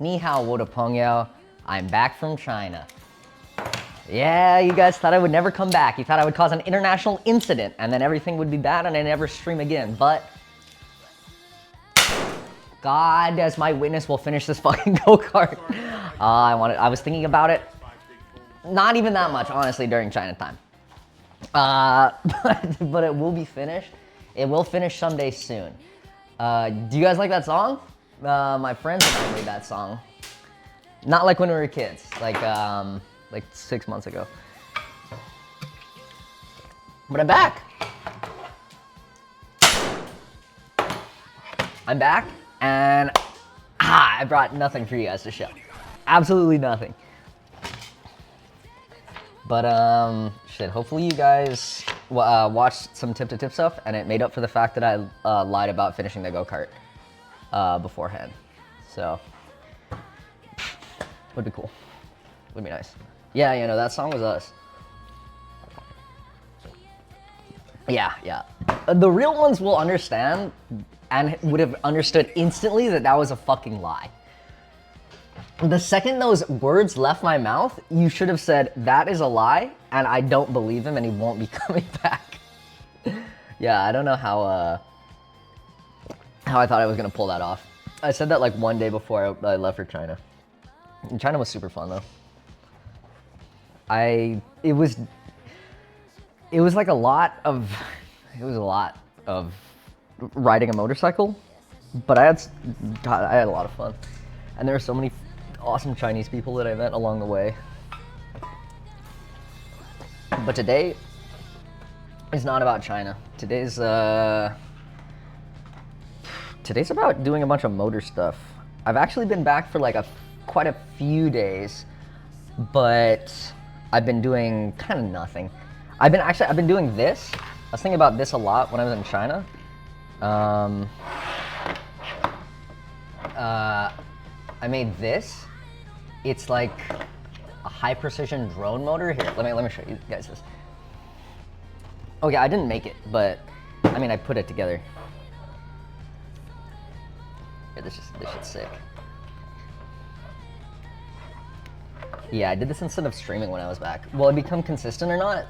Ni hao, wo de Pangea. I'm back from China. Yeah, you guys thought I would never come back. You thought I would cause an international incident and then everything would be bad and I never stream again. But God, as my witness, will finish this fucking go-kart. I was thinking about it. Not even that much, honestly, during Chinatown. But it will be finished. It will finish someday soon. Do you guys like that song? My friends and I made that song. Not like when we were kids, like 6 months ago. But I'm back. I'm back, and I brought nothing for you guys to show. Absolutely nothing. But shit, hopefully you guys watched some tip-to-tip stuff, and it made up for the fact that I lied about finishing the go-kart beforehand. So, would be cool. Would be nice. Yeah, you know, that song was us. Yeah, yeah. The real ones will understand and would have understood instantly that that was a fucking lie. The second those words left my mouth, you should have said, that is a lie, and I don't believe him, and he won't be coming back. Yeah, I don't know how I thought I was gonna pull that off. I said that like one day before I left for China. And China was super fun though. It was like a lot of riding a motorcycle, but I had a lot of fun. And there were so many awesome Chinese people that I met along the way. But today is not about China. Today's about doing a bunch of motor stuff. I've actually been back for like quite a few days, but I've been doing kind of nothing. I've been doing this. I was thinking about this a lot when I was in China. I made this. It's like a high precision drone motor. Here, let me show you guys this. Okay, I didn't make it, but I mean I put it together. Yeah, this shit's sick. Yeah, I did this instead of streaming when I was back. Will it become consistent or not?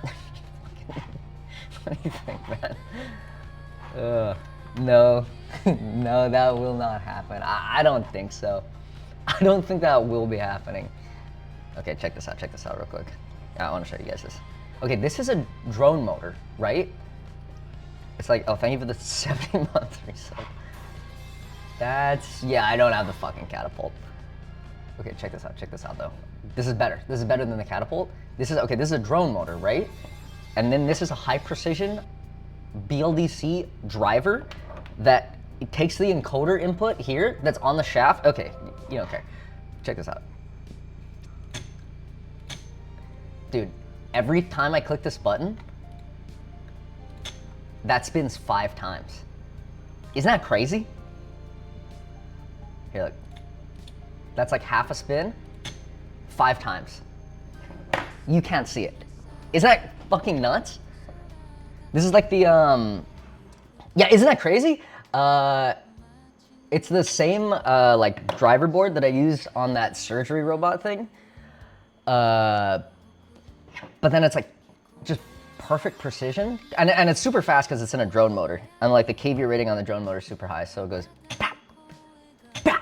What do you think, man? No, no, that will not happen. I don't think so. I don't think that will be happening. Okay, check this out real quick. I want to show you guys this. Okay, this is a drone motor, right? It's like, oh, thank you for the 70-month resub. Yeah, I don't have the fucking catapult. Okay, check this out though. This is better than the catapult. This is a drone motor, right? And then this is a high precision BLDC driver that it takes the encoder input here that's on the shaft. Okay, you don't care. Check this out. Dude, every time I click this button, that spins 5 times. Isn't that crazy? Here, look. That's like half a spin, 5 times. You can't see it. Isn't that fucking nuts? This is like the, yeah, isn't that crazy? It's the same like driver board that I used on that surgery robot thing. But then it's like just perfect precision. And it's super fast because it's in a drone motor. And like the kVA rating on the drone motor is super high, so it goes pow, pow.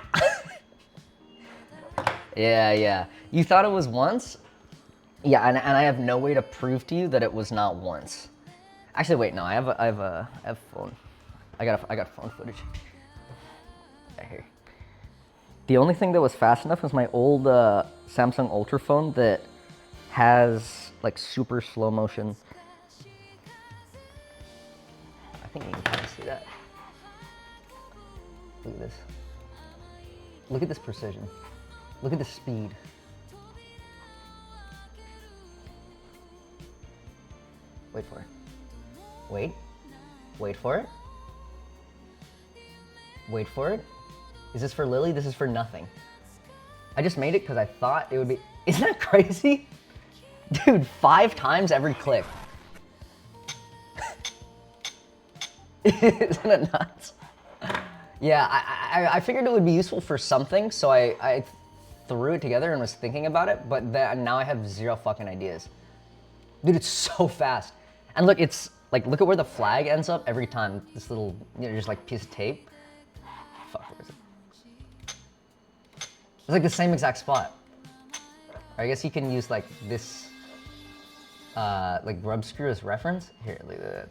Yeah. You thought it was once? Yeah, and I have no way to prove to you that it was not once. Actually, wait, no, I have phone. I got phone footage. Right here. The only thing that was fast enough was my old Samsung Ultra phone that has like super slow motion. I think you can kind of see that. Look at this. Look at this precision. Look at the speed. Wait for it. Wait. Wait for it. Wait for it. Is this for Lily? This is for nothing. I just made it because I thought it would be... Isn't that crazy? Dude, 5 times every click. Isn't it nuts? Yeah, I figured it would be useful for something, so I threw it together and was thinking about it, but now I have zero fucking ideas. Dude, it's so fast. And look, it's like, look at where the flag ends up every time. This little, just like piece of tape. Fuck, where is it? It's like the same exact spot. I guess you can use like this, like rub screw as reference. Here, look at that.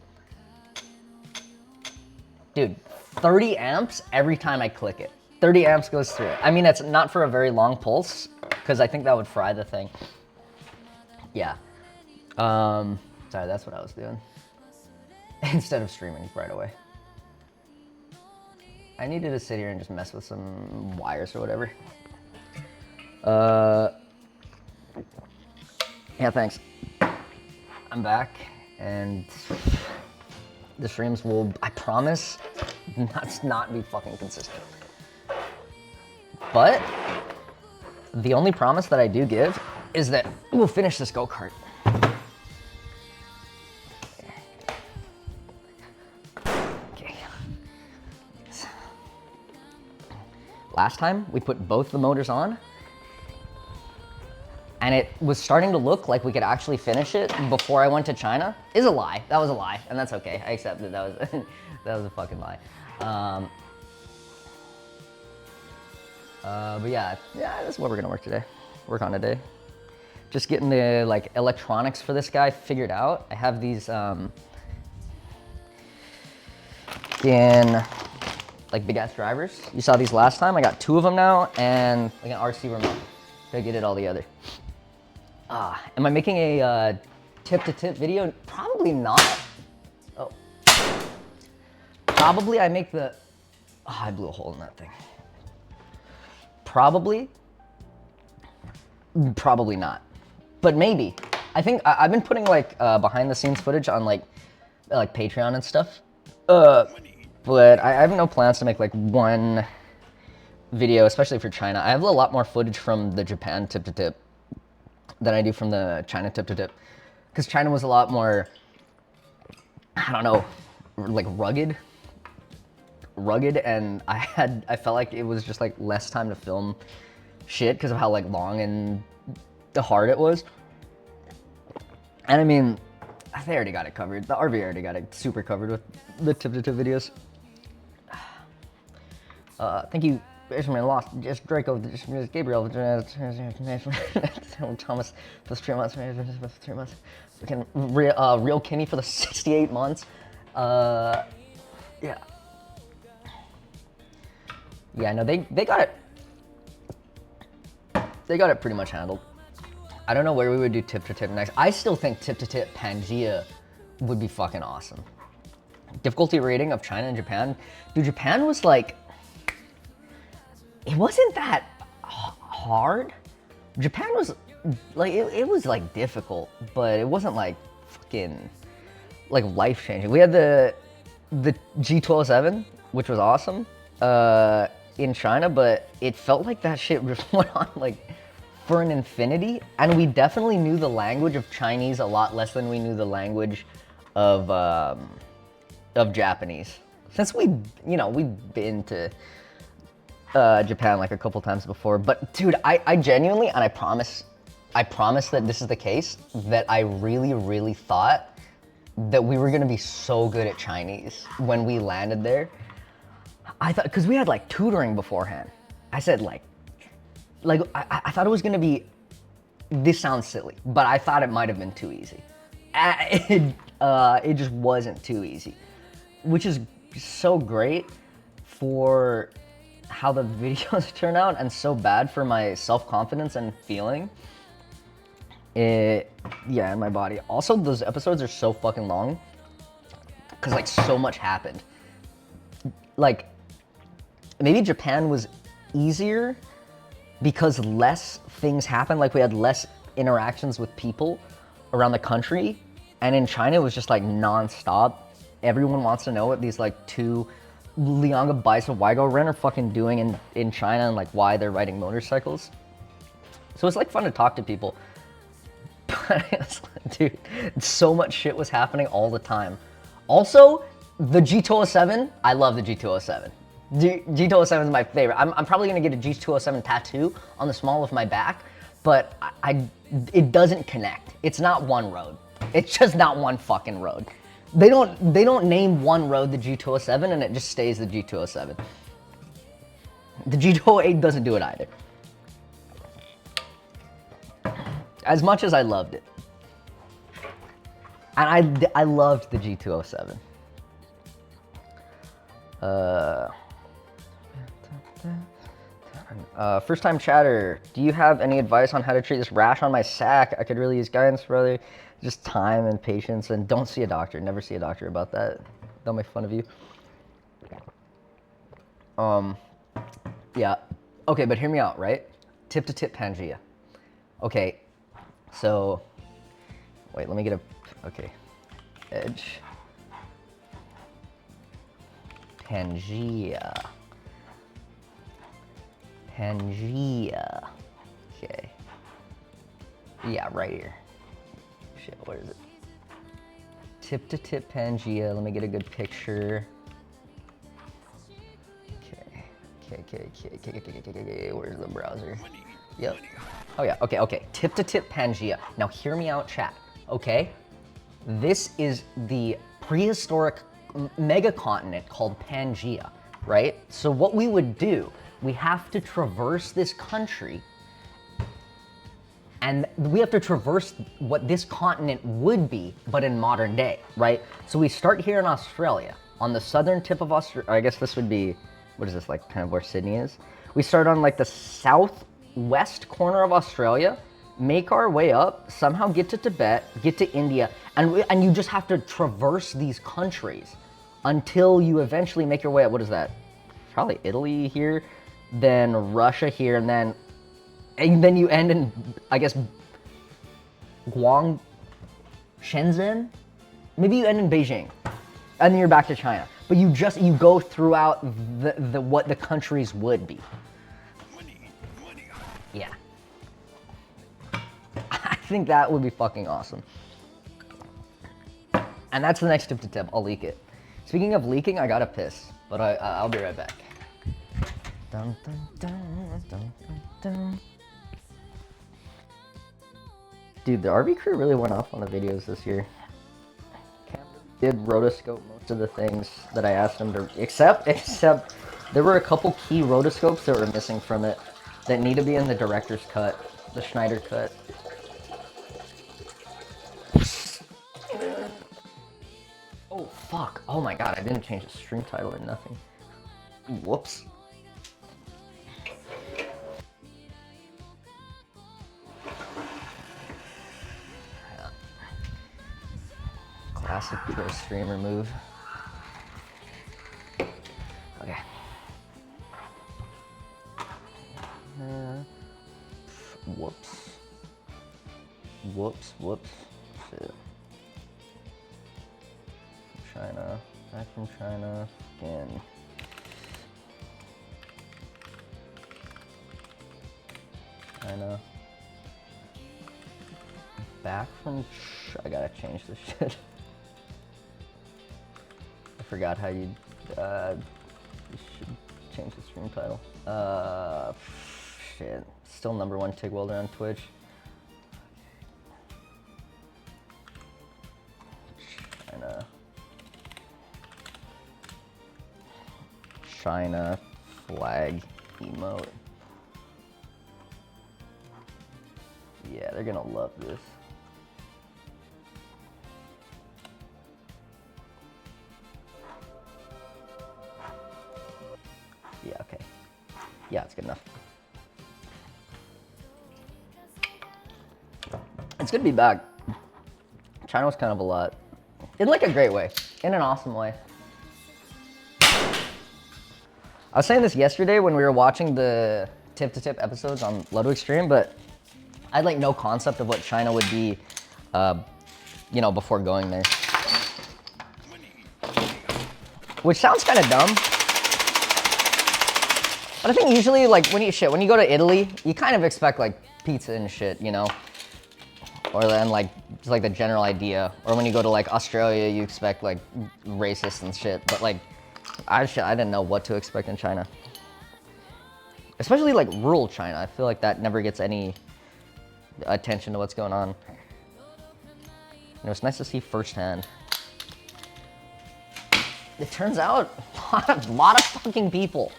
Dude, 30 amps every time I click it. 30 amps goes through it. I mean, it's not for a very long pulse, because I think that would fry the thing. Yeah. Sorry, that's what I was doing. Instead of streaming right away. I needed to sit here and just mess with some wires or whatever. Yeah, thanks. I'm back, and the streams will, I promise, not be fucking consistent. But the only promise that I do give is that we'll finish this go-kart. Okay. Last time we put both the motors on, and it was starting to look like we could actually finish it before I went to China. Is a lie. That was a lie, and that's okay. I accept that. That was that was a fucking lie. But yeah, this is what we're gonna work on today. Just getting the like electronics for this guy figured out. I have these in like big ass drivers. You saw these last time. I got 2 of them now, and like an RC remote to get it all together. Am I making a tip-to-tip video? Probably not. Oh. Probably I make the... Oh, I blew a hole in that thing. Probably not. But maybe. I think I've been putting like behind-the-scenes footage on like Patreon and stuff. But I have no plans to make like one video, especially for China. I have a lot more footage from the Japan tip-to-tip than I do from the China tip-to-tip. Because China was a lot more, I don't know, like rugged, and I felt like it was just like less time to film shit because of how like long and hard it was. And I mean, they already got it covered. The RV already got it super covered with the tip-to-tip videos. Thank you. Ishmael lost, just Draco, just Gabriel, Thomas for the 3 months, 3 months. Freaking Real Kenny for the 68 months. Yeah. Yeah, no, they got it. They got it pretty much handled. I don't know where we would do tip-to-tip next. I still think tip-to-tip Pangea would be fucking awesome. Difficulty rating of China and Japan. Dude, Japan was like, it wasn't that hard. Japan was like, it was like difficult, but it wasn't like fucking like life-changing. We had the G207, which was awesome in China, but it felt like that shit just went on like for an infinity. And we definitely knew the language of Chinese a lot less than we knew the language of Japanese. Since we'd been to Japan like a couple times before. But dude, I genuinely, and I promise that this is the case, that I really thought that we were gonna be so good at Chinese when we landed there. I thought, because we had like tutoring beforehand. I said like I thought it was gonna be, this sounds silly, but I thought it might have been too easy. It just wasn't too easy, which is so great for how the videos turn out and so bad for my self-confidence and feeling it, yeah, in my body. Also, those episodes are so fucking long because like so much happened. Like maybe Japan was easier because less things happened. Like we had less interactions with people around the country, and in China it was just like non-stop. Everyone wants to know what these like 2 Lianga Bison Waigo Ren are fucking doing in China and like why they're riding motorcycles. So it's like fun to talk to people. But it's like, dude, so much shit was happening all the time. Also, the G207, I love the G207. G207 is my favorite. I'm probably gonna get a G207 tattoo on the small of my back, but it doesn't connect. It's not one road. It's just not one fucking road. They don't name one road the G207 and it just stays the G207. The G208 doesn't do it either. As much as I loved it. And I loved the G207. First time chatter, do you have any advice on how to treat this rash on my sack? I could really use guidance, brother. Just time and patience, and don't see a doctor. Never see a doctor about that. They'll make fun of you. Yeah. Okay, but hear me out, right? Tip to tip Pangea. Okay, so, wait, let me get okay. Edge. Pangea. Pangea. Okay. Yeah, right here. Shit, what is it? Tip to tip Pangea. Let me get a good picture. Okay. Where's the browser? Yep. Oh yeah, okay. Tip to tip Pangea. Now hear me out, chat, okay? This is the prehistoric megacontinent called Pangea, right? So what we would do, we have to traverse this country and we have to traverse what this continent would be, but in modern day, right? So we start here in Australia, on the southern tip of Australia. I guess this would be, what is this, like kind of where Sydney is? We start on like the southwest corner of Australia, make our way up, somehow get to Tibet, get to India, and you just have to traverse these countries until you eventually make your way up. What is that? Probably Italy here, then Russia here, and then you end in, I guess, Shenzhen? Maybe you end in Beijing, and then you're back to China. But you go throughout what the countries would be. Yeah. I think that would be fucking awesome. And that's the next tip to tip. I'll leak it. Speaking of leaking, I gotta piss, but I'll be right back. Dun, dun, dun, dun, dun, dun. Dude, the RV crew really went off on the videos this year. Did rotoscope most of the things that I asked him to, except there were a couple key rotoscopes that were missing from it that need to be in the director's cut, the Schneider cut. Oh fuck, oh my god, I didn't change the stream title or nothing. Whoops. Classic pro streamer move. Okay. Whoops. Shit. China. Back from China. Again. China. Back from I gotta change this shit. I forgot how you should change the stream title. Shit. Still #1 TIG welder on Twitch. China flag emote. Yeah, they're gonna love this. Yeah, okay. Yeah, it's good enough. It's good to be back. China was kind of a lot. In like a great way. In an awesome way. I was saying this yesterday when we were watching the tip-to-tip episodes on Ludwig's stream, but I had like no concept of what China would be, you know, before going there. Which sounds kind of dumb. But I think usually like when you go to Italy, you kind of expect like pizza and shit, you know? Or then like, just like the general idea. Or when you go to like Australia, you expect like racist and shit. But like, I didn't know what to expect in China. Especially like rural China. I feel like that never gets any attention to what's going on. You know, it's nice to see firsthand. It turns out a lot of fucking people.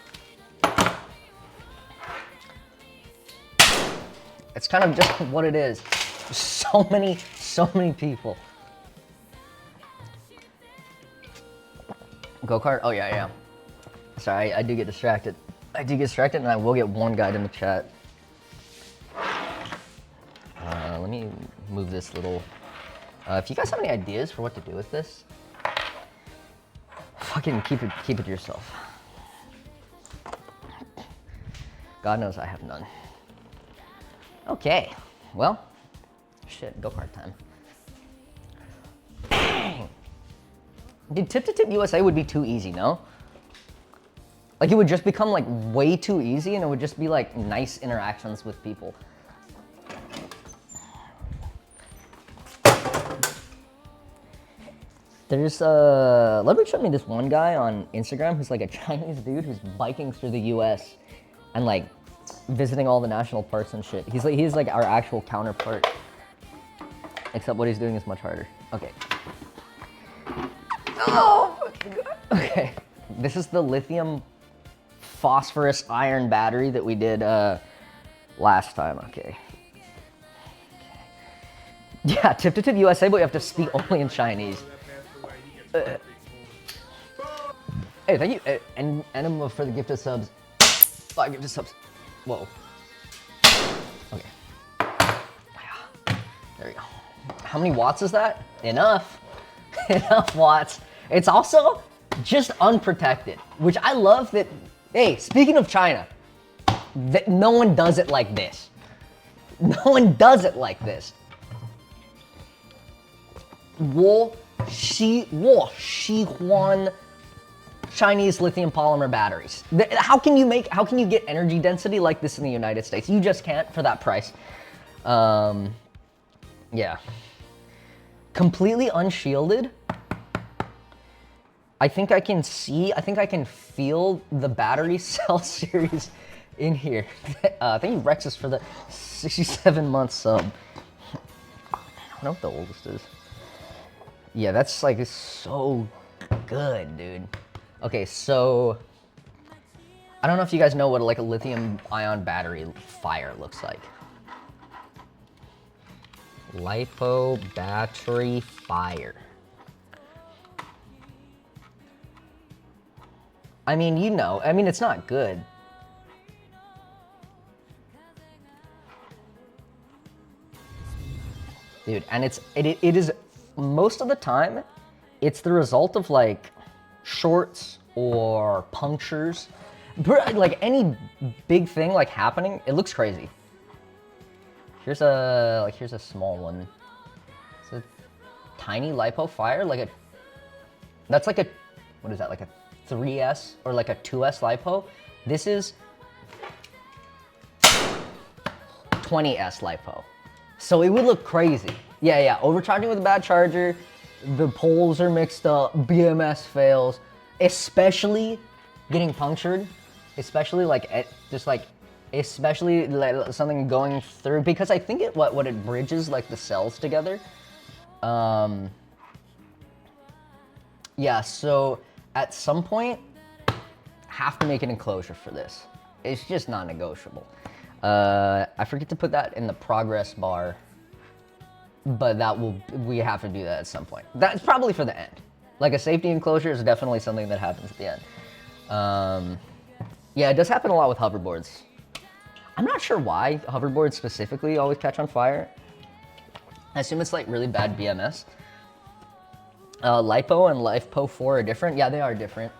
It's kind of just what it is. So many people. Go-kart? Oh yeah. Sorry, I do get distracted. And I will get one guide in the chat. Let me move this little. If you guys have any ideas for what to do with this, fucking keep it to yourself. God knows I have none. Okay, well, shit, go-kart time. Dude, tip-to-tip USA would be too easy, no? Like, it would just become, like, way too easy, and it would just be, like, nice interactions with people. There's, Ludwig showed me this one guy on Instagram who's, like, a Chinese dude who's biking through the US and, like, visiting all the national parks and shit. He's like our actual counterpart. Except what he's doing is much harder. Okay. Oh, okay. This is the lithium phosphorus iron battery that we did last time. Okay. Yeah, tip-to-tip USA, but we have to speak only in Chinese. Hey, thank you, and Enema for the gifted subs. 5 gifted subs. Whoa. Okay. There we go. How many watts is that? Enough. Enough watts. It's also just unprotected, which I love that. Hey, speaking of China, that no one does it like this. No one does it like this. 我喜欢 Chinese lithium polymer batteries. How can you get energy density like this in the United States? You just can't for that price. Yeah. Completely unshielded. I think I can feel the battery cell series in here. Thank you, Rexus, for the 67-month sub. I don't know what the oldest is. Yeah, that's like so good, dude. Okay, so I don't know if you guys know what like a lithium-ion battery fire looks like. Lipo battery fire. I mean, you know, I mean, it's not good. Dude, and it is, most of the time, it's the result of like shorts or punctures. Like any big thing like happening, it looks crazy. Here's a small one. It's a tiny lipo fire, that's like a, what is that, like a 3S or like a 2S lipo. This is 20S lipo. So it would look crazy. Yeah, overcharging with a bad charger, the poles are mixed up, BMS fails, especially getting punctured, especially like, especially like something going through, because I think what it bridges like the cells together. Yeah, so at some point, have to make an enclosure for this. It's just not negotiable. I forget to put that in the progress bar, but we have to do that at some point. That's probably for the end. Like a safety enclosure is definitely something that happens at the end. Yeah, it does happen a lot with hoverboards. I'm not sure why hoverboards specifically always catch on fire. I assume it's like really bad BMS. Lipo and LiFePO 4 are different. Yeah, they are different.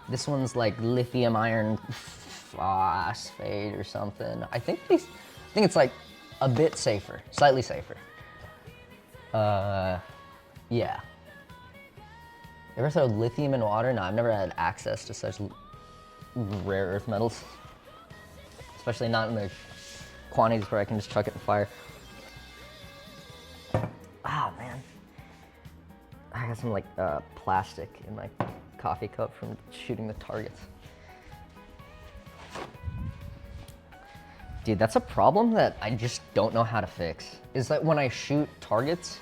This one's like lithium iron phosphate or something. I think it's like a bit safer, slightly safer. Yeah. You ever throw lithium in water? No, I've never had access to such rare earth metals. Especially not in the quantities where I can just chuck it in fire. Ah, man. I got some like plastic in my coffee cup from shooting the targets. Dude, that's a problem that I just don't know how to fix. Is that when I shoot targets,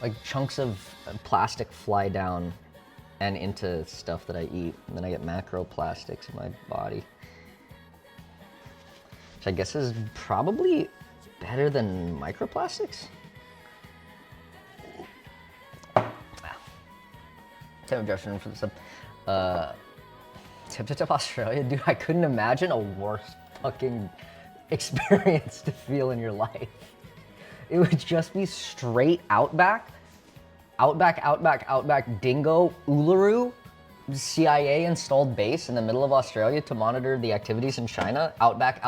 like chunks of plastic fly down and into stuff that I eat, and then I get macroplastics in my body. Which I guess is probably better than microplastics. Tim Justin for the sub. Tipped up Australia, dude. I couldn't imagine a worse fucking experience to feel in your life. It would just be straight outback, dingo, Uluru, CIA installed base in the middle of Australia to monitor the activities in China. Outback,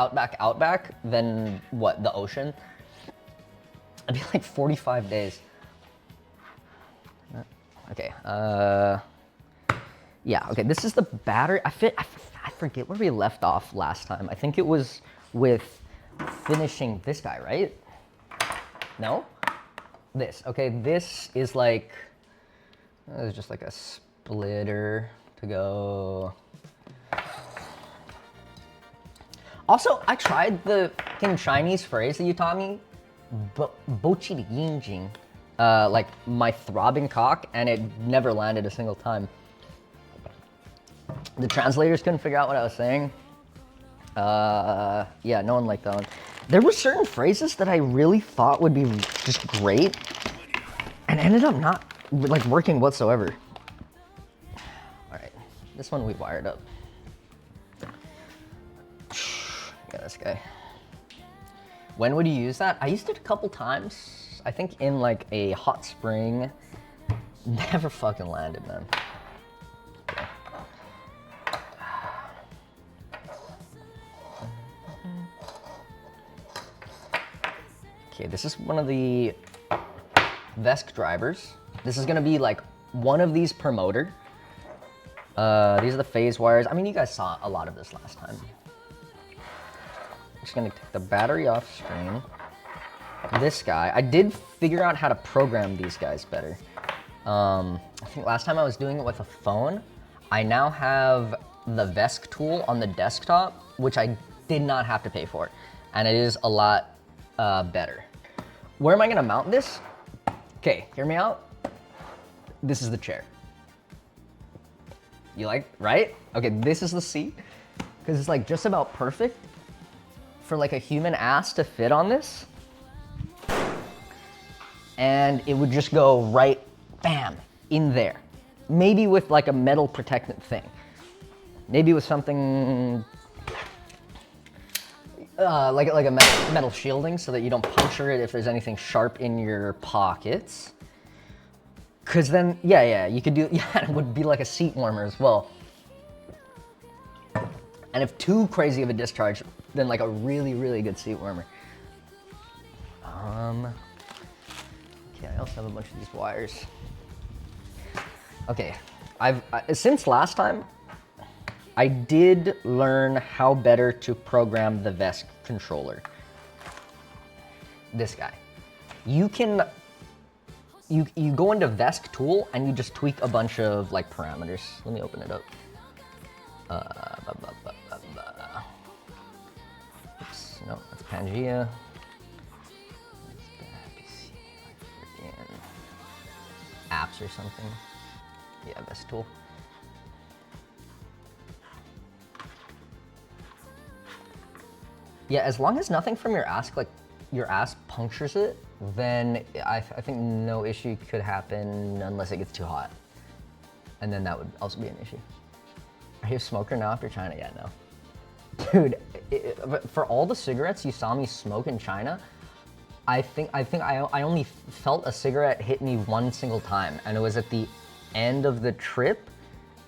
then what, the ocean? It'd be like 45 days. Okay, yeah, okay, this is the battery. I forget where we left off last time. I think it was with finishing this guy, right? No? This, okay, this is like, it's just like a splitter to go. Also, I tried the fucking Chinese phrase that you taught me, bochi de yingjing, like my throbbing cock, and it never landed a single time. The translators couldn't figure out what I was saying. Yeah, no one liked that one. There were certain phrases that I really thought would be just great, and ended up not like working whatsoever. All right, this one we wired up. Yeah, this guy. When would you use that? I used it a couple times. I think in like a hot spring. Never fucking landed, man. Okay. Okay, this is one of the VESC drivers. This is gonna be like one of these per motor. These are the phase wires. I mean, you guys saw a lot of this last time. Just gonna take the battery off screen. This guy, I did figure out how to program these guys better. I think last time I was doing it with a phone. I now have the VESC tool on the desktop, which I did not have to pay for. And it is a lot better. Where am I gonna mount this? Okay, hear me out. This is the chair. You like, right? Okay, this is the seat. Because it's like just about perfect for like a human ass to fit on this. And it would just go right, bam, in there. Maybe with like a metal protectant thing. Maybe with something like a metal shielding so that you don't puncture it if there's anything sharp in your pockets. Cause then, yeah, you could do, yeah, it would be like a seat warmer as well. And if too crazy of a discharge, then like a really, really good seat warmer. Okay, I also have a bunch of these wires. Okay, since last time, I did learn how better to program the VESC controller. This guy. You can, you go into VESC tool and you just tweak a bunch of like parameters. Let me open it up. Oops, no, that's Pangea. Apps or something. Yeah, VESC tool. Yeah, as long as nothing from your ass punctures it, then I think no issue could happen unless it gets too hot. And then that would also be an issue. Are you a smoker now after China? Yeah, no. Dude, for all the cigarettes you saw me smoke in China, I think I only felt a cigarette hit me one single time, and it was at the end of the trip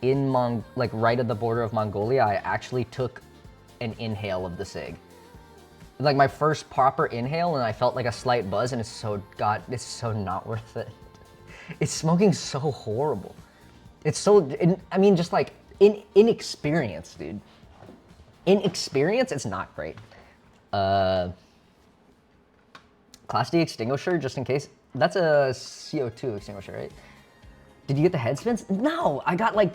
in like right at the border of Mongolia. I actually took an inhale of the cig. Like my first proper inhale, and I felt like a slight buzz, and it's so not worth it. It's smoking so horrible. It's so, I mean, just like inexperience, dude. Inexperience, it's not great. Class D extinguisher, just in case. That's a CO2 extinguisher, right? Did you get the head spins? No, I got like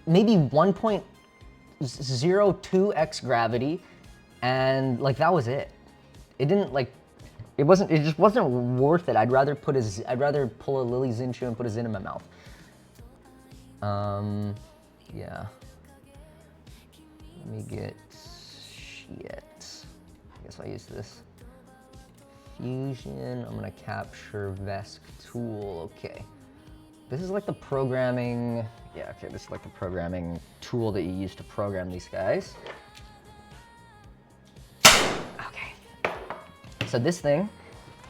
maybe 1.02x gravity, and like that was it. It didn't like, it just wasn't worth it. I'd rather pull a Lily Zinchu and put a Zin in my mouth. Yeah. Let me get shit. I guess I'll use this. Fusion, I'm gonna capture VESC tool, okay. This is like the programming, yeah, okay, this is like the programming tool that you use to program these guys. Okay. So this thing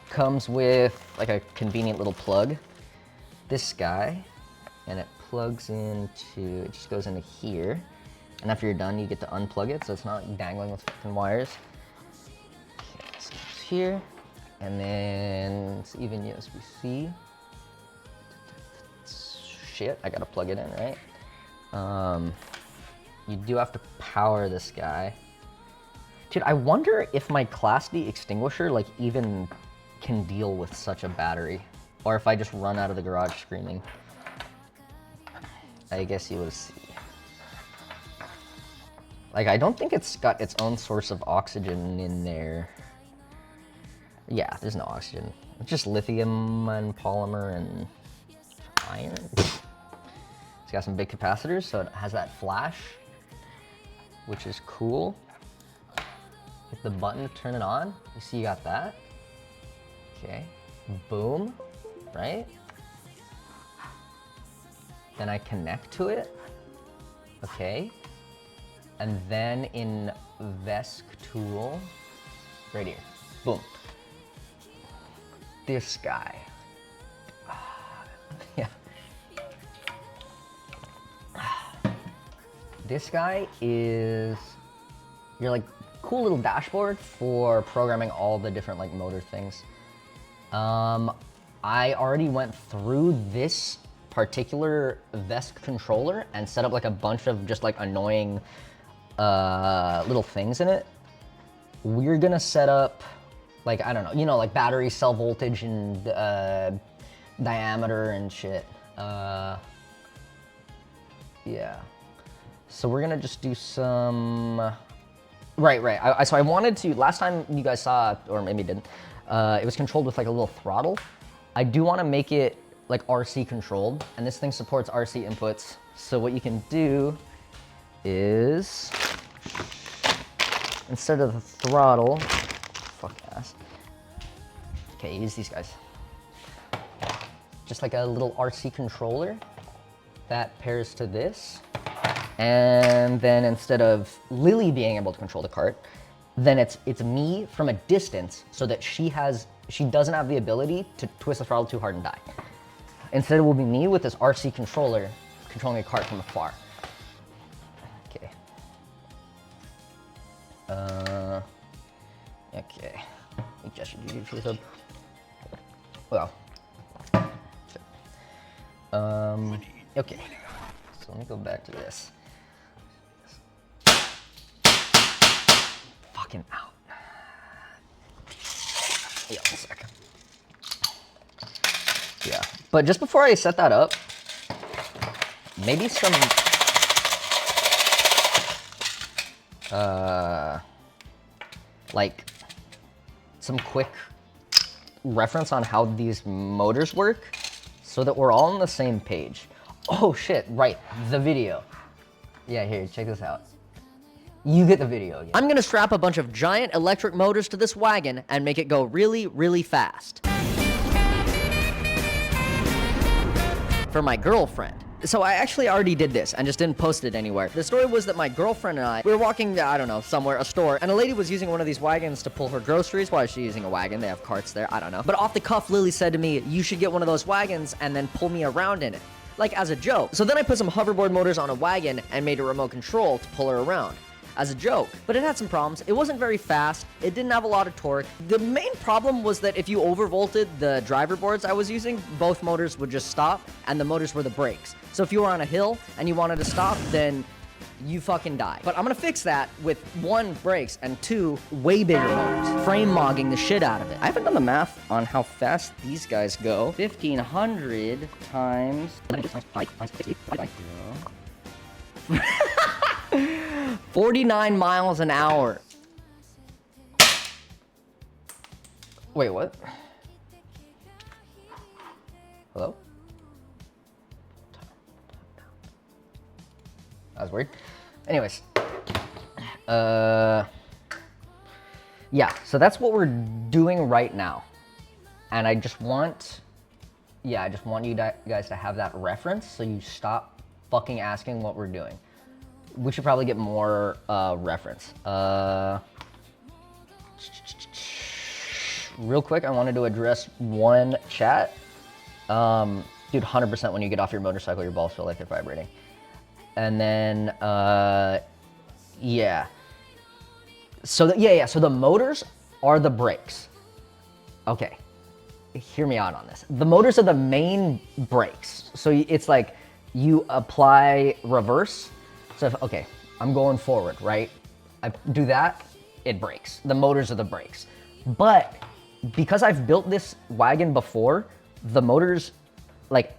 comes with like a convenient little plug. This guy, and it plugs into, it just goes into here. And after you're done, you get to unplug it, so it's not like dangling with fucking wires. Okay, so it's here. And then it's even USB-C. Shit, I gotta plug it in, right? You do have to power this guy. Dude, I wonder if my Class D extinguisher like even can deal with such a battery, or if I just run out of the garage screaming. I guess you will see. Like, I don't think it's got its own source of oxygen in there. Yeah, there's no oxygen. It's just lithium and polymer and iron. It's got some big capacitors, so it has that flash, which is cool. Hit the button to turn it on. You see you got that. Okay, boom, right? Then I connect to it. Okay. And then in VESC tool, right here, boom. This guy. Yeah. This guy is your like cool little dashboard for programming all the different like motor things. I already went through this particular VESC controller and set up like a bunch of just like annoying little things in it. We're gonna set up like, I don't know, you know, like battery cell voltage and diameter and shit. Yeah. So we're gonna just do some, right. So I wanted to, last time you guys saw, or maybe you didn't, it was controlled with like a little throttle. I do wanna make it like RC controlled, and this thing supports RC inputs. So what you can do is, instead of the throttle, fuck ass. Okay, use these guys. Just like a little RC controller that pairs to this. And then instead of Lily being able to control the cart, then it's me from a distance so that she doesn't have the ability to twist the throttle too hard and die. Instead it will be me with this RC controller controlling a cart from afar. Okay. Okay. You gesture to the sub. Well. Okay. So let me go back to this. Fucking out. Yeah, 1 second. Yeah. But just before I set that up, maybe some like some quick reference on how these motors work so that we're all on the same page. Oh shit, right, the video. Yeah, here, check this out. You get the video again. I'm gonna strap a bunch of giant electric motors to this wagon and make it go really, really fast. For my girlfriend. So I actually already did this and just didn't post it anywhere. The story was that my girlfriend and we were walking, I don't know, somewhere, a store, and a lady was using one of these wagons to pull her groceries. Why is she using a wagon? They have carts there, I don't know. But off the cuff, Lily said to me, you should get one of those wagons and then pull me around in it. Like as a joke. So then I put some hoverboard motors on a wagon and made a remote control to pull her around. As a joke. But it had some problems. It wasn't very fast. It didn't have a lot of torque. The main problem was that if you overvolted the driver boards I was using, both motors would just stop, and the motors were the brakes. So if you were on a hill and you wanted to stop, then you fucking die. But I'm gonna fix that with 1, brakes, and 2, way bigger motors. Frame mogging the shit out of it. I haven't done the math on how fast these guys go. 1,500 times... 49 miles an hour. Wait, what? Hello? That was weird. Anyways. Yeah, so that's what we're doing right now. And I just want, yeah, I just want you guys to have that reference so you stop fucking asking what we're doing. We should probably get more reference. Real quick, I wanted to address one chat. Dude, 100% when you get off your motorcycle, your balls feel like they're vibrating. And then, yeah. So, so the motors are the brakes. Okay, hear me out on this. The motors are the main brakes. So it's like you apply reverse. So, okay, I'm going forward, right? I do that, it brakes. The motors are the brakes. But because I've built this wagon before, the motors, like,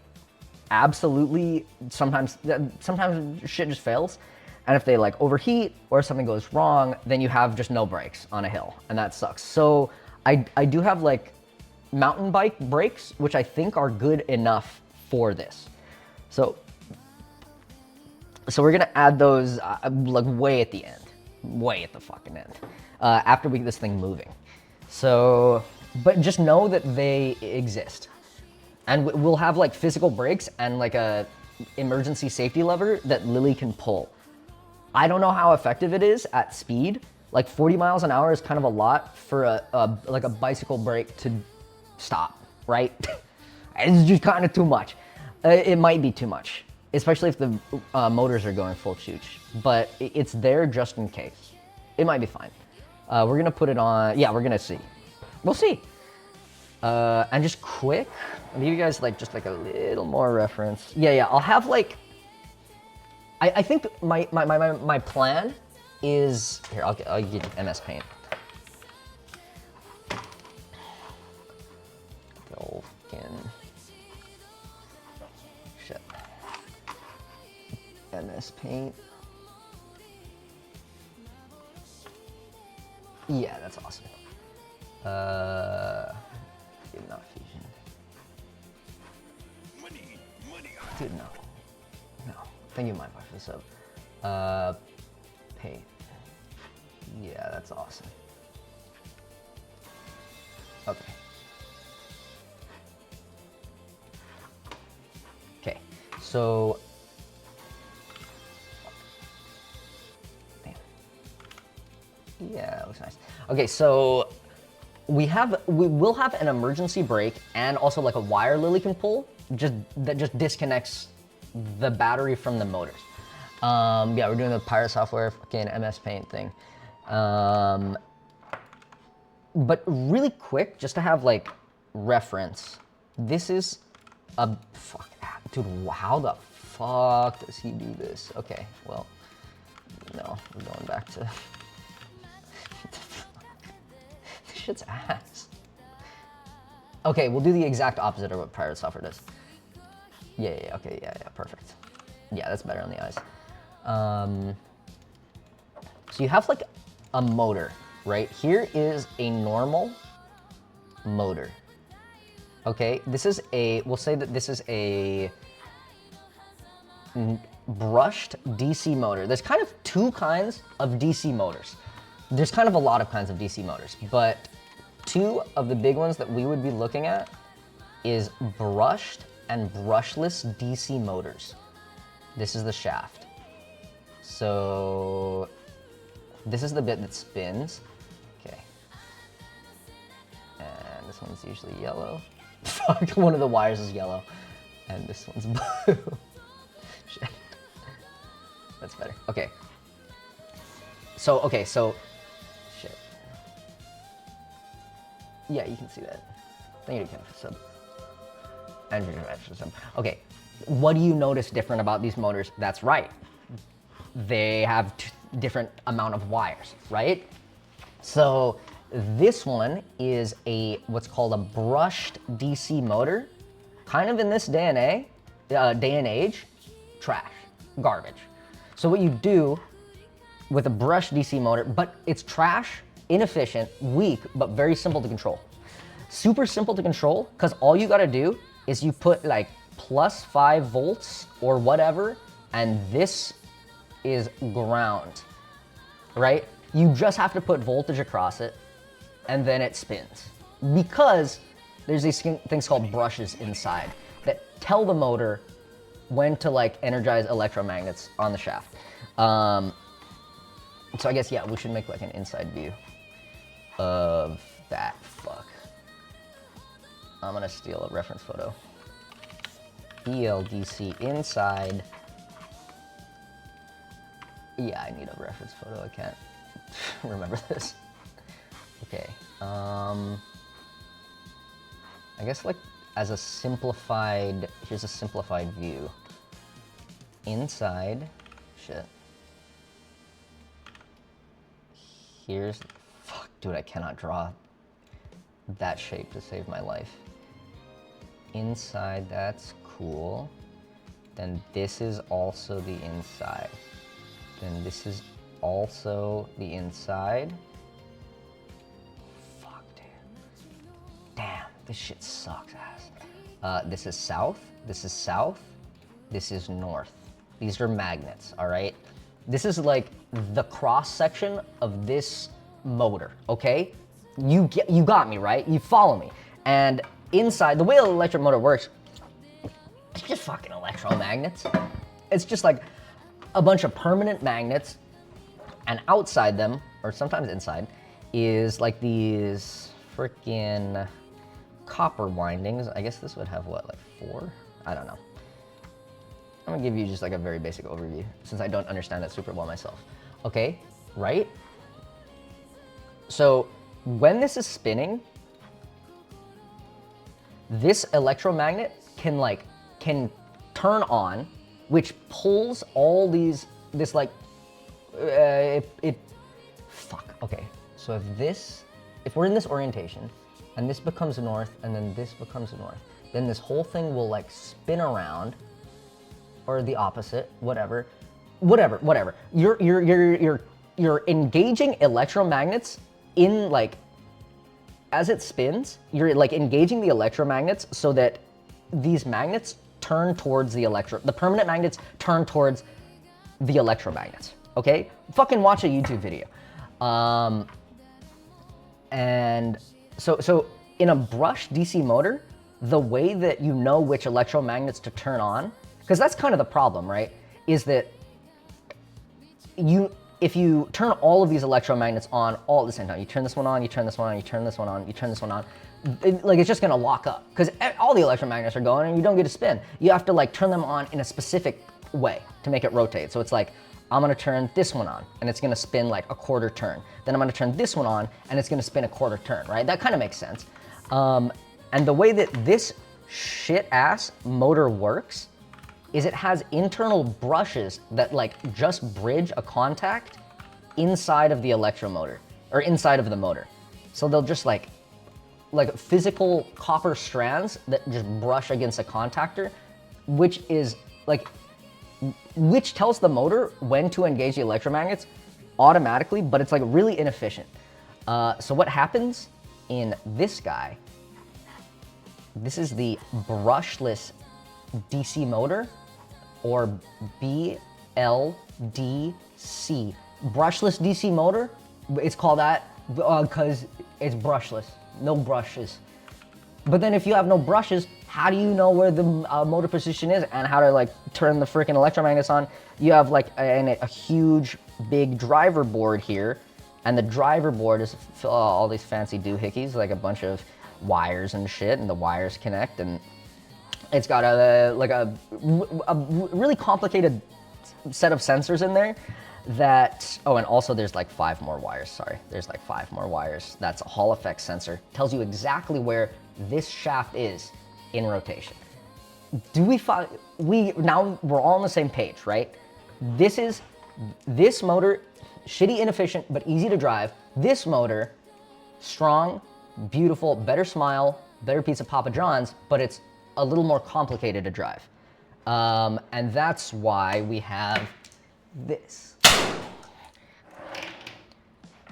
absolutely, sometimes shit just fails. And if they like overheat or something goes wrong, then you have just no brakes on a hill, and that sucks. So I do have like mountain bike brakes, which I think are good enough for this. So we're gonna add those like way at the end, way at the fucking end, after we get this thing moving. So, but just know that they exist. And we'll have like physical brakes and like a emergency safety lever that Lily can pull. I don't know how effective it is at speed. Like 40 miles an hour is kind of a lot for like a bicycle brake to stop, right? It's just kind of too much. It might be too much, especially if the motors are going full chooch, but it's there just in case. It might be fine. We're gonna put it on, yeah, we're gonna see. We'll see. And just quick, I'll give you guys like just like a little more reference. Yeah, I'll have like, I think my plan is, here, I'll give you MS Paint. Shit. MS Paint. Yeah, that's awesome. Not fusion. Dude, no. Thank you, my for the sub. Paint. Yeah, that's awesome. Okay. Okay, so. Damn. Yeah, that looks nice. Okay, so. We will have an emergency brake and also like a wire Lily can pull that just disconnects the battery from the motors. Yeah, we're doing the pirate software fucking MS Paint thing. But really quick, just to have like reference, this is a fuck, dude. How the fuck does he do this? Okay, well, no, we're going back to. Shit's ass. Okay, we'll do the exact opposite of what pirate software does. Yeah, okay, yeah, perfect. Yeah, that's better on the eyes. So you have like a motor, right? Here is a normal motor. Okay, this is a, we'll say that this is a brushed DC motor. There's kind of two kinds of DC motors. There's kind of a lot of kinds of DC motors, but two of the big ones that we would be looking at is brushed and brushless DC motors. This is the shaft. So this is the bit that spins. Okay. And this one's usually yellow. Fuck, one of the wires is yellow. And this one's blue. Shit. That's better. Okay. So, shit. Yeah, you can see that. Thank you, Ken, for sub. And for sub. Okay, what do you notice different about these motors? That's right. they have different amount of wires, right? So this one is what's called a brushed DC motor. Kind of in this day and age, trash, garbage. So what you do with a brushed DC motor, but it's trash, inefficient, weak, but very simple to control. Super simple to control, because all you gotta do is you put like +5 volts or whatever, and this is ground, right? You just have to put voltage across it, and then it spins. Because there's these things called brushes inside that tell the motor when to like energize electromagnets on the shaft. So I guess, yeah, we should make like an inside view of that. Fuck. I'm gonna steal a reference photo. BLDC inside. Yeah, I need a reference photo. I can't remember this. Okay. I guess like as a simplified, here's a simplified view. Inside, shit. Here's, fuck, dude, I cannot draw that shape to save my life. Inside, that's cool. Then this is also the inside. Then this is also the inside. Fuck, dude. Damn, this shit sucks ass. This is south, this is south, this is north. These are magnets, all right? This is like the cross section of this motor, okay? You got me, right? You follow me. And inside, the way an electric motor works, it's just fucking electromagnets. It's just like a bunch of permanent magnets, and outside them, or sometimes inside, is like these freaking copper windings. I guess this would have what, like 4? I don't know. I'm gonna give you just like a very basic overview since I don't understand it super well myself. Okay, right? So when this is spinning, this electromagnet can turn on, which pulls all these, fuck, okay. So if we're in this orientation, and this becomes north, and then this becomes north, then this whole thing will like spin around, or the opposite, whatever. You're engaging electromagnets in like, as it spins, you're like engaging the electromagnets so that these magnets turn towards the permanent magnets turn towards the electromagnets, okay? Fucking watch a YouTube video. And so in a brushed DC motor, the way that you know which electromagnets to turn on, because that's kind of the problem, right? Is that if you turn all of these electromagnets on all at the same time, you turn this one on, you turn this one on, you turn this one on, you turn this one on, it's just gonna lock up because all the electromagnets are going and you don't get to spin. You have to like turn them on in a specific way to make it rotate. So it's like, I'm gonna turn this one on and it's gonna spin like a quarter turn. Then I'm gonna turn this one on and it's gonna spin a quarter turn, right? That kind of makes sense. And the way that this shit ass motor works is it has internal brushes that like just bridge a contact inside of the electromotor or inside of the motor. So they'll just like physical copper strands that just brush against a contactor, which tells the motor when to engage the electromagnets automatically, but it's like really inefficient. So what happens in this guy, this is the brushless DC motor, or BLDC. Brushless DC motor, it's called that because it's brushless, no brushes. But then if you have no brushes, how do you know where the motor position is and how to like turn the freaking electromagnets on? You have like a huge big driver board here, and the driver board is all these fancy doohickeys, like a bunch of wires and shit, and the wires connect, and it's got a really complicated set of sensors in there that, oh, and also there's like 5 more wires, sorry. There's like 5 more wires. That's a Hall effect sensor. Tells you exactly where this shaft is in rotation. Now we're all on the same page, right? This is This motor, shitty, inefficient, but easy to drive. This motor, strong, beautiful, better smile, better piece of Papa John's, but it's a little more complicated to drive. And that's why we have this.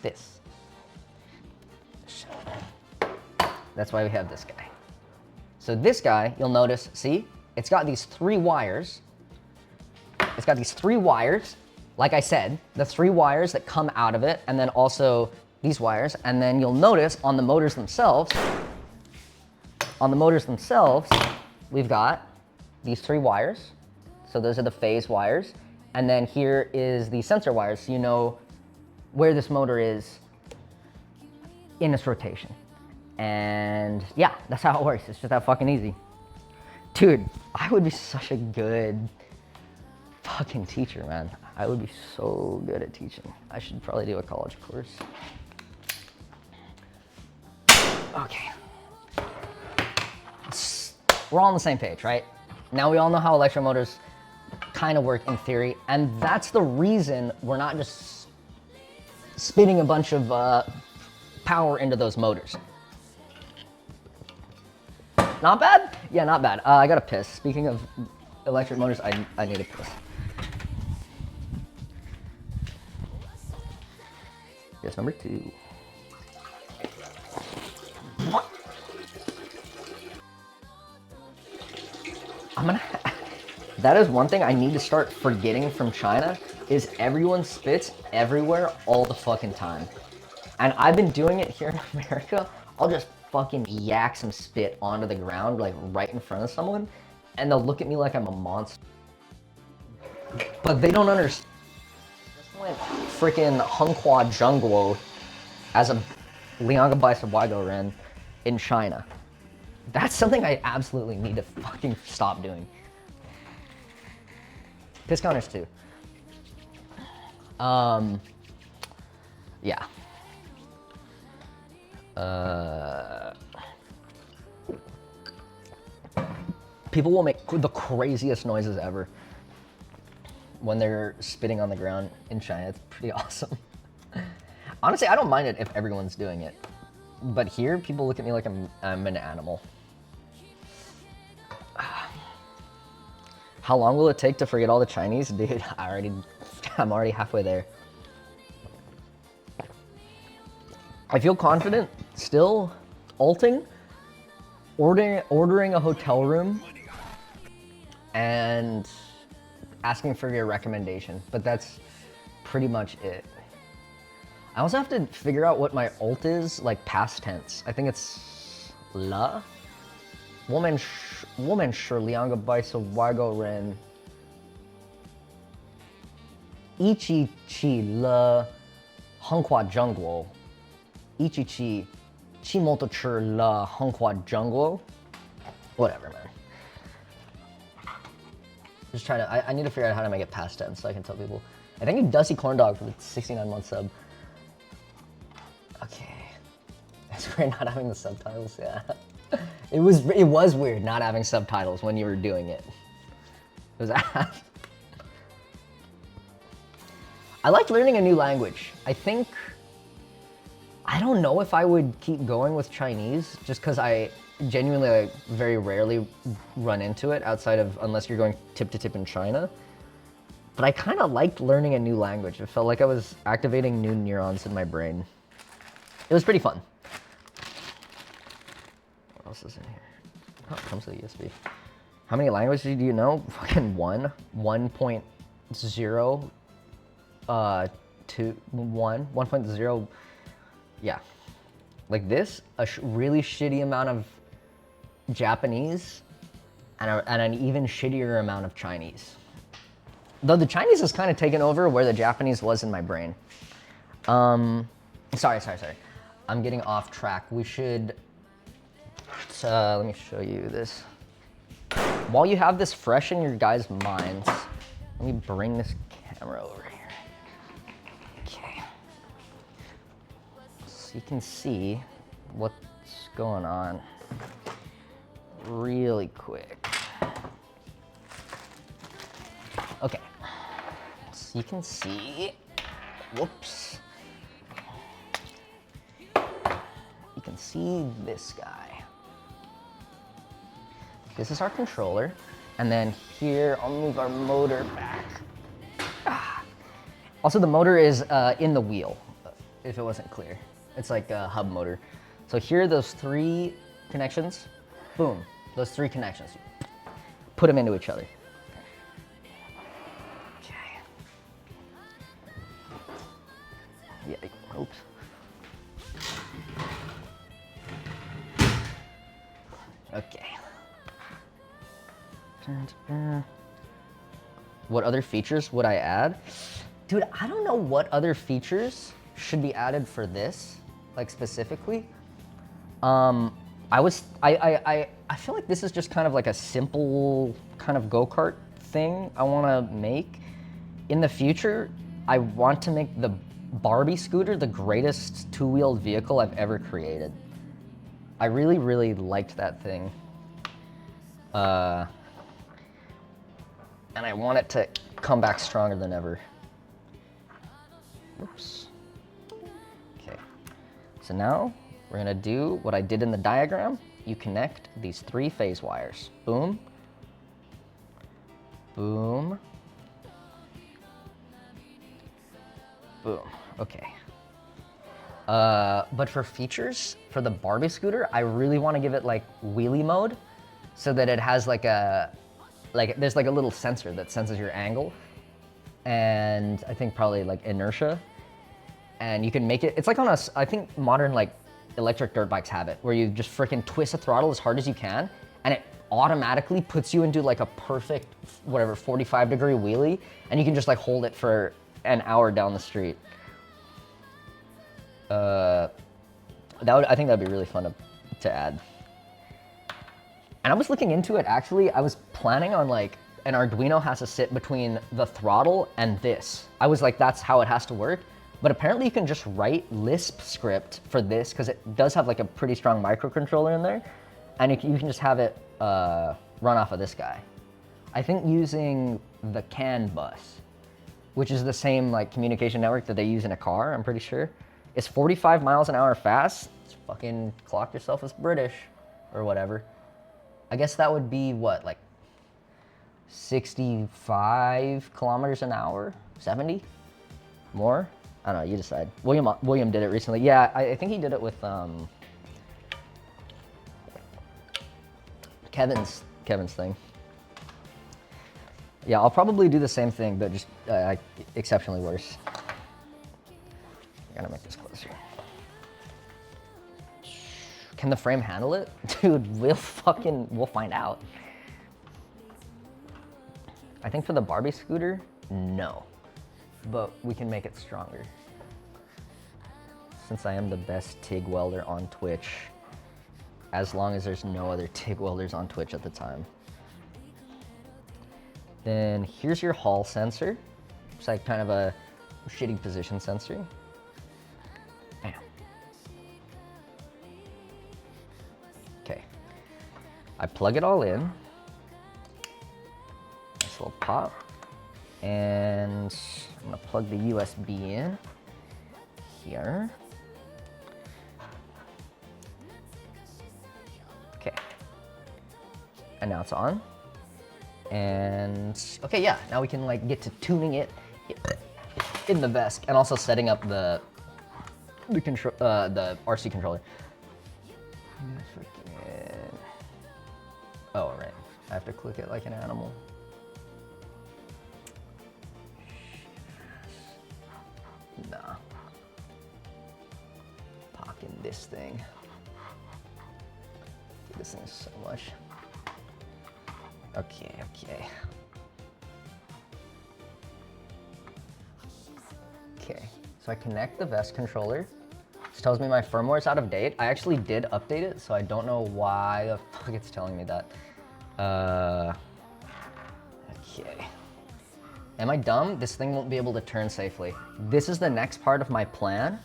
This. That's why we have this guy. So this guy, you'll notice, see, it's got these 3 wires. It's got these 3 wires, like I said, the 3 wires that come out of it, and then also these wires. And then you'll notice on the motors themselves, we've got these 3 wires. So those are the phase wires. And then here is the sensor wires, so you know where this motor is in its rotation. And yeah, that's how it works. It's just that fucking easy. Dude, I would be such a good fucking teacher, man. I would be so good at teaching. I should probably do a college course. Okay. We're all on the same page, right? Now we all know how electromotors kind of work in theory, and that's the reason we're not just spitting a bunch of power into those motors. Not bad? Yeah, not bad. I gotta piss. Speaking of electric motors, I need to piss. Guess number 2. That is one thing I need to start forgetting from China, is everyone spits everywhere all the fucking time. And I've been doing it here in America. I'll just fucking yak some spit onto the ground, like right in front of someone, and they'll look at me like I'm a monster. But they don't understand. I just went freaking Hunghua Zhengguo as a Lianga Baisa Waigo Ren in China. That's something I absolutely need to fucking stop doing. Piss counters too. Yeah. People will make the craziest noises ever when they're spitting on the ground in China. It's pretty awesome. Honestly, I don't mind it if everyone's doing it. But here, people look at me like I'm an animal. How long will it take to forget all the Chinese? Dude, I'm already halfway there. I feel confident still alting, ordering a hotel room, and asking for your recommendation, but that's pretty much it. I also have to figure out what my alt is, like past tense. I think it's la. 我们是两个白色外国人，一起去了横跨中国，一起去骑摩托车了横跨中国。Whatever, man. Just trying to. I need to figure out how to make it past tense so I can tell people. I thank you, Dusty Corndog, for the 69-month sub. Okay. It's weird not having the subtitles. Yeah. It was weird not having subtitles when you were doing it. It was I liked learning a new language. I don't know if I would keep going with Chinese, just because I genuinely like very rarely run into it outside of, unless you're going tip to tip in China. But I kind of liked learning a new language. It felt like I was activating new neurons in my brain. It was pretty fun. What else is in here? Oh, it comes with a USB. How many languages do you know? Fucking 1. 1.0. 2. 1. 1.0. Yeah. Like this, a really shitty amount of Japanese, and an even shittier amount of Chinese. Though the Chinese has kind of taken over where the Japanese was in my brain. Sorry. I'm getting off track. We should, let me show you this. While you have this fresh in your guys' minds, let me bring this camera over here. Okay. So you can see what's going on really quick. Okay. Let's So you can see, whoops. You can see this guy. This is our controller. And then here, I'll move our motor back. Also, the motor is in the wheel, if it wasn't clear. It's like a hub motor. So here are those 3 connections. Boom, those 3 connections. Put them into each other. Okay. Yeah, oops. Okay. What other features would I add? Dude, I don't know what other features should be added for this, like specifically. I feel like this is just kind of like a simple kind of go-kart thing I want to make. In the future, I want to make the Barbie scooter the greatest 2-wheeled vehicle I've ever created. I really, really liked that thing. And I want it to come back stronger than ever. Oops. Okay. So now we're gonna do what I did in the diagram. You connect these 3 phase wires. Boom. Boom. Boom. Okay. But for features, for the Barbie scooter, I really want to give it like wheelie mode so that it has like there's like a little sensor that senses your angle, and I think probably like inertia, and you can make it, it's like on I think modern like electric dirt bikes have it, where you just freaking twist the throttle as hard as you can, and it automatically puts you into like a perfect, whatever, 45-degree wheelie, and you can just like hold it for an hour down the street. I think that'd be really fun to add. And I was looking into it, actually. I was planning on like, an Arduino has to sit between the throttle and this. I was like, that's how it has to work. But apparently you can just write Lisp script for this, because it does have like a pretty strong microcontroller in there. And you can just have it run off of this guy. I think using the CAN bus, which is the same like communication network that they use in a car, I'm pretty sure. It's 45 miles an hour fast. Just fucking clock yourself as British or whatever. I guess that would be what, like 65 kilometers an hour? 70? More? I don't know, you decide. William did it recently. Yeah, I think he did it with Kevin's thing. Yeah, I'll probably do the same thing, but just exceptionally worse. I gotta make this closer. Can the frame handle it? Dude, we'll find out. I think for the Barbie scooter, no. But we can make it stronger. Since I am the best TIG welder on Twitch, as long as there's no other TIG welders on Twitch at the time. Then here's your Hall sensor. It's like kind of a shitty position sensor. Bam. Okay. I plug it all in. Nice little pop. And I'm gonna plug the USB in here. Okay. And now it's on. And okay, yeah, now we can like get to tuning it in the VESC and also setting up the RC controller. Oh, right. I have to click it like an animal. Nah. Pocking this thing. Dude, this thing is so much. Okay. Okay, so I connect the VESC controller. This tells me my firmware is out of date. I actually did update it, so I don't know why the fuck it's telling me that. Okay. Am I dumb? This thing won't be able to turn safely. This is the next part of my plan.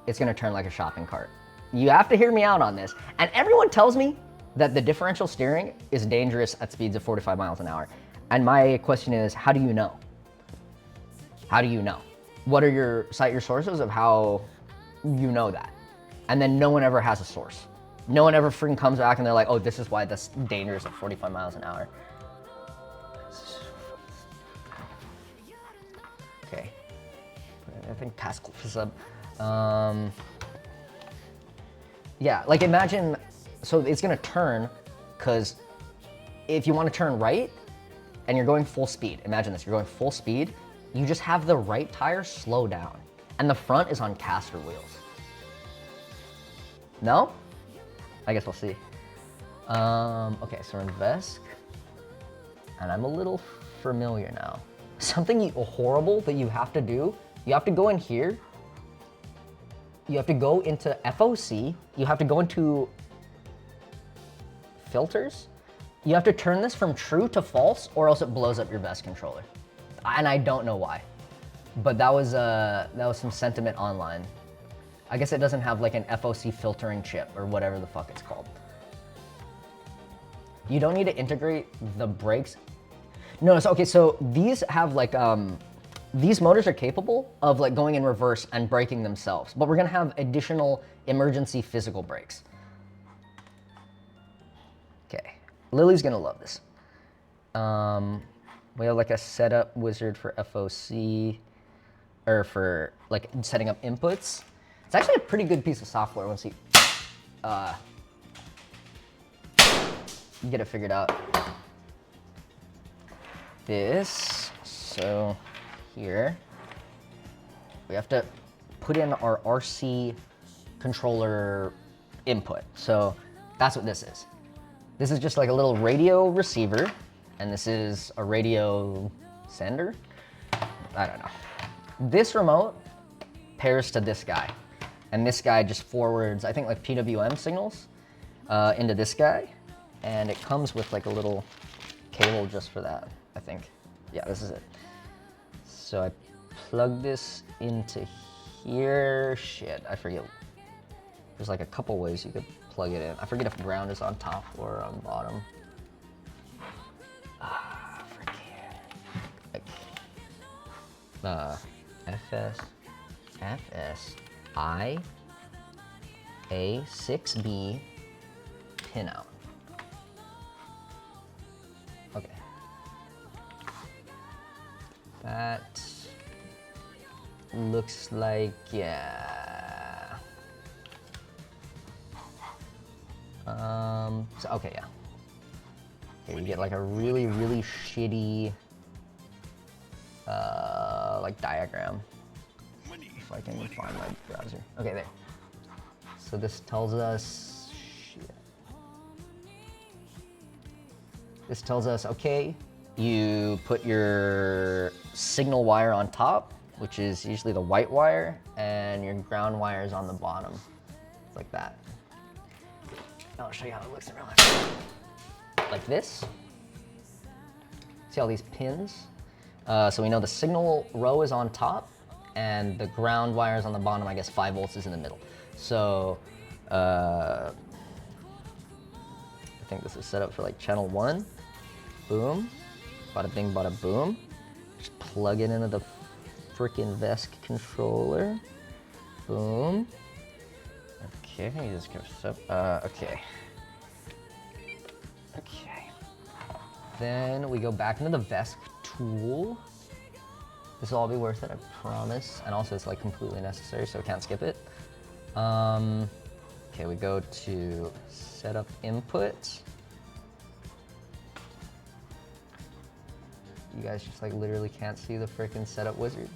It's gonna turn like a shopping cart. You have to hear me out on this. And everyone tells me that the differential steering is dangerous at speeds of 45 miles an hour. And my question is, how do you know? How do you know? What are cite your sources of how you know that? And then no one ever has a source. No one ever freaking comes back and they're like, oh, this is why that's dangerous at 45 miles an hour. Okay. I think task is up. Yeah, like imagine, so it's gonna turn, because if you want to turn right and you're going full speed, imagine this, you're going full speed, you just have the right tire slow down and the front is on caster wheels. No? I guess we'll see. Okay, so we're in VESC and I'm a little familiar now. Something horrible that you have to do, you have to go in here, you have to go into FOC, you have to go into filters, you have to turn this from true to false or else it blows up your VESC controller. And I don't know why, but that was some sentiment online. I guess it doesn't have like an FOC filtering chip or whatever the fuck it's called. You don't need to integrate the brakes. No, so, okay, so these have like, these motors are capable of like going in reverse and braking themselves, but we're gonna have additional emergency physical brakes. Okay, Lily's gonna love this. We have like a setup wizard for FOC, or for like setting up inputs. It's actually a pretty good piece of software once you get it figured out. So here, we have to put in our RC controller input. So that's what this is. This is just like a little radio receiver, and this is a radio sender. I don't know. This remote pairs to this guy, and this guy just forwards, I think, like PWM signals into this guy, and it comes with like a little cable just for that, I think. Yeah, this is it. So I plug this into here. Shit, I forget. There's like a couple ways you could plug it in. I forget if ground is on top or on bottom. I forget. Like, FS, A6B, pin out. Okay. That looks like, yeah. So, okay, yeah. Okay, we get like a really, really shitty, like diagram. If I can find my browser. Okay, there. So this tells us, shit. This tells us, okay, you put your signal wire on top, which is usually the white wire, and your ground wire is on the bottom, like that. I'll show you how it looks in real life. Like this. See all these pins? So we know the signal row is on top, and the ground wire is on the bottom. I guess 5 volts is in the middle. So I think this is set up for like channel 1. Boom. Bada bing, bada boom. Just plug it into the freaking VESC controller. Boom. Okay, I think this goes up. Okay. Okay. Then we go back into the VESC tool. This will all be worth it, I promise. And also it's like completely necessary, so I can't skip it. Okay, we go to setup input. You guys just like literally can't see the freaking setup wizard.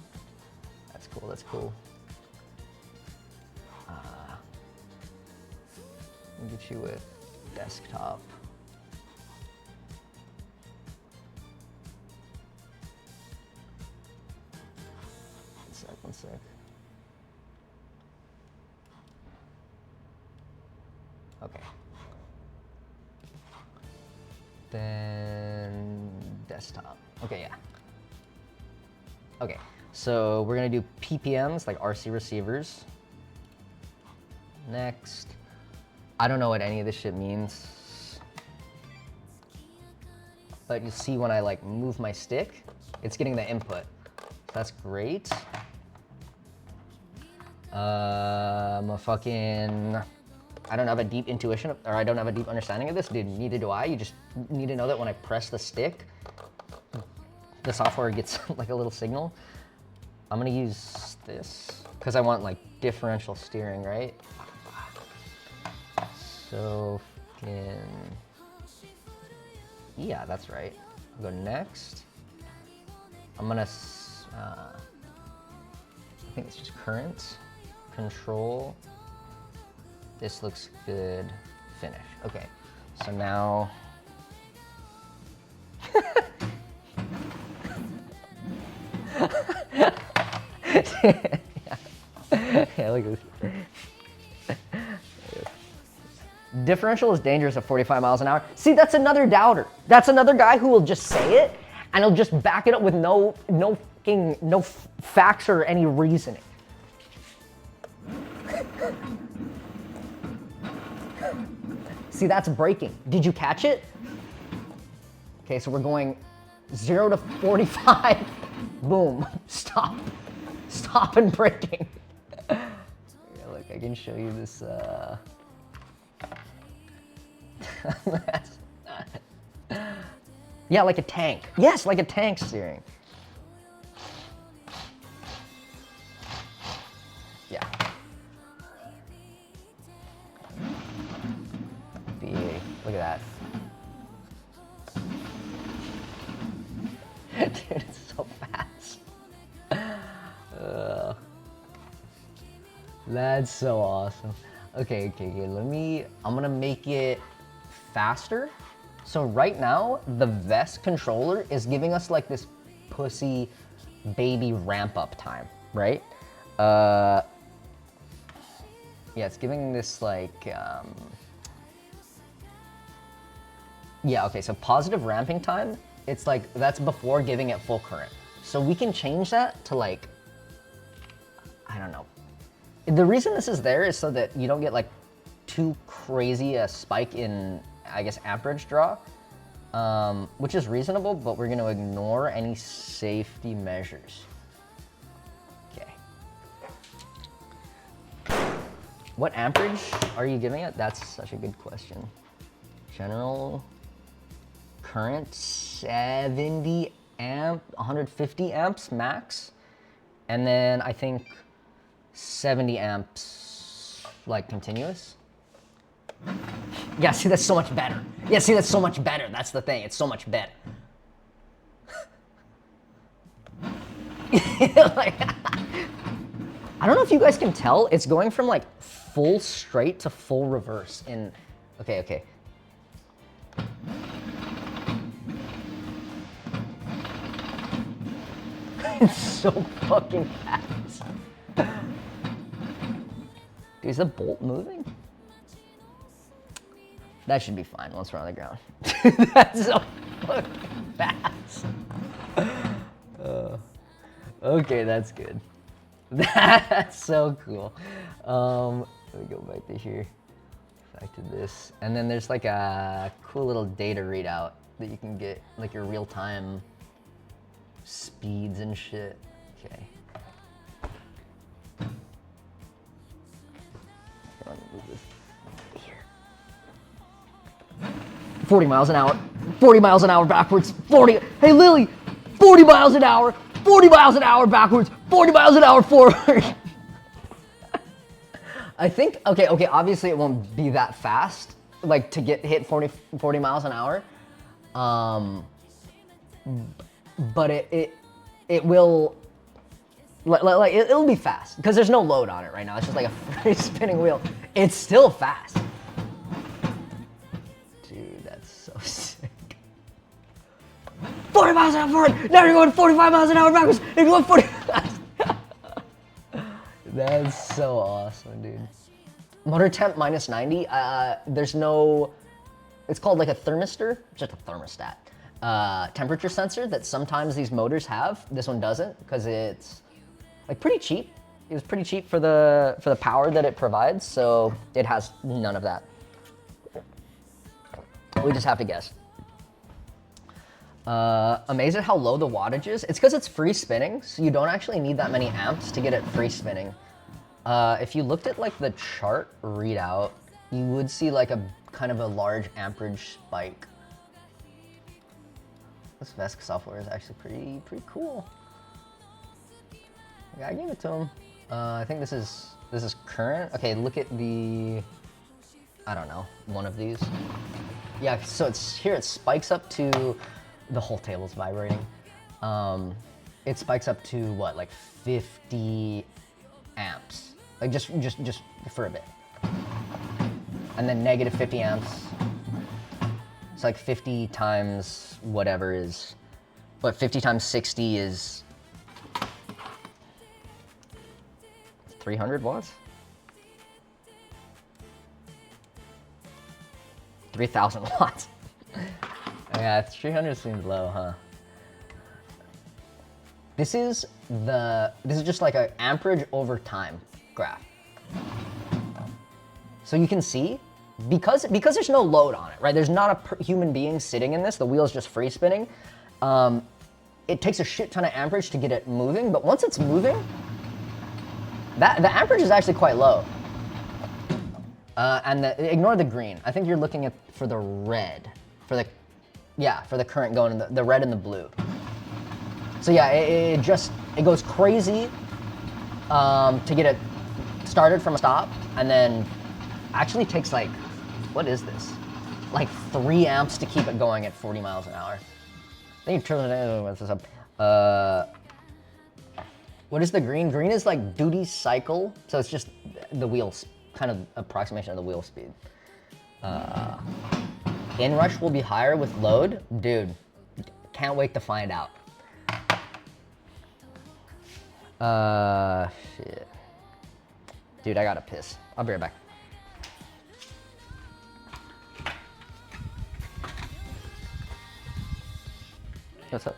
That's cool, that's cool. Let me get you with desktop. One sec. Okay. Then desktop. Okay, yeah. Okay, so we're gonna do PPMs, like RC receivers. Next. I don't know what any of this shit means, but you see when I like move my stick, it's getting the input. That's great. A fucking, I don't have a deep intuition, or I don't have a deep understanding of this, dude, neither do I. You just need to know that when I press the stick, the software gets like a little signal. I'm gonna use this, because I want like differential steering, right? So, yeah, that's right. I'll go next. I'm gonna, I think it's just current, control. This looks good, finish. Okay, so now. Yeah, look at this. Differential is dangerous at 45 miles an hour. See, that's another doubter. That's another guy who will just say it, and he'll just back it up with no facts or any reasoning. See, that's braking. Did you catch it? Okay, so we're going 0 to 45. Boom. Stop. Stop and braking. Yeah, look, I can show you this. Yeah, like a tank. Yes, like a tank steering. Yeah. VA. Look at that. Dude, it's so fast. That's so awesome. Okay, I'm gonna make it faster. So right now, the VESC controller is giving us like this pussy baby ramp up time, right? Yeah, it's giving this like, yeah, okay, so positive ramping time, it's like, that's before giving it full current. So we can change that to like, I don't know. The reason this is there is so that you don't get like too crazy a spike in, I guess, amperage draw, which is reasonable, but we're gonna ignore any safety measures. Okay. What amperage are you giving it? That's such a good question. General current, 70 amp, 150 amps max. And then I think 70 amps, like continuous. Yeah, see, that's so much better. Yeah, see, that's so much better. That's the thing, it's so much better. Like, I don't know if you guys can tell, it's going from like full straight to full reverse in, okay. It's so fucking fast. Dude, is the bolt moving? That should be fine once we're on the ground. That's so fucking fast. Okay, that's good. That's so cool. Let me go back to here. Back to this. And then there's like a cool little data readout that you can get, like your real-time speeds and shit. Okay. 40 miles an hour. 40 miles an hour backwards. 40. Hey Lily, 40 miles an hour. 40 miles an hour backwards. 40 miles an hour forward. I think, okay, obviously it won't be that fast, like to hit 40 miles an hour. But it will, like it'll be fast because there's no load on it right now. It's just like a free spinning wheel. It's still fast. Dude, that's so sick. 40 miles an hour forward. Now you're going 45 miles an hour backwards. You're going 40. That's so awesome, dude. Motor temp minus 90. There's no, it's called like a thermistor, just a thermostat. Temperature sensor that sometimes these motors have. This one doesn't because it's like pretty cheap. It was pretty cheap for the power that it provides, so it has none of that. We just have to guess. Amazed at how low the wattage is. It's because it's free spinning, so you don't actually need that many amps to get it free spinning. If you looked at like the chart readout, you would see like a kind of a large amperage spike. This VESC software is actually pretty cool. Yeah, I gave it to him. I think this is current. Okay, look at the, I don't know, one of these. Yeah, so it's here. It spikes up to, the whole table's vibrating. It spikes up to what, like 50 amps, like just for a bit, and then negative 50 amps. It's like 50 times whatever is, what, 50 times 60 is 300 watts? 3,000 watts. Yeah, 300 seems low, huh? This is just like an amperage over time graph. So you can see, because there's no load on it, right? There's not a human being sitting in this. The wheel's just free spinning. It takes a shit ton of amperage to get it moving, but once it's moving, the amperage is actually quite low. And ignore the green. I think you're looking at for the red, for the current going in the red and the blue. So yeah, it goes crazy to get it started from a stop, and then actually takes like, what is this? Like 3 amps to keep it going at 40 miles an hour. I think you turn it, what's this up? What is the green? Green is like duty cycle, so it's just the wheels, kind of approximation of the wheel speed. Inrush will be higher with load. Dude, can't wait to find out. Shit. Dude, I gotta piss. I'll be right back. What's up?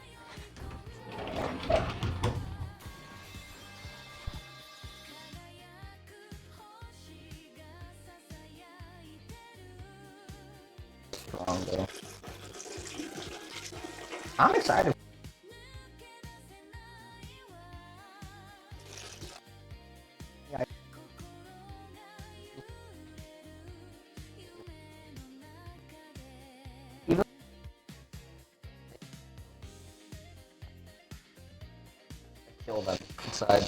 Strong, though. I'm excited. Yeah. Even kill them inside.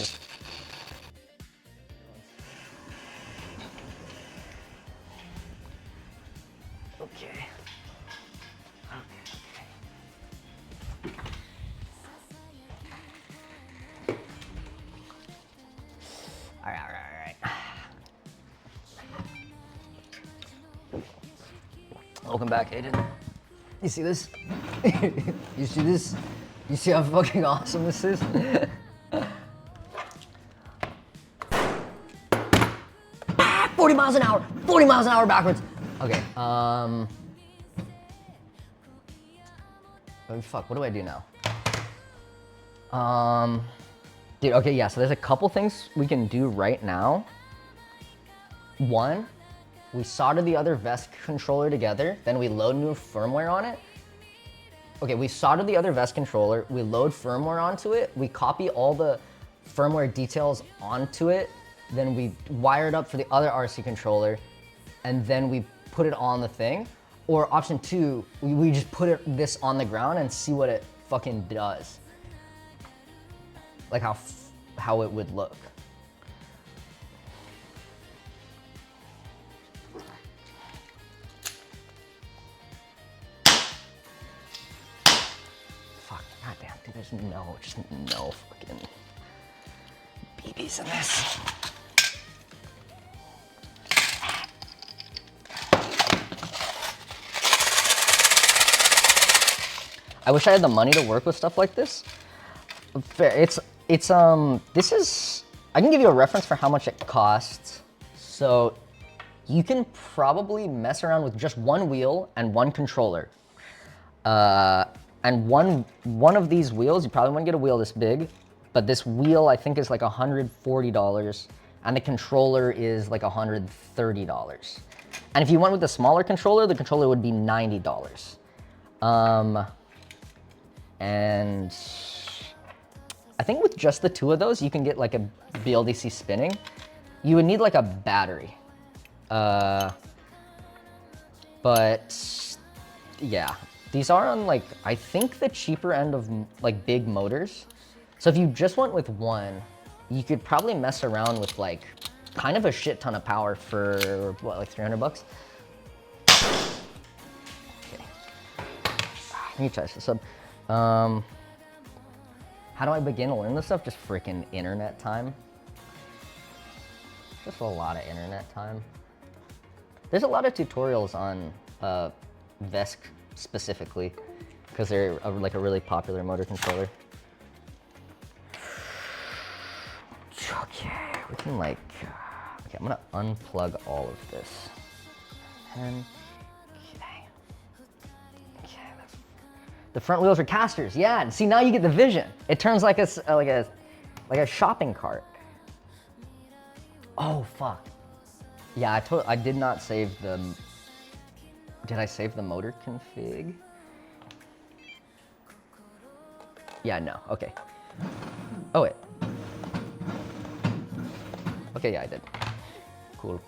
Okay. All right. Welcome back, Aiden. You see this? You see this? You see how fucking awesome this is? 40 miles an hour! 40 miles an hour backwards! Okay, oh, fuck, what do I do now? Dude, okay, yeah, so there's a couple things we can do right now. One, we solder the other VESC controller together, then we load new firmware on it. Okay, we solder the other VESC controller, we load firmware onto it, we copy all the firmware details onto it, then we wire it up for the other RC controller, and then we put it on the thing. Or option 2, we just put this on the ground and see what it fucking does. Like how it would look. Fuck, goddamn, dude, there's just no fucking BBs in this. I wish I had the money to work with stuff like this. This is, I can give you a reference for how much it costs. So you can probably mess around with just one wheel and one controller. And one of these wheels, you probably wouldn't get a wheel this big, but this wheel I think is like $140, and the controller is like $130. And if you went with the smaller controller, the controller would be $90. And I think with just the 2 of those, you can get like a BLDC spinning. You would need like a battery. But yeah, these are on like, I think the cheaper end of like big motors. So if you just went with one, you could probably mess around with like kind of a shit ton of power for what, like 300 bucks? Okay. Let me try this up. How do I begin to learn this stuff? Just freaking internet time. Just a lot of internet time. There's a lot of tutorials on VESC specifically, because they're like a really popular motor controller. Okay, we can like, okay, I'm gonna unplug all of this. And, okay. The front wheels are casters, yeah. See, now you get the vision. It turns like a shopping cart. Oh, fuck. Yeah, I did not save the, did I save the motor config? Yeah, no, okay. Oh, wait. Okay, yeah, I did. Cool.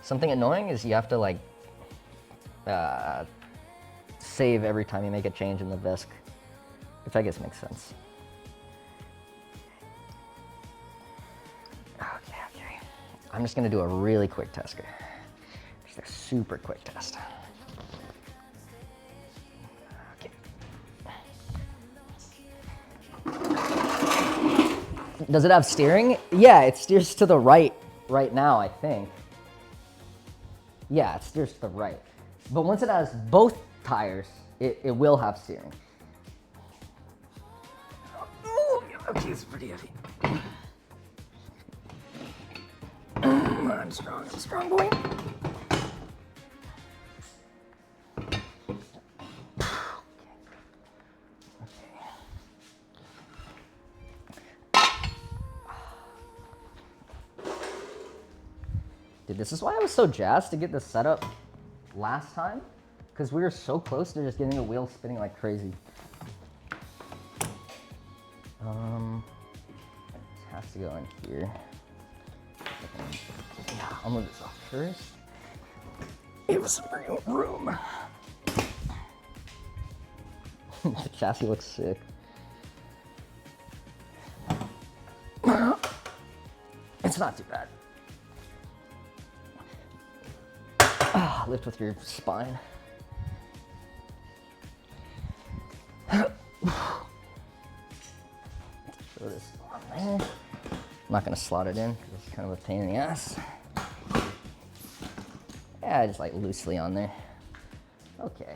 Something annoying is you have to like, save every time you make a change in the VESC, which I guess makes sense. Okay. I'm just gonna do a really quick test. Just a super quick test. Okay. Does it have steering? Yeah, it steers to the right now, I think. Yeah, it steers to the right. But once it has both tires, it will have steering. Oh, okay, it's pretty heavy. I'm strong boy. Dude, this is why I was so jazzed to get this set up last time, because we were so close to just getting the wheels spinning like crazy. This has to go in here. Yeah, I'll move this off first. It was some room. The chassis looks sick. It's not too bad. Lift with your spine. Throw this on there. I'm not gonna slot it in because it's kind of a pain in the ass. Yeah, just like loosely on there. Okay.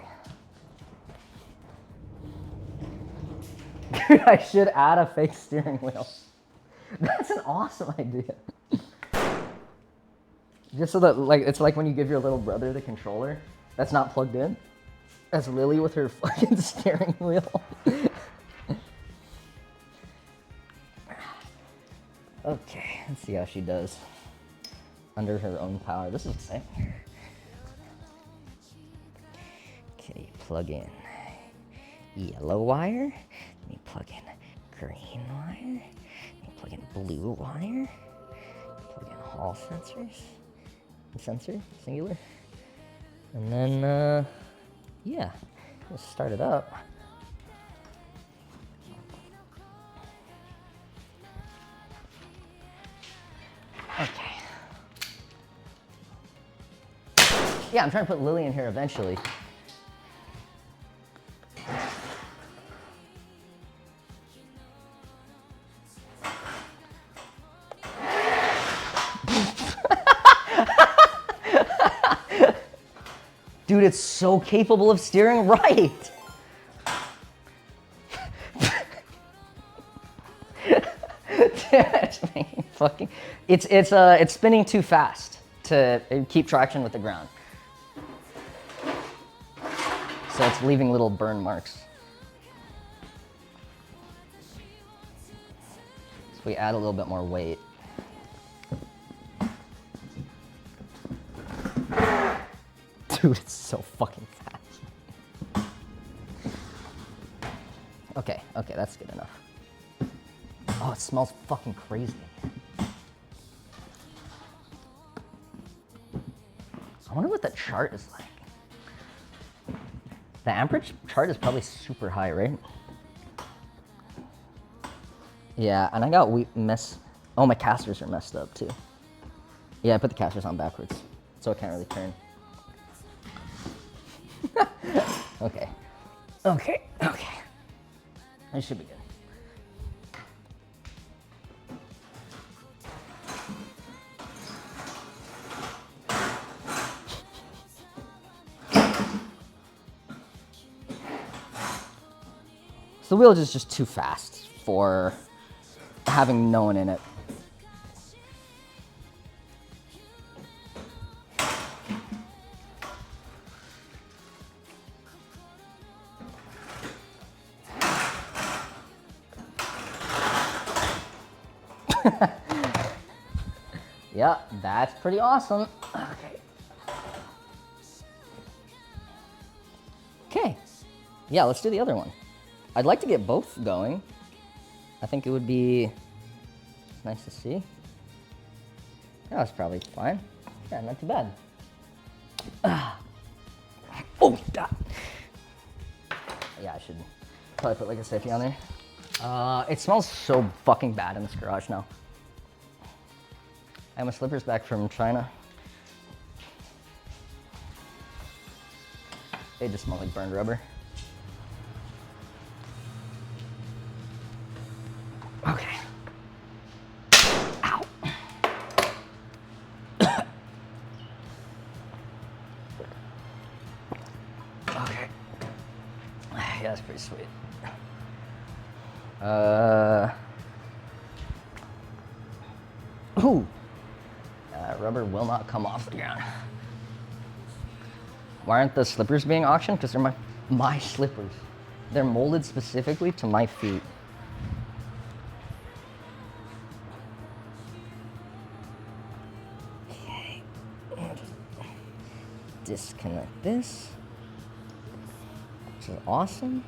Dude, I should add a fake steering wheel. That's an awesome idea. Just so that, like, it's like when you give your little brother the controller that's not plugged in. That's Lily with her fucking steering wheel. Okay, let's see how she does under her own power. This is insane. Okay, plug in yellow wire. Let me plug in green wire. Let me plug in blue wire. Plug in hall sensors. Sensor, singular. And then, yeah, we'll start it up. Okay. Yeah, I'm trying to put Lily in here eventually. Dude, it's so capable of steering right. It's spinning too fast to keep traction with the ground. So it's leaving little burn marks. So we add a little bit more weight. Dude, it's so fucking fast. Okay, okay, that's good enough. Oh, it smells fucking crazy. I wonder what the chart is like. The amperage chart is probably super high, right? Yeah, and I got oh, my casters are messed up too. Yeah, I put the casters on backwards, so it can't really turn. Okay. Okay, okay. It should be good. So the wheel is just too fast for having no one in it. Yeah, that's pretty awesome. Okay. Okay. Yeah, let's do the other one. I'd like to get both going. I think it would be nice to see. That was probably fine. Yeah, not too bad. Oh, God. Yeah, I should probably put like a safety on there. It smells so fucking bad in this garage now. I have my slippers back from China. They just smell like burned rubber. Okay. Ow. Okay. Yeah, that's pretty sweet. Ooh. Rubber will not come off the ground. Why aren't the slippers being auctioned? Because they're my slippers. They're molded specifically to my feet. Okay. Disconnect this, which is awesome.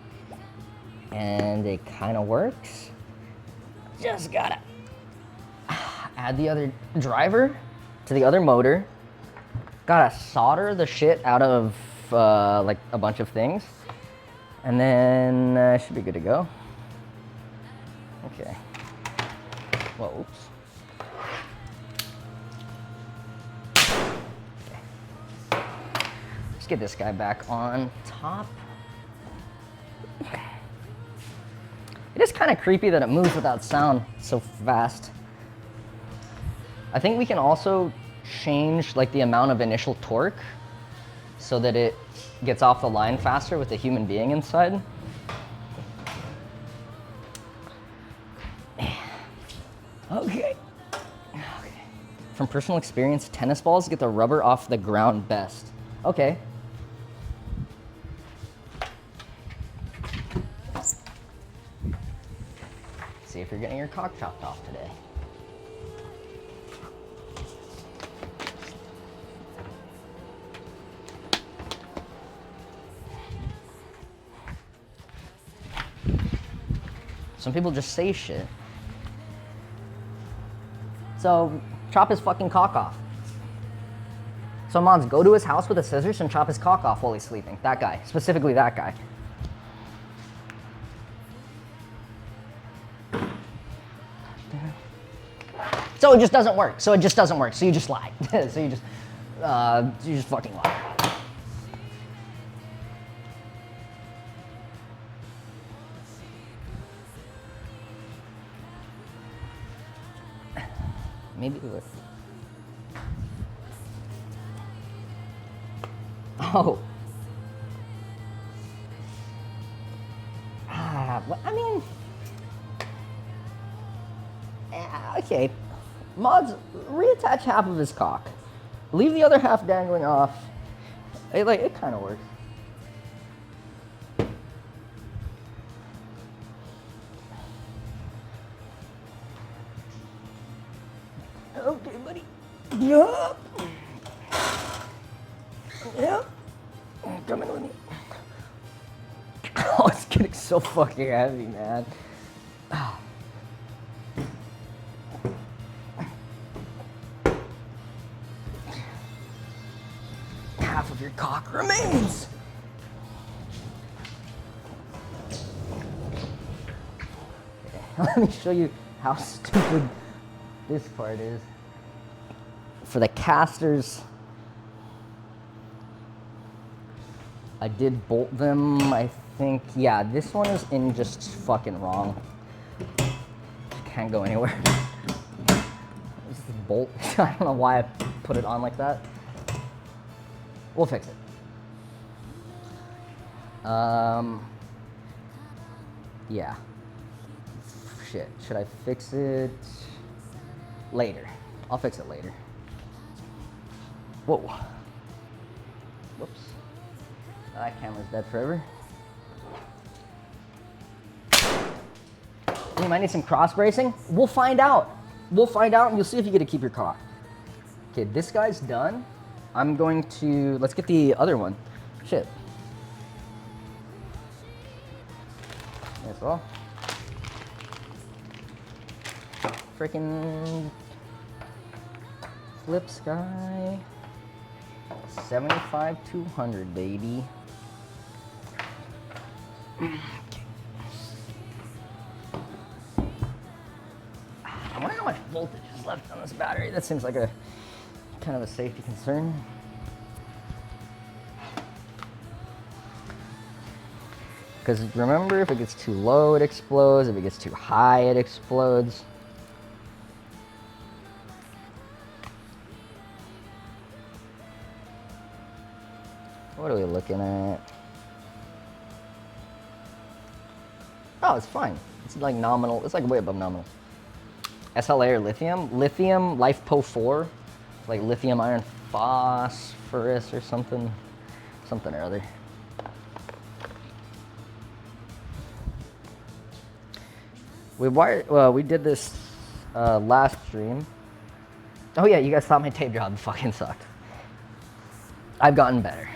And it kind of works. Just gotta add the other driver to the other motor. Gotta solder the shit out of like a bunch of things. And then should be good to go. Okay. Whoa, oops. Okay. Let's get this guy back on top. It is kind of creepy that it moves without sound so fast. I think we can also change like the amount of initial torque so that it gets off the line faster with a human being inside. Okay. Okay. From personal experience, tennis balls get the rubber off the ground best. Okay. See if you're getting your cock chopped off today. Some people just say shit. So, chop his fucking cock off. So mods, go to his house with a scissors and chop his cock off while he's sleeping. That guy, specifically that guy. So it just doesn't work. So it just doesn't work. So you just lie. So you just fucking lie. Maybe it was. Oh. Well, I mean, okay. Mods, reattach half of his cock. Leave the other half dangling off. It kind of works. Okay, buddy. Yup. Yep. Come in with me. Oh, it's getting so fucking heavy, man. Half of your cock remains. Okay, let me show you how stupid this part is. For the casters, I did bolt them, I think. Yeah, this one is in just fucking wrong. Can't go anywhere. This is a bolt. I don't know why I put it on like that. We'll fix it. Yeah. Shit, should I fix it later? I'll fix it later. Whoa. Whoops. That camera's dead forever. You might need some cross bracing. We'll find out. We'll find out and you'll see if you get to keep your cock. Okay, this guy's done. I'm going to, let's get the other one. Shit. That's all. Freaking flip sky. 75-200, baby. I wonder how much voltage is left on this battery. That seems like a kind of a safety concern. Because remember, if it gets too low, it explodes. If it gets too high, it explodes. What are we looking at? Oh, it's fine. It's like nominal. It's like way above nominal. SLA or lithium? Lithium, LiFePO 4. Like lithium iron phosphorus or something. Something or other. We did this last stream. Oh yeah, you guys thought my tape job fucking sucked. I've gotten better.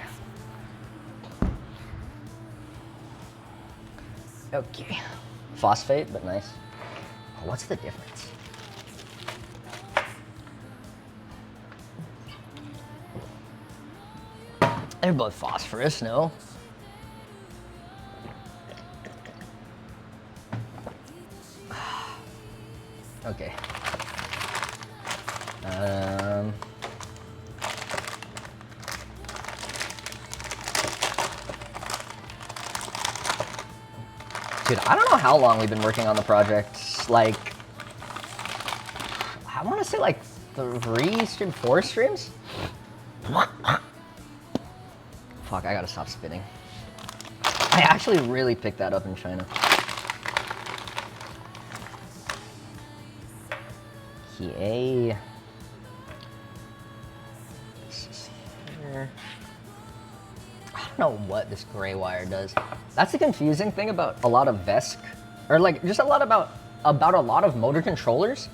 Okay. Phosphate, but nice. What's the difference? They're both phosphorus, no? Okay. Dude, I don't know how long we've been working on the project. Like, I want to say like 4 streams? Fuck, I gotta stop spinning. I actually really picked that up in China. Okay. This is here. I don't know what this gray wire does. That's the confusing thing about a lot of VESC, or like just a lot about a lot of motor controllers,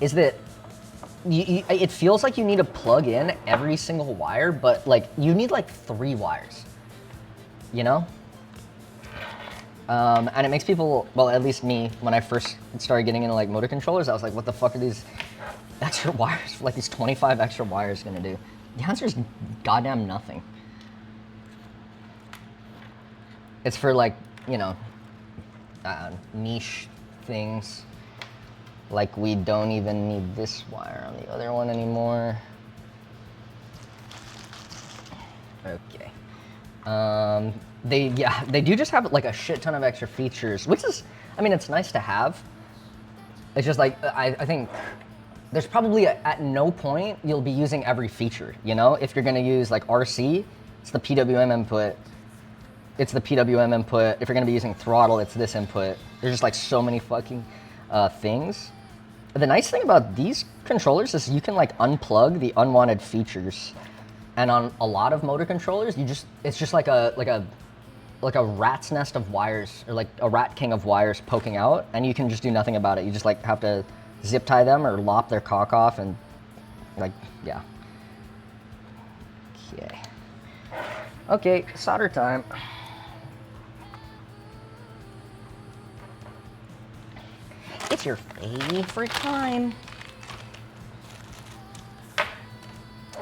is that it feels like you need to plug in every single wire, but like you need like 3 wires, you know? And it makes people, well, at least me, when I first started getting into like motor controllers, I was like, what the fuck are these extra wires, like these 25 extra wires gonna do? The answer is goddamn nothing. It's for like, you know, niche things. Like we don't even need this wire on the other one anymore. Okay. They do just have like a shit ton of extra features, which is, I mean, it's nice to have. It's just like, I think there's probably at no point you'll be using every feature, you know? If you're gonna use like RC, it's the PWM input. It's the PWM input. If you're gonna be using throttle, it's this input. There's just like so many fucking things. But the nice thing about these controllers is you can like unplug the unwanted features. And on a lot of motor controllers, it's just like a rat's nest of wires, or like a rat king of wires poking out, and you can just do nothing about it. You just like have to zip tie them or lop their cock off, and like, yeah. Okay. Okay, solder time. it's your favorite time.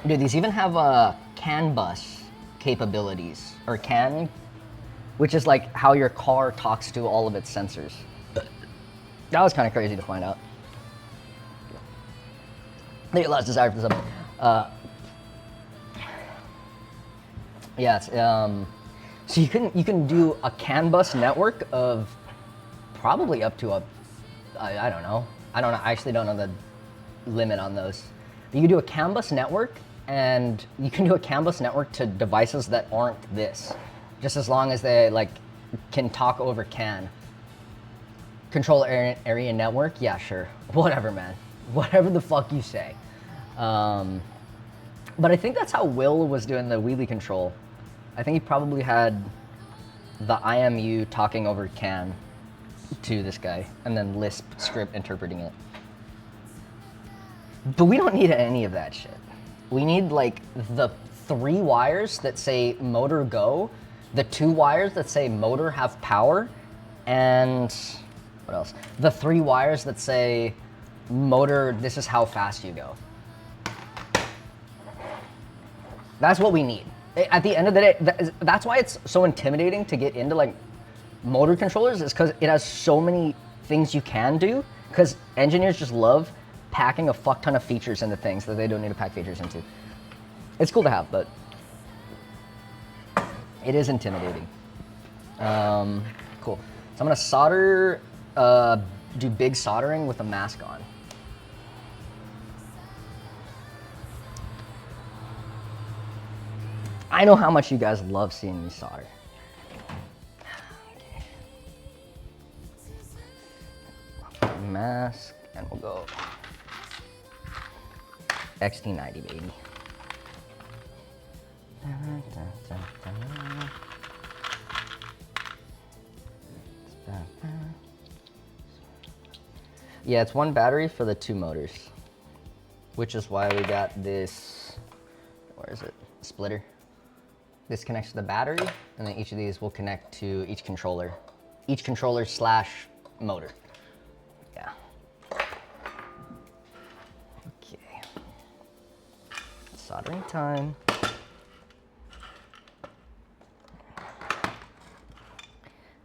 Dude, these even have CAN bus capabilities, or CAN, which is like how your car talks to all of its sensors. That was kind of crazy to find out. They get lost desire for something. Yeah, it's, so you can do a CAN bus network of probably up to I don't know. I actually don't know the limit on those. But you can do a CAN bus network, and you can do a CAN bus network to devices that aren't this, just as long as they like can talk over CAN. Control area network, yeah, sure, whatever, man, whatever the fuck you say. But I think that's how Will was doing the wheelie control. I think he probably had the IMU talking over CAN to this guy, and then Lisp script interpreting it. But we don't need any of that shit. We need like the 3 wires that say motor go, the 2 wires that say motor have power, and what else? The 3 wires that say motor, this is how fast you go. That's what we need. At the end of the day, that's why it's so intimidating to get into like motor controllers, is because it has so many things you can do, because engineers just love packing a fuck ton of features into things that they don't need to pack features into. It's cool to have, but it is intimidating. Cool. So I'm gonna solder, do big soldering with a mask on. I know how much you guys love seeing me solder. Okay. Mask, and we'll go XT90, baby. Yeah, it's 1 battery for the 2 motors, which is why we got this, where is it, splitter. This connects to the battery, and then each of these will connect to each controller / motor. Yeah. Okay. Soldering time.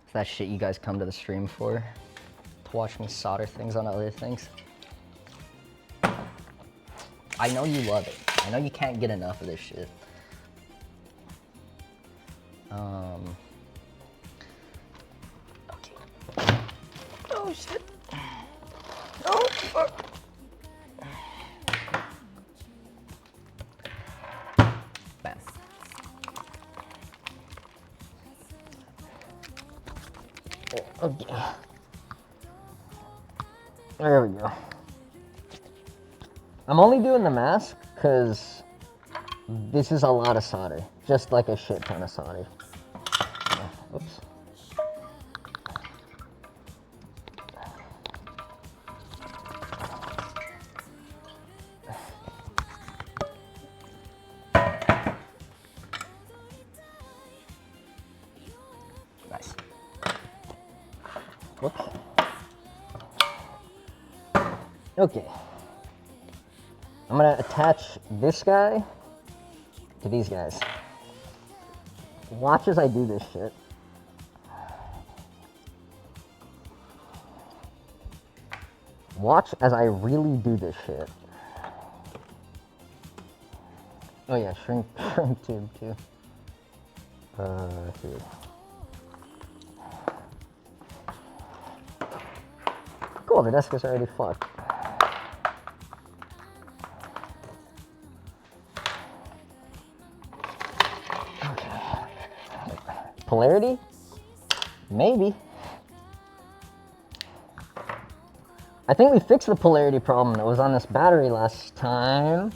It's that shit you guys come to the stream for, to watch me solder things on other things. I know you love it. I know you can't get enough of this shit. Okay. Oh shit. Oh fuck. Bam. Oh, okay. There we go. I'm only doing the mask because this is a lot of solder. Just like a shit ton of solder. Oops. Nice. Whoops. Okay. I'm gonna attach this guy to these guys. Watch as I do this shit. Watch as I really do this shit. Oh yeah, shrink tube too. Here. Cool, the desk is already fucked. Polarity? Maybe. I think we fixed the polarity problem that was on this battery last time.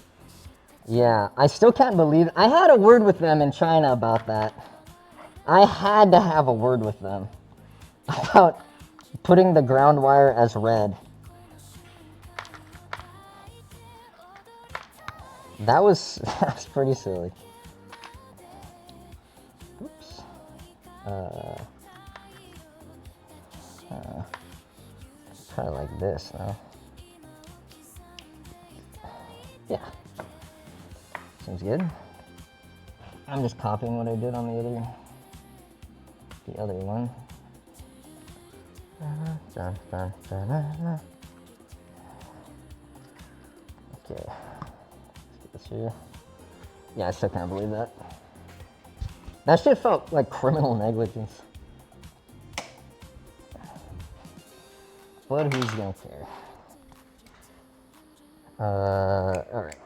Yeah, I still can't believe it. I had a word with them in China about that. I had to have a word with them about putting the ground wire as red. That's pretty silly. Oops. Probably like this, no? Yeah. Seems good. I'm just copying what I did on the other one. Okay. Let's get this here. Yeah, I still can't believe that. That shit felt like criminal negligence. But who's gonna care? Alright.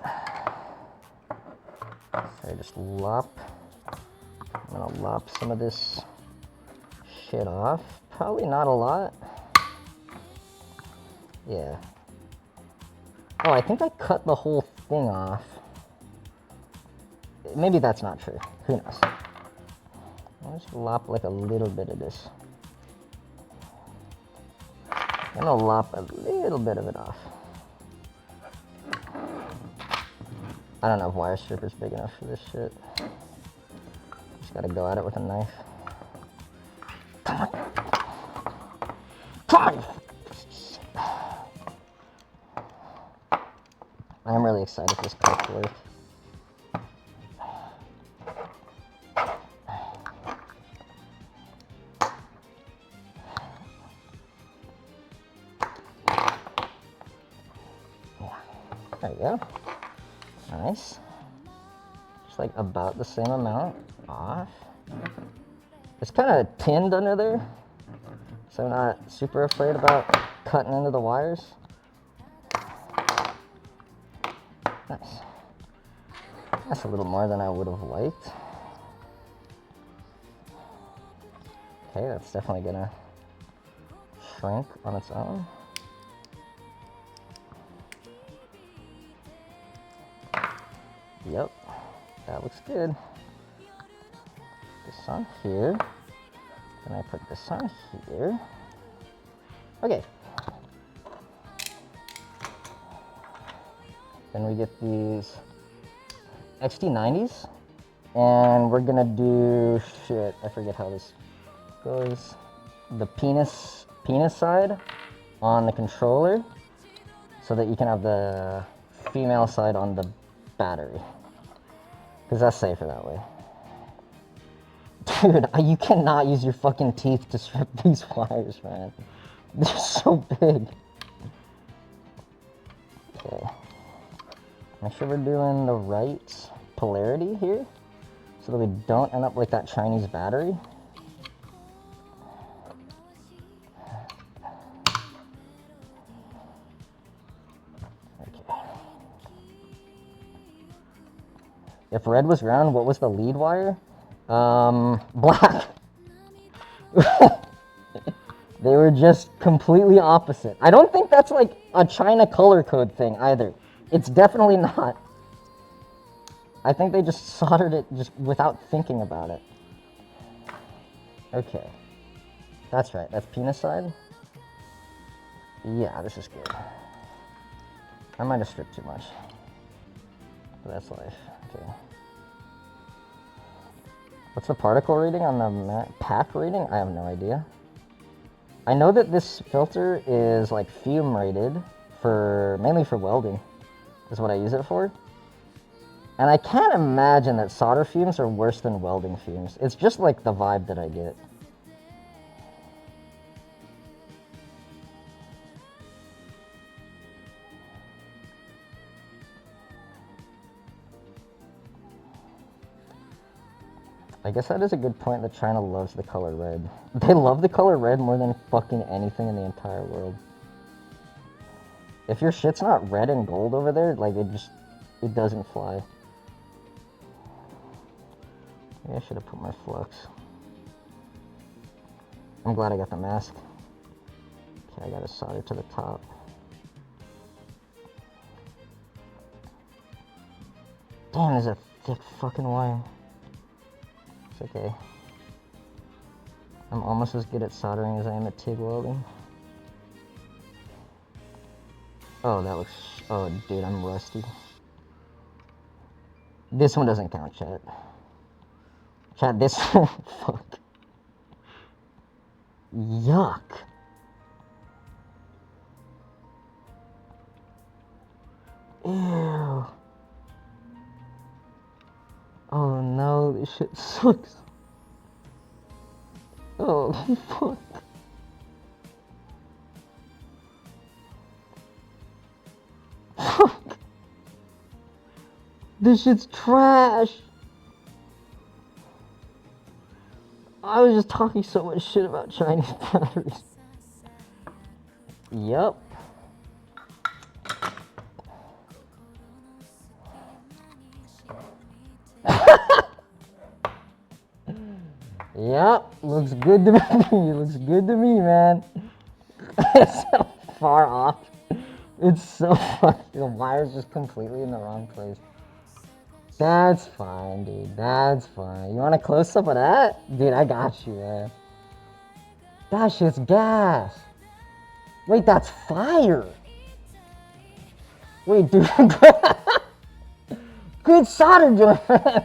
So I just lop. I'm gonna lop some of this shit off. Probably not a lot. Yeah. Oh, I think I cut the whole thing off. Maybe that's not true. Who knows? I'll just lop like a little bit of this. I'm gonna lop a little bit of it off. I don't know if wire stripper's big enough for this shit. Just gotta go at it with a knife. Come on! Come on! I'm really excited for this cut to work. There we go. Nice. Just like about the same amount off. It's kind of tinned under there, so I'm not super afraid about cutting into the wires. Nice. That's a little more than I would have liked. Okay, that's definitely gonna shrink on its own. Yep, that looks good. This on here. Then I put this on here. Okay. Then we get these XT90s, and we're gonna do shit. I forget how this goes. The penis side on the controller, so that you can have the female side on the battery, because that's safer that way. Dude, you cannot use your fucking teeth to strip these wires, man. They're so big. Okay. Make sure we're doing the right polarity here, so that we don't end up like that Chinese battery. Okay. If red was round, what was the lead wire? Black. They were just completely opposite. I don't think that's like a China color code thing either. It's definitely not. I think they just soldered it just without thinking about it. Okay. That's right. That's penis side. Yeah, this is good. I might have stripped too much. But that's life. Okay. What's the particle rating on the pack rating? I have no idea. I know that this filter is like fume rated for mainly for welding is what I use it for. And I can't imagine that solder fumes are worse than welding fumes. It's just like the vibe that I get. I guess that is a good point that China loves the color red. They love the color red more than fucking anything in the entire world. If your shit's not red and gold over there, like it doesn't fly. Maybe I should have put my flux. I'm glad I got the mask. Okay, I gotta solder to the top. Damn, there's a thick fucking wire. It's okay. I'm almost as good at soldering as I am at TIG welding. Oh, that looks... Oh, dude, I'm rusty. This one doesn't count, chat. Chat, this... Fuck. Yuck. shit sucks. Oh, fuck. Fuck. This shit's trash. I was just talking so much shit about Chinese batteries. Yup. Yep, looks good to me. Looks good to me, man. It's so far off. It's so fucking. The wire's just completely in the wrong place. That's fine, dude. That's fine. You want a close up of that? Dude, I got you, man. That shit's gas. Wait, that's fire. Wait, dude. Good solder joint, man.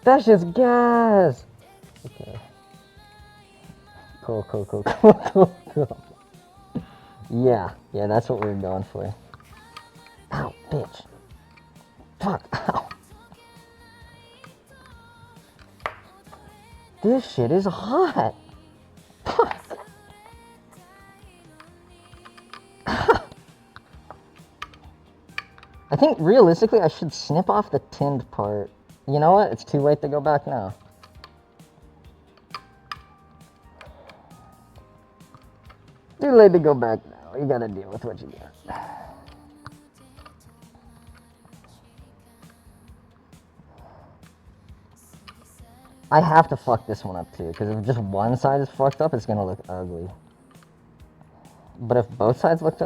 That shit's gas. Okay. Cool. Yeah, that's what we're going for. Ow, bitch. Fuck, ow. This shit is hot. Fuck. I think realistically I should snip off the tinned part. You know what? It's too late to go back now. Too late to go back now. You gotta deal with what you got. I have to fuck this one up too, because if just one side is fucked up, it's gonna look ugly. But if both sides look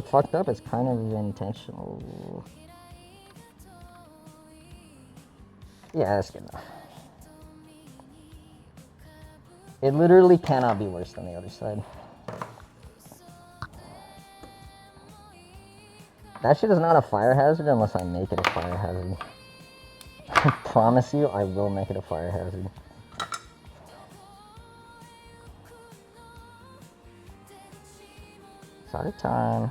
fucked up, it's kind of intentional. Yeah, that's good enough. It literally cannot be worse than the other side. That shit is not a fire hazard unless I make it a fire hazard. I promise you, I will make it a fire hazard. Solder time.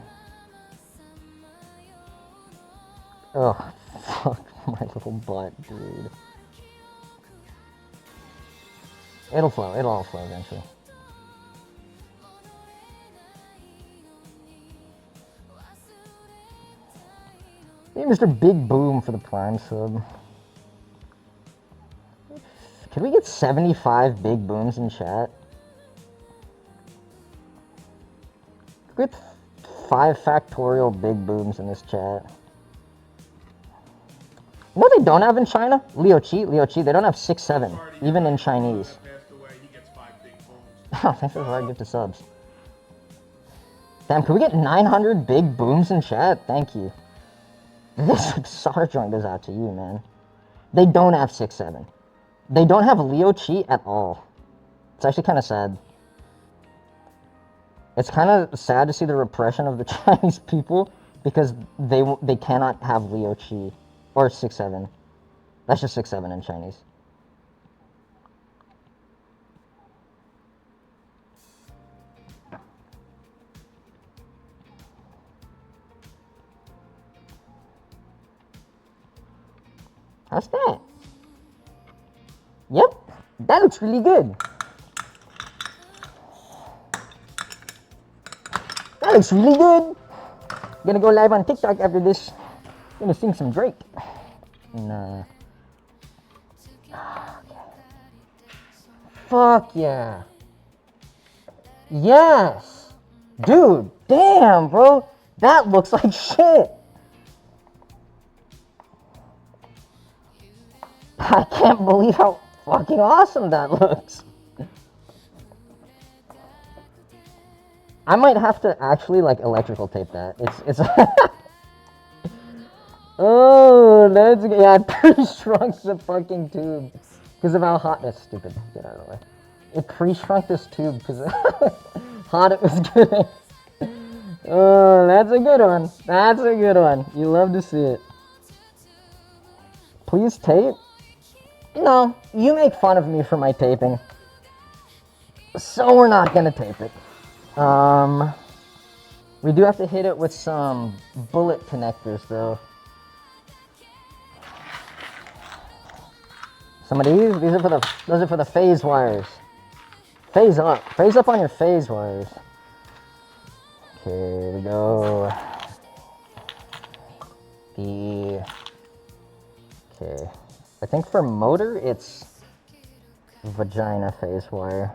Oh, fuck my little butt, dude. It'll flow. It'll all flow eventually. Hey, Mr. Big Boom for the Prime sub. Can we get 75 big booms in chat? Get 5 factorial big booms in this chat. No, they don't have in China. Leo Chi, they don't have 6, 7, even in Chinese. Oh, thanks for the gift of subs. Damn, can we get 900 big booms in chat? Thank you. This solder joint goes out to you, man. They don't have 6, 7. They don't have Leo Chi at all. It's actually kind of sad. It's kind of sad to see the repression of the Chinese people because they cannot have Leo Chi or 6, 7. That's just 6, 7 in Chinese. How's that? Yep, that looks really good. That looks really good. Gonna go live on TikTok after this. Gonna sing some Drake. Nah. Fuck yeah. Yes. Dude, damn, bro. That looks like shit. I can't believe how fucking awesome that looks. I might have to actually like electrical tape that. It's oh, that's yeah. I pre-shrunk the fucking tube because of how hot. That's stupid. Get out of the way. It pre-shrunk this tube because of how hot it was getting. Oh, that's a good one. That's a good one. You love to see it. Please tape. No, you make fun of me for my taping, so we're not gonna tape it. We do have to hit it with some bullet connectors though. Some of these are for the, those are for the phase wires. Phase up on your phase wires. Okay, here we go. Okay, I think for motor it's vagina phase wire,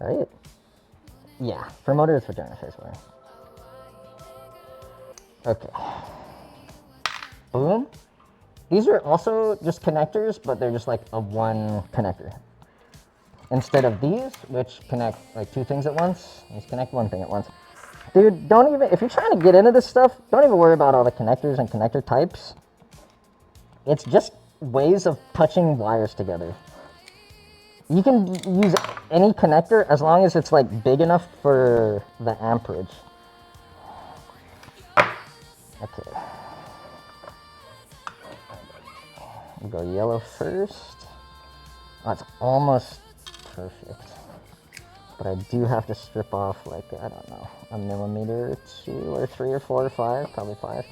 right? Yeah, for motor it's vagina phase wire. Okay. Boom. These are also just connectors, but they're just like a one connector. Instead of these, which connect like two things at once, these connect one thing at once. Dude, don't even, if you're trying to get into this stuff, don't even worry about all the connectors and connector types. It's just ways of touching wires together. You can use any connector as long as it's like big enough for the amperage. Okay. We'll go yellow first. Oh, it's almost perfect. But I do have to strip off like, I don't know, a millimeter or 2 or 3 or 4 or 5, probably 5.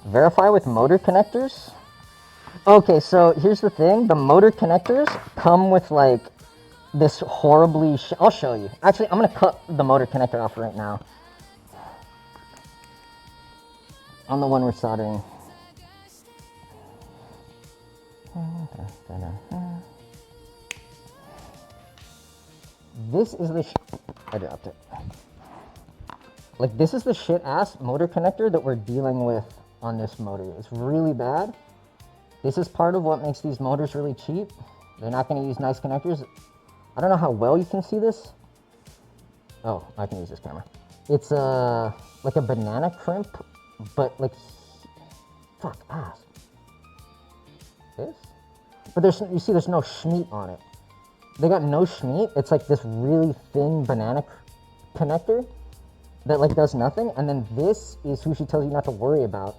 Verify with motor connectors. Okay, so here's the thing. The motor connectors come with like this horribly, I'll show you. Actually, I'm gonna cut the motor connector off right now. On the one we're soldering. This is the I dropped it. Like, this is the shit ass motor connector that we're dealing with on this motor. It's really bad. This is part of what makes these motors really cheap. They're not going to use nice connectors. I don't know how well you can see this. Oh, I can use this camera. It's like a banana crimp, but like, fuck ass. This? But there's, you see there's no schmeat on it. They got no schmeat. It's like this really thin banana connector that like does nothing. And then this is who she tells you not to worry about.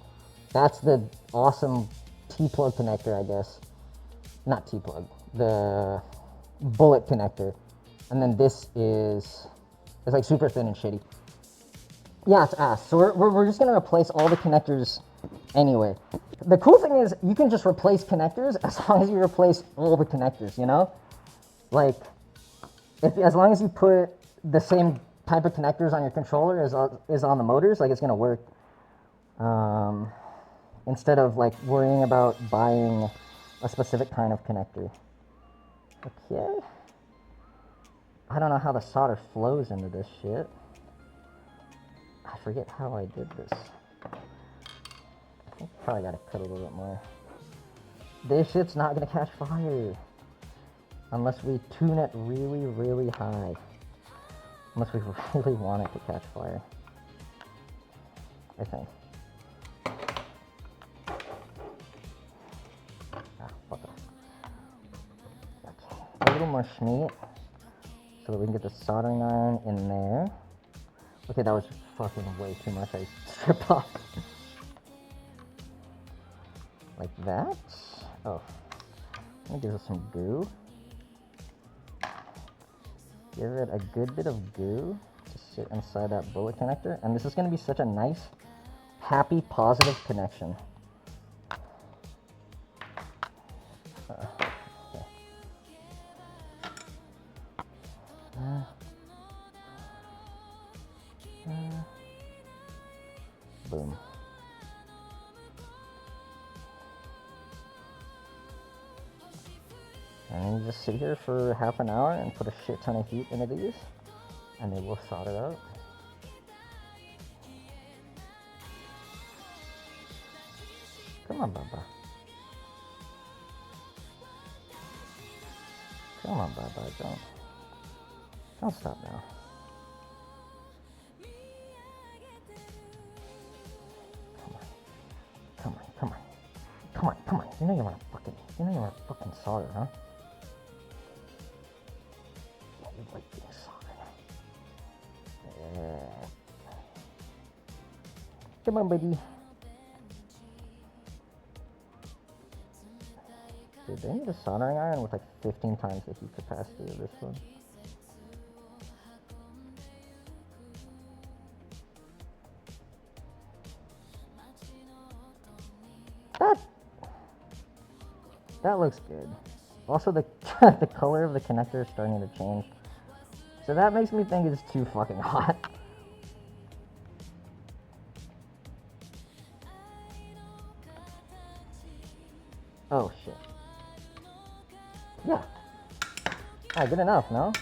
That's the awesome T-plug connector, I guess. Not T-plug, the bullet connector. And then this is, it's like super thin and shitty. Yeah, it's ass. So we're just gonna replace all the connectors anyway. The cool thing is you can just replace connectors as long as you replace all the connectors, you know? Like, as long as you put the same type of connectors on your controller as on the motors, like, it's gonna work. Instead of like worrying about buying a specific kind of connector. Okay. I don't know how the solder flows into this shit. I forget how I did this. I think probably gotta cut a little bit more. This shit's not gonna catch fire. Unless we tune it really, really high. Unless we really want it to catch fire. I think. Ah, fuck off. Okay. A little more schmeat. So that we can get the soldering iron in there. Okay, that was fucking way too much. I stripped off. Like that. Oh. Let me give it some goo. Give it a good bit of goo to sit inside that bullet connector. And this is going to be such a nice, happy, positive connection. Okay. Boom. And then you just sit here for half an hour and put a shit ton of heat into these, and they will solder out. Come on, Baba. Come on, Baba. Don't stop now. Come on, come on, come on, come on. You know you want to fucking solder, huh? You like being soldered. Yeah. Come on, baby. Dude, they need a soldering iron with like 15 times the heat capacity of this one. That That looks good. Also, the the color of the connector is starting to change. So that makes me think it's too fucking hot. Oh shit. Yeah. Alright, good enough, no?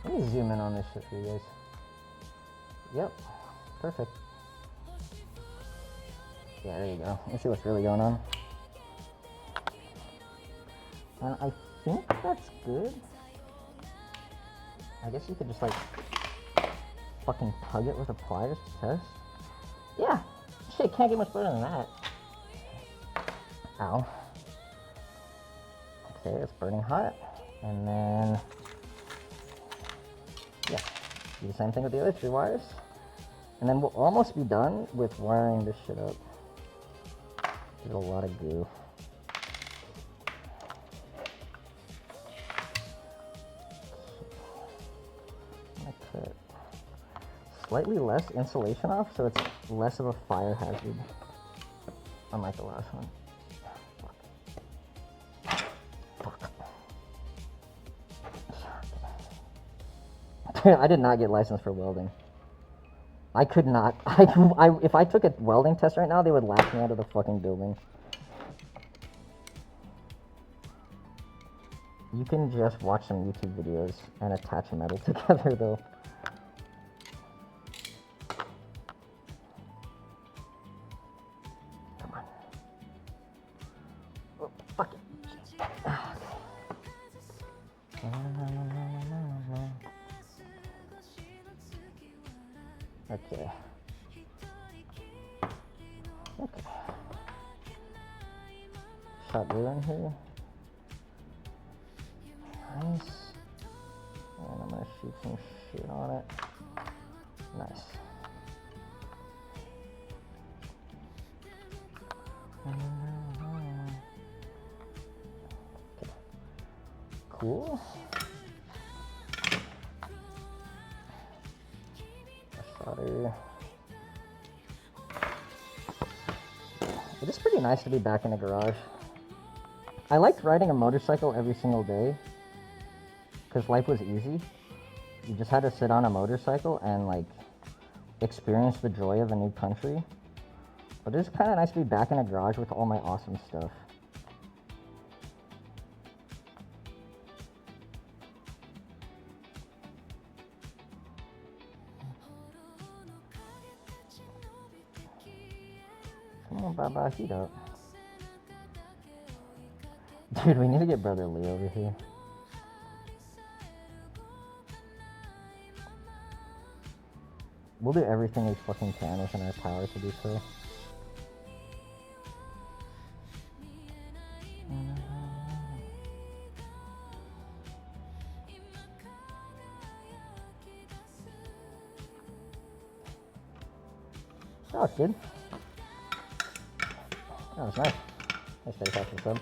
Let me zoom in on this shit for you guys. Yep. Perfect. Yeah, there you go. Let's see what's really going on. And I think that's good. I guess you could just like fucking tug it with the pliers to test. Yeah. Shit, can't get much better than that. Ow. Okay, it's burning hot. And then, yeah, do the same thing with the other 3 wires. And then we'll almost be done with wiring this shit up. There's a lot of goo. I'm gonna cut slightly less insulation off so it's less of a fire hazard, unlike the last one. I did not get licensed for welding. I could not. If I took a welding test right now, they would laugh me out of the fucking building. You can just watch some YouTube videos and attach metal together, though. Come on. Oh, fuck it. Okay. Okay. Shot glue in here. Nice. And I'm gonna shoot some shit on it. Nice. Okay. Cool. Solder. It is pretty nice to be back in the garage. I liked riding a motorcycle every single day because life was easy. You just had to sit on a motorcycle and like experience the joy of a new country. But it's kind of nice to be back in a garage with all my awesome stuff. Come on, Baba, heat up. Dude, we need to get Brother Lee over here. We'll do everything we fucking can within our power to do so. That was good. That was nice. Nice face off the sub.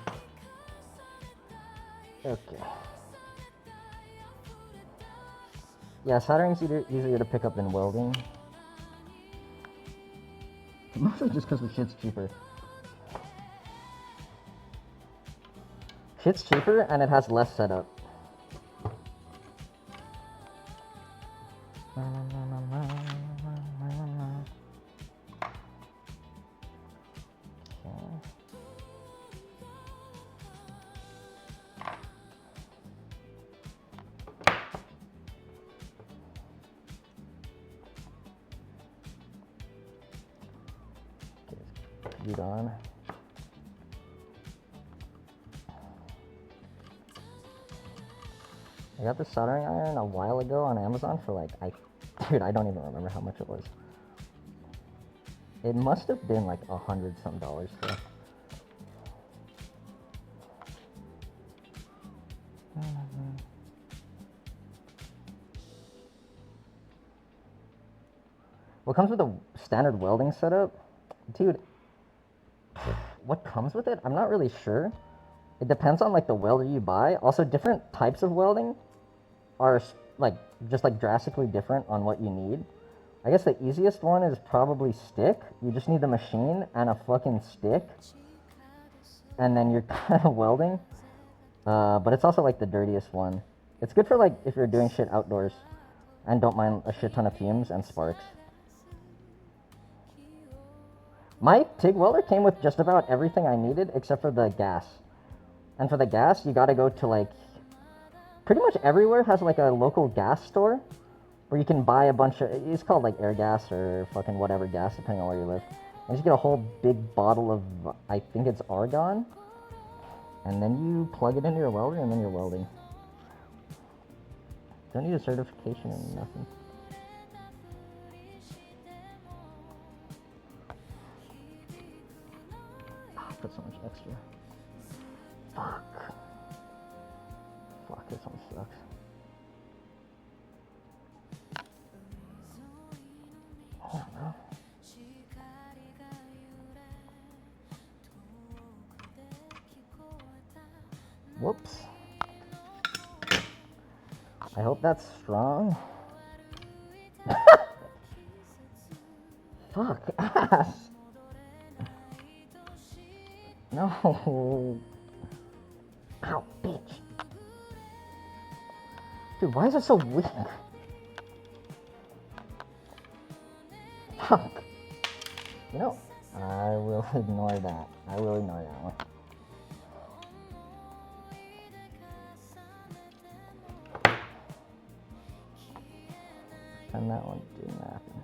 Okay. Yeah, soldering's easier to pick up than welding. Mostly just because the shit's cheaper. Shit's cheaper and it has less setup. Heat on. I got this soldering iron a while ago on Amazon for like, dude, I don't even remember how much it was. It must have been like $100 some though. What comes with a standard welding setup? Dude, what comes with it? I'm not really sure. It depends on like the welder you buy. Also, different types of welding are like just like drastically different on what you need. I guess the easiest one is probably stick. You just need the machine and a fucking stick. and then you're kind of welding. But it's also like the dirtiest one. It's good for like if you're doing shit outdoors and don't mind a shit ton of fumes and sparks. My TIG welder came with just about everything I needed except for the gas. And for the gas, you gotta go to like, pretty much everywhere has like a local gas store where you can buy a bunch of, it's called like air gas or fucking whatever gas depending on where you live. And you get a whole big bottle of, I think it's argon. And then you plug it into your welder and then you're welding. Don't need a certification or nothing. Oh, I put so much extra. Fuck. Fuck, this one sucks. I don't know. Whoops. I hope that's strong. Fuck, ass. No. Ow, bitch. Dude, why is it so weak? Fuck. You know, I will ignore that. I will ignore that one. And that one didn't happen.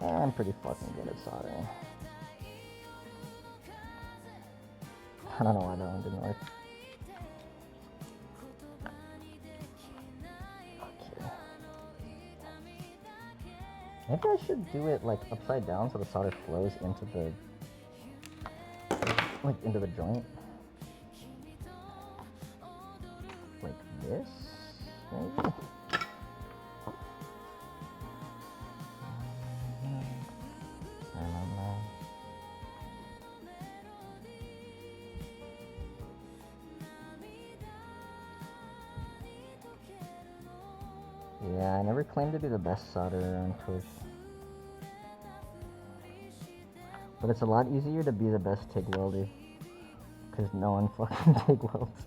I'm pretty fucking good at soldering. I don't know why that one didn't work. Okay. Maybe I should do it like upside down so the solder flows into the, like into the joint. Like this, maybe? I don't know. Yeah, I never claimed to be the best solderer on Twitch. But it's a lot easier to be the best TIG welder. Because no one fucking TIG welds.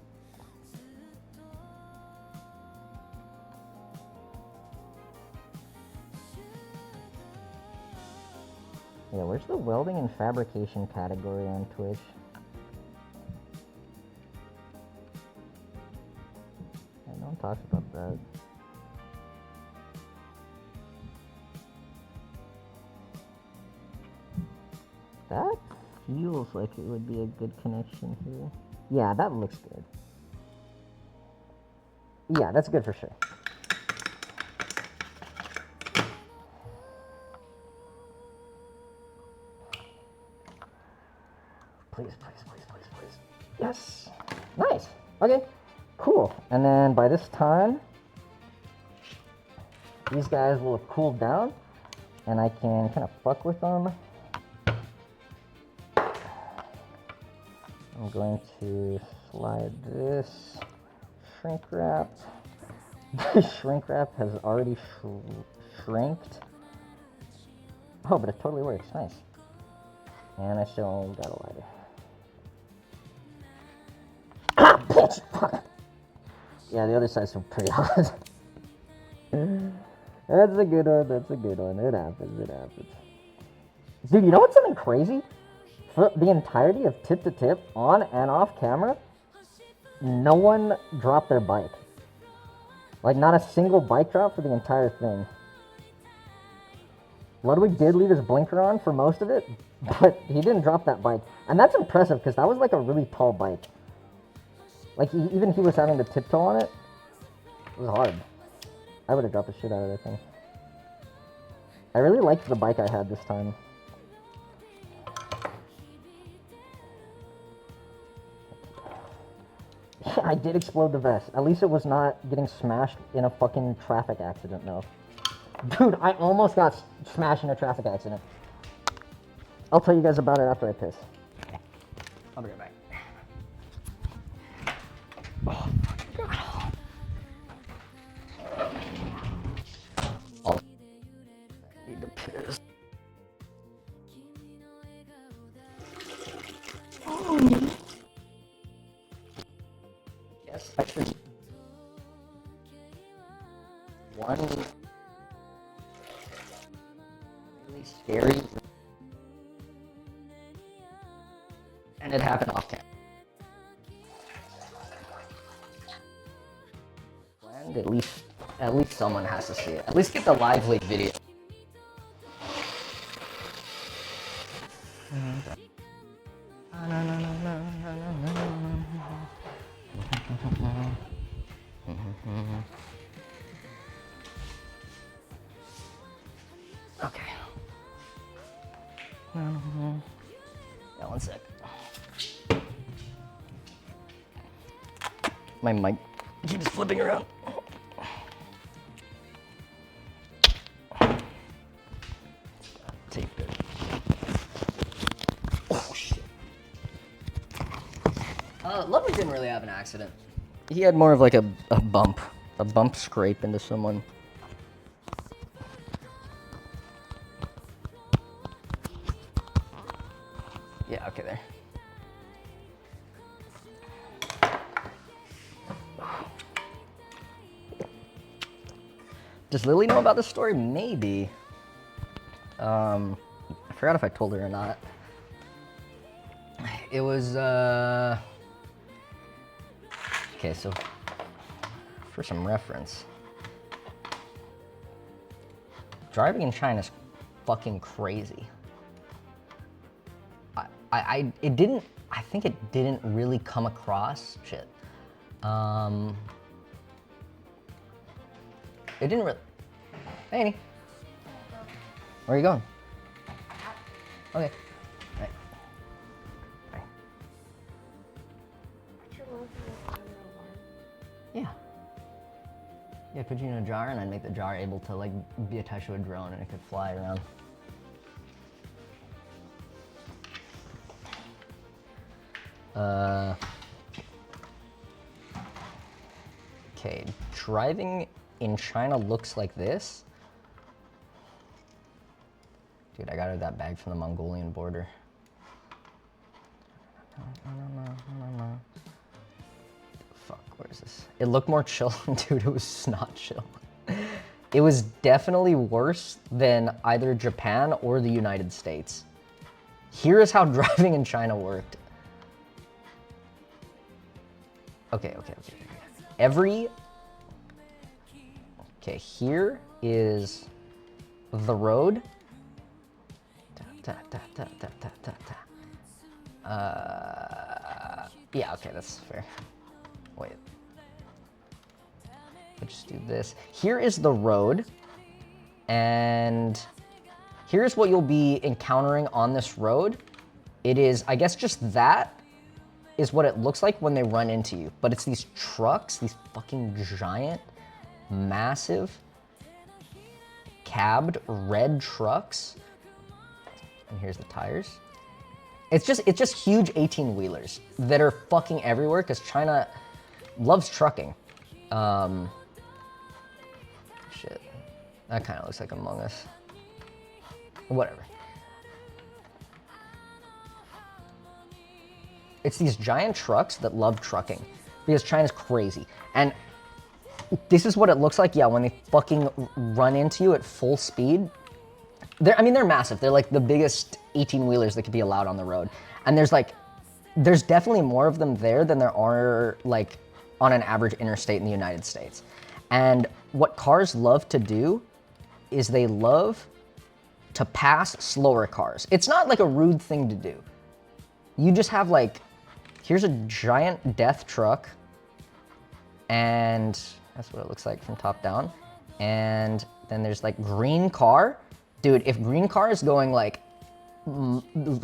Yeah, where's the welding and fabrication category on Twitch? No one talks about that. That feels like it would be a good connection here. Yeah, that looks good. Yeah, that's good for sure. Please, please, please, please, please. Yes! Nice! Okay, cool. And then by this time, these guys will have cooled down, and I can kind of fuck with them. I'm going to slide this shrink wrap. This shrink wrap has already shrinked. Oh, but it totally works. Nice. And I still got a lighter. Ah, bitch! Fuck! Yeah, the other side's pretty hot. That's a good one. That's a good one. It happens. It happens. Dude, you know what's something crazy? For the entirety of tip to tip, on and off camera, no one dropped their bike. Like, not a single bike drop for the entire thing. Ludwig did leave his blinker on for most of it, but he didn't drop that bike. And that's impressive, because that was like a really tall bike. Like, even he was having to tiptoe on it. It was hard. I would have dropped the shit out of that thing. I really liked the bike I had this time. I did explode the vest. At least it was not getting smashed in a fucking traffic accident, though. Dude, I almost got smashed in a traffic accident. I'll tell you guys about it after I piss. I'll be right back. Oh, God. I need to piss. one really scary, and it happened off camera. And at least someone has to see it. At least get the live leak video. Okay. Yeah, one sec. My mic keeps flipping around. Tape it. Oh shit. Ludwig didn't really have an accident. He had more of like a bump scrape into someone. Yeah, okay, there. Does Lily know about this story? Maybe. I forgot if I told her or not. It was, okay, so for some reference, driving in China is fucking crazy. I think it didn't really come across, shit. It didn't really, hey, Annie. Where are you going? Okay. Right. Bye. Yeah. Yeah, put you in a jar and I'd make the jar able to like be attached to a drone and it could fly around. Okay, driving in China looks like this. Dude, I got her that bag from the Mongolian border. Fuck, where is this? It looked more chill. Dude, it was not chill. It was definitely worse than either Japan or the United States. Here is how driving in China worked. Okay. Okay, here is the road. Yeah, okay, that's fair. Wait. Let's just do this. Here is the road, and here's what you'll be encountering on this road. It is, I guess, just that is what it looks like when they run into you. But it's these trucks, these fucking giant, massive, cabbed red trucks. And here's the tires. It's just huge 18-wheelers that are fucking everywhere because China loves trucking. Shit, that kind of looks like Among Us. Whatever. It's these giant trucks that love trucking because China's crazy. And this is what it looks like, yeah, when they fucking run into you at full speed. They're massive. They're like the biggest 18-wheelers that could be allowed on the road. And there's definitely more of them there than there are like on an average interstate in the United States. And what cars love to do is they love to pass slower cars. It's not like a rude thing to do. You just have like, here's a giant death truck, and that's what it looks like from top down. And then there's like green car. Dude, if green car is going like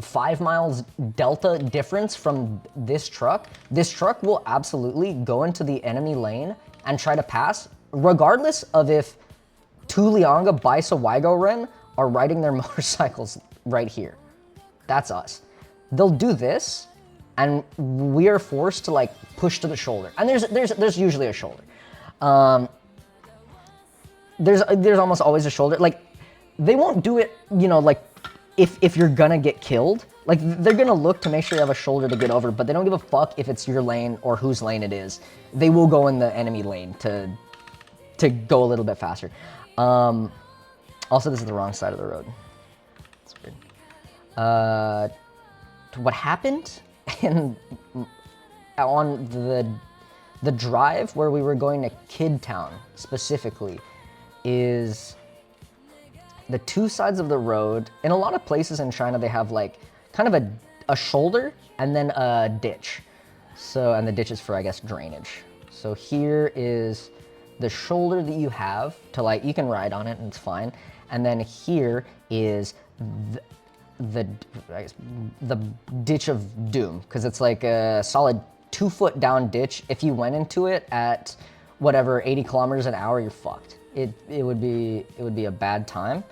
5 miles delta difference from this truck will absolutely go into the enemy lane and try to pass, regardless of if Tulianga Baisawago Ren are riding their motorcycles right here. That's us. They'll do this, and we are forced to like push to the shoulder. And there's usually a shoulder. There's almost always a shoulder. Like, they won't do it, you know, like if you're gonna get killed. Like, they're gonna look to make sure you have a shoulder to get over, but they don't give a fuck if it's your lane or whose lane it is. They will go in the enemy lane to to go a little bit faster. Also, this is the wrong side of the road. It's weird. What happened on the drive where we were going to Kid Town specifically is the two sides of the road. In a lot of places in China, they have like kind of a shoulder and then a ditch. So, and the ditch is for, I guess, drainage. So here is the shoulder that you have to like, you can ride on it and it's fine. And then here is the ditch of doom, because it's like a solid 2-foot down ditch. If you went into it at whatever 80 kilometers an hour, you're fucked. It would be a bad time.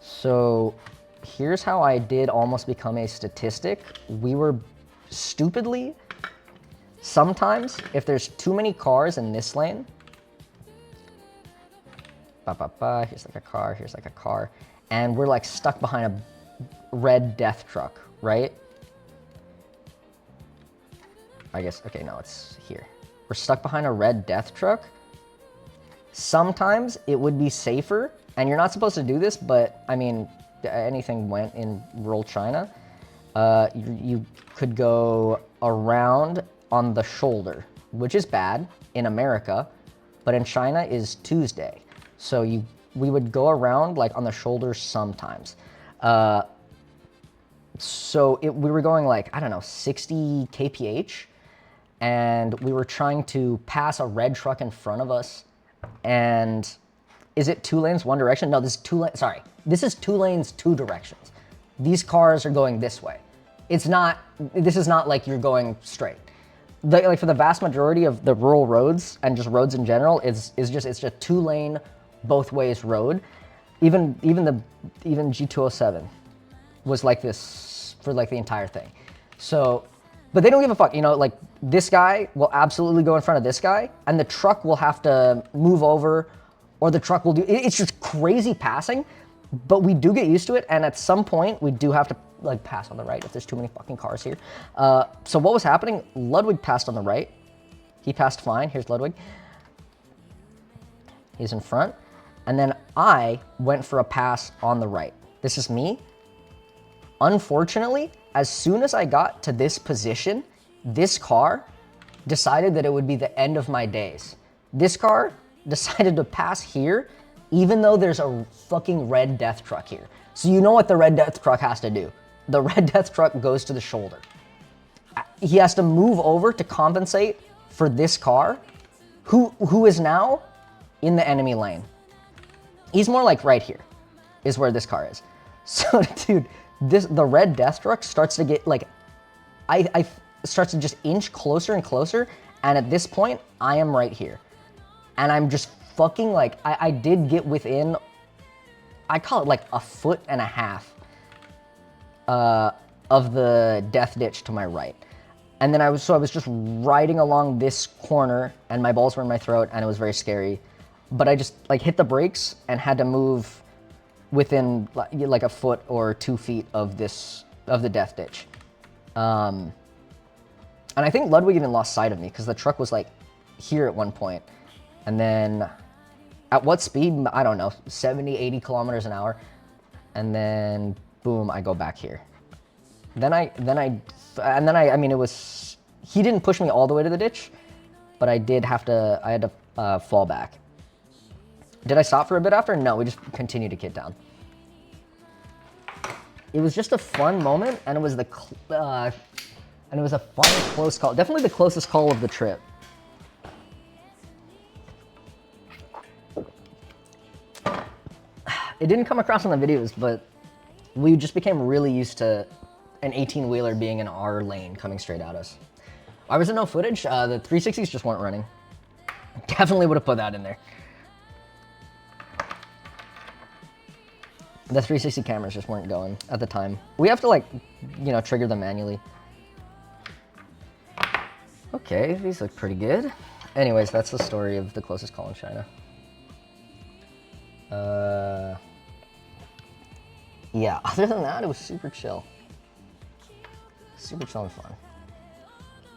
So here's how I did almost become a statistic. We were stupidly, sometimes if there's too many cars in this lane, here's like a car, here's like a car, and we're like stuck behind a red death truck, right? I guess, okay, no, it's here. We're stuck behind a red death truck. Sometimes it would be safer, and you're not supposed to do this, but I mean, anything went in rural China. You could go around on the shoulder, which is bad in America, but in China is Tuesday. So we would go around like on the shoulder sometimes. So we were going like, I don't know, 60 kph, and we were trying to pass a red truck in front of us. And is it 2 lanes, 1 direction? No, this is 2 lanes, sorry. This is 2 lanes, 2 directions. These cars are going this way. This is not like you're going straight. Like for the vast majority of the rural roads and just roads in general, it's just 2 lane, both ways road. Even G207 was like this for like the entire thing. So, but they don't give a fuck, you know, like this guy will absolutely go in front of this guy and the truck will have to move over, or the truck will do, it's just crazy passing, but we do get used to it. And at some point we do have to like pass on the right if there's too many fucking cars here. So what was happening, Ludwig passed on the right. He passed fine, here's Ludwig. He's in front. And then I went for a pass on the right. This is me. Unfortunately, as soon as I got to this position, this car decided that it would be the end of my days. This car decided to pass here, even though there's a fucking red death truck here. So you know what the red death truck has to do? The red death truck goes to the shoulder. He has to move over to compensate for this car, who is now in the enemy lane. He's more like right here is where this car is. So dude, the red death truck starts to get like, I starts to just inch closer and closer. And at this point, I am right here. And I'm just fucking like, I did get within, I call it like 1.5 foot of the death ditch to my right. And then I was just riding along this corner and my balls were in my throat and it was very scary. But I just like hit the brakes and had to move within like 1 foot or 2 feet of the death ditch. And I think Ludwig even lost sight of me because the truck was like here at one point. And then at what speed? I don't know, 70, 80 kilometers an hour. And then boom, I go back here. I mean, it was, he didn't push me all the way to the ditch, but I had to fall back. Did I stop for a bit after? No, we just continued to Kid Town. It was just a fun moment, and it was a fun, close call. Definitely the closest call of the trip. It didn't come across on the videos, but we just became really used to an 18-wheeler being in our lane coming straight at us. Why was there no footage? The 360s just weren't running. Definitely would have put that in there. The 360 cameras just weren't going at the time. We have to like, you know, trigger them manually. Okay, these look pretty good. Anyways, that's the story of the closest call in China. Yeah, other than that, it was super chill. Super chill and fun.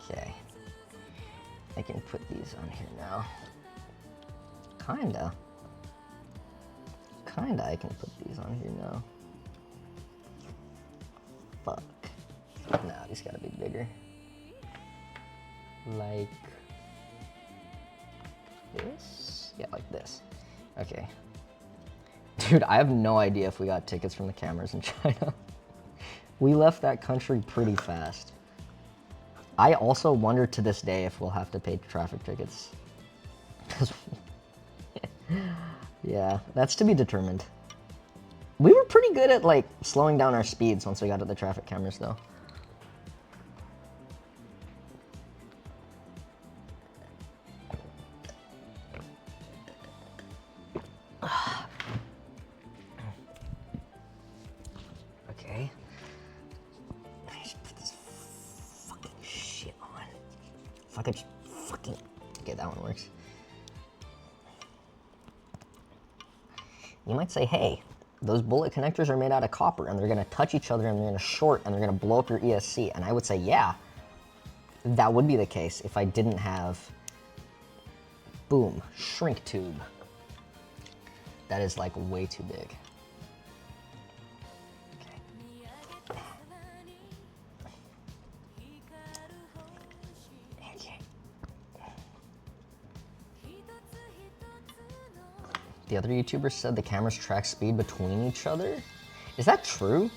Okay. I can put these on here now. Kinda. Kinda, I can put these on here now. Fuck. Nah, these gotta be bigger. Like this? Yeah, like this. Okay. Dude, I have no idea if we got tickets from the cameras in China. We left that country pretty fast. I also wonder to this day if we'll have to pay traffic tickets. Yeah, that's to be determined. We were pretty good at like slowing down our speeds once we got to the traffic cameras though. Okay. I should put this fucking shit on. Fucking. Okay, that one works. You might say, hey, those bullet connectors are made out of copper and they're gonna touch each other and they're gonna short and they're gonna blow up your ESC. And I would say, yeah, that would be the case if I didn't have, boom, shrink tube. That is like way too big. The other YouTubers said the cameras track speed between each other. Is that true?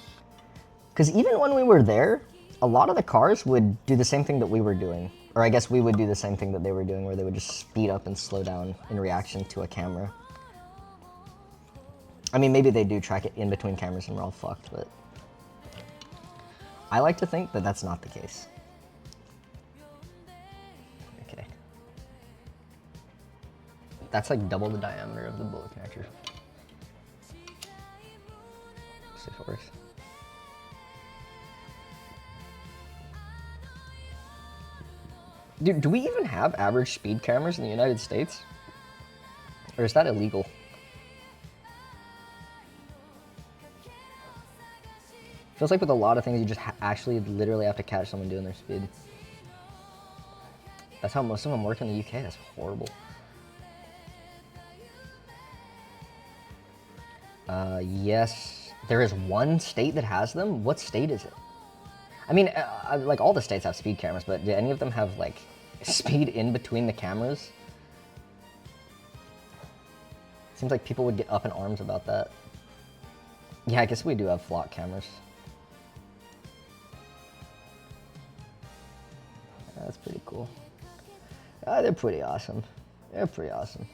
Because even when we were there, a lot of the cars would do the same thing that we were doing. Or I guess we would do the same thing that they were doing, where they would just speed up and slow down in reaction to a camera. I mean, maybe they do track it in between cameras and we're all fucked, but I like to think that that's not the case. Okay. That's like double the diameter of the bullet connector. See if it works. Dude, do we even have average speed cameras in the United States? Or is that illegal? Feels like with a lot of things, you just actually literally have to catch someone doing their speed. That's how most of them work in the UK. That's horrible. Yes, there is one state that has them. What state is it? I mean, like all the states have speed cameras, but do any of them have like speed in between the cameras? Seems like people would get up in arms about that. Yeah, I guess we do have flock cameras. That's pretty cool. They're pretty awesome. They're pretty awesome.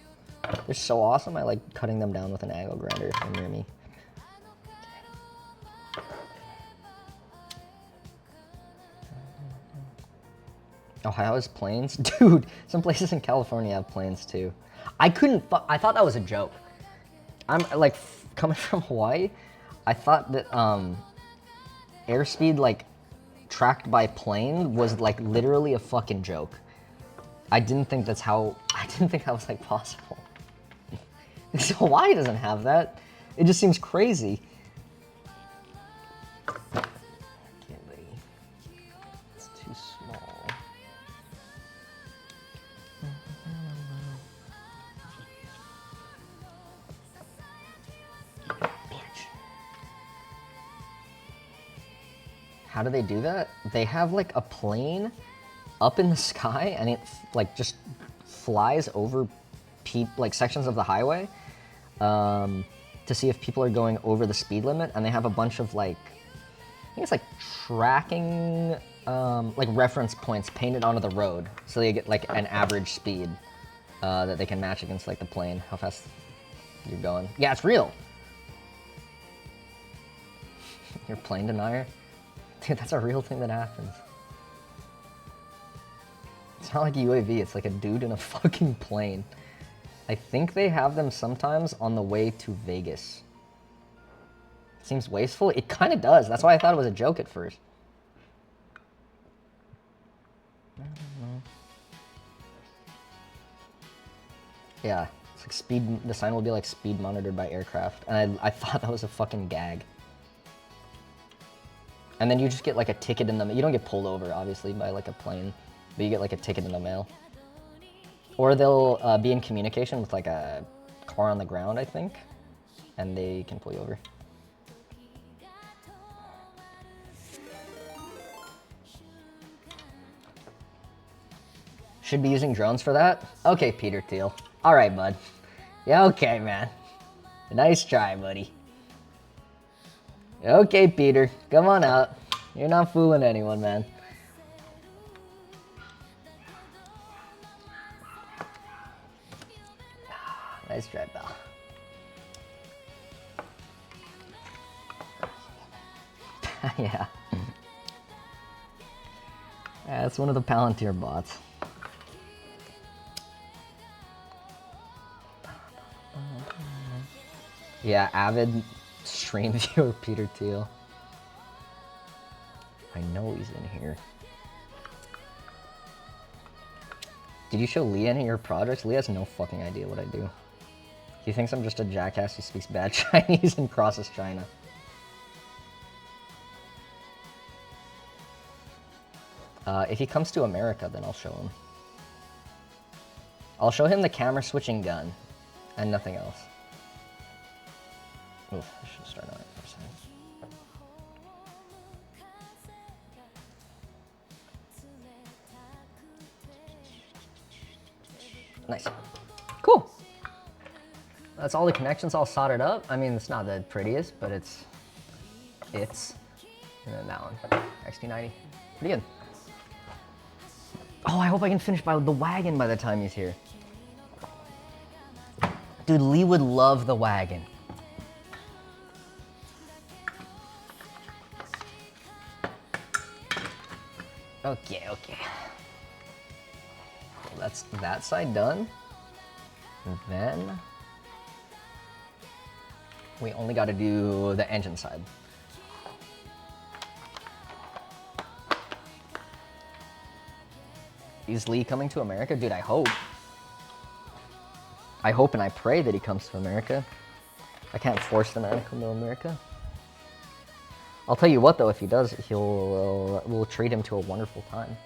They're so awesome, I like cutting them down with an angle grinder if they're near me. Ohio has planes? Dude, some places in California have planes too. I thought that was a joke. I'm like, coming from Hawaii, I thought that airspeed like tracked by plane was like literally a fucking joke. I didn't think that was like possible. So Hawaii doesn't have that. It just seems crazy. Okay, buddy. It's too small. Bitch. How do they do that? They have like a plane up in the sky and it like just flies over like sections of the highway to see if people are going over the speed limit, and they have a bunch of like, I think it's like tracking like reference points painted onto the road, so they get like an average speed that they can match against like the plane, how fast you're going. Yeah, it's real. You're plane denier? Dude, that's a real thing that happens. It's not like a UAV, it's like a dude in a fucking plane. I think they have them sometimes on the way to Vegas. Seems wasteful? It kind of does. That's why I thought it was a joke at first. I don't know. Yeah, it's like speed. The sign will be like speed monitored by aircraft. And I thought that was a fucking gag. And then you just get like a ticket in the, you don't get pulled over obviously by like a plane, but you get like a ticket in the mail. Or they'll be in communication with like a car on the ground, I think, and they can pull you over. Should be using drones for that? Okay, Peter Thiel. All right, bud. Yeah, okay, man. Nice try, buddy. Okay, Peter. Come on out. You're not fooling anyone, man. Nice try, pal. Yeah. Yeah, that's one of the Palantir bots. Yeah, avid stream viewer Peter Thiel. I know he's in here. Did you show Lee any of your projects? Lee has no fucking idea what I do. He thinks I'm just a jackass who speaks bad Chinese and crosses China. If he comes to America, then I'll show him. I'll show him the camera switching gun and nothing else. Oof, I should start on it for a second. Nice. Cool. That's all the connections all soldered up. I mean, it's not the prettiest, but it's. And then that one, XT90. Pretty good. Oh, I hope I can finish by the wagon by the time he's here. Dude, Lee would love the wagon. Okay. Well, that's that side done. And then we only got to do the engine side. Is Lee coming to America? Dude, I hope. I hope and I pray that he comes to America. I can't force the man to come to America. I'll tell you what, though, if he does, we'll treat him to a wonderful time.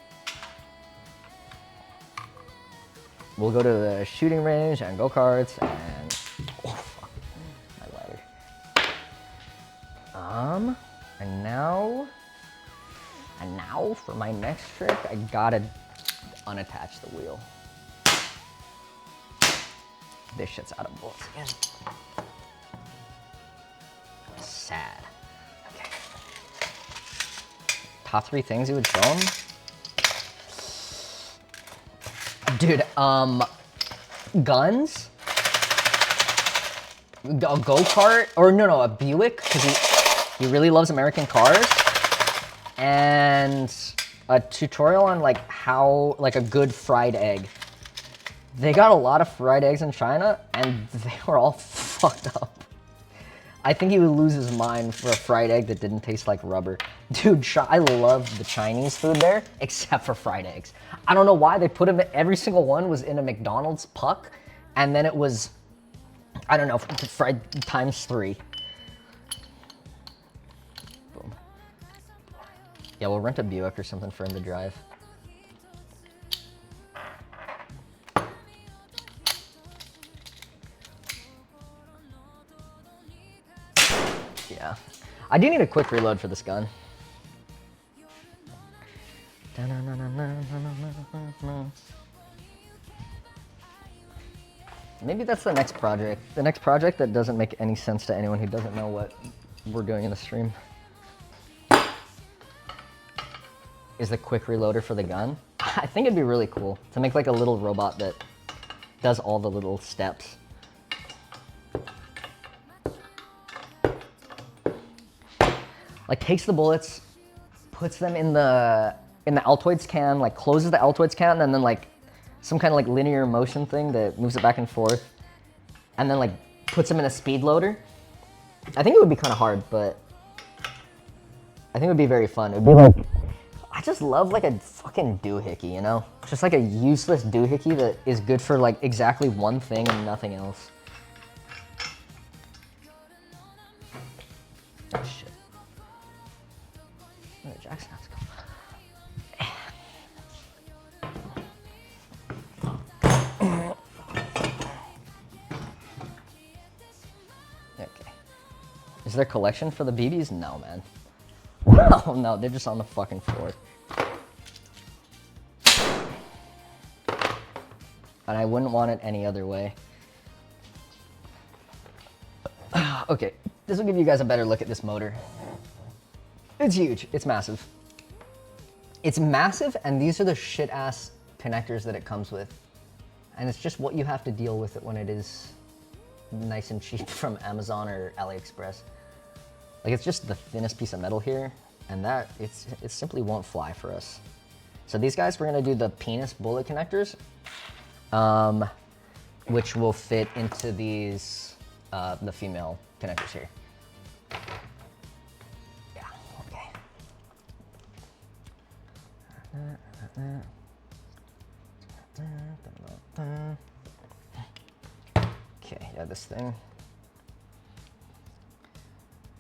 We'll go to the shooting range and go-karts and... Oh, fuck. My lighter. And now for my next trick, I gotta unattach the wheel. This shit's out of bolts again. Sad. Okay. Top 3 things you would show him? Dude, guns, a go-kart, or no, a Buick, because he really loves American cars, and a tutorial on like how, like a good fried egg. They got a lot of fried eggs in China, and they were all fucked up. I think he would lose his mind for a fried egg that didn't taste like rubber. Dude, I love the Chinese food there, except for fried eggs. I don't know why they put them, every single one was in a McDonald's puck, and then it was, I don't know, fried ×3. Boom. Yeah, we'll rent a Buick or something for him to drive. Yeah. I do need a quick reload for this gun. Maybe that's the next project. The next project that doesn't make any sense to anyone who doesn't know what we're doing in the stream. Is the quick reloader for the gun. I think it'd be really cool to make like a little robot that does all the little steps. Like takes the bullets, puts them in the Altoids can, like closes the Altoids can, and then like some kind of like linear motion thing that moves it back and forth, and then like puts them in a speed loader. I think it would be kind of hard, but I think it would be very fun. It would be like, I just love like a fucking doohickey, you know? Just like a useless doohickey that is good for like exactly one thing and nothing else. Oh shit. Where did Jackson have to go? Is there collection for the BBs? No, man. Oh no, they're just on the fucking floor. And I wouldn't want it any other way. Okay, this will give you guys a better look at this motor. It's huge, it's massive. It's massive, and these are the shit-ass connectors that it comes with. And it's just what you have to deal with it when it is nice and cheap from Amazon or AliExpress. Like, it's just the thinnest piece of metal here, and that, it simply won't fly for us. So these guys, we're gonna do the penis bullet connectors, which will fit into these, the female connectors here. Yeah, okay. Okay, yeah, this thing.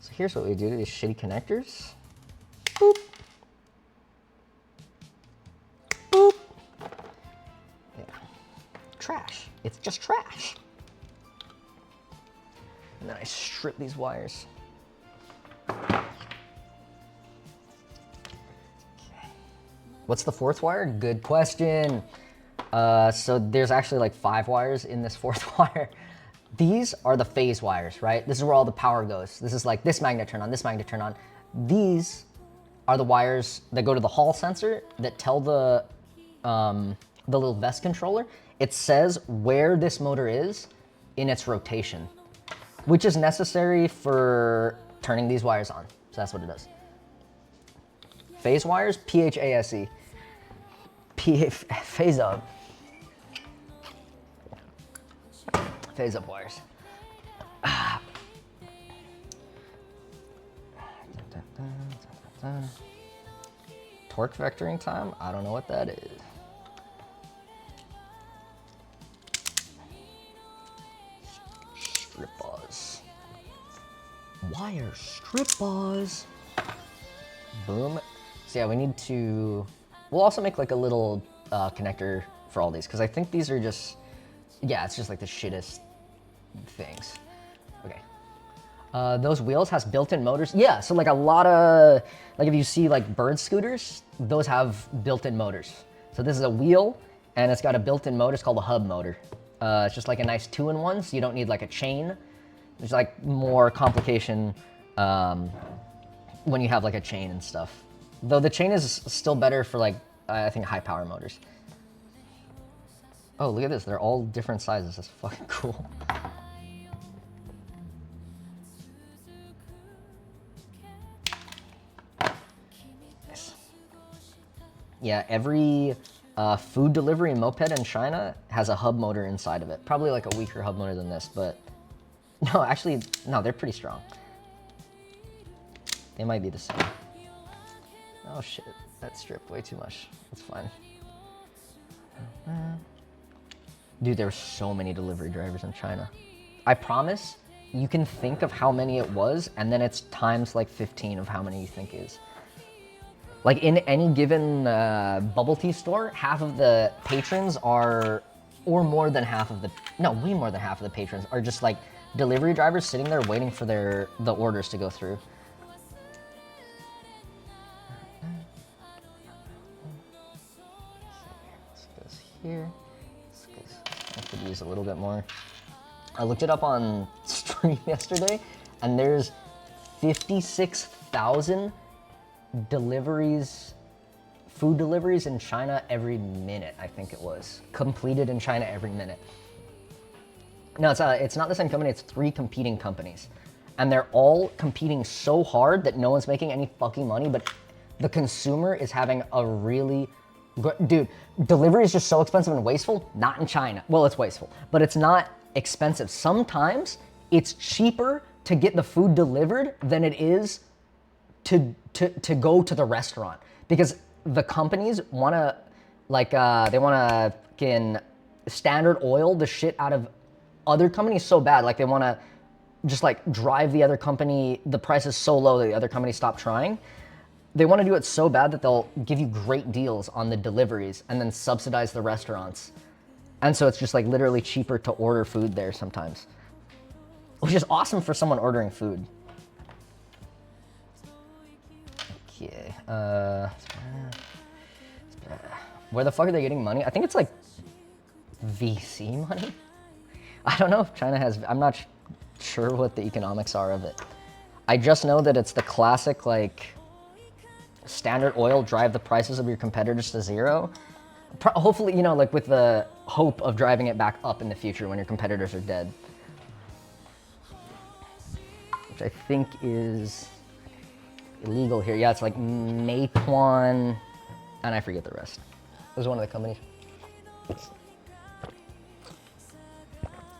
So here's what we do to these shitty connectors. Boop. Boop. Yeah. Trash. It's just trash. And then I strip these wires. Okay. What's the fourth wire? Good question. So there's actually like 5 wires in this fourth wire. These are the phase wires, right? This is where all the power goes. This is like this magnet turn on, this magnet turn on. These are the wires that go to the Hall sensor that tell the little VESC controller. It says where this motor is in its rotation, which is necessary for turning these wires on. So that's what it does. Phase wires, PHASE. Phase up. Phase up wires. Torque vectoring time? I don't know what that is. Strip bars. Wire strip bars. Boom. So yeah, we need to, we'll also make like a little connector for all these, because I think these are just, yeah, it's just like the shittest things. Okay. Those wheels has built-in motors. Yeah, so like a lot of, like if you see like bird scooters, those have built-in motors. So this is a wheel, and it's got a built-in motor. It's called a hub motor. It's just like a nice 2-in-1, so you don't need like a chain. There's like more complication when you have like a chain and stuff. Though the chain is still better for like, I think, high power motors. Oh, look at this. They're all different sizes. That's fucking cool. Nice. Yeah, every food delivery moped in China has a hub motor inside of it. Probably like a weaker hub motor than this, but no, actually, no, they're pretty strong. They might be the same. Oh shit, that stripped way too much. That's fine. Dude, there's so many delivery drivers in China. I promise, you can think of how many it was, and then it's times like 15 of how many you think is. Like in any given bubble tea store, half of the patrons are, or more than half of the, no, way more than half of the patrons are just like delivery drivers sitting there waiting for the orders to go through. Here. I could use a little bit more. I looked it up on stream yesterday, and there's 56,000 deliveries, food deliveries in China every minute, I think it was. Completed in China every minute. No, it's not the same company, it's 3 competing companies. And they're all competing so hard that no one's making any fucking money, but the consumer is having a really, dude, delivery is just so expensive and wasteful. Not in China. Well, it's wasteful, but it's not expensive. Sometimes it's cheaper to get the food delivered than it is to go to the restaurant, because the companies want to, like, they want to fucking standard oil the shit out of other companies so bad. Like, they want to just like drive the other company, the price is so low that the other company stop trying. They want to do it so bad that they'll give you great deals on the deliveries and then subsidize the restaurants. And so it's just like literally cheaper to order food there sometimes, which is awesome for someone ordering food. Okay. Where the fuck are they getting money? I think it's like VC money. I don't know if China has. I'm not sure what the economics are of it. I just know that it's the classic like Standard Oil, drive the prices of your competitors to zero. Hopefully, you know, like with the hope of driving it back up in the future when your competitors are dead. Which I think is illegal here. Yeah, it's like Meituan, and I forget the rest. It was one of the companies.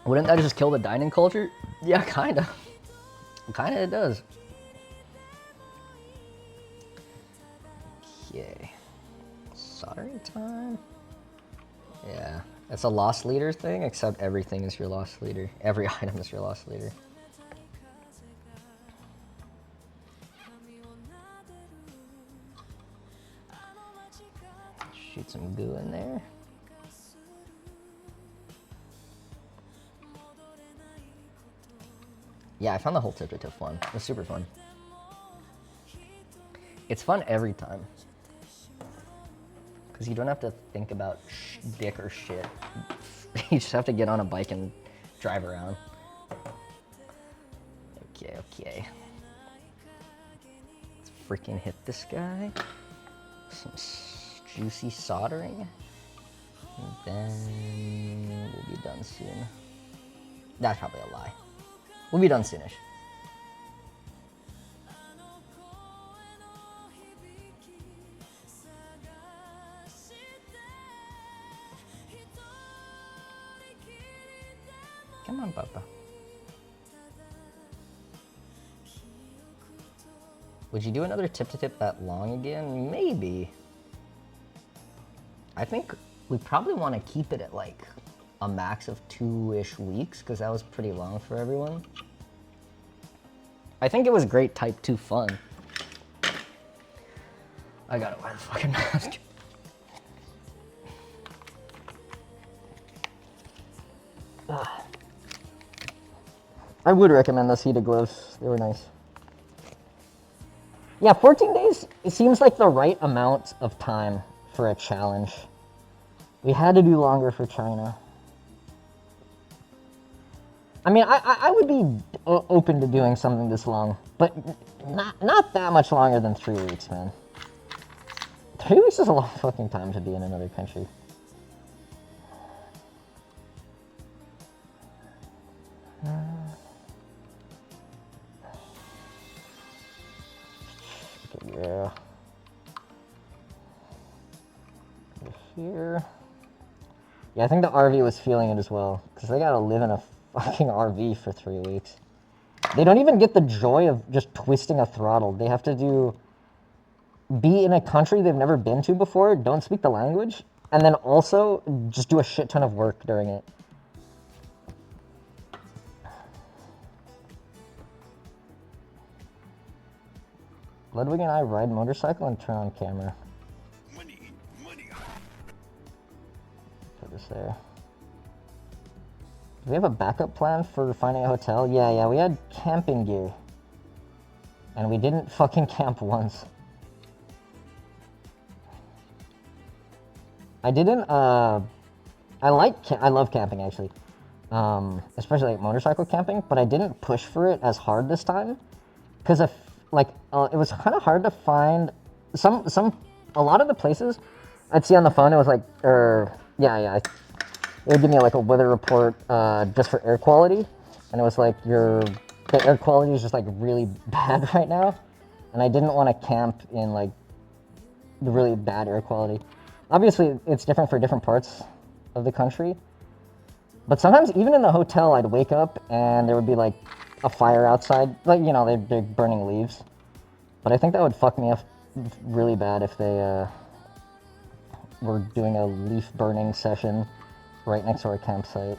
Wouldn't that just kill the dining culture? Yeah, kinda. Kinda it does. Okay. Soldering time? Yeah. It's a loss leader thing, except everything is your loss leader. Every item is your loss leader. Shoot some goo in there. Yeah, I found the whole tip fun. It was super fun. It's fun every time. Because you don't have to think about dick or shit. You just have to get on a bike and drive around. Okay, okay. Let's freaking hit this guy. Some juicy soldering. And then we'll be done soon. That's probably a lie. We'll be done soonish. Come on, Papa. Would you do another tip-to-tip that long again? Maybe. I think we probably want to keep it at like a max of 2-ish weeks, because that was pretty long for everyone. I think it was great type 2 fun. I gotta wear the fucking mask. I would recommend those heated gloves. They were nice. Yeah, 14 days, it seems like the right amount of time for a challenge. We had to do longer for China. I mean, I would be open to doing something this long, but not that much longer than 3 weeks, man. 3 weeks is a long fucking time to be in another country. Okay, yeah. Here. Yeah, I think the RV was feeling it as well, because they gotta live in a fucking RV for 3 weeks. They don't even get the joy of just twisting a throttle. They have to be in a country they've never been to before, don't speak the language, and then also just do a shit ton of work during it. Ludwig and I ride motorcycle and turn on camera. Money. Put this there. Do we have a backup plan for finding a hotel? Yeah, we had camping gear. And we didn't fucking camp once. I didn't, I love camping actually. Especially like motorcycle camping, but I didn't push for it as hard this time. Because it was kind of hard to find a lot of the places I'd see on the phone, it was like, it would give me like a weather report just for air quality, and it was like the air quality is just like really bad right now, and I didn't want to camp in like the really bad air quality. Obviously, it's different for different parts of the country, but sometimes even in the hotel, I'd wake up and there would be like a fire outside, like, you know, they're burning leaves, but I think that would fuck me up really bad if they were doing a leaf burning session right next to our campsite.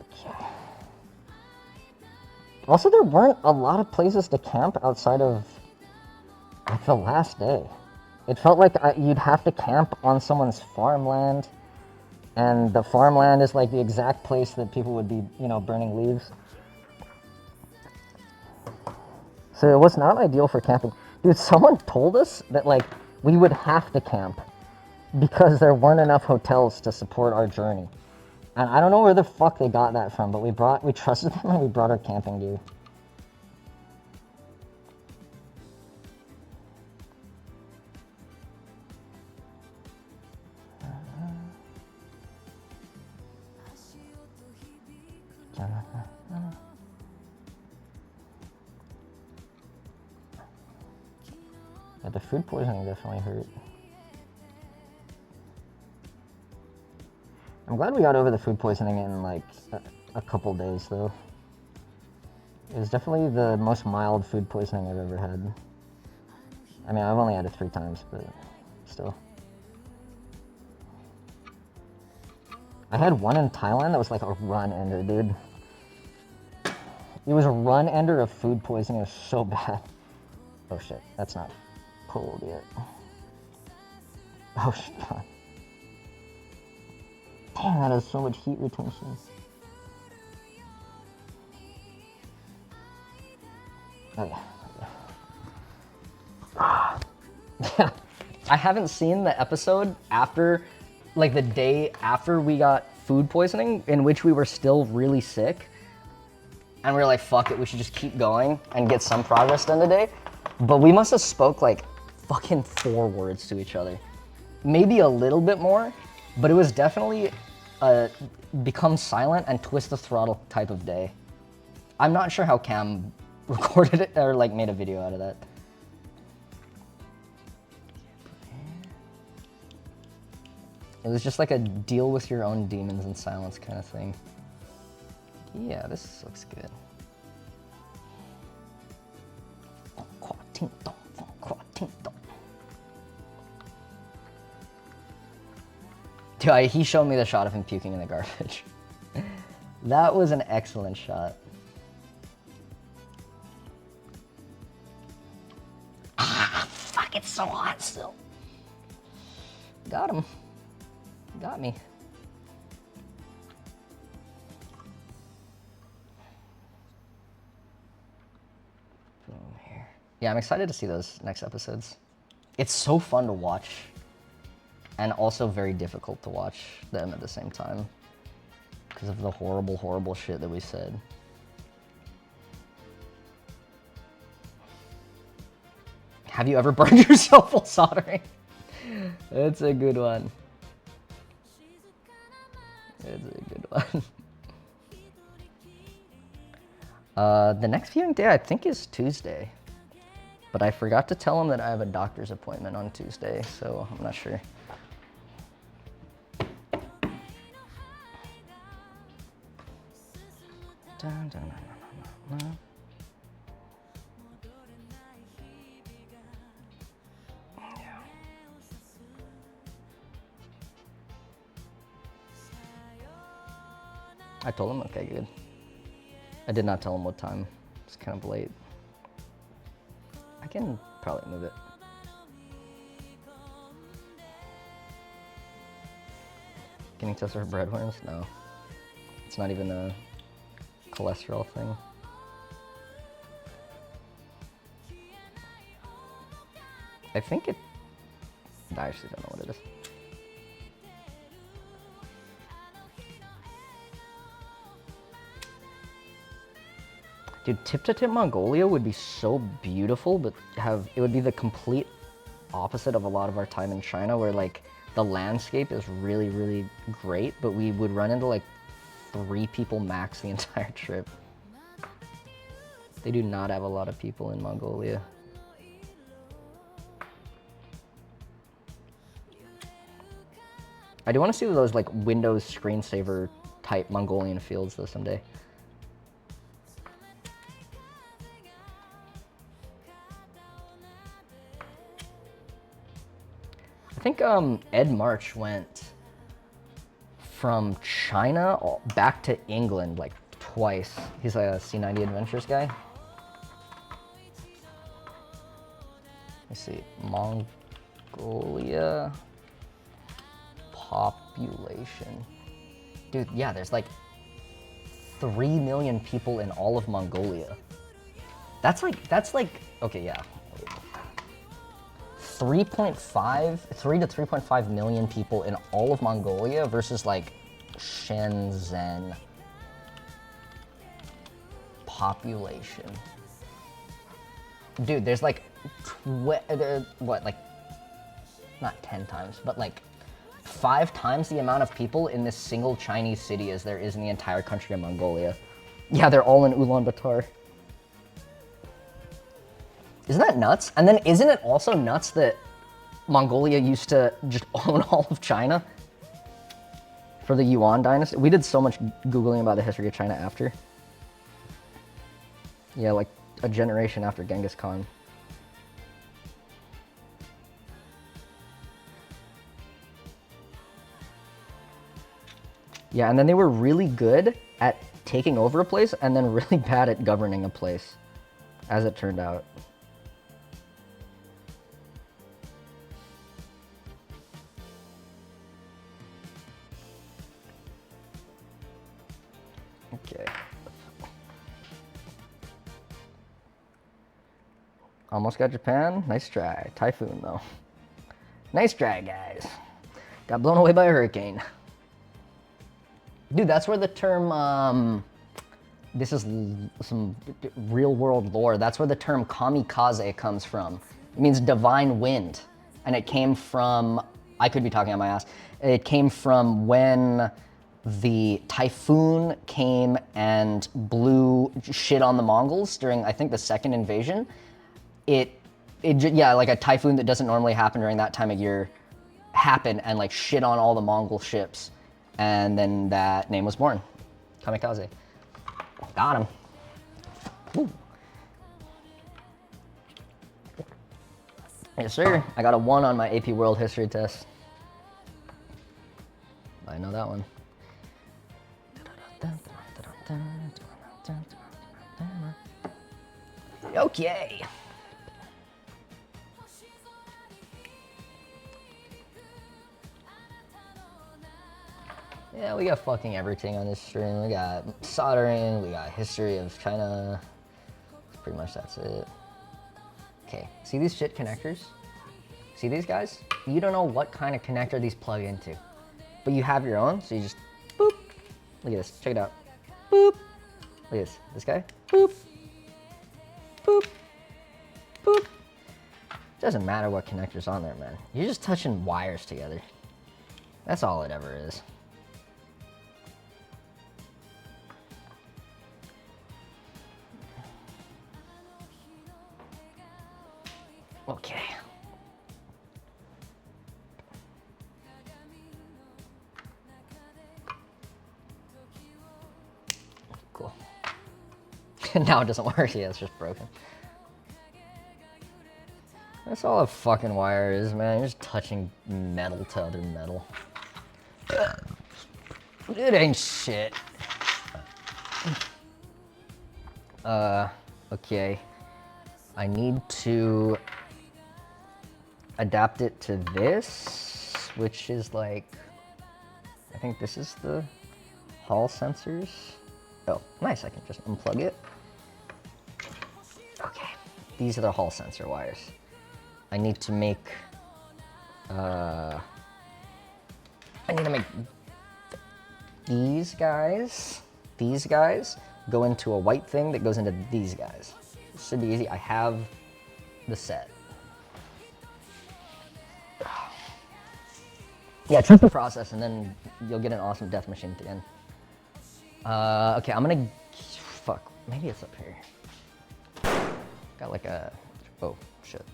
Okay. Also, there weren't a lot of places to camp outside of like the last day. It felt like you'd have to camp on someone's farmland, and the farmland is like the exact place that people would be, you know, burning leaves. So it was not ideal for camping. Dude, someone told us that, like, we would have to camp because there weren't enough hotels to support our journey. And I don't know where the fuck they got that from, but we trusted them and we brought our camping gear. Yeah, the food poisoning definitely hurt. I'm glad we got over the food poisoning in like a couple days though. It was definitely the most mild food poisoning I've ever had. I mean, I've only had it 3 times, but still. I had one in Thailand that was like a run ender, dude. It was a run ender of food poisoning. It was so bad. Oh shit, that's not cold yet. Oh shit. Damn, that has so much heat retention. Oh yeah. Yeah. I haven't seen the episode after, like the day after we got food poisoning, in which we were still really sick. And we were like, fuck it, we should just keep going and get some progress done today. But we must have spoke like fucking 4 words to each other. Maybe a little bit more, but it was definitely a become silent and twist the throttle type of day. I'm not sure how Cam recorded it or like made a video out of that. It was just like a deal with your own demons in silence kind of thing. Yeah, this looks good. Dude, he showed me the shot of him puking in the garbage. That was an excellent shot. Ah, fuck, it's so hot still. Got him. Got me. Boom here. Yeah, I'm excited to see those next episodes. It's so fun to watch. And also very difficult to watch them at the same time. Because of the horrible, horrible shit that we said. Have you ever burned yourself while soldering? That's a good one. That's a good one. The next viewing day I think is Tuesday. But I forgot to tell him that I have a doctor's appointment on Tuesday, so I'm not sure. Dun, dun, dun, dun, dun, dun. Yeah. I told him, okay, good. I did not tell him what time. It's kind of late. I can probably move it. Getting tested for breadworms? No. It's not even a cholesterol thing. I think it... I actually don't know what it is. Dude, tip-to-tip Mongolia would be so beautiful, but it would be the complete opposite of a lot of our time in China, where like the landscape is really, really great, but we would run into like 3 people max the entire trip. They do not have a lot of people in Mongolia. I do want to see those like Windows screensaver type Mongolian fields though someday. I think Ed March went from China back to England like twice. He's a C90 Adventures guy. Let's see, Mongolia population. Dude, yeah, there's like 3 million people in all of Mongolia. That's like, okay, yeah. 3 to 3.5 million people in all of Mongolia versus like Shenzhen population. Dude, there's like, what, like, not 10 times, but like 5 times the amount of people in this single Chinese city as there is in the entire country of Mongolia. Yeah, they're all in Ulaanbaatar. Isn't that nuts? And then isn't it also nuts that Mongolia used to just own all of China for the Yuan dynasty? We did so much Googling about the history of China after. Yeah, like a generation after Genghis Khan. Yeah, and then they were really good at taking over a place and then really bad at governing a place, as it turned out. Okay. Almost got Japan. Nice try. Typhoon, though. Nice try, guys. Got blown away by a hurricane. Dude, that's where the term, this is some real world lore. That's where the term kamikaze comes from. It means divine wind. And it came from, I could be talking on my ass. It came from when the typhoon came and blew shit on the Mongols during, I think, the second invasion. Yeah, like a typhoon that doesn't normally happen during that time of year happened and like shit on all the Mongol ships. And then that name was born. Kamikaze. Got him. Woo. Yes, sir. I got a 1 on my AP World History test. I know that one. Okay. Yeah, we got fucking everything on this stream. We got soldering, we got history of China. Pretty much that's it. Okay, see these shit connectors? See these guys? You don't know what kind of connector these plug into, but you have your own, so you just boop. Look at this, check it out. Boop. Look at this guy. Boop. Boop. Boop. Doesn't matter what connector's on there, man. You're just touching wires together. That's all it ever is. Okay. Cool. Now it doesn't work. Yeah, it's just broken. That's all a fucking wire is, man. You're just touching metal to other metal. It ain't shit. Okay. I need to adapt it to this, which is like, I think this is the Hall sensors. Oh, nice, I can just unplug it. Okay, these are the Hall sensor wires. I need to make, these guys go into a white thing that goes into these guys. This should be easy. I have the set. Yeah, trust the process and then you'll get an awesome death machine at the end. Okay, I'm gonna, fuck, maybe it's up here. Got like a, oh, shit.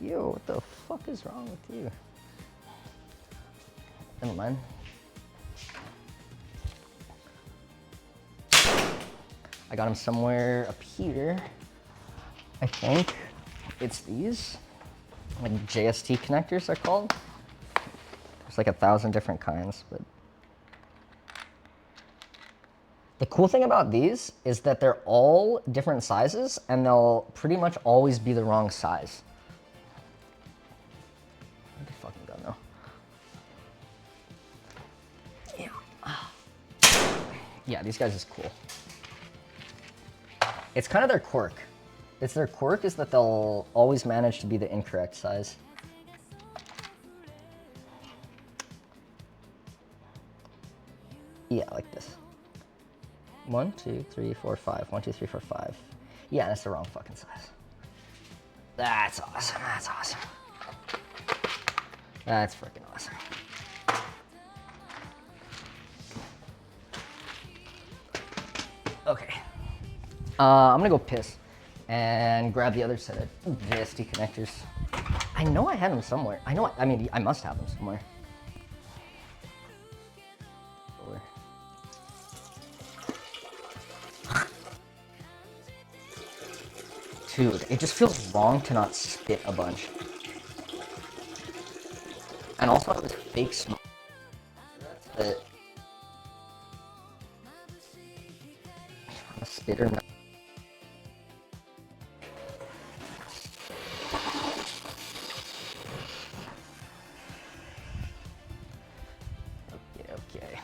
Yo, what the fuck is wrong with you? Never mind. I got them somewhere up here. I think it's these, like JST connectors they're called. There's like 1,000 different kinds, but. The cool thing about these is that they're all different sizes and they'll pretty much always be the wrong size. Where'd they fucking go now? Yeah. Yeah, these guys is cool. It's kind of their quirk. It's their quirk is that they'll always manage to be the incorrect size. Yeah, like this. 1, 2, 3, 4, 5. 1, 2, 3, 4, 5. Yeah, that's the wrong fucking size. That's awesome. That's awesome. That's freaking awesome. Okay. I'm gonna go piss and grab the other set of VSD connectors. I know I had them somewhere. I mean, I must have them somewhere. Dude, it just feels wrong to not spit a bunch. And also it was fake smoke. That's it. I'm a spitter now. Okay.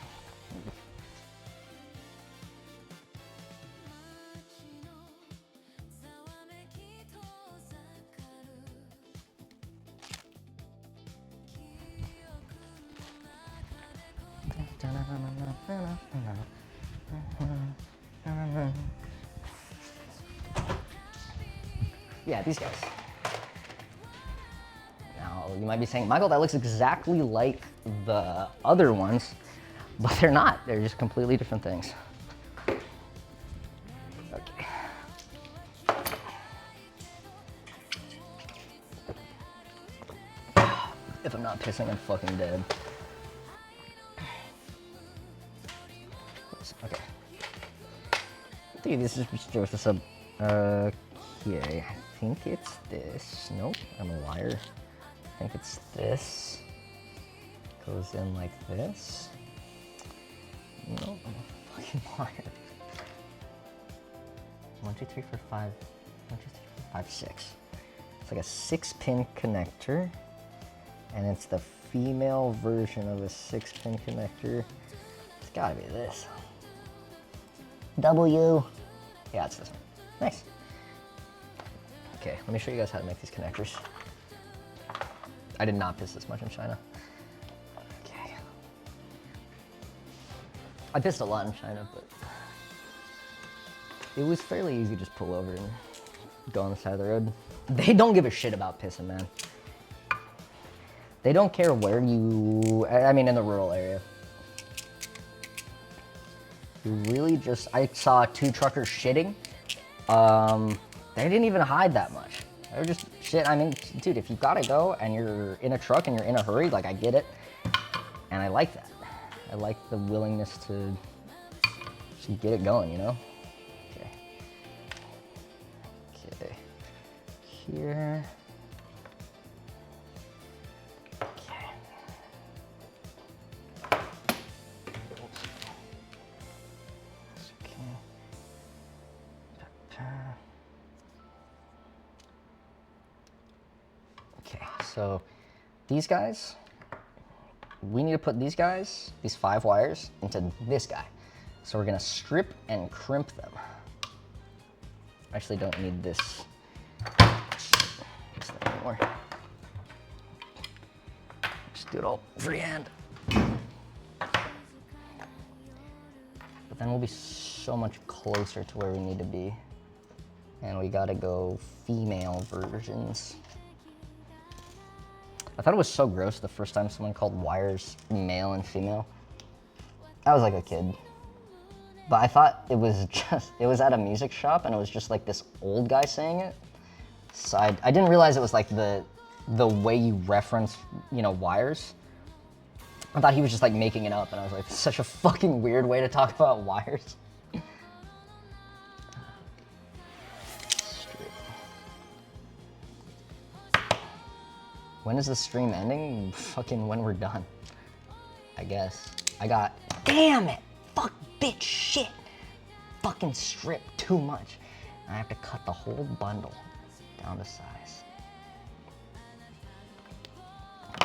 Yeah, these guys. Now, you might be saying, Michael, that looks exactly like the other ones, but they're not. They're just completely different things. Okay. If I'm not pissing, I'm fucking dead. Okay. I think this is just this up. Okay, I think it's this. Nope, I'm a liar. I think it's this. Goes in like this. Nope, I'm a fucking liar. 1, 2, 3, 4, 5. 1, 2, 3, 4, 5, 6. It's like a 6-pin connector, and it's the female version of a 6-pin connector. It's gotta be this. W. Yeah, it's this one. Nice. Okay, let me show you guys how to make these connectors. I did not piss this much in China. Okay. I pissed a lot in China, but it was fairly easy to just pull over and go on the side of the road. They don't give a shit about pissing, man. They don't care where you, I mean in the rural area. You really just, I saw 2 truckers shitting. They didn't even hide that much. They were just shit. I mean, dude, if you gotta go and you're in a truck and you're in a hurry, like I get it. And I like that. I like the willingness to get it going, you know? Okay. Okay. Here. Okay. Okay, so these guys, we need to put these guys, these 5 wires, into this guy. So we're gonna strip and crimp them. I actually don't need this thing anymore. Just do it all freehand. But then we'll be so much closer to where we need to be. And we gotta go female versions. I thought it was so gross the first time someone called wires male and female. I was like a kid. But I thought it was just, it was at a music shop and it was just like this old guy saying it. So I didn't realize it was like the way you reference, you know, wires. I thought he was just like making it up and I was like, such a fucking weird way to talk about wires. When is the stream ending? Fucking when we're done, I guess. I got, damn it, fuck, bitch, shit. Fucking strip too much. I have to cut the whole bundle down to size.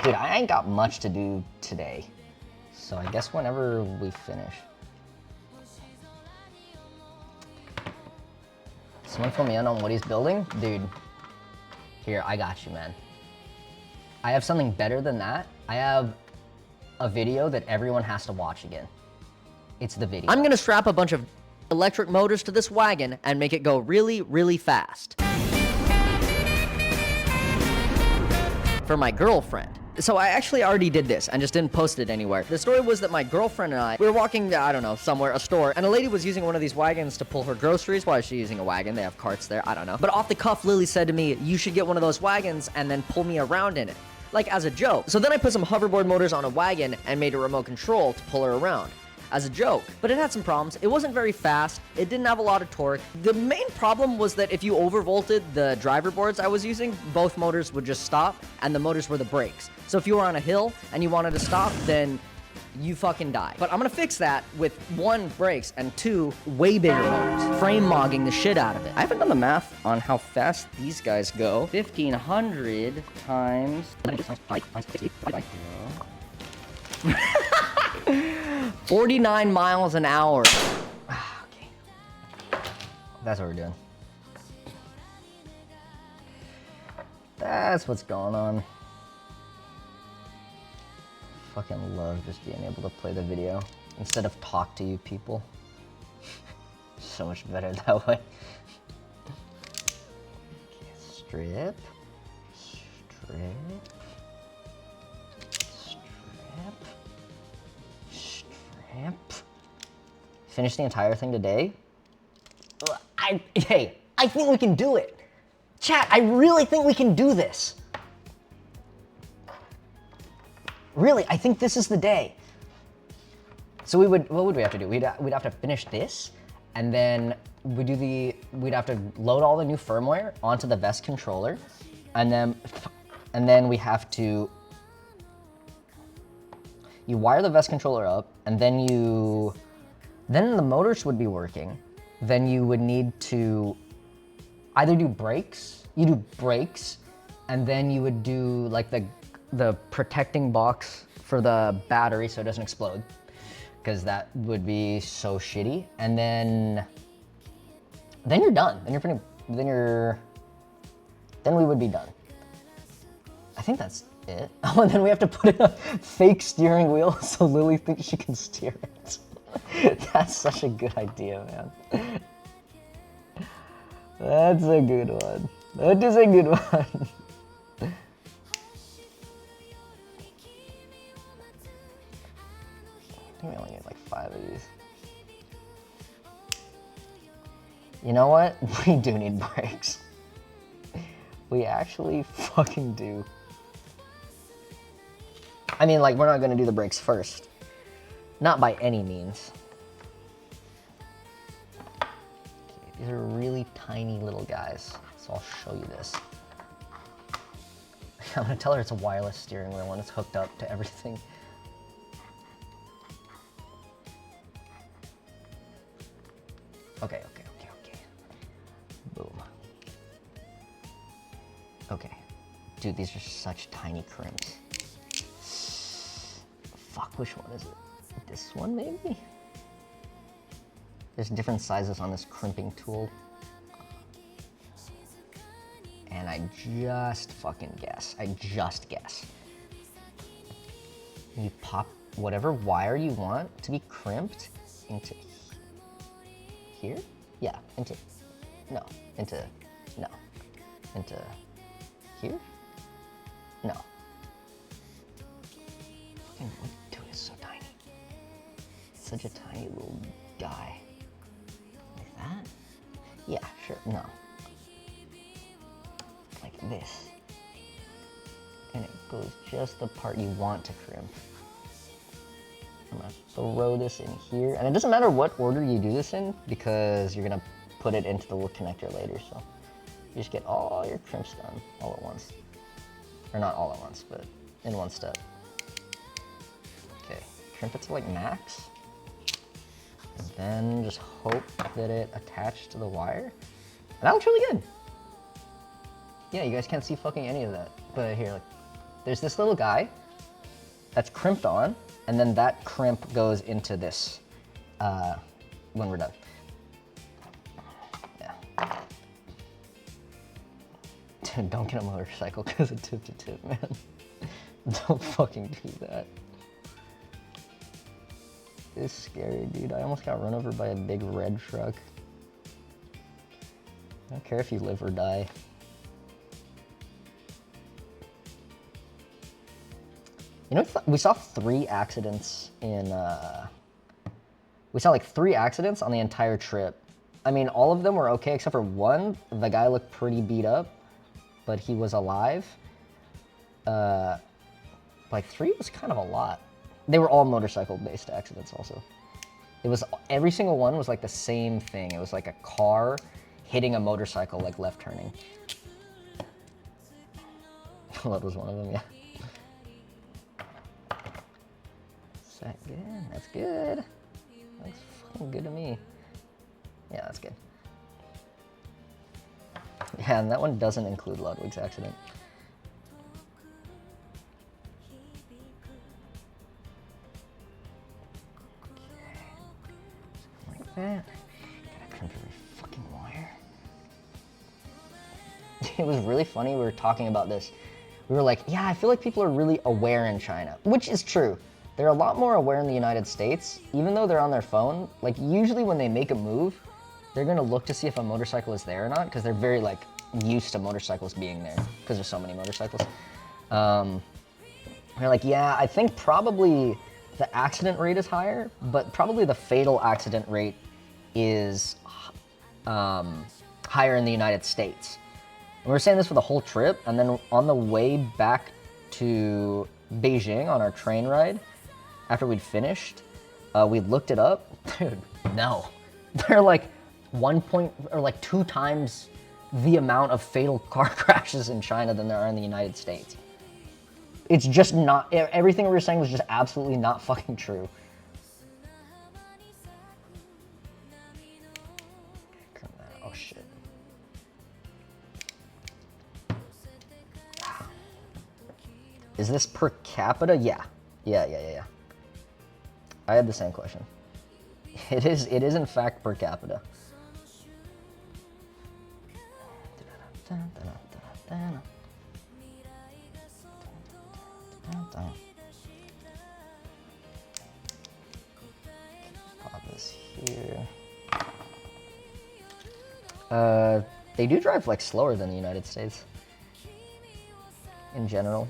Dude, I ain't got much to do today. So I guess whenever we finish. Someone fill me in on what he's building? Dude, here, I got you, man. I have something better than that. I have a video that everyone has to watch again. It's the video. I'm gonna strap a bunch of electric motors to this wagon and make it go really, really fast. For my girlfriend. So I actually already did this and just didn't post it anywhere. The story was that my girlfriend and I, we were walking, I don't know, somewhere, a store, and a lady was using one of these wagons to pull her groceries. Why is she using a wagon? They have carts there, I don't know. But off the cuff, Lily said to me, you should get one of those wagons and then pull me around in it. Like as a joke. So then I put some hoverboard motors on a wagon and made a remote control to pull her around. As a joke, but it had some problems. It wasn't very fast. It didn't have a lot of torque. The main problem was that if you overvolted the driver boards I was using, both motors would just stop, and the motors were the brakes. So if you were on a hill and you wanted to stop, then you fucking die. But I'm gonna fix that with 1, brakes, and 2, way bigger motors. Frame mogging the shit out of it. I haven't done the math on how fast these guys go. 1,500 times... 49 miles an hour. Okay. That's what we're doing. That's what's going on. Fucking love just being able to play the video instead of talk to you people. So much better that way. Okay, strip. Finish the entire thing today? Hey, I think we can do it. Chat, I really think we can do this. Really, I think this is the day. So what would we have to do? We'd have to finish this, and then we'd have to load all the new firmware onto the VESC controller, and then we have to, you wire the VESC controller up, and then the motors would be working. Then you would need to either do brakes, and then you would do like the protecting box for the battery so it doesn't explode, because that would be so shitty. And then you're done. Then we would be done. I think that's it. Oh, and then we have to put in a fake steering wheel so Lily thinks she can steer it. That's such a good idea, man. That's a good one. That is a good one. I think we only need like 5 of these. You know what? We do need brakes. We actually fucking do. I mean, like, we're not gonna do the brakes first. Not by any means. Okay, these are really tiny little guys, so I'll show you this. I'm gonna tell her it's a wireless steering wheel when it's hooked up to everything. Okay. Boom. Okay. Dude, these are such tiny crimps. Fuck, which one is it? This one, maybe? There's different sizes on this crimping tool. And I just fucking guess. You pop whatever wire you want to be crimped into here? Yeah, into here? No. Fucking, dude, it's so tiny. It's such a tiny little guy. Like that? Yeah, sure, no. Like this. And it goes just the part you want to crimp. I'm gonna throw this in here. And it doesn't matter what order you do this in, because you're gonna put it into the little connector later, so you just get all your crimps done all at once. Or not all at once, but in one step. Okay, crimp it to like max. And then just hope that it attached to the wire. And that looks really good. Yeah, you guys can't see fucking any of that. But here, like, there's this little guy that's crimped on, and then that crimp goes into this when we're done. Yeah. Don't get a motorcycle because of tip to tip, man. Don't fucking do that. It's scary, dude. I almost got run over by a big red truck. I don't care if you live or die. You know, we saw 3 accidents in, we saw like 3 accidents on the entire trip. I mean, all of them were okay except for one. The guy looked pretty beat up, but he was alive. Like 3 was kind of a lot. They were all motorcycle-based accidents also. It was, every single one was like the same thing. It was like a car hitting a motorcycle, like left turning. That was one of them, yeah. Is that good? That's good. Looks fucking good to me. Yeah, that's good. Yeah, and that one doesn't include Ludwig's accident. Okay. Like that. Gotta crimp every fucking wire. It was really funny, we were talking about this. We were like, yeah, I feel like people are really aware in China, which is true. They're a lot more aware in the United States, even though they're on their phone. Like, usually when they make a move, they're gonna look to see if a motorcycle is there or not, because they're very, like, used to motorcycles being there, because there's so many motorcycles. They're like, yeah, I think probably the accident rate is higher, but probably the fatal accident rate is higher in the United States. And we were saying this for the whole trip, and then on the way back to Beijing on our train ride, after we'd finished, we looked it up. Dude, no. They're like 2 times the amount of fatal car crashes in China than there are in the United States. It's just not, everything we were saying was just absolutely not fucking true. Oh shit. Is this per capita? Yeah. Yeah. I had the same question. It is in fact per capita. Pop this here. They do drive like slower than the United States in general.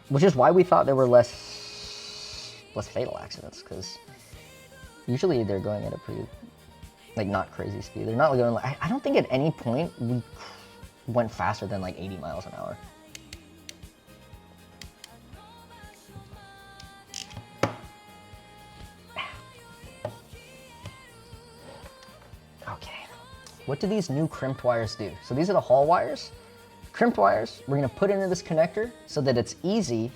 Which is why we thought there were less fatal accidents, because usually they're going at a pretty, like, not crazy speed. They're not going like, I don't think at any point we went faster than like 80 miles an hour. Okay, what do these new crimped wires do? So these are the hall wires. Crimped wires, we're gonna put into this connector so that it's easy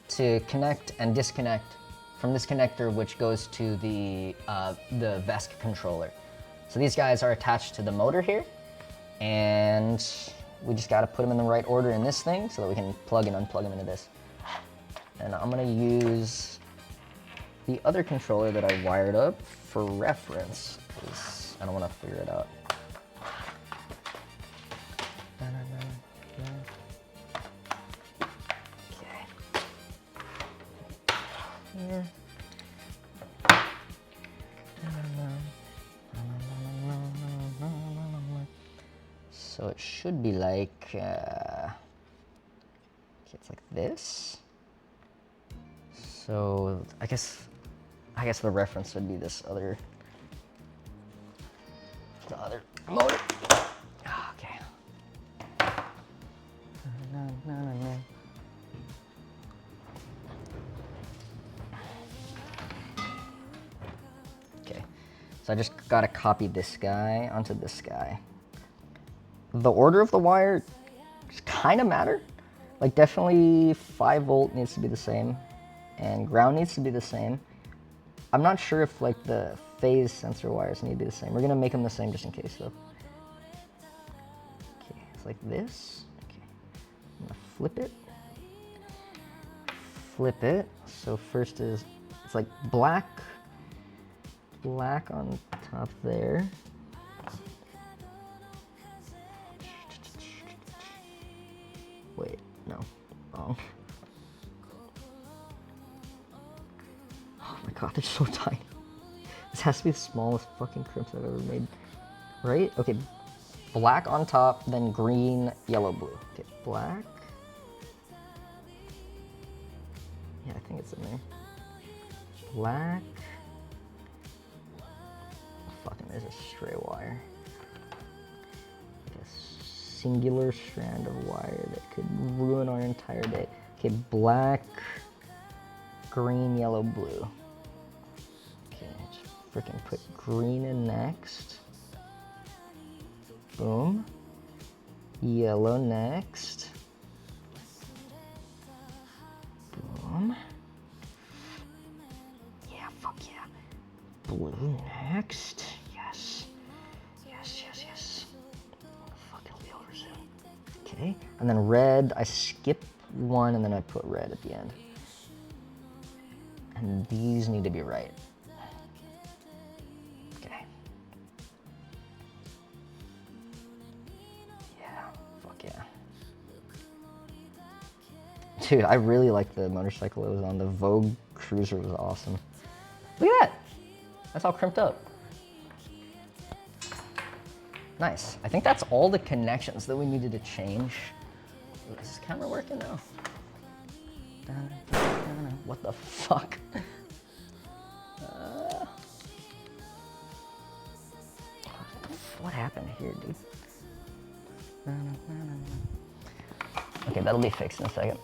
to connect and disconnect from this connector, which goes to the VESC controller. So these guys are attached to the motor here, and we just gotta put them in the right order in this thing so that we can plug and unplug them into this. And I'm gonna use the other controller that I wired up for reference, because I don't wanna figure it out. Here. So it should be like, it's like this. So I guess the reference would be the other motor. Okay. Okay, so I just gotta copy this guy onto this guy. The order of the wire kind of matter. Like, definitely 5 volt needs to be the same, and ground needs to be the same. I'm not sure if like the phase sensor wires need to be the same. We're gonna make them the same just in case though. Okay, it's like this. Okay, I'm gonna flip it. So first is, it's like black on top there. God, they're so tiny. This has to be the smallest fucking crimps I've ever made. Right? Okay, black on top, then green, yellow, blue. Okay, black. Yeah, I think it's in there. Black. Fucking, there's a stray wire. Like a singular strand of wire that could ruin our entire day. Okay, black, green, yellow, blue. Okay, just freaking put green in next. Boom. Yellow next. Boom. Yeah, fuck yeah. Blue next. Yes. Yes, yes, yes. Fuck, it'll be over soon. Okay, and then red, I skip one and then I put red at the end. And these need to be right. Okay. Yeah, fuck yeah. Dude, I really like the motorcycle it was on. The Vogue Cruiser was awesome. Look at that. That's all crimped up. Nice. I think that's all the connections that we needed to change. Is this camera working now? What the fuck? What happened here, dude? Okay, that'll be fixed in a second.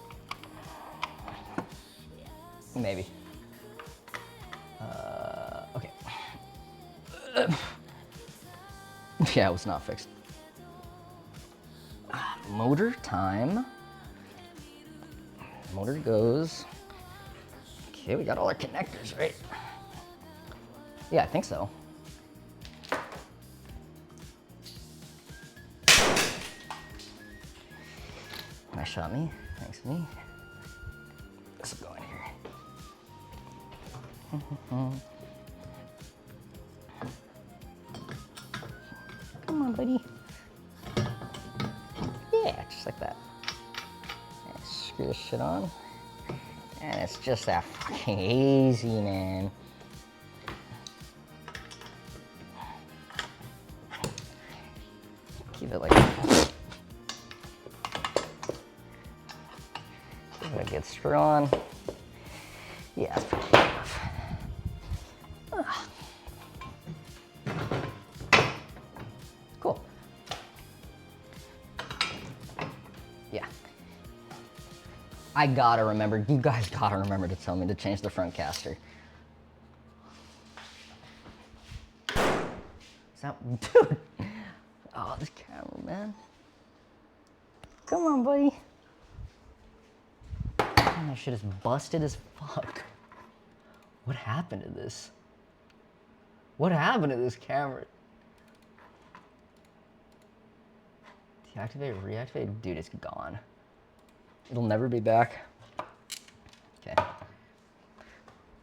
Maybe. Okay. Yeah, it was not fixed. Motor time. Motor goes. Okay, we got all our connectors, right? Yeah, I think so. Nice shot, me. Thanks, me. This will go in here. Come on, buddy. Yeah, just like that. And screw this shit on. And it's just that fucking easy, man. Keep it like that. Give it a good screw on. Yeah, that's pretty good enough. Cool. Yeah. I gotta remember, you guys gotta remember to tell me to change the front caster. Is that, dude? Oh, this camera, man. Come on, buddy. Man, that shit is busted as fuck. What happened to this? What happened to this camera? Deactivate, reactivate, dude, it's gone. It'll never be back. Okay.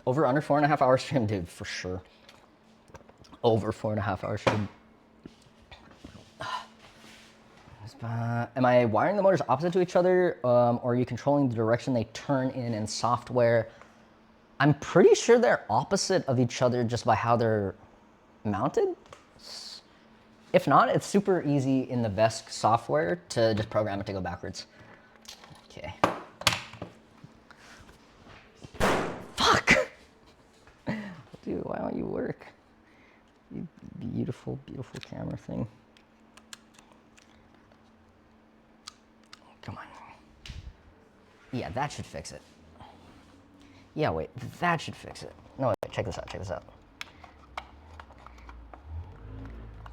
Over under 4.5 hour stream, dude, for sure. Over 4.5 hour stream. Am I wiring the motors opposite to each other, or are you controlling the direction they turn in software? I'm pretty sure they're opposite of each other just by how they're mounted. If not, it's super easy in the VESC software to just program it to go backwards. Okay. Fuck! Dude, why don't you work? You beautiful, beautiful camera thing. Come on. Yeah, that should fix it. Yeah, wait, that should fix it. No, wait, check this out, check this out.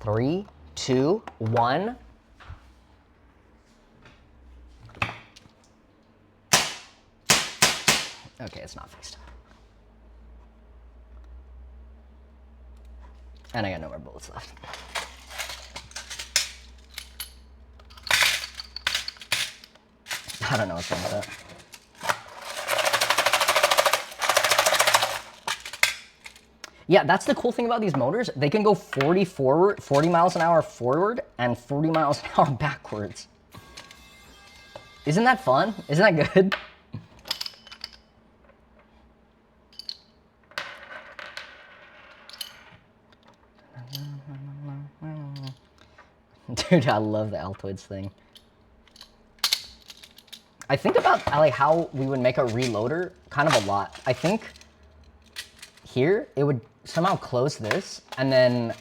3, 2, 1. Okay, it's not fixed. And I got no more bullets left. I don't know what's wrong with that. Yeah, that's the cool thing about these motors. They can go 40 miles an hour forward and 40 miles an hour backwards. Isn't that fun? Isn't that good? Dude, I love the Altoids thing. I think about like how we would make a reloader kind of a lot. I think here it would somehow close this and then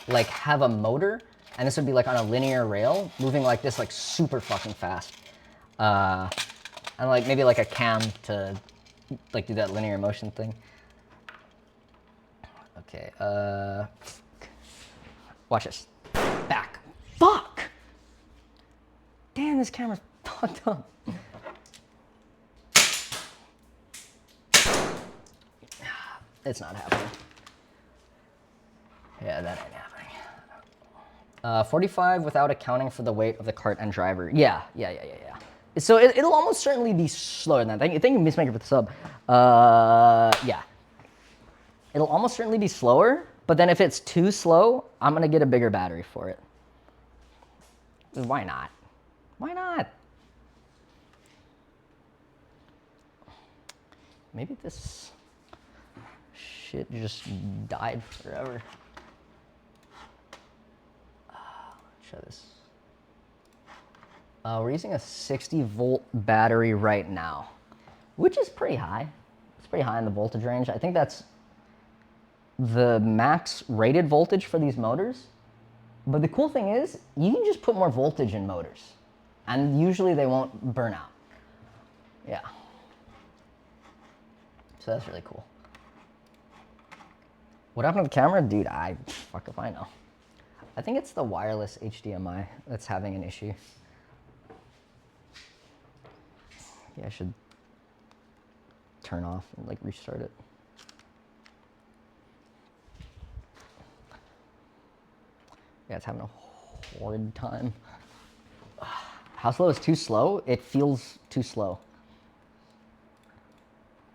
like have a motor, and this would be like on a linear rail moving like this, like super fucking fast. And like maybe like a cam to like do that linear motion thing. Okay, watch this. Back. Fuck! Damn, this camera's fucked up. It's not happening. Yeah, that ain't happening. 45 without accounting for the weight of the cart and driver. Yeah. So it'll almost certainly be slower than that. Thank you, Miss Maker, for the sub. Yeah. It'll almost certainly be slower, but then if it's too slow, I'm gonna get a bigger battery for it. Why not? Why not? Maybe this shit just died forever. Show this. We're using a 60-volt battery right now, which is pretty high. It's pretty high in the voltage range. I think that's the max rated voltage for these motors. But the cool thing is, you can just put more voltage in motors, and usually they won't burn out. Yeah. So that's really cool. What happened to the camera? Dude, fuck if I know. I think it's the wireless HDMI that's having an issue. Yeah, I should turn off and like restart it. Yeah, it's having a horrid time. How slow is too slow? It feels too slow.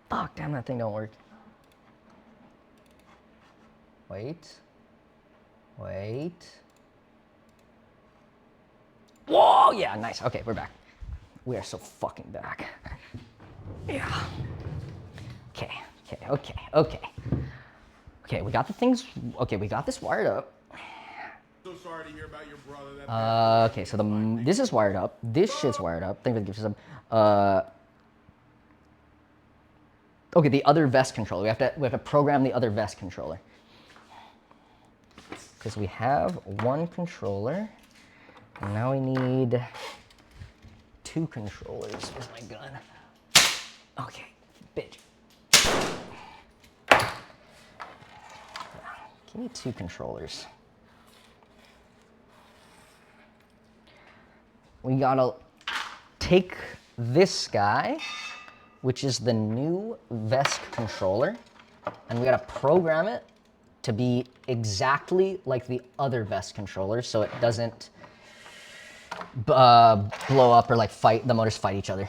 Fuck, damn, that thing don't work. Wait. Whoa, yeah, nice. Okay, we're back. We are so fucking back. Yeah. Okay, we got the things, we got this wired up. So sorry to hear about your brother. Okay, so this is wired up. This shit's wired up. Thank you for the gift system. Okay, the other VESC controller. We have to program the other VESC controller. Because we have one controller, and now we need 2 controllers. Where's my gun? Okay, bitch. Give me 2 controllers. We gotta take this guy, which is the new VESC controller, and we gotta program it to be exactly like the other VESC controller, so it doesn't blow up or like the motors fight each other.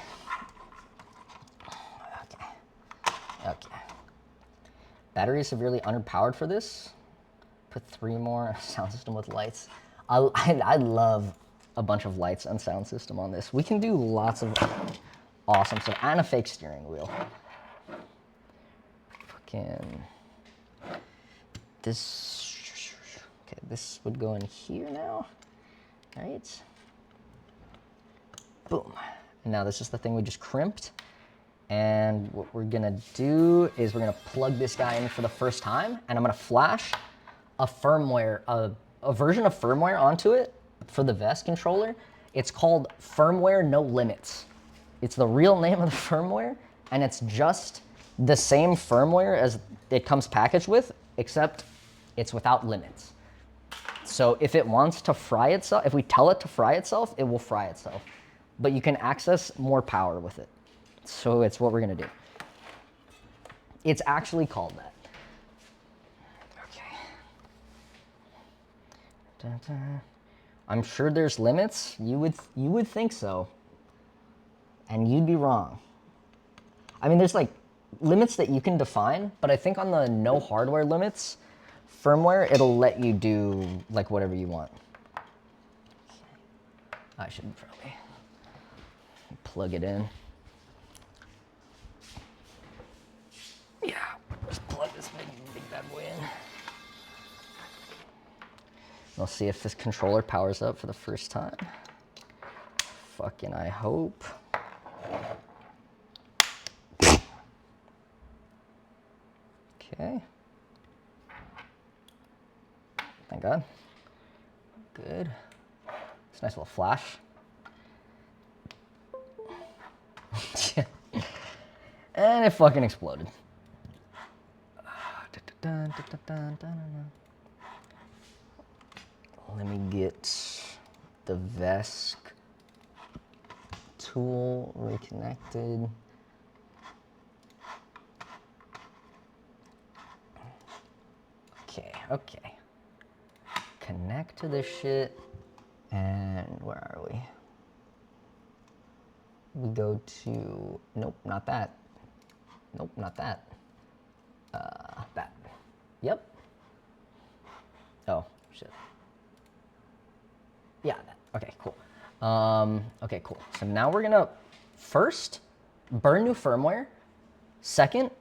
Okay. Battery is severely underpowered for this. Put 3 more. Sound system with lights. I love a bunch of lights and sound system on this. We can do lots of awesome stuff, and a fake steering wheel. Fucking this. Okay, this would go in here now. All right. Boom. And now this is the thing we just crimped. And what we're gonna do is we're gonna plug this guy in for the first time, and I'm gonna flash a firmware, a version of firmware onto it for the VESC controller. It's called Firmware No Limits. It's the real name of the firmware, and it's just the same firmware as it comes packaged with, except it's without limits. So if it wants to fry itself, if we tell it to fry itself, it will fry itself. But you can access more power with it. So it's what we're gonna do. It's actually called that. Okay. Dun-dun. I'm sure there's limits. You would think so. And you'd be wrong. I mean, there's like limits that you can define, but I think on the no hardware limits firmware, it'll let you do like whatever you want. I should probably plug it in. Yeah, just plug this big bad boy in. We'll see if this controller powers up for the first time. Fucking I hope. Okay. Thank God. Good. It's a nice little flash. And it fucking exploded. Let me get the VESC tool reconnected. Okay. Connect to this shit. And where are we? We go to, nope, not that. Nope, not that. That. Yep. Oh, shit. Yeah, that. Okay, cool. Okay, cool. So now we're gonna first burn new firmware. Second,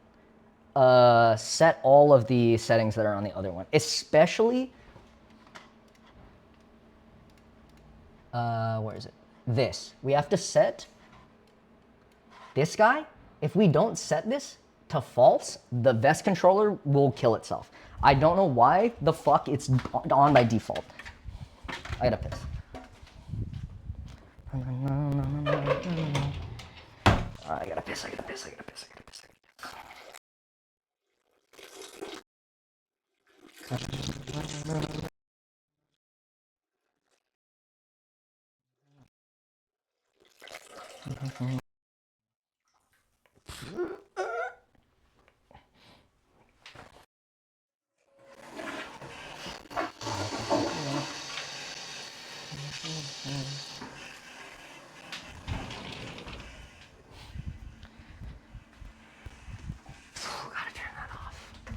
set all of the settings that are on the other one, especially, where is it? This. We have to set this guy. If we don't set this to false, the VESC controller will kill itself. I don't know why the fuck it's on by default. I gotta piss. I gotta piss.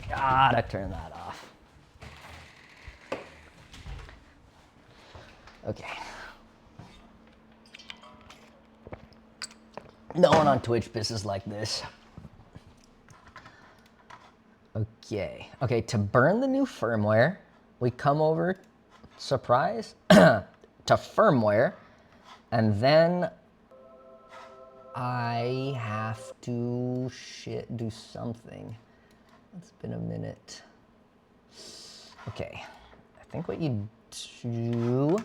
Gotta turn that off. Okay. No one on Twitch pisses like this. Okay, to burn the new firmware, we come over, surprise, to firmware, and then I have to do something. It's been a minute. Okay, I think what you do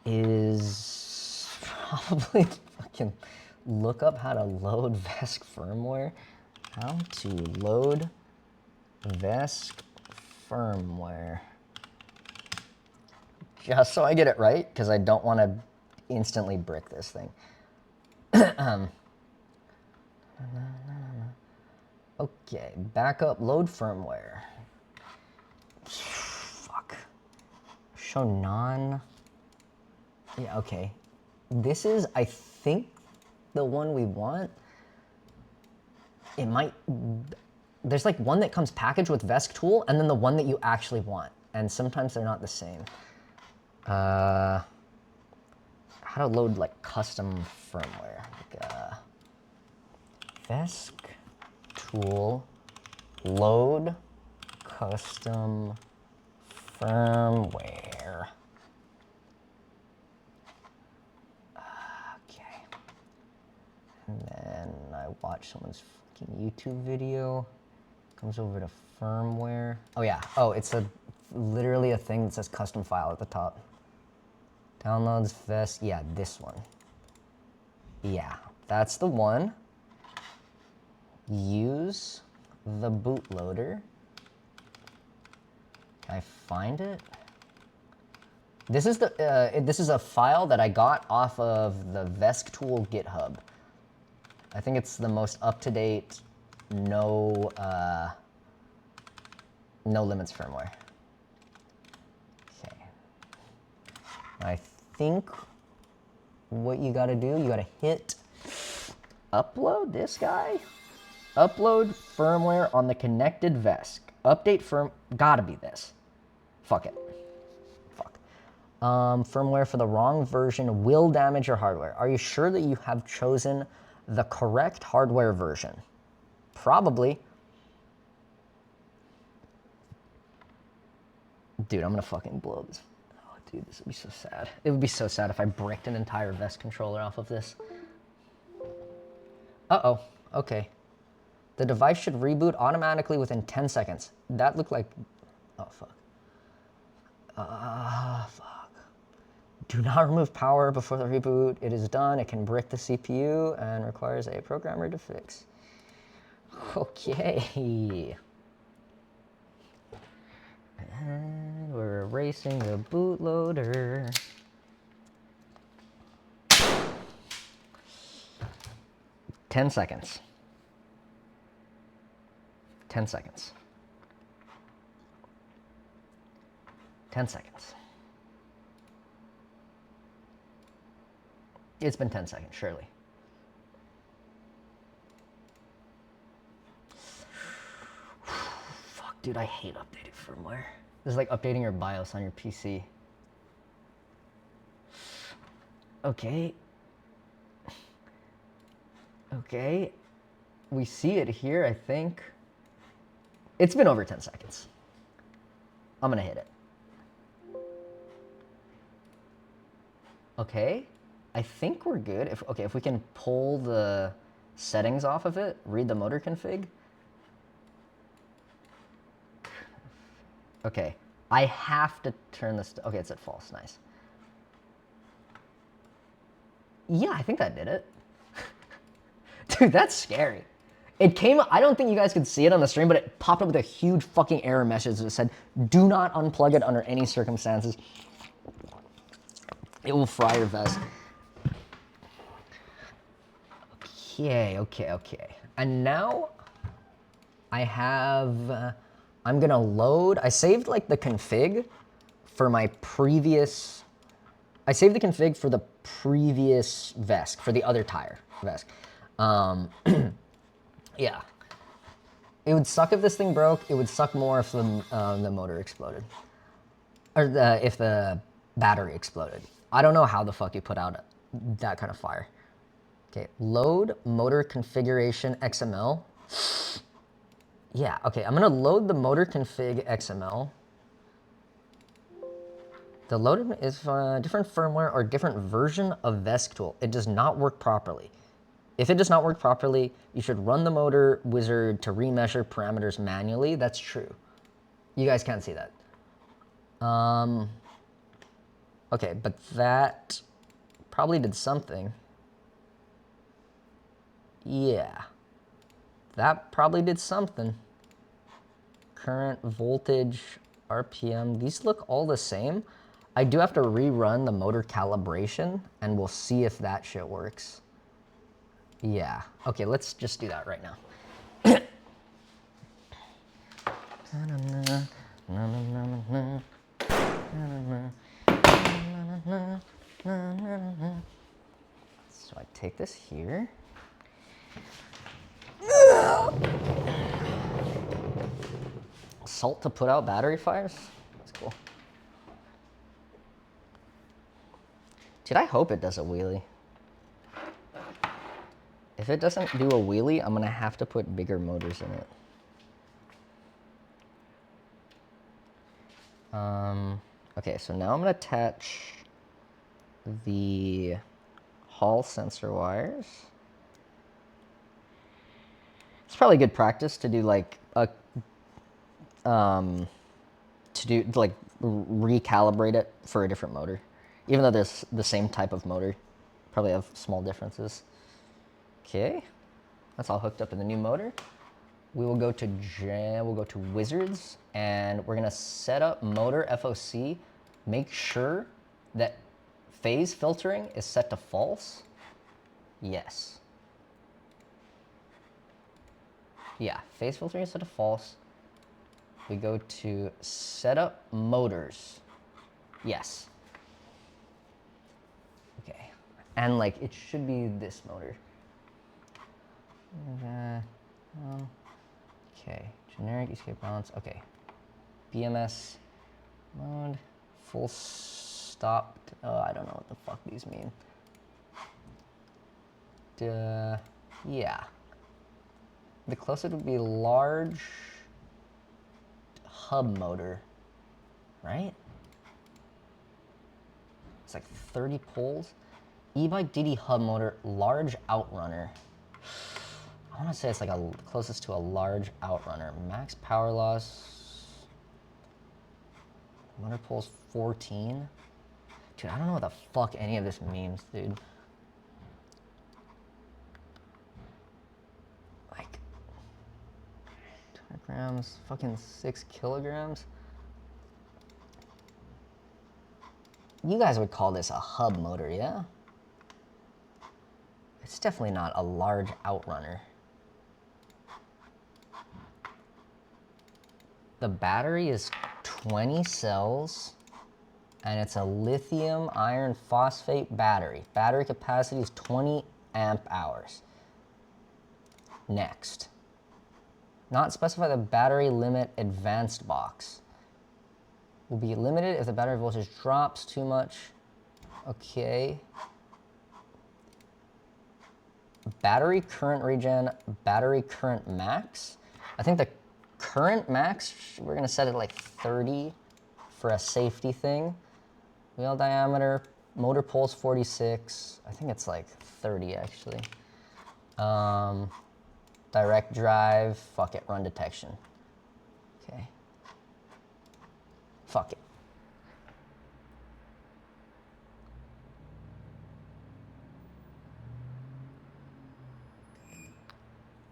is probably fucking look up how to load VESC firmware. How to load VESC firmware. Just so I get it right, because I don't want to instantly brick this thing. Okay, backup load firmware. Fuck. Show non. Yeah, okay. This is, I think, the one we want. It might. There's like one that comes packaged with VESC tool, and then the one that you actually want. And sometimes they're not the same. How to load like custom firmware. Like, VESC tool load custom firmware. Okay. And then I watch someone's fucking YouTube video. Comes over to firmware. Oh yeah. Oh, it's literally a thing that says custom file at the top. Downloads VESC. Yeah, this one. Yeah, that's the one. Use the bootloader. Can I find it? This is this is a file that I got off of the VESC tool GitHub. I think it's the most up-to-date, no limits firmware. Okay. I think what you gotta do, you gotta hit upload this guy. Upload firmware on the connected VESC. Update gotta be this. Fuck it. Fuck. Firmware for the wrong version will damage your hardware. Are you sure that you have chosen the correct hardware version? Probably. Dude, I'm gonna fucking blow this. Oh, dude, this would be so sad. It would be so sad if I bricked an entire VESC controller off of this. Uh-oh, okay. The device should reboot automatically within 10 seconds. That looked like, oh fuck. Fuck. Do not remove power before the reboot. It is done. It can brick the CPU and requires a programmer to fix. Okay. And we're erasing the bootloader. Ten seconds. 10 seconds. 10 seconds. It's been 10 seconds, surely. Fuck, dude, I hate updated firmware. This is like updating your BIOS on your PC. Okay. Okay. We see it here, I think. It's been over 10 seconds. I'm gonna hit it. Okay. I think we're good. If we can pull the settings off of it, read the motor config. Okay. I have to turn this. Okay, it's at false. Nice. Yeah, I think that did it. Dude, that's scary. It came, I don't think you guys could see it on the stream, but it popped up with a huge fucking error message that said, do not unplug it under any circumstances. It will fry your VESC. Okay. And now I have, I'm gonna load, I saved like the config for my previous, I saved the config for the previous VESC, for the other tire VESC. Yeah. It would suck if this thing broke. It would suck more if the motor exploded. Or if the battery exploded. I don't know how the fuck you put out that kind of fire. Okay, load motor configuration XML. Yeah, okay, I'm gonna load the motor config XML. The load is different firmware or different version of VESC tool. It does not work properly. If it does not work properly, you should run the motor wizard to remeasure parameters manually. That's true. You guys can't see that. Okay, but that probably did something. Yeah. That probably did something. Current, voltage, RPM, these look all the same. I do have to rerun the motor calibration, and we'll see if that shit works. Yeah. Okay, let's just do that right now. So I take this here. Salt to put out battery fires? That's cool. Dude, I hope it does a wheelie. If it doesn't do a wheelie, I'm gonna have to put bigger motors in it. Okay, so now I'm gonna attach the Hall sensor wires. It's probably good practice to do like a, recalibrate it for a different motor. Even though there's the same type of motor, probably have small differences. Okay, that's all hooked up in the new motor. We will go to wizards, and we're gonna set up motor FOC. Make sure that phase filtering is set to false. Yes. Yeah, phase filtering is set to false. We go to setup motors. Yes. Okay, and like it should be this motor. Okay, generic escape balance. Okay, BMS mode, full stop. Oh, I don't know what the fuck these mean. Yeah. The closest would be large hub motor. right? It's like 30 poles. E-bike DD hub motor, large outrunner. I want to say it's like closest to a large outrunner. Max power loss. Motor poles 14. Dude, I don't know what the fuck any of this means, dude. Like 200 grams, fucking 6 kilograms. You guys would call this a hub motor, yeah? It's definitely not a large outrunner. The battery is 20 cells, and it's a lithium iron phosphate battery. Battery capacity is 20 amp hours. Next. Not specify the battery limit advanced box. Will be limited if the battery voltage drops too much. Okay. Battery current regen, battery current max. I think the current max, we're gonna set it like 30 for a safety thing. Wheel diameter, motor poles 46. I think it's like 30 actually. Direct drive, fuck it, run detection. Okay. Fuck it.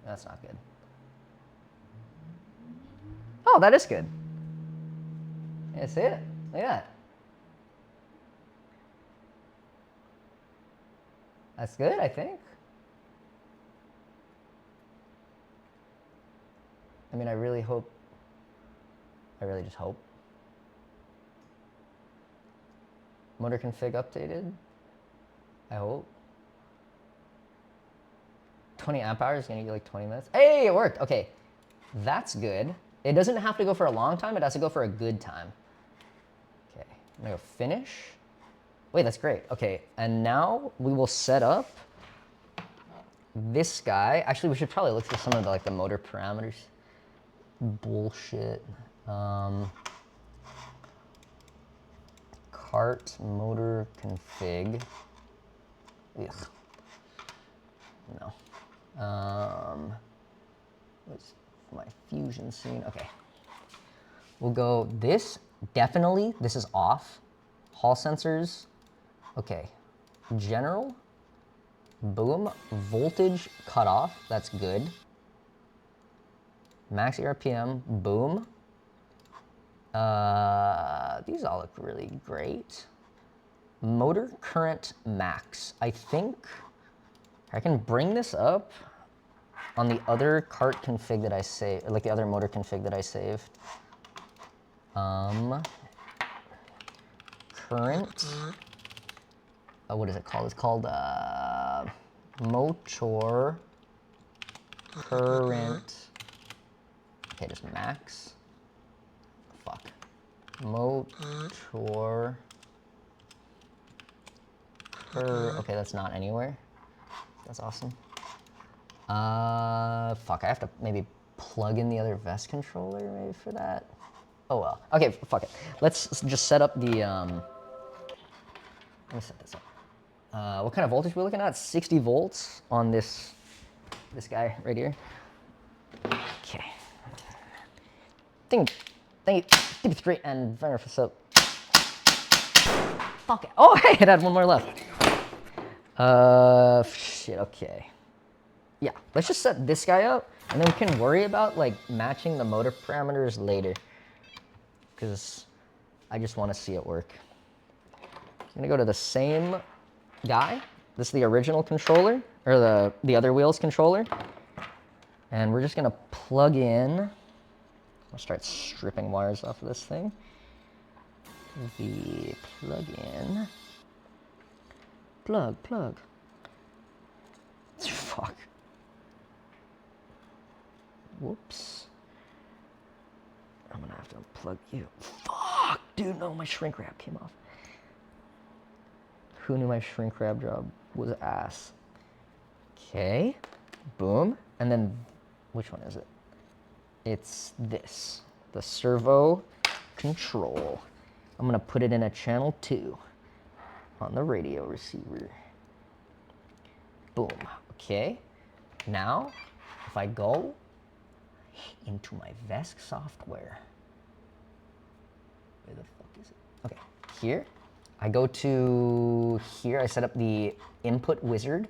That's not good. Oh, that is good. Yeah, see it? Look at that. That's good, I think. I mean, I really just hope. Motor config updated. I hope. 20 amp hours is gonna get like 20 minutes. Hey, it worked. Okay, that's good. It doesn't have to go for a long time. It has to go for a good time. Okay, I'm gonna go finish. Wait, that's great. Okay, and now we will set up this guy. Actually, we should probably look through some of the motor parameters. Bullshit. Cart motor config. Ugh. No. What's my fusion scene? Okay. We'll go this. Definitely, this is off. Hall sensors. Okay. General. Boom. Voltage cutoff. That's good. Max RPM. Boom. These all look really great. Motor current max. I think I can bring this up on the other cart config that I saved, like the other motor config that I saved. Current. Oh, what is it called? It's called motor current. Okay, just max. Fuck. Motor. Okay, that's not anywhere. That's awesome. Fuck, I have to maybe plug in the other VESC controller maybe for that. Oh well. Okay, fuck it. Let's just set up the, let me set this up. What kind of voltage we're looking at? 60 volts on this guy right here. Okay. Thank you, great, and Venner for soap. Fuck it. Oh, hey, it had one more left. Shit, okay. Yeah, let's just set this guy up, and then we can worry about, like, matching the motor parameters later. Because I just want to see it work. I'm gonna go to the same guy. This is the original controller, or the other wheel's controller. And we're just gonna plug in. I'll start stripping wires off of this thing. The plug in. Plug. Fuck. Whoops. I'm gonna have to unplug you. Fuck, dude, no, my shrink wrap came off. Who knew my shrink wrap job was ass? Okay, boom. And then, which one is it? It's this, the servo control. I'm gonna put it in a channel 2 on the radio receiver. Boom. Okay. Now, if I go into my VESC software, where the fuck is it? Okay, here. I go to here. I set up the input wizard.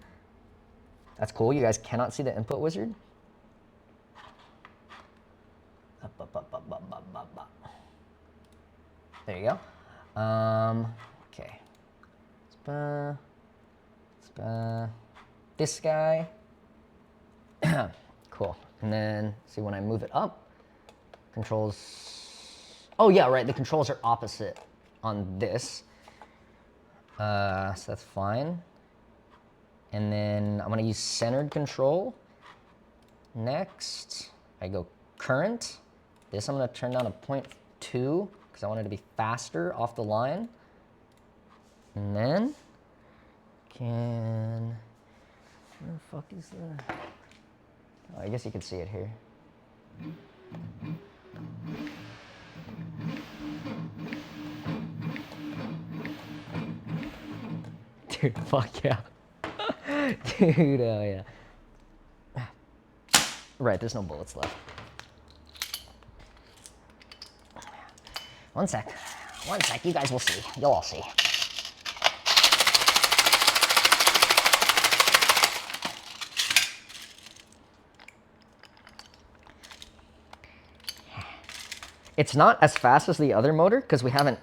That's cool. You guys cannot see the input wizard. There you go. Okay. This guy. Cool. And then see when I move it up, controls. Oh yeah, right. The controls are opposite on this. So that's fine. And then I'm gonna use centered control. Next, I go current. This I'm gonna turn down to 0.2 because I want it to be faster off the line. And then where the fuck is the? Oh, I guess you can see it here. Dude, fuck yeah. Dude, oh yeah. Right, there's no bullets left. One sec, you guys will see. You'll all see. It's not as fast as the other motor because we haven't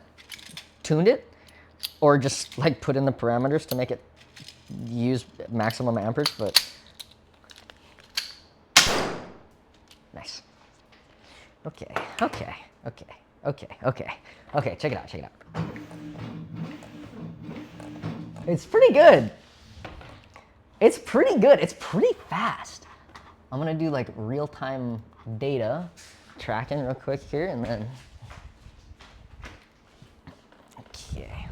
tuned it or just like put in the parameters to make it use maximum amperage, but nice. Okay, check it out. It's pretty good. It's pretty fast. I'm gonna do like real-time data tracking real quick here and then, okay.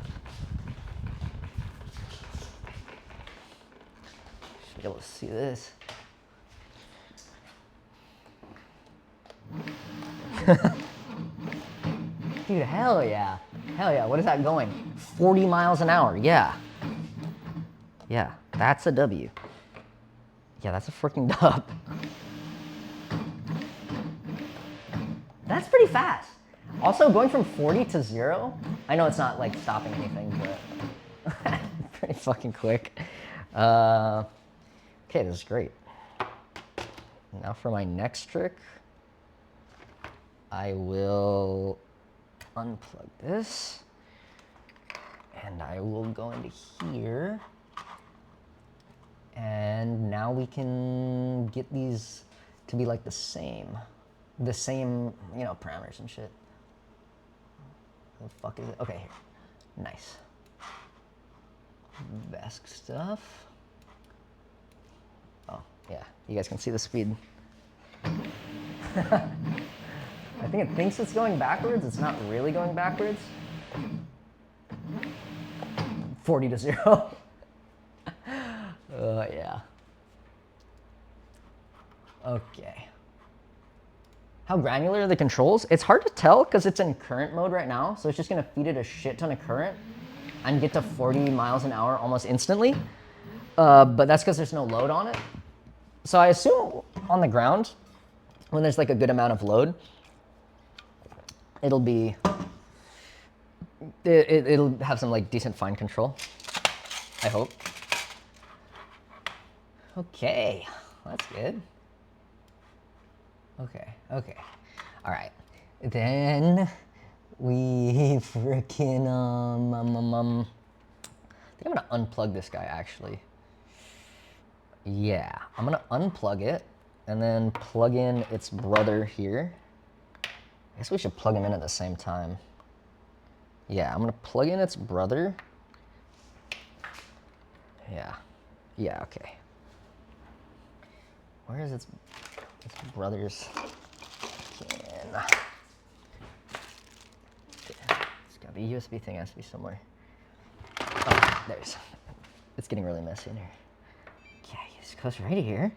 Should be able to see this. Dude, hell yeah. What is that going? 40 miles an hour, yeah. Yeah, that's a W. Yeah, that's a freaking dub. That's pretty fast. Also, going from 40 to 0, I know it's not like stopping anything, but pretty fucking quick. Okay, this is great. Now for my next trick, I will unplug this, and I will go into here, and now we can get these to be like the same, you know, parameters and shit. What the fuck is it? Okay, here. Nice. VESC stuff. Oh, yeah, you guys can see the speed. I think it thinks it's going backwards. It's not really going backwards. 40 to 0. Yeah. Okay. How granular are the controls? It's hard to tell because it's in current mode right now. So it's just going to feed it a shit ton of current and get to 40 miles an hour almost instantly. But that's because there's no load on it. So I assume on the ground, when there's like a good amount of load, it'll have some like decent fine control, I hope. Okay, that's good. Okay, all right. Then we freaking I think I'm gonna unplug this guy actually. Yeah, I'm gonna unplug it and then plug in its brother here. I guess we should plug them in at the same time. Yeah, I'm gonna plug in its brother. Yeah, okay. Where is its brother's? It's gotta be a USB thing, has to be somewhere. Oh, there's. It's getting really messy in here. Okay, this goes right here.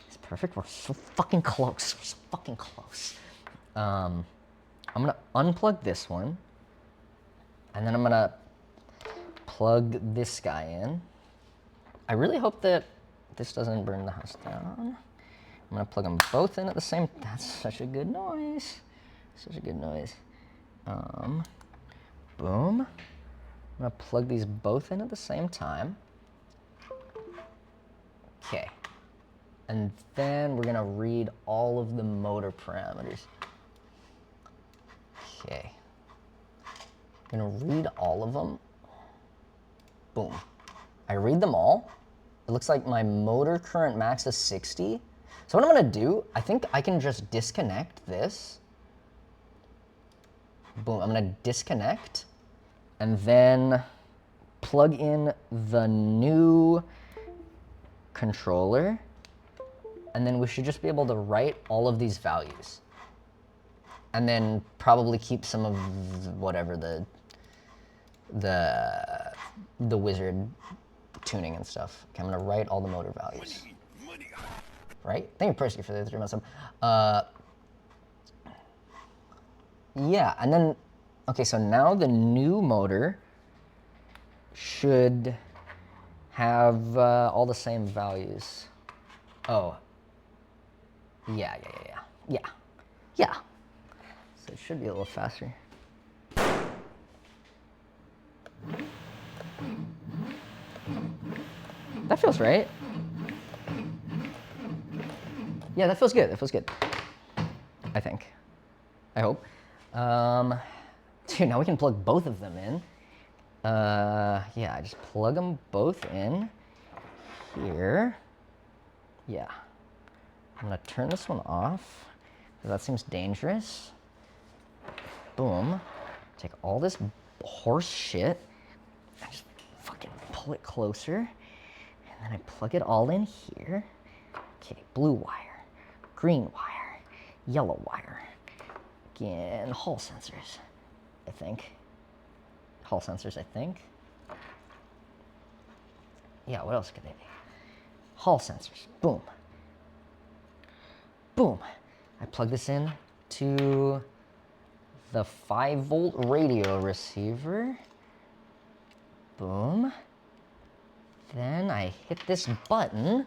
It's perfect. We're so fucking close. We're so fucking close. I'm gonna unplug this one. And then I'm gonna plug this guy in. I really hope that this doesn't burn the house down. I'm gonna plug them both in at the same. That's such a good noise. Such a good noise. Boom. I'm gonna plug these both in at the same time. Okay. And then we're gonna read all of the motor parameters. Okay. I'm gonna read all of them. Boom. I read them all. It looks like my motor current max is 60. So what I'm gonna do, I think I can just disconnect this. Boom, I'm gonna disconnect and then plug in the new controller. And then we should just be able to write all of these values. And then probably keep some of whatever the wizard tuning and stuff. Okay, I'm gonna write all the motor values. Right? Thank you, Persky, for the 3 months sub. Yeah, and then, okay, so now the new motor should have all the same values. Oh. Yeah. So it should be a little faster. That feels right. Yeah, that feels good. That feels good. I think. I hope. Dude, now we can plug both of them in. Yeah, I just plug them both in here. Yeah. I'm gonna turn this one off, because that seems dangerous. Boom. Take all this horse shit, and just fucking pull it closer, and then I plug it all in here. Okay, blue wire, green wire, yellow wire. Again, hall sensors, I think. Hall sensors, I think. Yeah, what else could they be? Hall sensors, boom. Boom. I plug this in to the 5-volt radio receiver. Boom. Then I hit this button.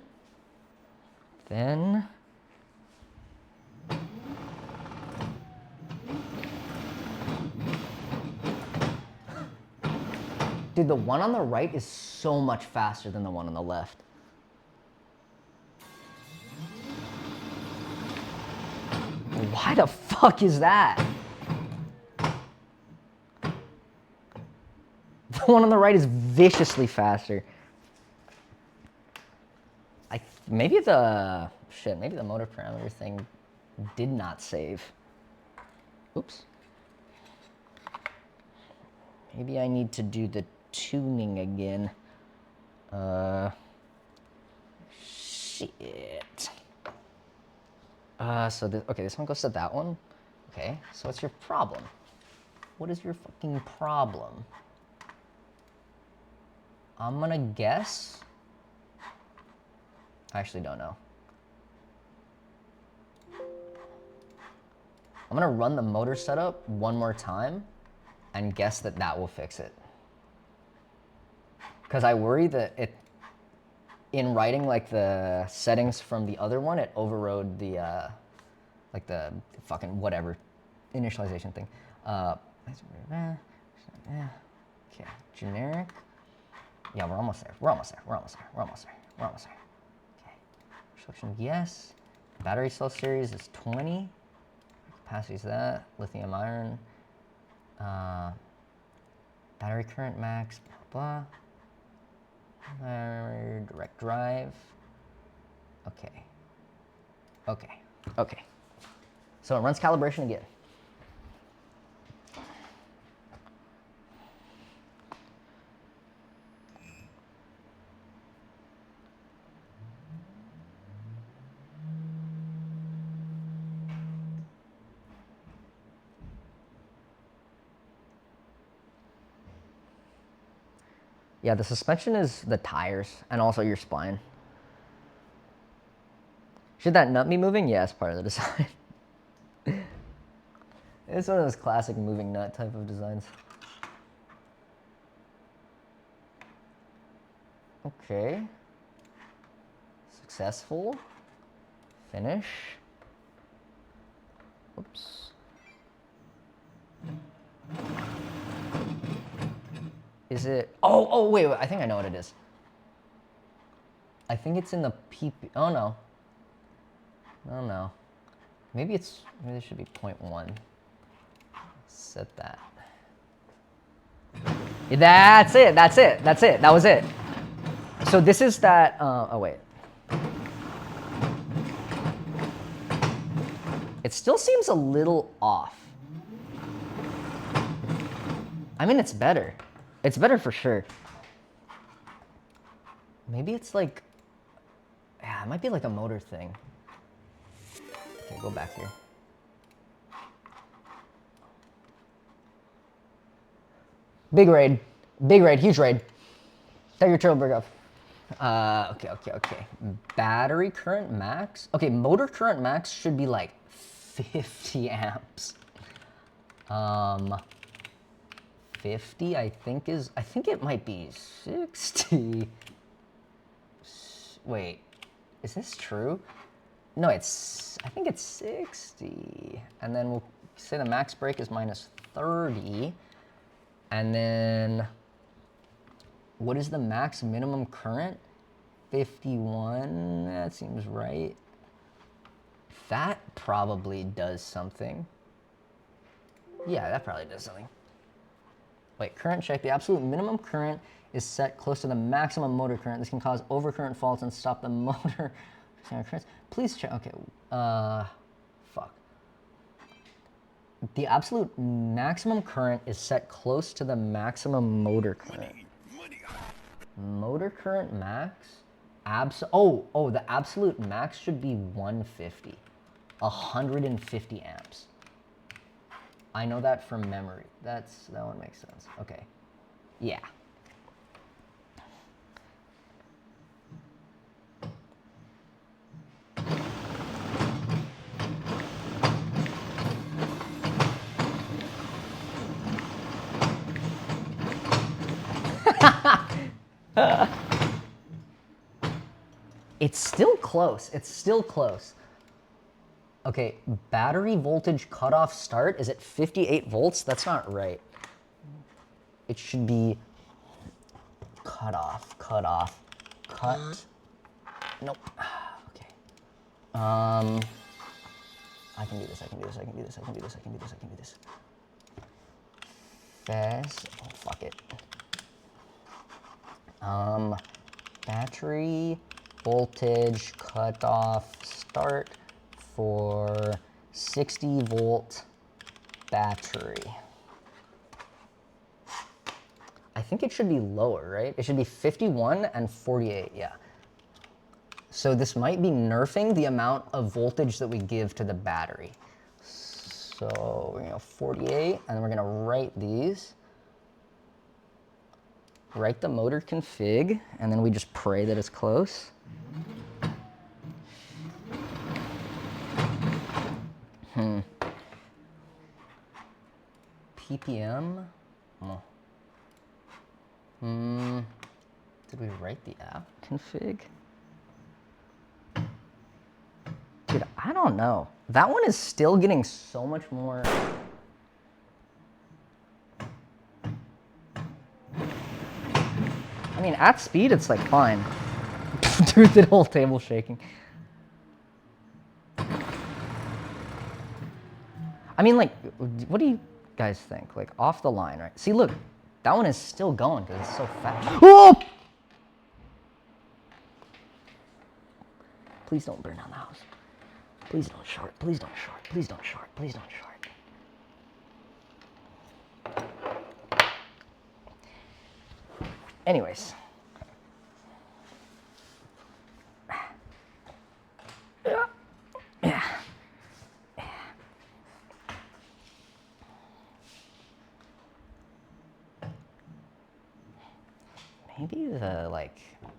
Then dude, the one on the right is so much faster than the one on the left. Why the fuck is that? The one on the right is viciously faster. Maybe the motor parameter thing did not save. Oops. Maybe I need to do the tuning again. Shit. Okay, this one goes to that one. Okay, so what's your problem? What is your fucking problem? I'm gonna guess. I actually don't know. I'm gonna run the motor setup one more time and guess that that will fix it. Because I worry that in writing like the settings from the other one, it overrode the like the fucking whatever initialization thing. Okay, generic. Yeah, we're almost there. We're almost there. Okay, selection yes. Battery cell series is 20. Capacity is that. Lithium iron. Battery current max. Blah blah. Direct drive. Okay. So it runs calibration again. Yeah, the suspension is the tires and also your spine. Should that nut be moving? Yeah, it's part of the design. It's one of those classic moving nut type of designs. Okay. Successful. Finish. Oops. Is it? Oh, wait, I think I know what it is. I think it's in the PP. Oh, no. No. Maybe it should be 0.1. Set that. Yeah, that's it. That was it. So this is that, oh, wait. It still seems a little off. I mean, it's better. It's better for sure. Maybe it's like, yeah, it might be like a motor thing. Okay, go back here. Big raid, huge raid. Take your Trailberg off. Okay. Battery current max. Okay, motor current max should be like 50 amps. 50, I think it might be 60. Wait, is this true? No, I think it's 60. And then we'll say the max break is minus 30. And then, what is the max minimum current? 51, that seems right. That probably does something. Yeah, that probably does something. Wait, current check. The absolute minimum current is set close to the maximum motor current. This can cause overcurrent faults and stop the motor. Please check. Okay. Fuck. The absolute maximum current is set close to the maximum motor current. Motor current max? The absolute max should be 150. 150 amps. I know that from memory. That one makes sense. Okay. Yeah. It's still close. Okay, battery voltage cutoff start is at 58 volts. That's not right. It should be cut. Nope. Okay. I can do this. VESC. Oh, fuck it. Battery voltage cutoff start for 60 volt battery. I think it should be lower, right? It should be 51 and 48, yeah. So this might be nerfing the amount of voltage that we give to the battery. So we're gonna go 48, and then we're gonna write these. Write the motor config, and then we just pray that it's close. PPM? Did we write the app config? Dude, I don't know. That one is still getting so much more. I mean, at speed, it's like fine. Dude, the whole table shaking. I mean, like, what do you guys think? Like, off the line, right? See, look, that one is still going because it's so fast. Oh! Please don't burn down the house. Please don't short. Please don't short. Please don't short. Please don't short. Anyways. Yeah.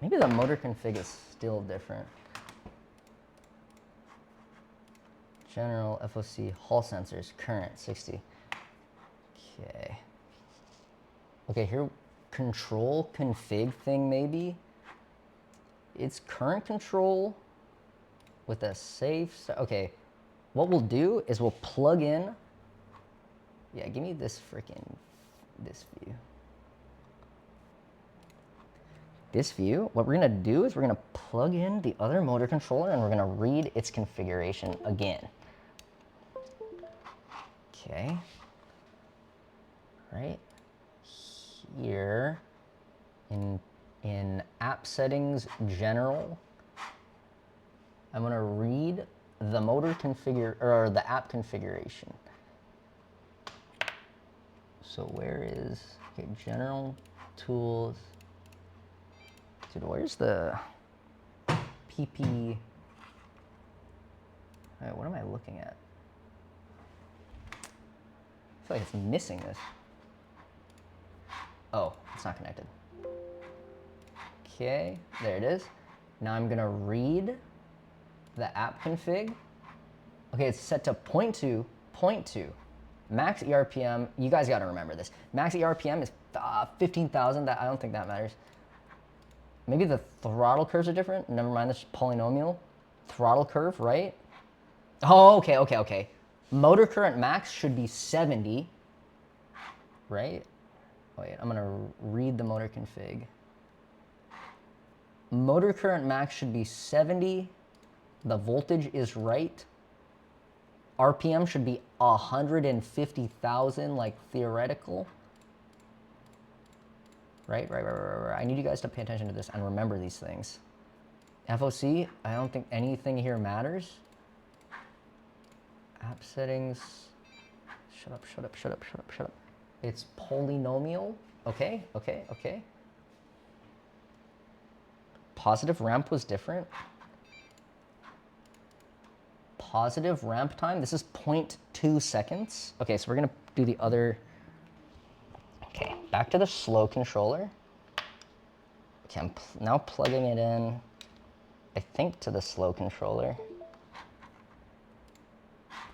Maybe the motor config is still different. General FOC Hall sensors current 60. Okay. Okay, here control config thing maybe. It's current control with a safe, okay. What we'll do is we'll plug in, yeah, give me this this view. This view, what we're gonna do is we're gonna plug in the other motor controller and we're gonna read its configuration again. Okay. Right here in app settings general, I'm gonna read the motor configure or the app configuration. So where is, okay, general tools. Dude, where's the PP? Right, what am I looking at? I feel like it's missing this. Oh, it's not connected. Okay, there it is. Now I'm gonna read the app config. Okay, it's set to 0.2. Max ERPM, you guys gotta remember this. Max ERPM is 15,000, I don't think that matters. Maybe the throttle curves are different. Never mind, that's polynomial. Throttle curve, right? Oh, okay. Motor current max should be 70, right? Wait, I'm gonna read the motor config. Motor current max should be 70. The voltage is right. RPM should be 150,000, like theoretical. Right. I need you guys to pay attention to this and remember these things. FOC, I don't think anything here matters. App settings. Shut up. It's polynomial. Okay. Positive ramp was different. Positive ramp time, this is 0.2 seconds. Okay, so we're gonna do the other. Okay, back to the slow controller. Okay, I'm now plugging it in, I think, to the slow controller.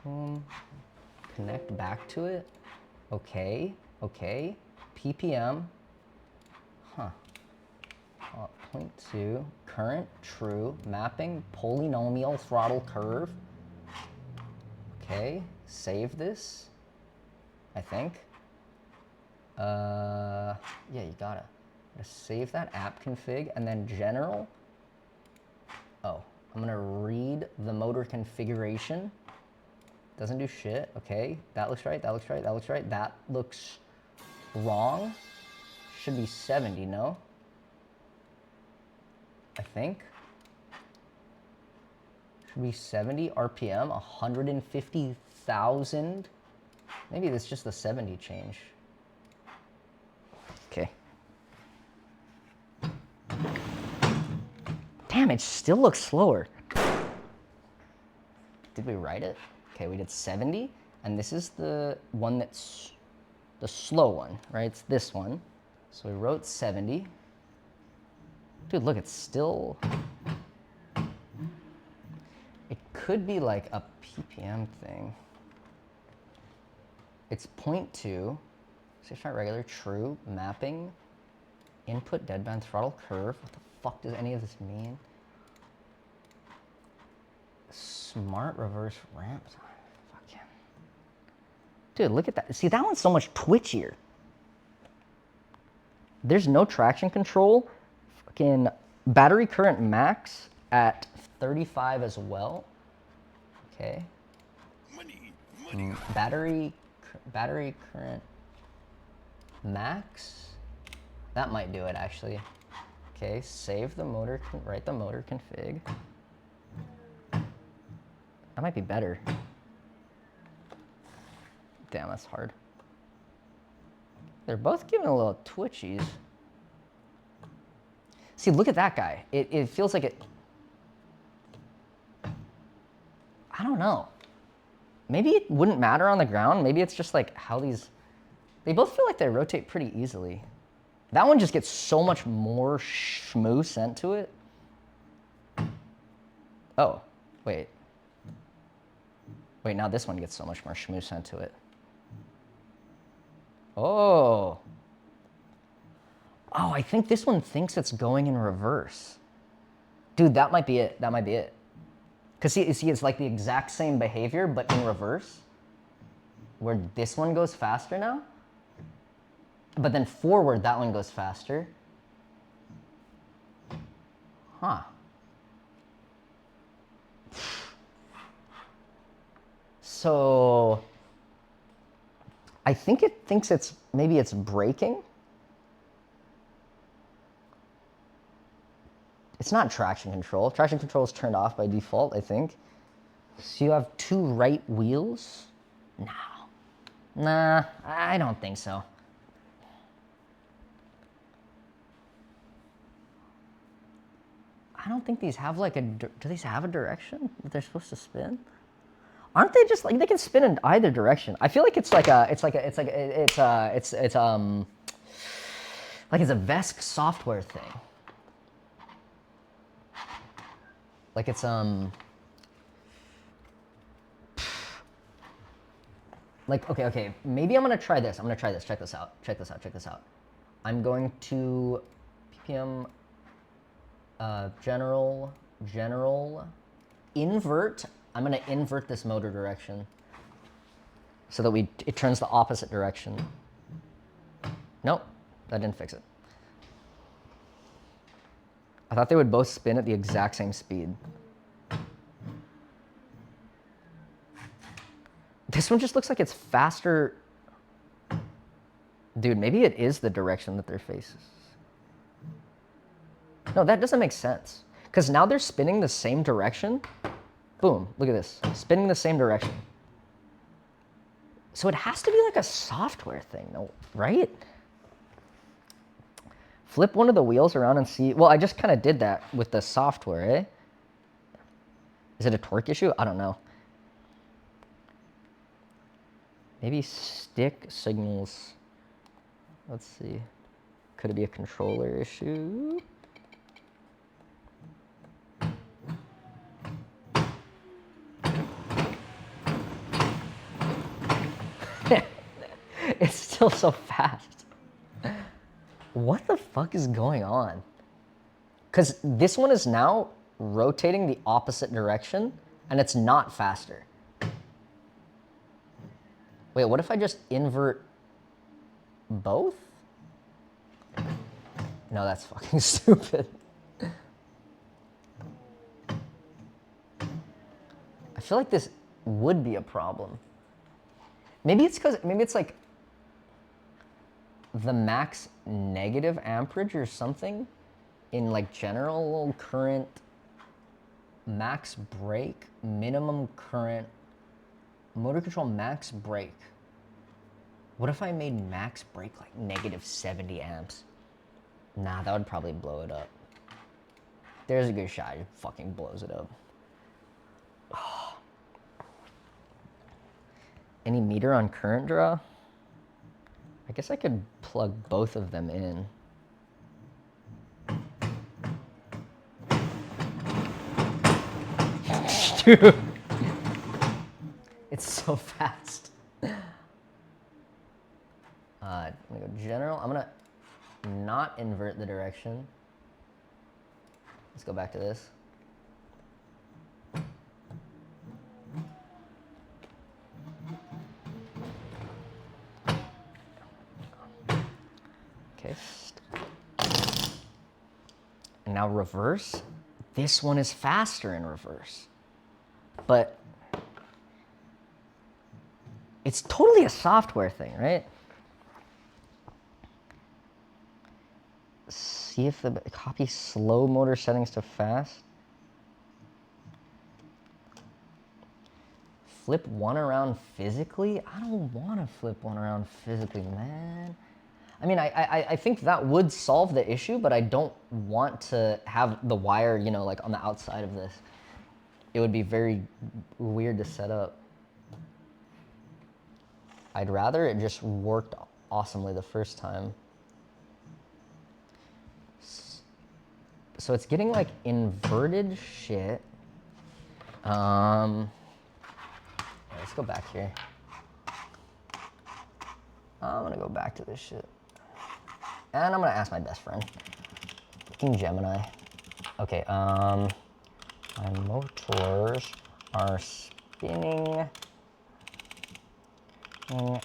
Boom. Connect back to it. Okay. PPM. Huh. 0.2. Current, true. Mapping, polynomial, throttle curve. Okay, save this, I think. Yeah, you gotta save that app config and then general. Oh, I'm gonna read the motor configuration. Doesn't do shit. Okay, that looks right. That looks wrong. Should be 70, no? I think. Should be 70 RPM, 150,000. Maybe it's just the 70 change. Okay. Damn, it still looks slower. Did we write it? Okay, we did 70, and this is the one that's the slow one, right? It's this one. So we wrote 70. Dude, look, it's still... It could be like a PPM thing. It's 0.2. Safe shot regular, true, mapping, input, deadband, throttle curve. What the fuck does any of this mean? Smart reverse ramp time. Fucking. Dude, look at that. See, that one's so much twitchier. There's no traction control. Fucking battery current max at 35 as well. Okay. Battery current max. That might do it actually. Okay, save the motor, write the motor config. That might be better. Damn, that's hard. They're both giving a little twitchies. See, look at that guy. It feels like it... I don't know. Maybe it wouldn't matter on the ground. Maybe it's just like how these... They both feel like they rotate pretty easily. That one just gets so much more shmoo sent to it. Oh, wait. Wait, now this one gets so much more shmoo sent to it. Oh. Oh, I think this one thinks it's going in reverse. Dude, that might be it. That might be it. Because see, it's like the exact same behavior, but in reverse. Where this one goes faster now. But then forward, that one goes faster. Huh. So I think it thinks maybe it's braking. It's not traction control. Traction control is turned off by default, I think. So you have 2 right wheels? No. Nah, I don't think so. I don't think these have like do these have a direction that they're supposed to spin? Aren't they just like, they can spin in either direction? I feel like it's like a VESC software thing. Like it's like, okay, maybe I'm gonna try this. Check this out. I'm going to ppm general, invert. I'm gonna invert this motor direction so that it turns the opposite direction. Nope, that didn't fix it. I thought they would both spin at the exact same speed. This one just looks like it's faster. Dude, maybe it is the direction that their face is. No, that doesn't make sense. Because now they're spinning the same direction. Boom, look at this. Spinning the same direction. So it has to be like a software thing, though, right? Flip one of the wheels around and see. Well, I just kind of did that with the software, eh? Is it a torque issue? I don't know. Maybe stick signals. Let's see. Could it be a controller issue? It's still so fast. What the fuck is going on? Because this one is now rotating the opposite direction, and it's not faster. Wait, what if I just invert both? No, that's fucking stupid. I feel like this would be a problem. Maybe it's like the max negative amperage or something in like general current, max brake, minimum current, motor control max brake. What if I made max brake like negative 70 amps? Nah, that would probably blow it up. There's a good shot, it fucking blows it up. Any meter on current draw? I guess I could plug both of them in. Dude. It's so fast. I'm gonna go general. I'm gonna not invert the direction. Let's go back to this. Okay. And now reverse. This one is faster in reverse. But it's totally a software thing, right? See if the copy slow motor settings to fast. Flip one around physically? I don't want to flip one around physically, man. I mean, I think that would solve the issue, but I don't want to have the wire, you know, like on the outside of this. It would be very weird to set up. I'd rather it just worked awesomely the first time. So it's getting like inverted shit. Let's go back here. I'm gonna go back to this shit. And I'm gonna ask my best friend, fucking Gemini. Okay, my motors are spinning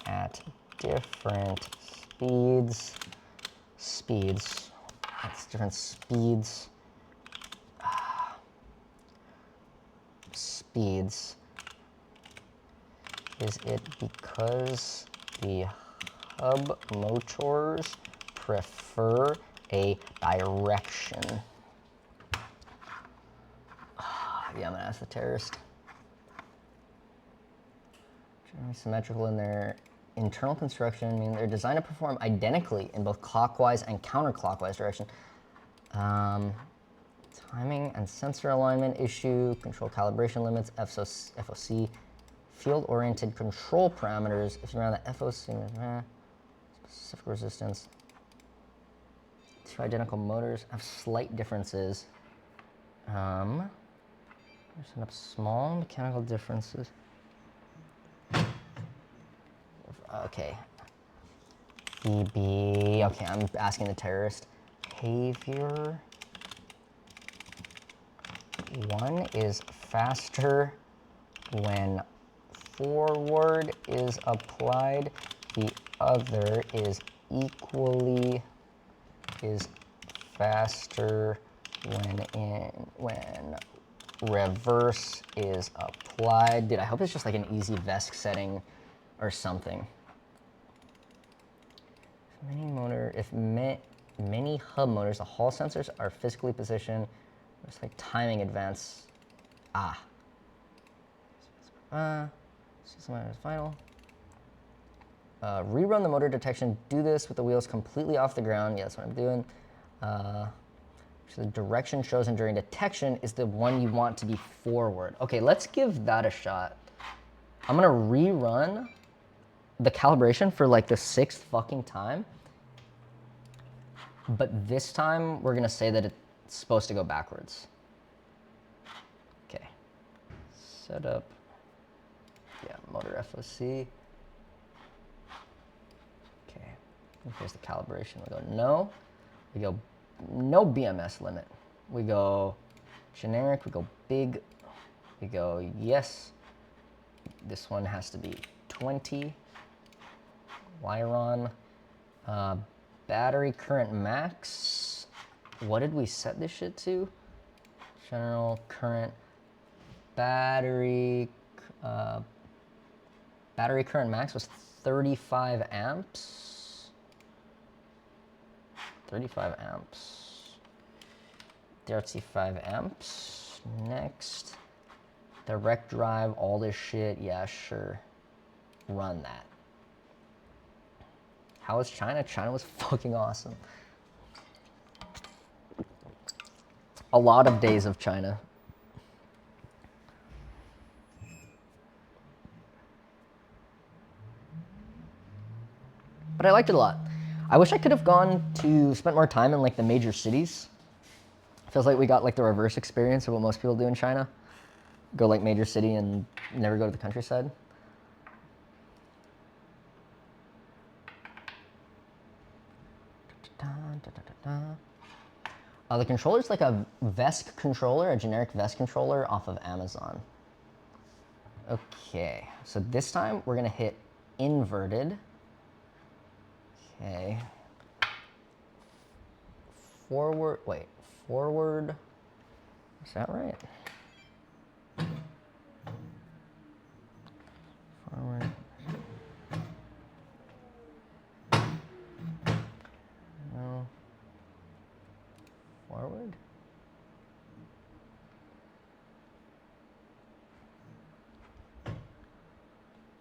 at different speeds. That's different speeds. Speeds. Is it because the hub motors prefer a direction? Yeah, I'm gonna ask the terrorist. Generally symmetrical in their internal construction, meaning they're designed to perform identically in both clockwise and counterclockwise direction. Timing and sensor alignment issue, control calibration limits, FOC, field-oriented control parameters. If you're around the FOC, specific resistance. Two identical motors have slight differences. Set up small mechanical differences. Okay. BB. Okay, I'm asking the terrorist. Behavior. One is faster when forward is applied. The other is faster when reverse is applied. Dude, I hope it's just like an easy VESC setting or something. If many hub motors, the hall sensors are physically positioned. It's like timing advance. System is final. Rerun the motor detection. Do this with the wheels completely off the ground. Yeah, that's what I'm doing. So the direction chosen during detection is the one you want to be forward. Okay, let's give that a shot. I'm gonna rerun the calibration for like the 6th fucking time. But this time, we're gonna say that it's supposed to go backwards. Okay. Setup. Yeah, motor FOC. Okay. And here's the calibration. We go no. We go no BMS limit. We go generic. We go big. We go yes. This one has to be 20. Lyron. Battery current max. What did we set this shit to? General current. Battery current max was 35 amps. 35 amps. DRC 5 amps. Next. Direct drive, all this shit. Yeah, sure. Run that. How was China? China was fucking awesome. A lot of days of China. But I liked it a lot. I wish I could have spent more time in like the major cities. Feels like we got like the reverse experience of what most people do in China. Go like major city and never go to the countryside. The controller is like a VESC controller, a generic VESC controller off of Amazon. Okay, so this time we're gonna hit inverted. Okay. Forward, forward. Is that right? Forward. No. Forward.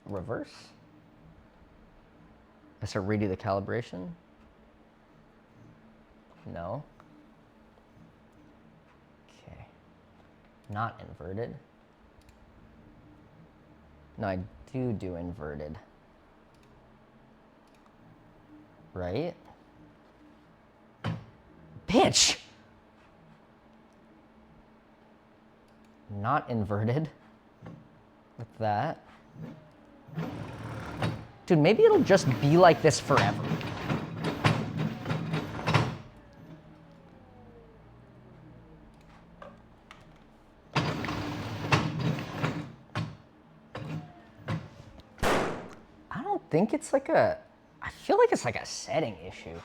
Reverse. I start redo the calibration. No. Okay. Not inverted. No, I do inverted. Right? Bitch! Not inverted. Like that. Dude, maybe it'll just be like this forever. I don't think it's like a, I feel like it's like a setting issue.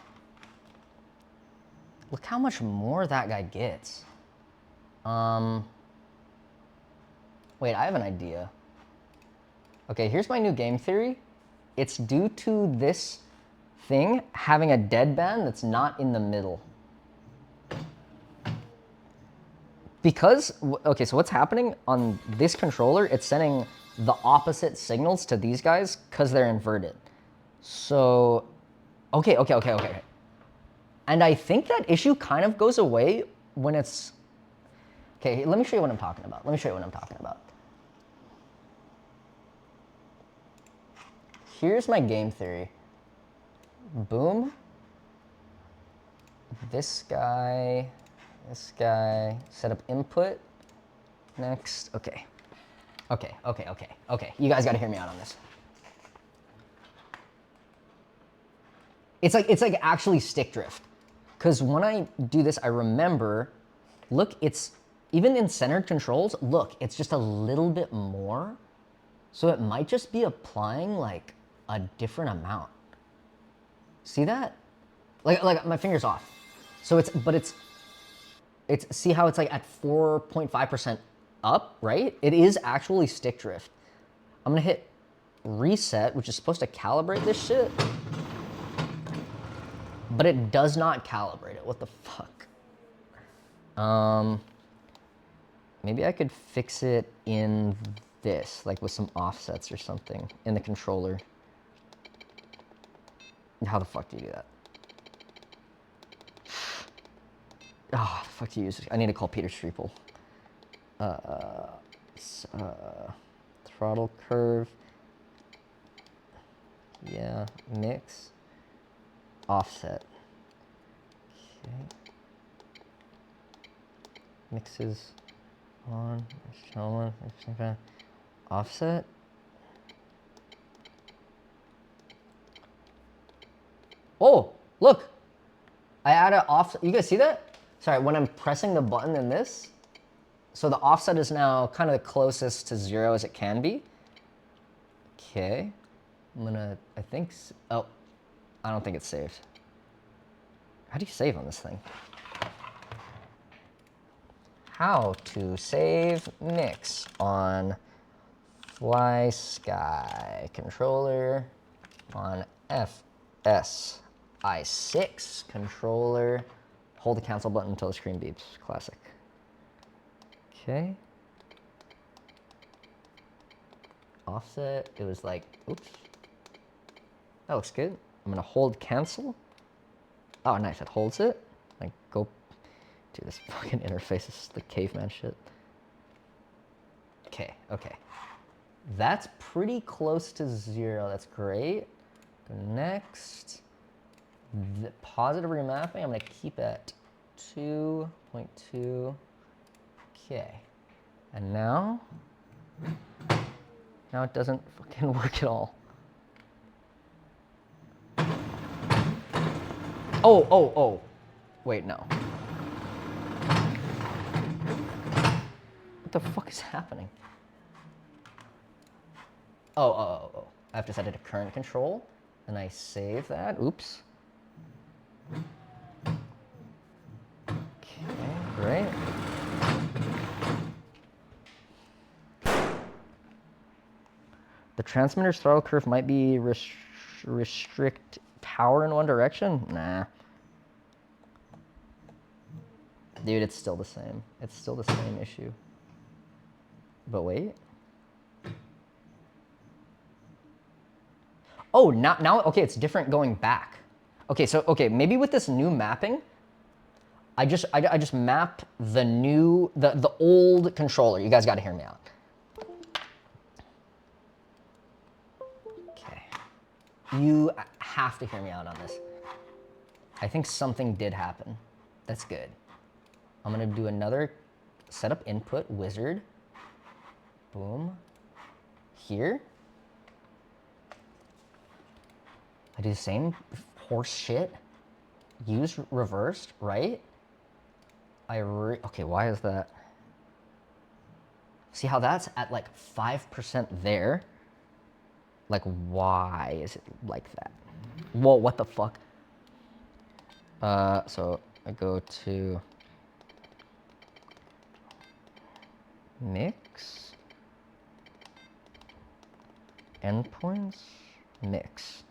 Look how much more that guy gets. Wait, I have an idea. Okay, here's my new game theory. It's due to this thing having a deadband that's not in the middle. Because, okay, so what's happening on this controller, it's sending the opposite signals to these guys because they're inverted. So, okay. And I think that issue kind of goes away when it's, okay, let me show you what I'm talking about. Here's my game theory. Boom. This guy, set up input. Next, okay. You guys gotta hear me out on this. It's like actually stick drift. Because when I do this, I remember, look, it's, even in centered controls, look, it's just a little bit more. So it might just be applying like a different amount. See that? Like my finger's off. So it's see how it's like at 4.5% up, right? It is actually stick drift. I'm gonna hit reset, which is supposed to calibrate this shit. But it does not calibrate it. What the fuck? Maybe I could fix it in this, like with some offsets or something in the controller. How the fuck do you do that? Oh, the fuck do you use? I need to call Peter Streeple. Throttle curve. Yeah, mix. Offset. Okay. Mixes on. Offset. Oh, look. I add an offset. You guys see that? Sorry, when I'm pressing the button in this, so the offset is now kind of the closest to 0 as it can be. Okay. I'm gonna, I think, oh, I don't think it's saved. How do you save on this thing? How to save mix on Fly Sky controller on FSI6 controller. Hold the cancel button until the screen beeps. Classic. Okay. Offset, it was like, oops. That looks good. I'm gonna hold cancel. Oh, nice, it holds it. Like, go, dude, this fucking interface is the caveman shit. Okay. That's pretty close to 0, that's great. Go next. The positive remapping, I'm gonna keep at 2.2. Okay. And now it doesn't fucking work at all. Oh. Wait, no. What the fuck is happening? Oh. I have to set it to current control, and I save that. Oops. Okay, great. The transmitter's throttle curve might be restrict power in one direction? Nah. Dude, it's still the same. It's still the same issue. But wait. Oh, now, okay, it's different going back. Okay, so, maybe with this new mapping, I just map the old controller. You guys gotta hear me out. Okay. You have to hear me out on this. I think something did happen. That's good. I'm gonna do another setup input wizard. Boom. Here. I do the same horse shit. Use reversed, right? Okay, why is that? See how that's at like 5% there? Like, why is it like that? Whoa, what the fuck? So I go to mix, endpoints, mix.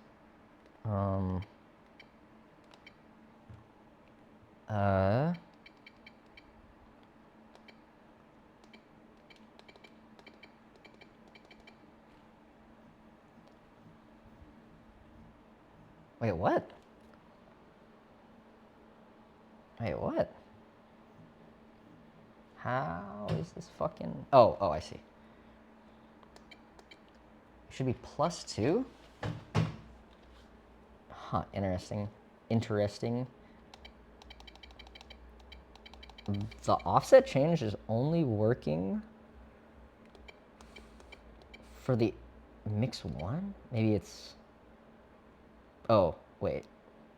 Wait, what? Wait, what? How is this fucking... Oh, I see. It should be +2? Huh, interesting. Interesting. The offset change is only working for the mix 1? Maybe it's... Oh, wait.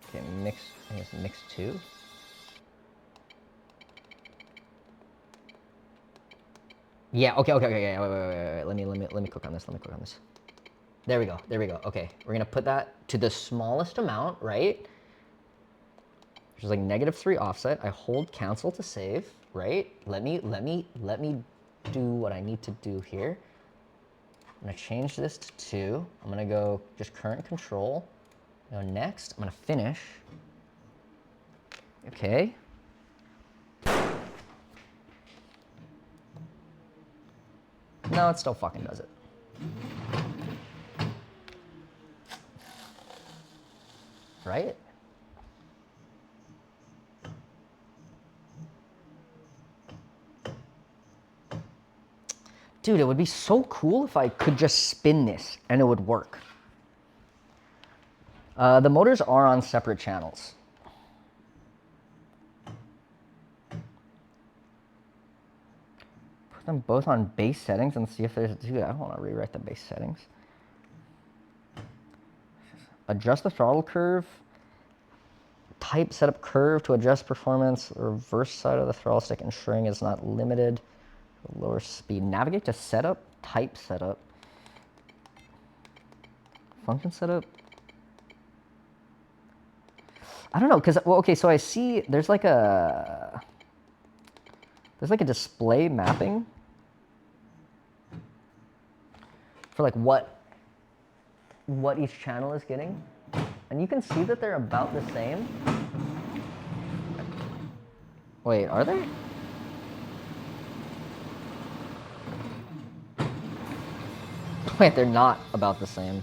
Okay, mix... I think it's mix 2? Yeah, okay, wait. Let me click on this, There we go. Okay, we're gonna put that to the smallest amount, right? Which is like -3 offset. I hold cancel to save, right? Let me do what I need to do here. I'm gonna change this to 2. I'm gonna go just current control. Go next, I'm gonna finish. Okay. No, it still fucking does it. Right? Dude, it would be so cool if I could just spin this and it would work. The motors are on separate channels. Put them both on base settings and see if there's... Dude, I don't want to rewrite the base settings. Adjust the throttle curve. Type setup curve to adjust performance. The reverse side of the throttle stick ensuring it's not limited. Lower speed. Navigate to setup. Type setup. Function setup. I don't know, because, well, okay, so I see there's like a display mapping for like what each channel is getting. And you can see that they're about the same. Wait, are they? Wait, they're not about the same.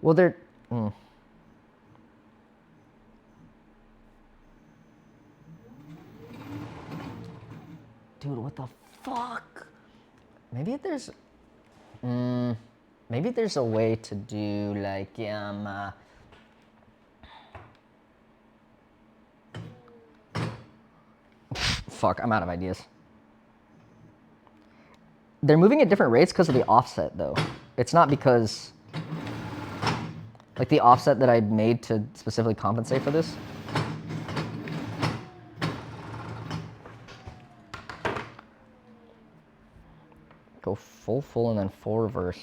Well, they're... Dude, what the fuck? Maybe there's... maybe there's a way to do, like, fuck, I'm out of ideas. They're moving at different rates because of the offset, though. It's not because... Like, the offset that I made to specifically compensate for this. Go full, and then full reverse.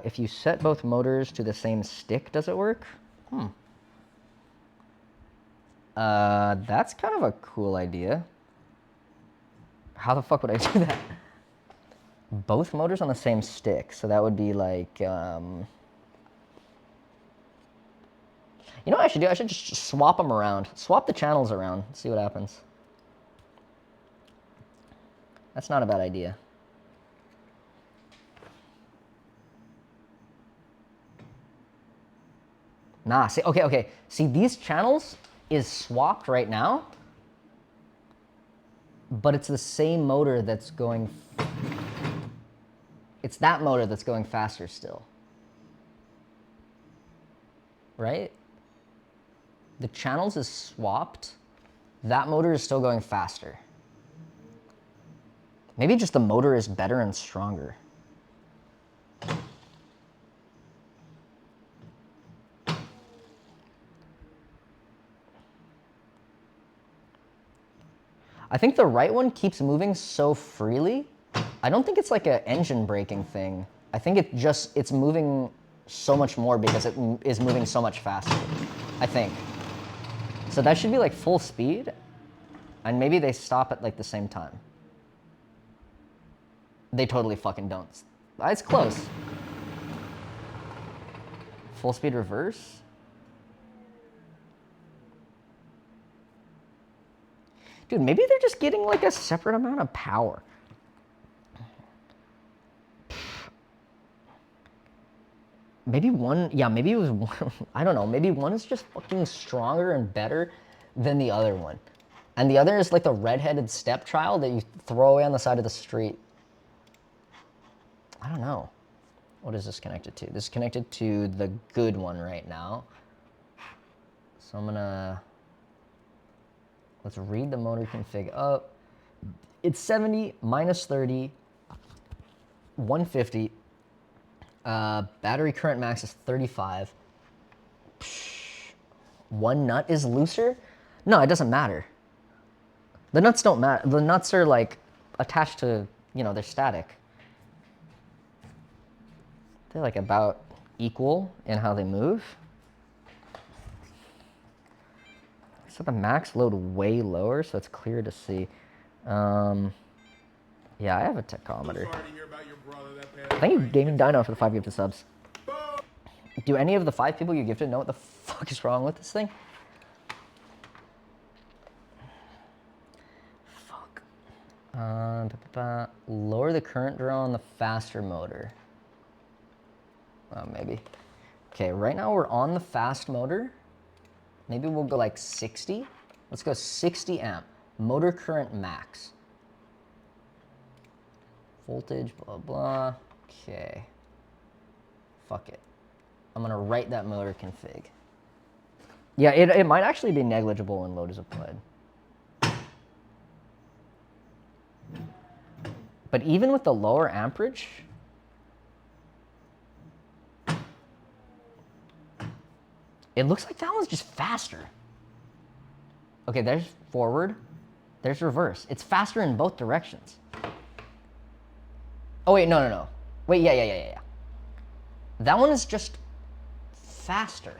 If you set both motors to the same stick, does it work? That's kind of a cool idea. How the fuck would I do that? Both motors on the same stick, so that would be like, you know what I should do? I should just swap them around. Swap the channels around, see what happens. That's not a bad idea. Nah, see, okay. See, these channels is swapped right now, but it's the same motor that's going... It's that motor that's going faster still. Right? The channels is swapped. That motor is still going faster. Maybe just the motor is better and stronger. I think the right one keeps moving so freely. I don't think it's like an engine braking thing. I think it's moving so much more because it is moving so much faster, I think. So that should be like full speed, and maybe they stop at like the same time. They totally fucking don't. It's close. Full speed reverse. Dude, maybe they're just getting like a separate amount of power. Maybe one, yeah, maybe it was one, I don't know, maybe one is just fucking stronger and better than the other one. And the other is like the redheaded stepchild that you throw away on the side of the street. I don't know. What is this connected to? This is connected to the good one right now. So I'm gonna, let's read the motor config up. It's 70 minus 30, 150. Battery current max is 35. One nut is looser? No, it doesn't matter. The nuts don't matter. The nuts are like attached to, you know, they're static. They're like about equal in how they move. Set the max load way lower so it's clear to see. Yeah, I have a tachometer. Thank you, Gaming Dino, for the 5 gifted subs. Do any of the 5 people you gifted know what the fuck is wrong with this thing? Fuck. Lower the current draw on the faster motor. Oh, maybe. Okay, right now we're on the fast motor. Maybe we'll go like 60. Let's go 60 amp. Motor current max. Voltage, blah, blah. Okay. Fuck it. I'm gonna write that motor config. Yeah, it might actually be negligible when load is applied. But even with the lower amperage, it looks like that one's just faster. Okay, there's forward, there's reverse. It's faster in both directions. Oh wait, no. Wait, yeah. That one is just faster.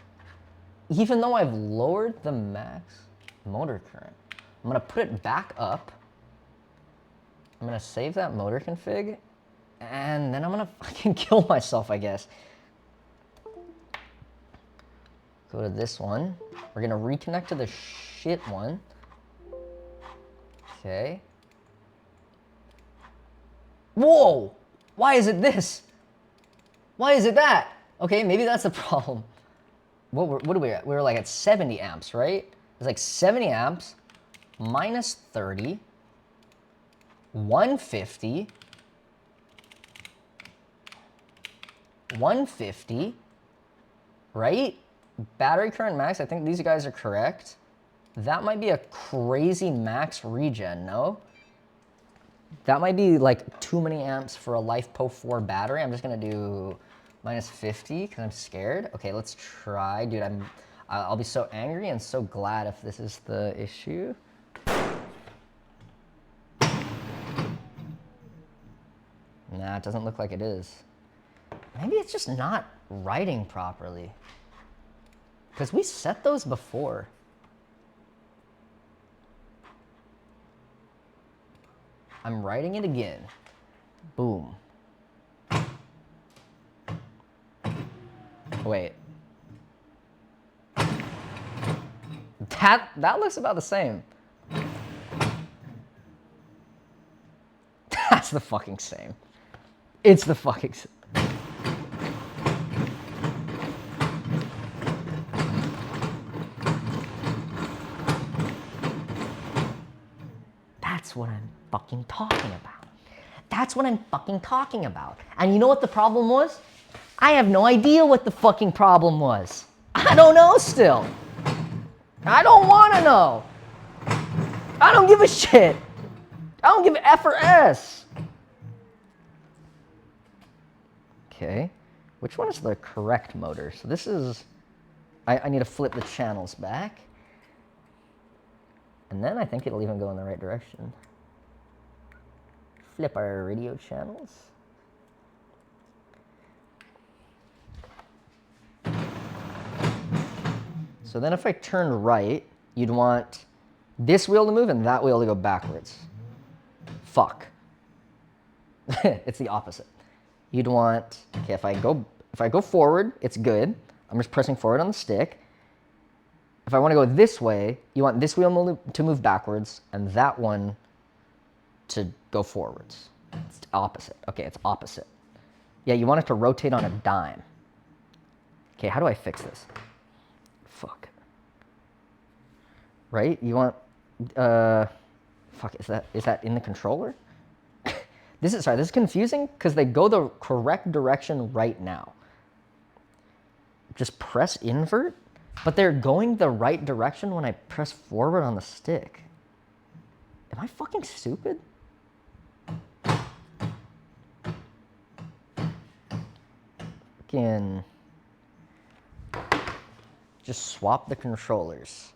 Even though I've lowered the max motor current. I'm gonna put it back up. I'm gonna save that motor config, and then I'm gonna fucking kill myself, I guess. Go to this one. We're gonna reconnect to the shit one. Okay. Whoa! Why is it this? Why is it that? Okay, maybe that's the problem. What are we at? We were like at 70 amps, right? It's like 70 amps minus 30, 150, 150, right? Battery current max, I think these guys are correct. That might be a crazy max regen, no? That might be like too many amps for a LiFePo 4 battery. I'm just gonna do minus 50 because I'm scared. Okay, let's try. Dude, I'll be so angry and so glad if this is the issue. Nah, it doesn't look like it is. Maybe it's just not writing properly. Because we set those before. I'm writing it again. Boom. Wait. That looks about the same. That's the fucking same. It's the fucking same. That's what I'm fucking talking about. That's what I'm fucking talking about. And you know what the problem was? I have no idea what the fucking problem was. I don't know still. I don't want to know. I don't give a shit. I don't give an F or S. Okay. Which one is the correct motor? So this is... I need to flip the channels back. And then I think it'll even go in the right direction. Flip our radio channels. So then if I turn right, you'd want this wheel to move and that wheel to go backwards. Fuck. It's the opposite. You'd want, okay, if I go forward, it's good. I'm just pressing forward on the stick. If I want to go this way, you want this wheel to move backwards and that one to go forwards. It's opposite. Okay, it's opposite. Yeah, you want it to rotate on a dime. Okay, how do I fix this? Fuck. Right? You want, fuck, is that in the controller? This is confusing because they go the correct direction right now. Just press invert, but they're going the right direction when I press forward on the stick. Am I fucking stupid? Fucking just swap the controllers.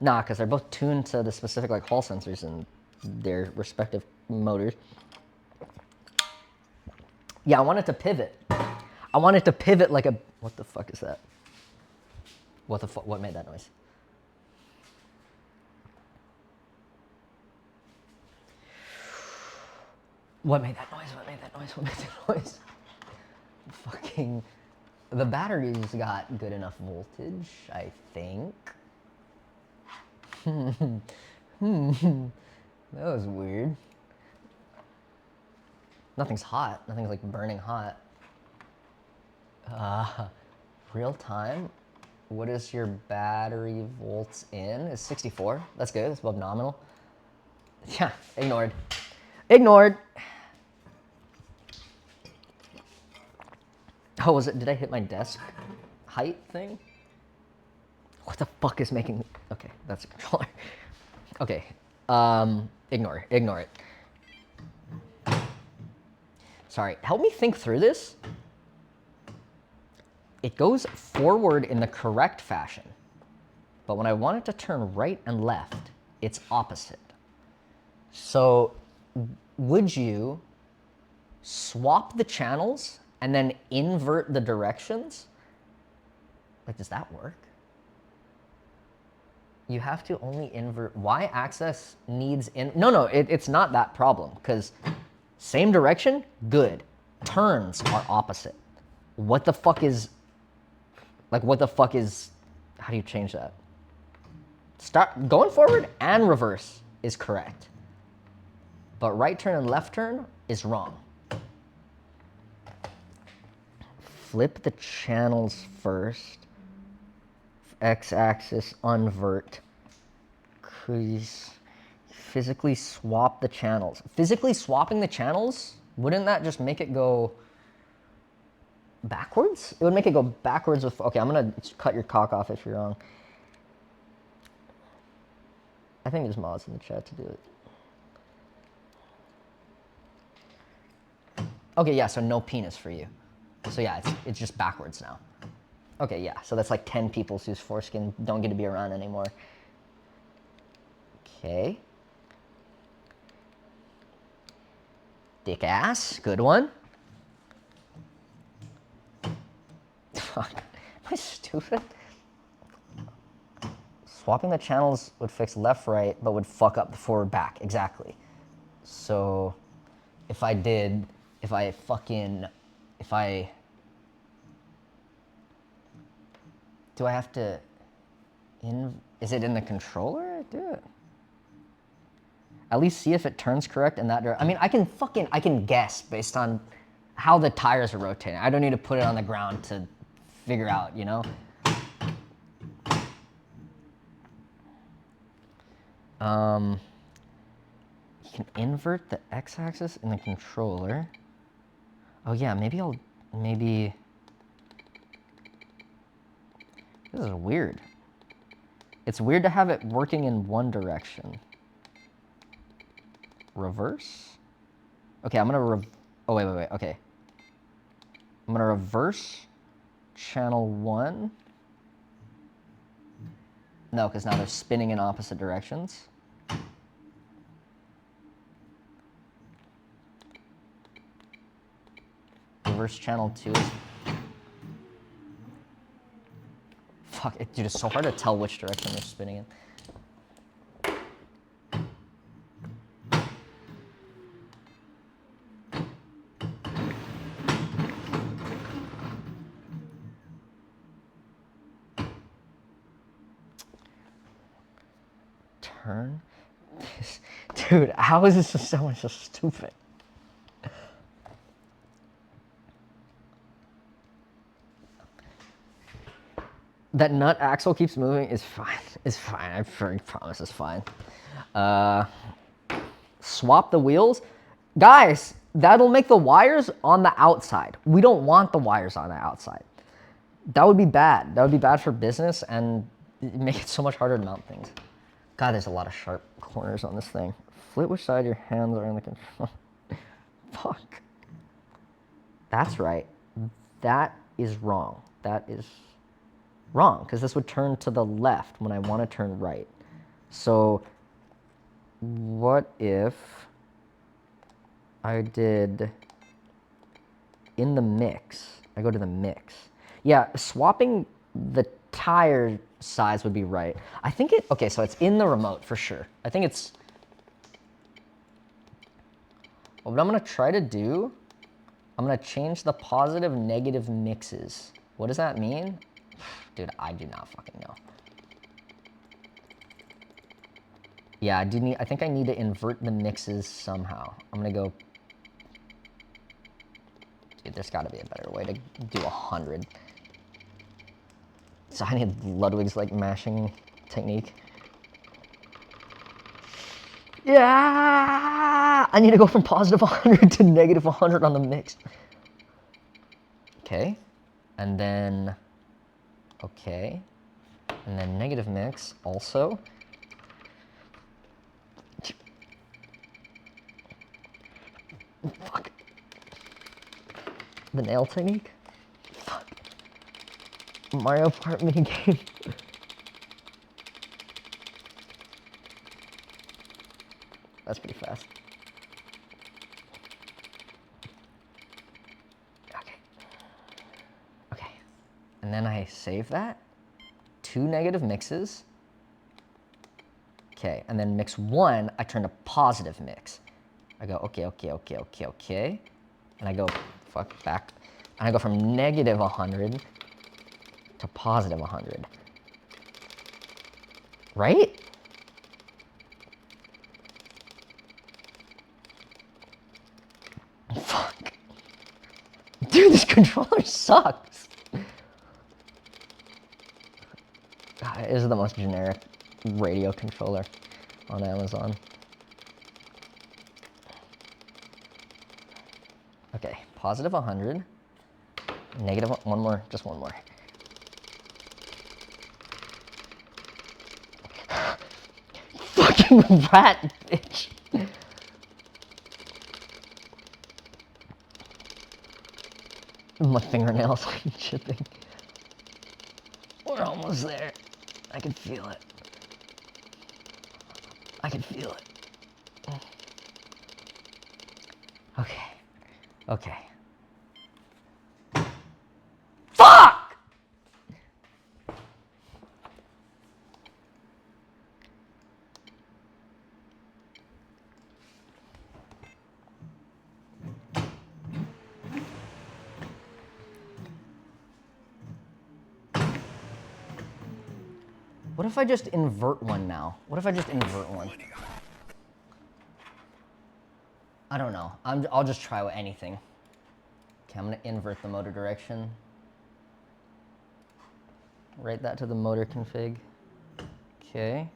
Nah, because they're both tuned to the specific like hall sensors and their respective motors. Yeah, I want it to pivot. I want it to pivot like a... What the fuck is that? What the fuck? What made that noise? What made that noise? What made that noise? What made that noise? Fucking... The batteries got good enough voltage, I think. That was weird. Nothing's hot. Nothing's like burning hot. Real time. What is your battery volts in? Is 64. That's good. That's above nominal. Yeah, ignored. Ignored. Oh, was it? Did I hit my desk height thing? What the fuck is making... Okay, that's a controller. Okay, ignore it. Sorry, help me think through this. It goes forward in the correct fashion, but when I want it to turn right and left, it's opposite. So would you swap the channels and then invert the directions? Like, does that work? You have to only invert. Y-axis needs in... No, it's not that problem, because same direction, good. Turns are opposite. What the fuck is... Like, what the fuck is... How do you change that? Start going forward and reverse is correct. But right turn and left turn is wrong. Flip the channels first. X-axis unvert. Please physically swap the channels. Physically swapping the channels, wouldn't that just make it go backwards? It would make it go backwards with... Okay, I'm gonna cut your cock off if you're wrong. I think there's mods in the chat to do it. Okay, yeah, so no penis for you. So yeah, it's just backwards now. Okay, yeah, so that's like 10 people whose foreskin don't get to be around anymore. Okay. Dick ass, good one. Fuck, am I stupid? Swapping the channels would fix left, right, but would fuck up the forward, back, exactly. So if I do I have to, is it in the controller? Do it. At least see if it turns correct in that direction. I mean, I can guess based on how the tires are rotating. I don't need to put it on the ground to figure out, you know? You can invert the x-axis in the controller. Oh yeah, maybe... This is weird. It's weird to have it working in one direction. Reverse? Okay, I'm gonna oh, wait, okay. I'm gonna reverse channel 1. No, because now they're spinning in opposite directions. reverse channel too is... Fuck, dude, it's so hard to tell which direction they're spinning in. Turn? Dude, how is this so much so stupid? That nut axle keeps moving is fine. It's fine. I promise it's fine. Swap the wheels. Guys, that'll make the wires on the outside. We don't want the wires on the outside. That would be bad. That would be bad for business and make it so much harder to mount things. God, there's a lot of sharp corners on this thing. Flip which side your hands are in the control. Fuck. That's right. That is wrong. That is wrong, because this would turn to the left when I want to turn right. So what if I did in the mix? I go to the mix. Yeah, swapping the tire size would be right. I think it, okay, so it's in the remote for sure. I think it's, what I'm gonna try to do, I'm gonna change the positive negative mixes. What does that mean? Dude, I do not fucking know. Yeah, I think I need to invert the mixes somehow. I'm gonna go, dude, there's gotta be a better way to do 100. So I need Ludwig's like mashing technique. Yeah! I need to go from positive 100 to negative 100 on the mix. Okay. And then, okay. And then negative mix also. Fuck. The nail technique? Fuck. Mario Kart minigame. That's pretty fast. Okay. Okay. And then I save that. 2 negative mixes. Okay, and then mix 1, I turn to positive mix. I go, okay, okay, okay, okay, okay. And I go, fuck, back. And I go from negative 100 to positive 100. Right? Fuck. Dude, this controller sucks. God, it is the most generic radio controller on Amazon. Okay, positive 100. Negative one more, just one more. Fucking rat, bitch. My fingernails are chipping. We're almost there. I can feel it. I can feel it. Okay. Okay. Fuck! What if I just invert one now? What if I just invert one? I don't know. I'll just try with anything. Okay, I'm gonna invert the motor direction. Write that to the motor config. Okay.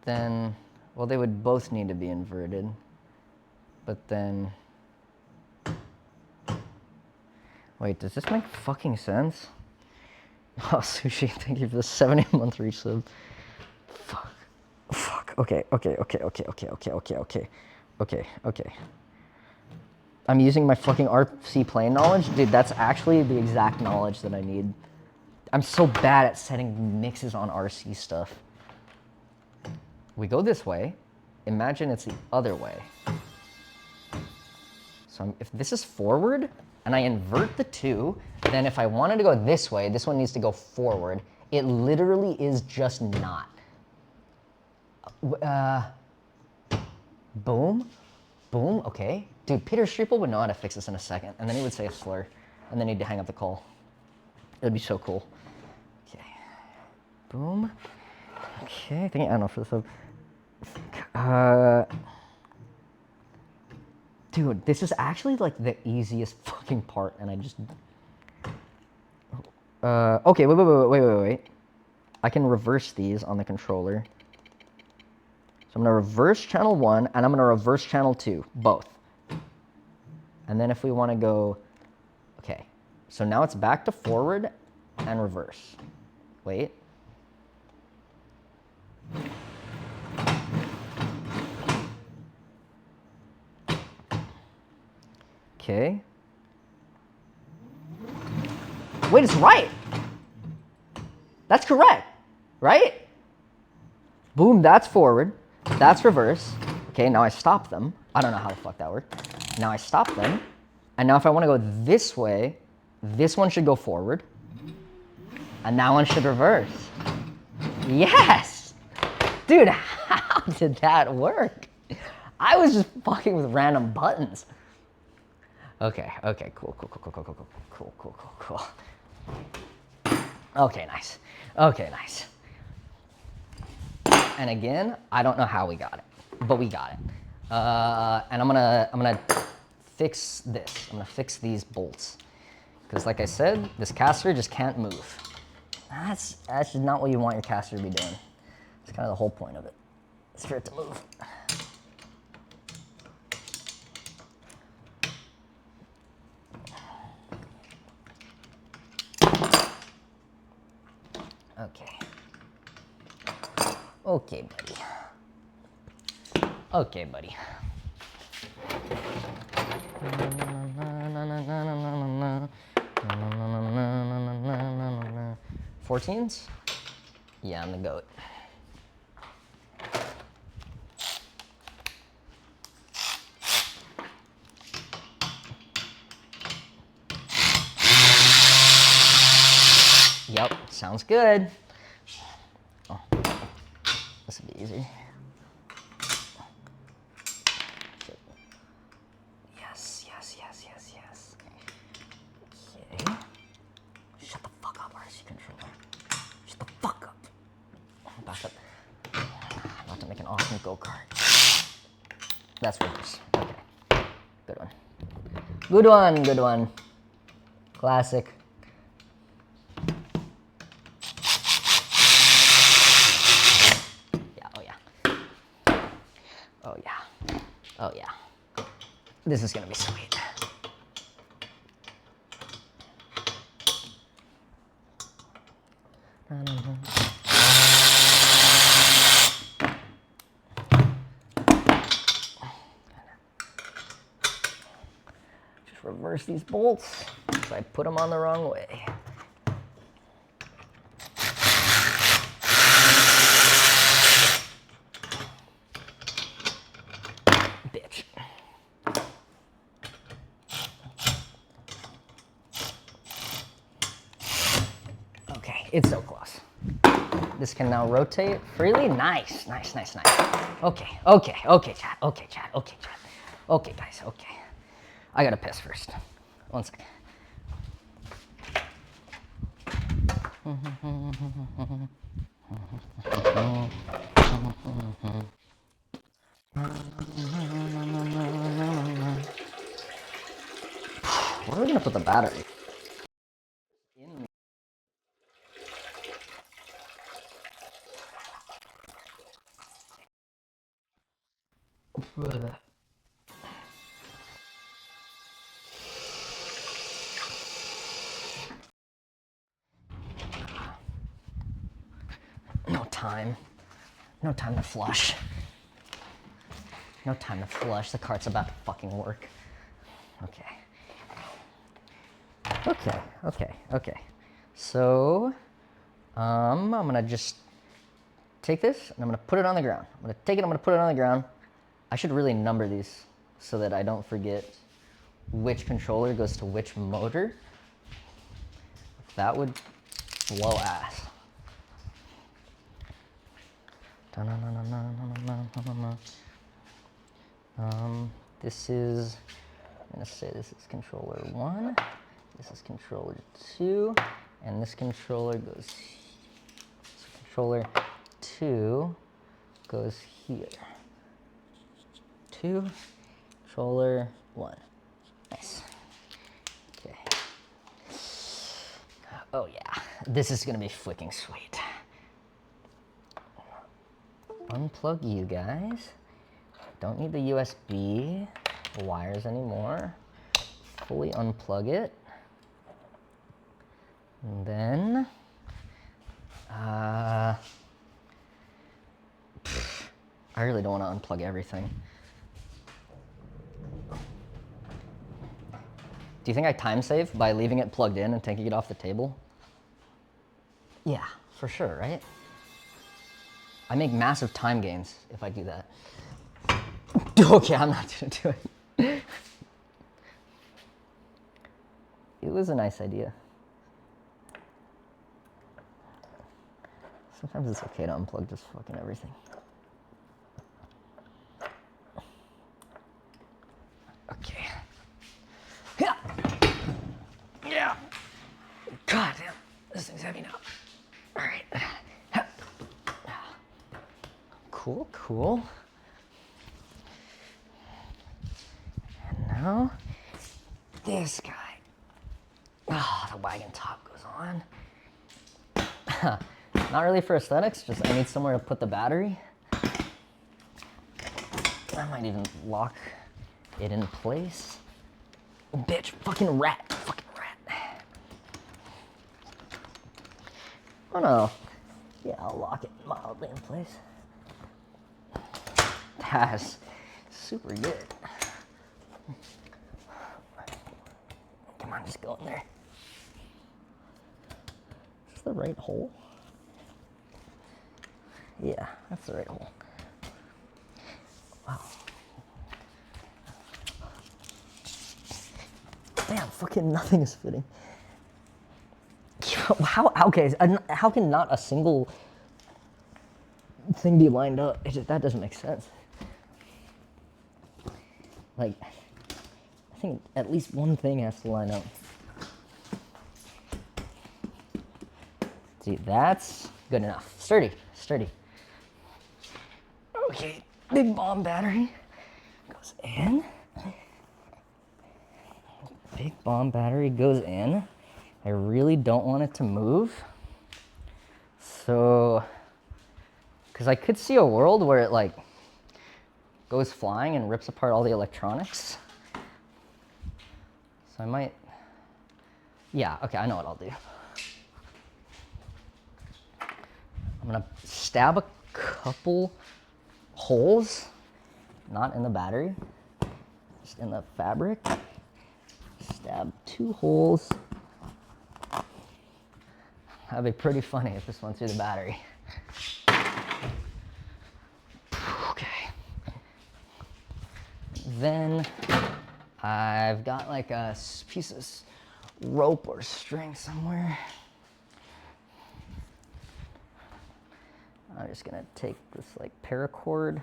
Then, well, they would both need to be inverted. But then, wait, does this make fucking sense? Oh, Sushi, thank you for the 70-month resub. Fuck. Fuck. Okay, okay, okay, okay, okay, okay, okay, okay. Okay, okay. I'm using my fucking RC plane knowledge. Dude, that's actually the exact knowledge that I need. I'm so bad at setting mixes on RC stuff. we go this way. Imagine it's the other way. So if this is forward and I invert the two, then if I wanted to go this way, this one needs to go forward. It literally is just not. Boom, boom, okay. Dude, Peter Streeple would know how to fix this in a second, and then he would say a slur, and then he'd hang up the call. It would be so cool. Okay, boom. Okay, I think, I don't know for this. Dude, this is actually like the easiest fucking part, and I just. Okay, wait. I can reverse these on the controller. So I'm gonna reverse channel 1, and I'm gonna reverse channel 2, both. And then if we wanna go, okay. So now it's back to forward and reverse. Wait. Okay. Wait, it's right. That's correct, right? Boom, that's forward. That's reverse. Okay, now I stop them. I don't know how the fuck that worked. Now I stop them. And now if I want to go this way, this one should go forward. And that one should reverse. Yes! Dude, how did that work? I was just fucking with random buttons. Okay, cool. Okay, nice. And again, I don't know how we got it, but we got it. And I'm gonna fix this. I'm gonna fix these bolts. Because like I said, this caster just can't move. That's just not what you want your caster to be doing. It's kind of the whole point of it. It's for it to move. Okay, buddy. 14s? Yeah, I'm the goat. Yep, sounds good. Oh, this would be easy. Yes. Okay. Shut the fuck up, RC controller. Shut the fuck up. Back up. I'm about to make an awesome go-kart. That's reverse. Okay. Good one. Classic. Oh yeah. This is gonna be sweet. Just reverse these bolts because I put them on the wrong way. It's so close. This can now rotate freely. Nice. Okay, chat. Okay, guys, okay. I gotta piss first. 1 second. Where are we gonna put the battery? No time to flush. The cart's about to fucking work. Okay. So, I'm gonna just take this and I'm gonna put it on the ground. I'm gonna take it, I'm gonna put it on the ground. I should really number these so that I don't forget which controller goes to which motor. That would blow ass. This is, I'm gonna say this is controller 1, this is controller 2, and this controller goes, so controller 2 goes here. 2, controller 1. Nice. Okay. Oh yeah, this is gonna be freaking sweet. Unplug you guys. Don't need the USB wires anymore. Fully unplug it. And then, I really don't want to unplug everything. Do you think I time save by leaving it plugged in and taking it off the table? Yeah, for sure, right? I make massive time gains if I do that. Okay, I'm not gonna do it. It was a nice idea. Sometimes it's okay to unplug just fucking everything. Okay. Yeah. Yeah. God damn, this thing's heavy now. All right. Cool, cool. And now, this guy. Oh, the wagon top goes on. Not really for aesthetics, just I need somewhere to put the battery. I might even lock it in place. Bitch, fucking rat, fucking rat. Oh no. Yeah, I'll lock it mildly in place. That's super good. Come on, just go in there. Is this the right hole? Yeah, that's the right hole. Wow. Damn, fucking nothing is fitting. How can not a single thing be lined up? That doesn't make sense. Like, I think at least one thing has to line up. See, that's good enough. Sturdy, sturdy. Okay, big bomb battery goes in. Big bomb battery goes in. I really don't want it to move. So, because I could see a world where it like goes flying and rips apart all the electronics. So I might, yeah, okay, I know what I'll do. I'm gonna stab a couple holes, not in the battery, just in the fabric. Stab 2 holes. That'd be pretty funny if this went through the battery. Okay. Then I've got like a piece of rope or string somewhere. I'm just gonna take this like paracord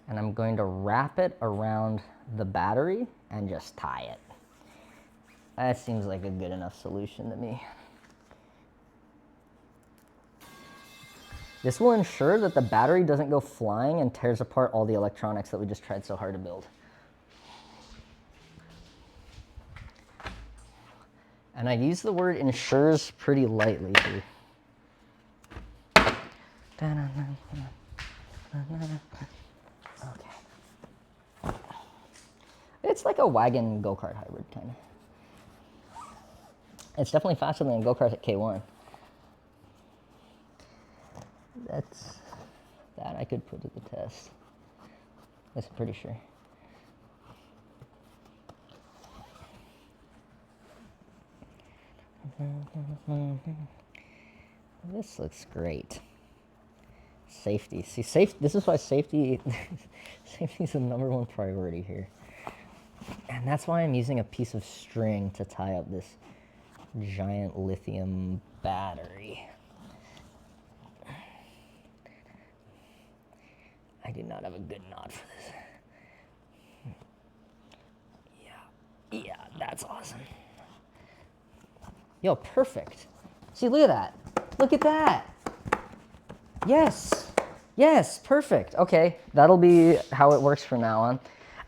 and I'm going to wrap it around the battery and just tie it. That seems like a good enough solution to me. This will ensure that the battery doesn't go flying and tears apart all the electronics that we just tried so hard to build. And I use the word ensures pretty lightly here. Okay. It's like a wagon go-kart hybrid, kind of. It's definitely faster than a go-kart at K1. That I could put to the test. I'm pretty sure. This looks great. Safety. See, this is why safety safety is the #1 priority here. And that's why I'm using a piece of string to tie up this giant lithium battery. I did not have a good knot for this. Yeah, that's awesome. Yo, perfect. See, look at that. Look at that. Yes. Yes, perfect. Okay, that'll be how it works from now on.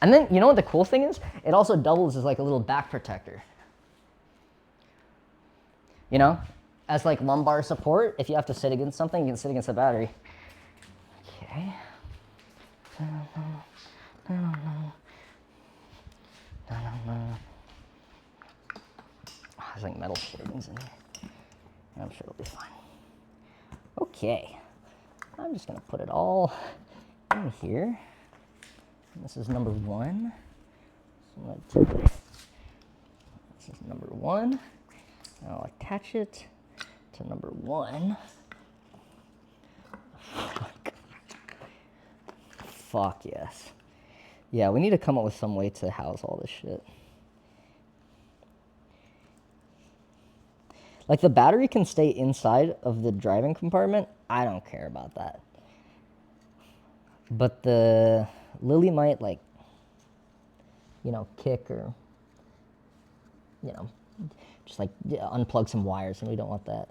And then, you know what the cool thing is? It also doubles as like a little back protector. You know? As like lumbar support, if you have to sit against something, you can sit against a battery. Okay. There's like metal shavings in here. I'm sure it'll be fine. Okay. I'm just gonna put it all in here. And this is #1. So this is #1. I'll attach it to #1. Fuck yes. Yeah, we need to come up with some way to house all this shit. Like the battery can stay inside of the driving compartment. I don't care about that. But the Lily might like, you know, kick or, you know, just like unplug some wires, and we don't want that.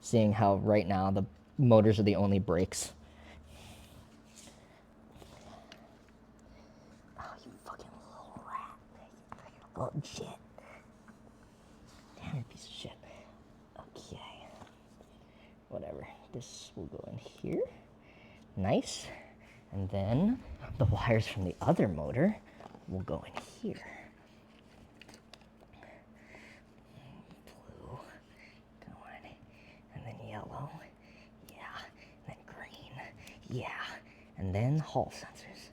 Seeing how right now the motors are the only brakes. Oh, you fucking little rat. Oh, shit. Damn, you piece of shit. Okay. Whatever. This will go in here. Nice. And then the wires from the other motor will go in here. Blue. Go on. And then yellow. Yeah. And then green. Yeah. And then Hall sensors.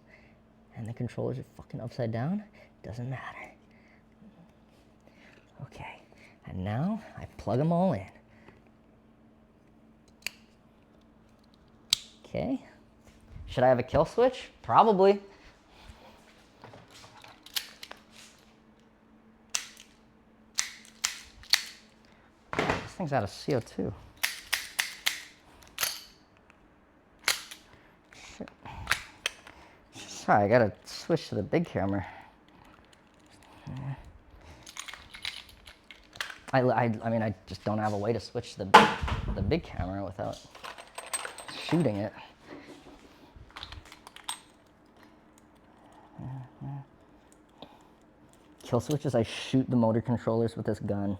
And the controllers are fucking upside down. Doesn't matter. Okay. And now I plug them all in. Okay. Should I have a kill switch? Probably. This thing's out of CO2. Shit. Sorry, I gotta switch to the big camera. I mean, I just don't have a way to switch to the big camera without shooting it. Kill switches, I shoot the motor controllers with this gun.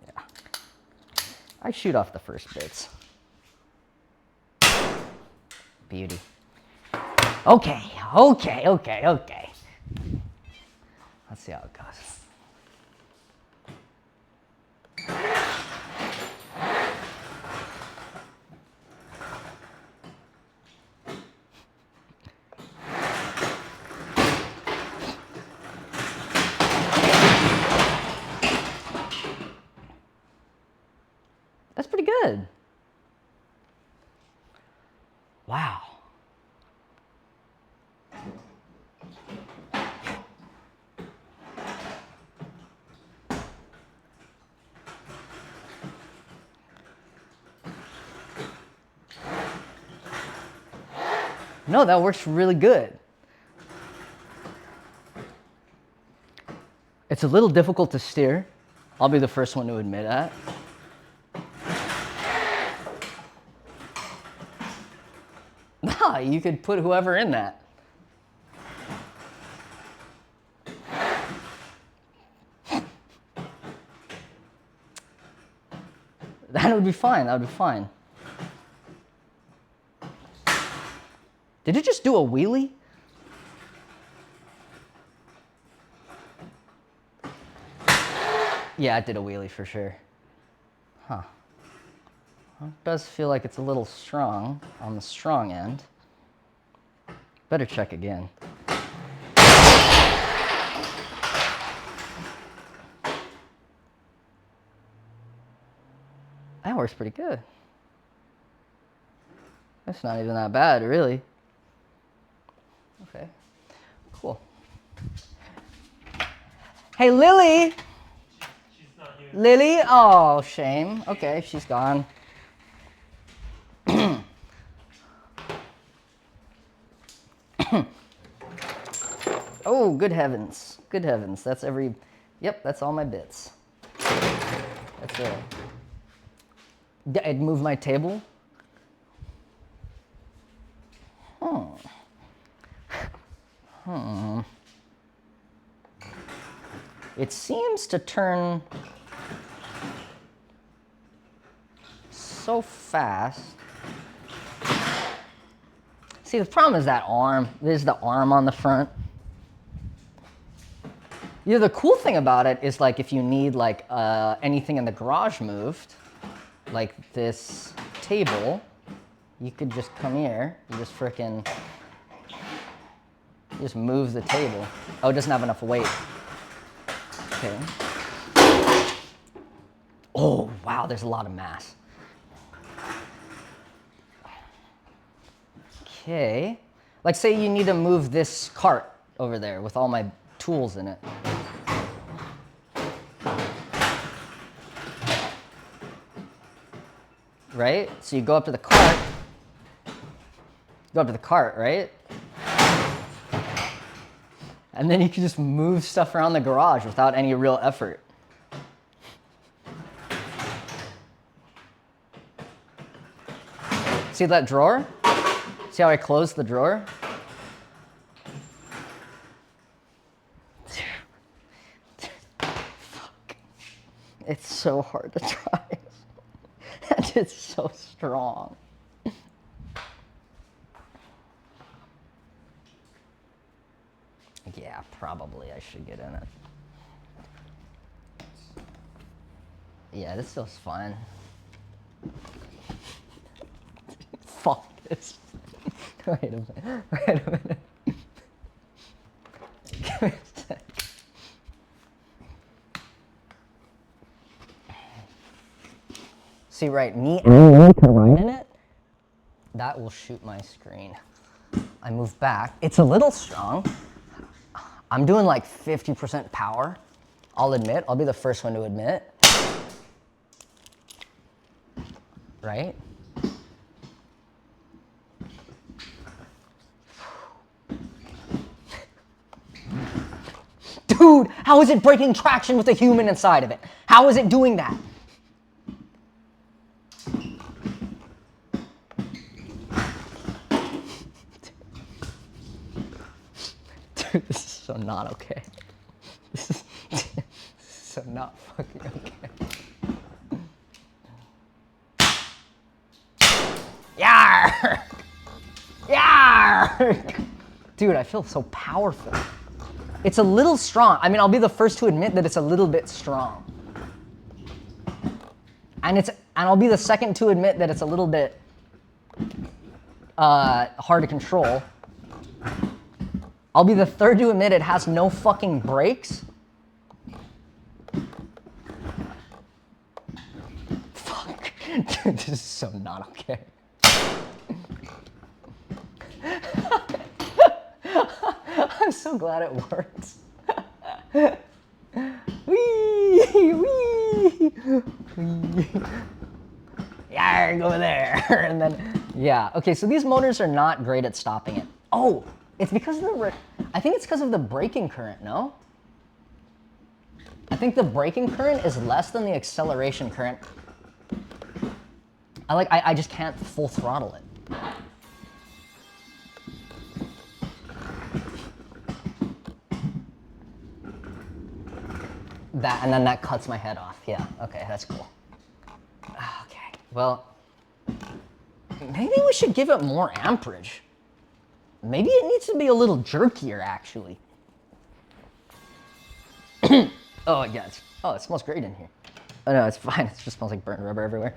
Yeah. I shoot off the first bits. Beauty. Okay. Let's see how it goes. That's pretty good. Wow. No, that works really good. It's a little difficult to steer. I'll be the first one to admit that. Nah, you could put whoever in that. That would be fine, that would be fine. Did it just do a wheelie? Yeah, it did a wheelie for sure. Huh. Well, it does feel like it's a little strong on the strong end. Better check again. works pretty good. That's not even that bad, really. Okay, cool. Hey, Lily! She's not here. Lily? Oh, shame. Okay, she's gone. Oh, good heavens. Good heavens. That's every... Yep, that's all my bits. That's it. I'd move my table. It seems to turn so fast. See, the problem is that arm. There's the arm on the front. You know, the cool thing about it is, like, if you need, like, anything in the garage moved, like this table, you could just come here. You just frickin' just move the table. Oh, it doesn't have enough weight. Okay. Oh, wow, there's a lot of mass. Okay. Like, say you need to move this cart over there with all my tools in it. Right? So you go up to the cart. Go up to the cart, right? And then you can just move stuff around the garage without any real effort. See that drawer? See how I closed the drawer? Fuck. It's so hard to try. And it's so strong. Yeah, probably I should get in it. Yeah, this feels fine. Fuck this. Wait a minute. Wait a minute. Give me a sec. See, right, me adding to line in it, that will shoot my screen. I move back. It's a little strong. I'm doing like 50% power. I'll admit. I'll be the first one to admit. Right? Dude, how is it breaking traction with a human inside of it? How is it doing that? Dude, this is so not okay. This is so not fucking okay. Yarr! Yarr! Dude, I feel so powerful. It's a little strong. I mean, I'll be the first to admit that it's a little bit strong. And I'll be the second to admit that it's a little bit hard to control. I'll be the third to admit it has no fucking brakes. Fuck. Dude, this is so not okay. I'm so glad it works. Wee, wee, wee. Yeah, go there. And then, yeah. Okay, so these motors are not great at stopping it. Oh, it's because of the, I think it's because of the braking current, no? I think the braking current is less than the acceleration current. I just can't full throttle it. That, and then that cuts my head off. Yeah, okay, that's cool. Okay, well, maybe we should give it more amperage. Maybe it needs to be a little jerkier, actually. Oh, yeah, it smells great in here. Oh, no, it's fine. It just smells like burnt rubber everywhere.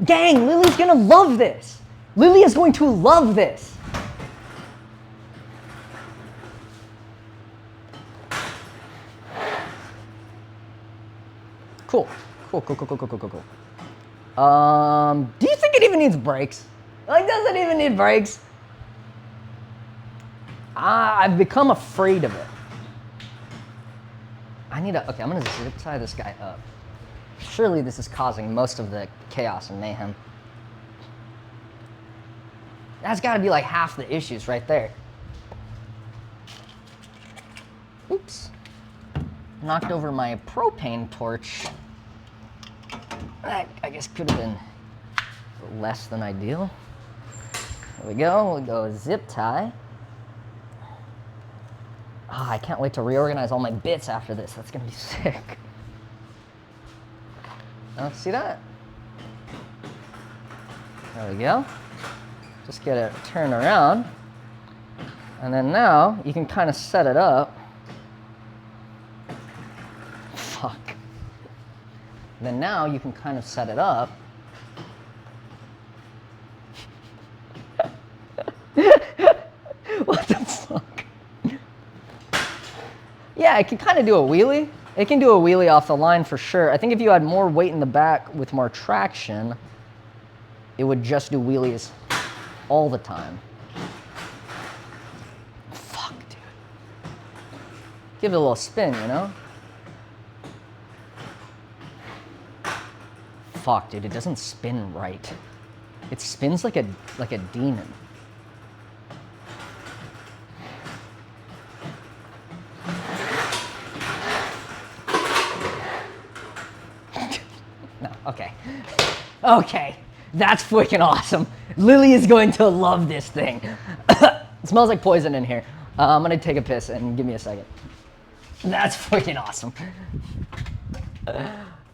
Dang, Lily's gonna love this. Lily is going to love this. Cool. Cool, cool, cool, cool, cool, cool, cool, cool. Do you think it even needs brakes? Like, does it even need brakes? I've become afraid of it. I need to, okay, I'm gonna zip tie this guy up. Surely this is causing most of the chaos and mayhem. That's gotta be like half the issues right there. Oops. Knocked over my propane torch. That, I guess, could have been less than ideal. There we go, we'll go zip tie. Ah, I can't wait to reorganize all my bits after this. That's gonna be sick. Oh, see that? There we go. Just get it turned around. And then now you can kind of set it up. Fuck. Then now you can kind of set it up. What the fuck? Yeah, it can kind of do a wheelie. It can do a wheelie off the line for sure. I think if you had more weight in the back with more traction, it would just do wheelies all the time. Fuck, dude. Give it a little spin, you know? Fuck, dude, it doesn't spin right. It spins like a demon. No, okay. Okay, that's freaking awesome. Lily is going to love this thing. It smells like poison in here. I'm gonna take a piss and give me a second. That's freaking awesome.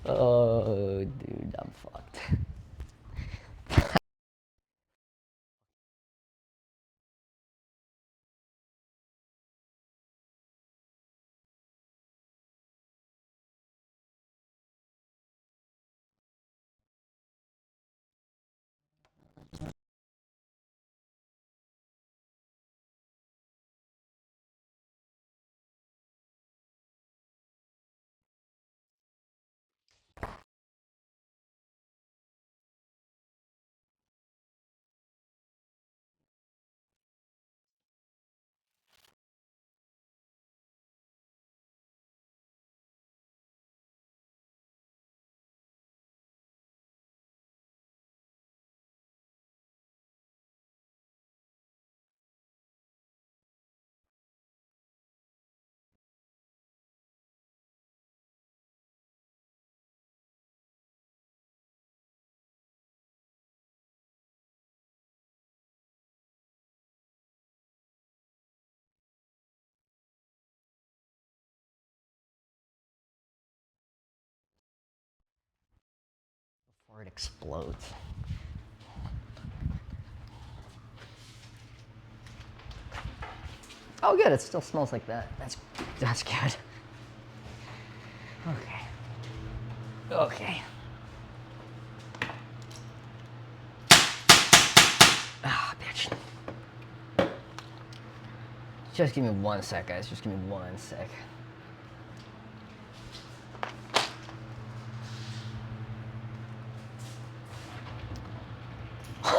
Oh, dude, I'm fucked. Before it explodes. Oh, good. It still smells like that. That's good. Okay. Okay. Ah, bitch. Just give me 1 sec, guys. Just give me 1 sec.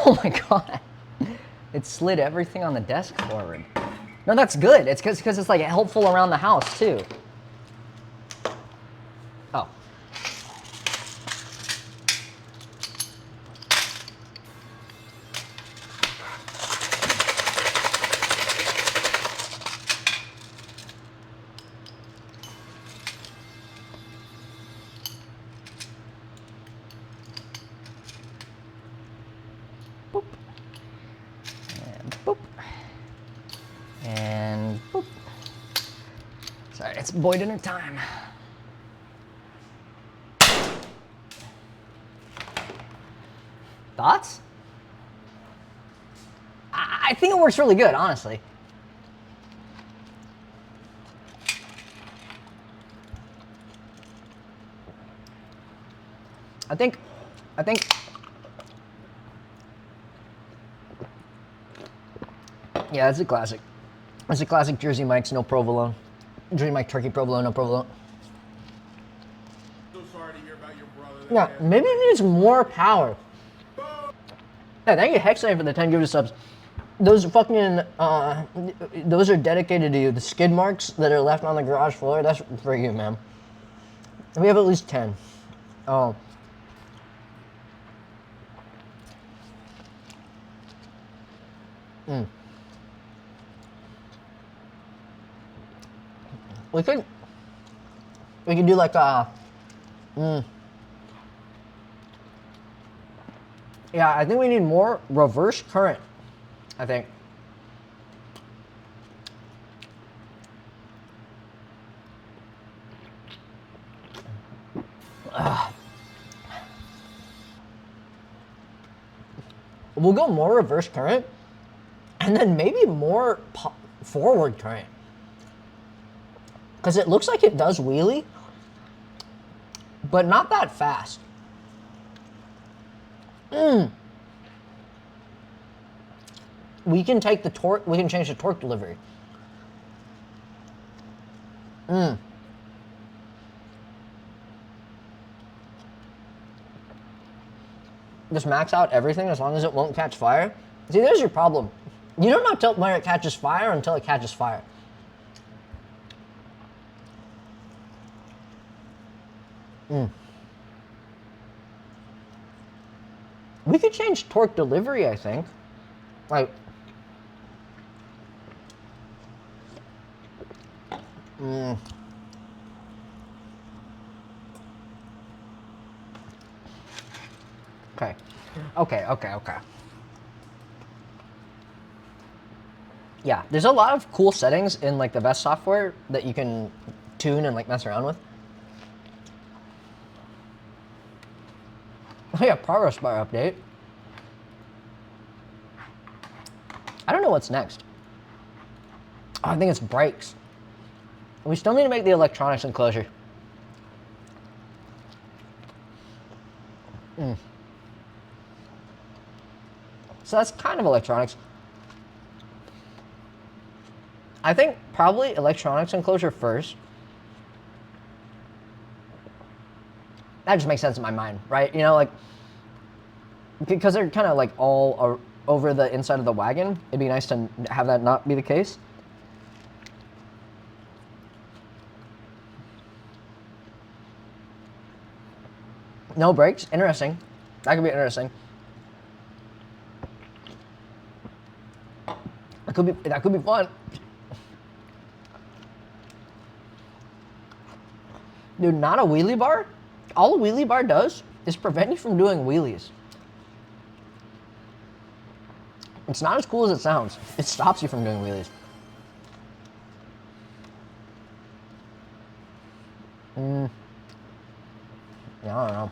Oh my god. It slid everything on the desk forward. No, that's good. It's because it's like helpful around the house too. Oh. Boop. And boop. And boop. Sorry, it's boy dinner time. Thoughts? I think it works really good, honestly. I think, yeah, it's a classic. It's a classic Jersey Mike's, no provolone. Jersey Mike turkey provolone, no provolone. So sorry to hear Yeah, maybe it needs more power. Yeah, thank you, Hexlane, for the 10 gifted subs. Those fucking, those are dedicated to you. The skid marks that are left on the garage floor, that's for you, man. We have at least 10. Oh. We could do like a, yeah, I think we need more reverse current, I think. We'll go more reverse current, and then maybe more forward current. Because it looks like it does wheelie, but not that fast. We can take the torque, we can change the torque delivery. Just max out everything as long as it won't catch fire. See, there's your problem. You don't know till when it catches fire until it catches fire. We could change torque delivery, I think. Like, Okay. Yeah, there's a lot of cool settings in like the VESC software that you can tune and like mess around with. Oh yeah, progress bar update. I don't know what's next. Oh, I think it's brakes. We still need to make the electronics enclosure. So that's kind of electronics. I think probably electronics enclosure first. That just makes sense in my mind, right? You know, like, because they're kind of like all over the inside of the wagon, it'd be nice to have that not be the case. No brakes, interesting. That could be interesting. That could be fun. Dude, not a wheelie bar? All a wheelie bar does is prevent you from doing wheelies. It's not as cool as it sounds. It stops you from doing wheelies. Yeah, I don't know.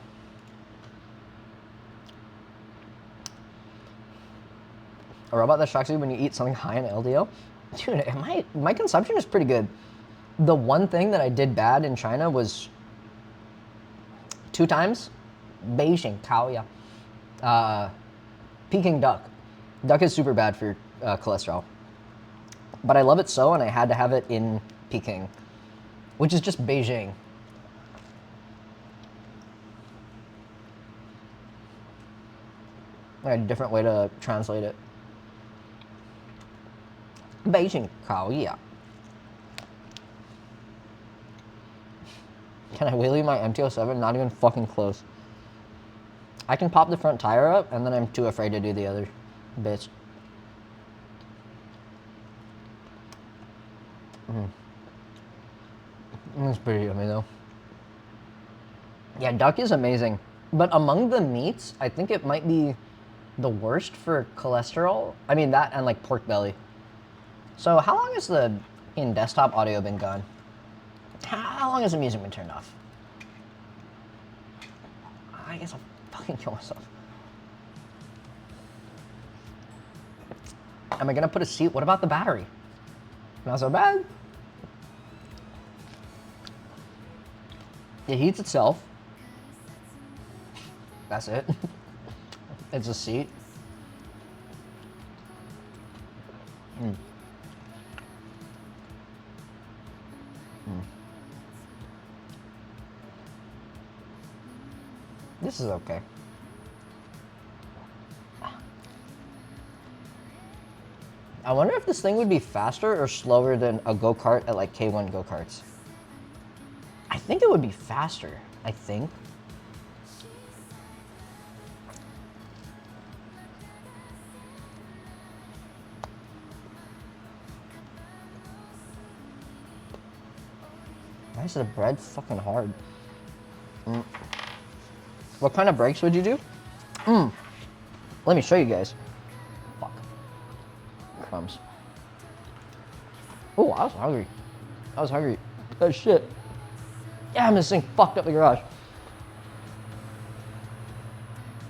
A robot that shocks you when you eat something high in LDO? Dude, my consumption is pretty good. The one thing that I did bad in China was 2 times Beijing Kaoya. Peking duck. Duck is super bad for cholesterol. But I love it so, and I had to have it in Peking, which is just Beijing. I had a different way to translate it. Beijing Kaoya. Can I wheelie my MT-07? Not even fucking close. I can pop the front tire up, and then I'm too afraid to do the other bits. It's pretty yummy though. Yeah, duck is amazing. But among the meats, I think it might be the worst for cholesterol. I mean, that and like pork belly. So how long has the desktop audio been gone? How long has the music been turned off? I guess I'll fucking kill myself. Am I gonna put a seat? What about the battery? Not so bad. It heats itself. That's it. It's a seat. This is okay. I wonder if this thing would be faster or slower than a go-kart at like K1 go-karts. I think it would be faster, I think. Why is the bread fucking hard? What kind of brakes would you do? Let me show you guys. Fuck. Crumbs. Oh, I was hungry. I was hungry. Oh shit. Yeah, this thing fucked up the garage.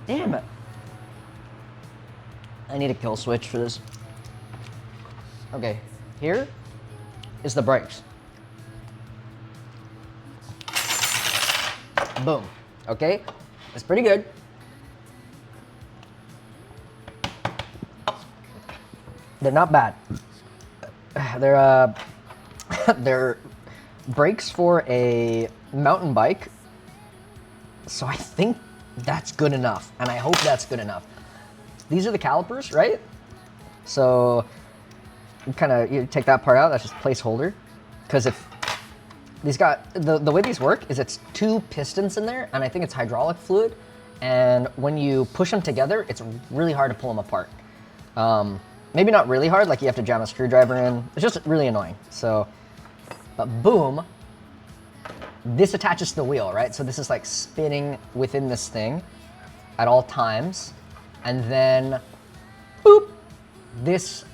Damn it. I need a kill switch for this. Okay, here is the brakes. Boom. Okay, it's pretty good. They're not bad. They're they're brakes for a mountain bike. So I think that's good enough, and I hope that's good enough. These are the calipers, right? So you take that part out. That's just placeholder, because if these got the way these work is it's two pistons in there, and I think it's hydraulic fluid. And when you push them together, it's really hard to pull them apart. Maybe not really hard, like you have to jam a screwdriver in. It's just really annoying. So, but boom, this attaches to the wheel, right? So this is like spinning within this thing at all times, and then boop, this.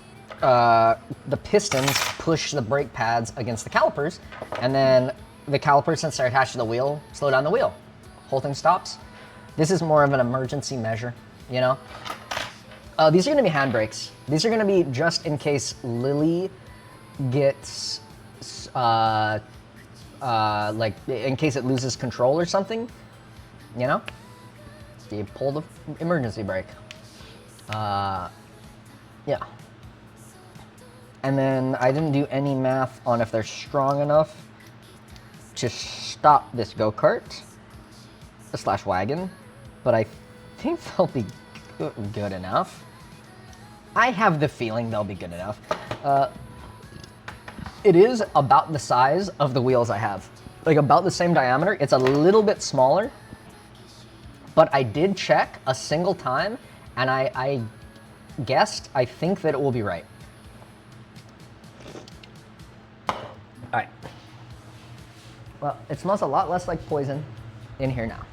The pistons push the brake pads against the calipers, and then the calipers, since they're attached to the wheel, slow down the wheel. Whole thing stops. This is more of an emergency measure, you know? These are gonna be handbrakes. These are gonna be just in case Lily gets, like, in case it loses control or something, you know? You pull the emergency brake. Yeah. And then I didn't do any math on if they're strong enough to stop this go-kart / wagon, but I think they'll be good enough. I have the feeling they'll be good enough. It is about the size of the wheels I have. Like about the same diameter. It's a little bit smaller, but I did check a single time, and I guessed, I think that it will be right. All right. Well, it smells a lot less like poison in here now.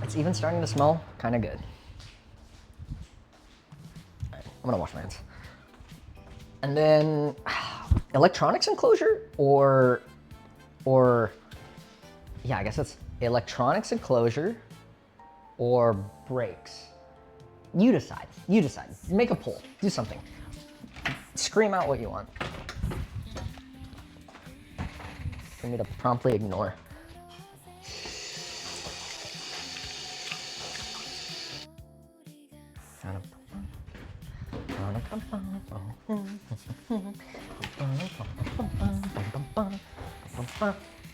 It's even starting to smell kind of good. All right, I'm gonna wash my hands. And then electronics enclosure or yeah, I guess it's electronics enclosure or brakes. You decide. You decide. Make a poll. Do something. Scream out what you want. For me to promptly ignore.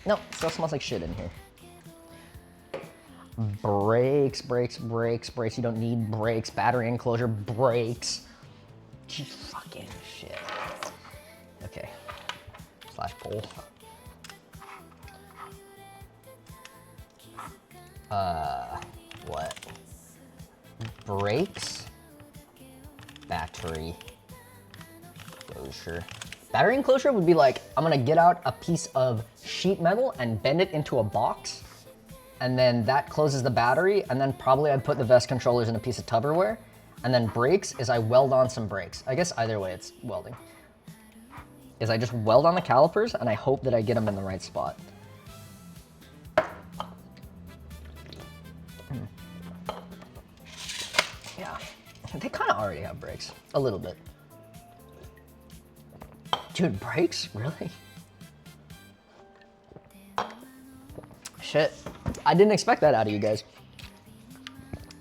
No, still smells like shit in here. Brakes, brakes, brakes, brakes. You don't need brakes. Battery enclosure, brakes. Fucking shit. Okay. / poll. What? Brakes, battery enclosure. Battery enclosure would be like, I'm gonna get out a piece of sheet metal and bend it into a box, and then that closes the battery, and then probably I'd put the VESC controllers in a piece of Tupperware, and then brakes is I weld on some brakes. I guess either way it's welding. Is I just weld on the calipers, and I hope that I get them in the right spot. Yeah, they kind of already have brakes, a little bit. Dude, brakes? Really? Shit, I didn't expect that out of you guys.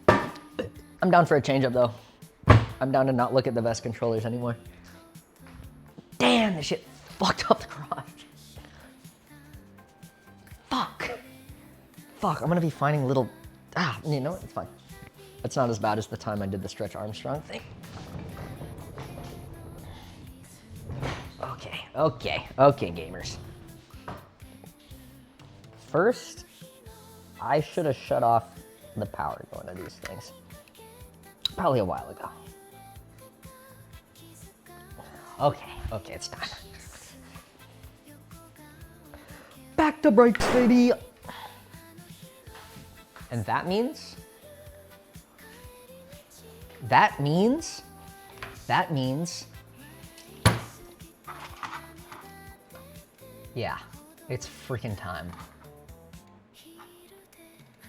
I'm down for a change up though. I'm down to not look at the VESC controllers anymore. Damn, this shit fucked up the garage. Fuck. Fuck, I'm gonna be finding little, you know what, it's fine. It's not as bad as the time I did the Stretch Armstrong thing. Okay, gamers. First, I should have shut off the power going to these things. Probably a while ago. Okay, it's time. Back to brakes, baby! And that means, yeah, it's freaking time.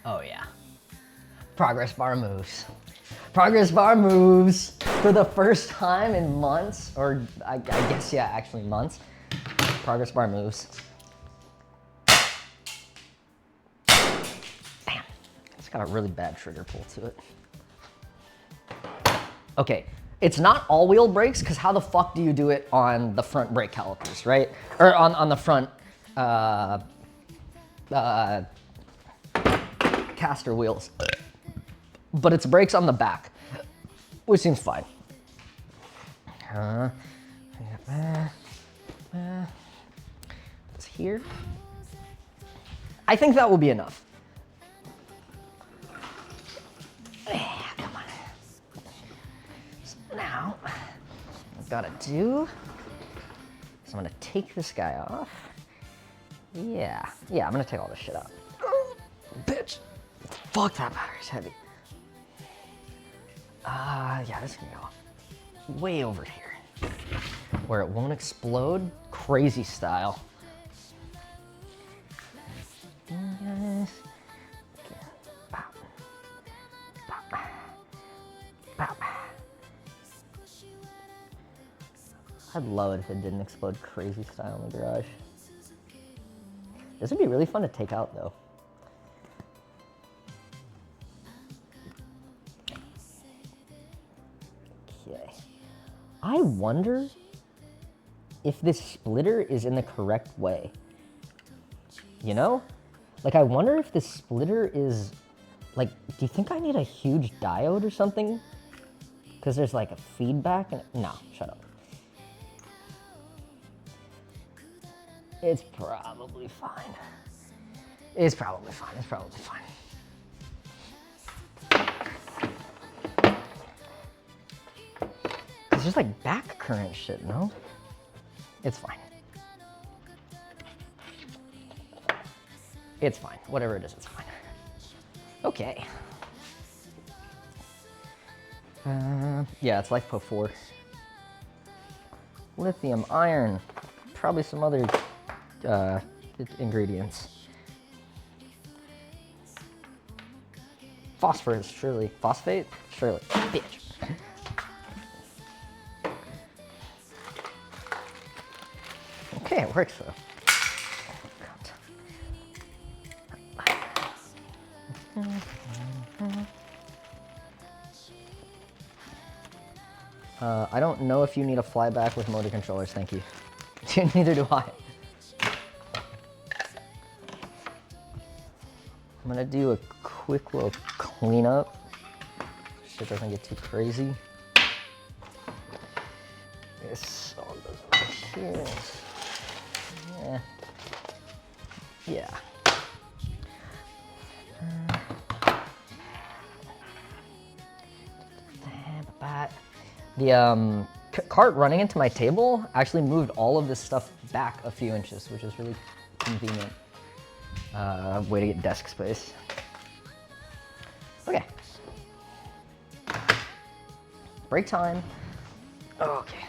Oh yeah. Progress bar moves. Progress bar moves for the first time in months, or I guess, yeah, actually months. Progress bar moves. Damn, it's got a really bad trigger pull to it. Okay, it's not all-wheel brakes, because how the fuck do you do it on the front brake calipers, right? Or on the front caster wheels. But it's brakes on the back, which seems fine. It's here. I think that will be enough. Come on. So now, I've got to do, so I'm gonna take this guy off. Yeah, I'm gonna take all this shit out. Bitch. Fuck, that battery's heavy. Yeah, this can go way over here where it won't explode, crazy style. I'd love it if it didn't explode crazy style in the garage. This would be really fun to take out though. Okay. I wonder if this splitter is in the correct way. You know? Like, I wonder if this splitter is, like, do you think I need a huge diode or something? Because there's like a feedback and, no, shut up. It's probably fine. It's probably fine, it's probably fine. It's just like back current shit, no? It's fine. It's fine, whatever it is, it's fine. Okay. Yeah, it's LiFePo 4. Lithium, iron, probably some other ingredients. Phosphorus, surely. Phosphate? Surely. Bitch. Okay, it works though. I don't know if you need a flyback with motor controllers, thank you. Neither do I. I'm gonna do a quick little cleanup. Shit doesn't get too crazy. This all goes over here. Yeah. Yeah. The cart running into my table actually moved all of this stuff back a few inches, which is really convenient. Way to get desk space. Okay. Break time. Okay.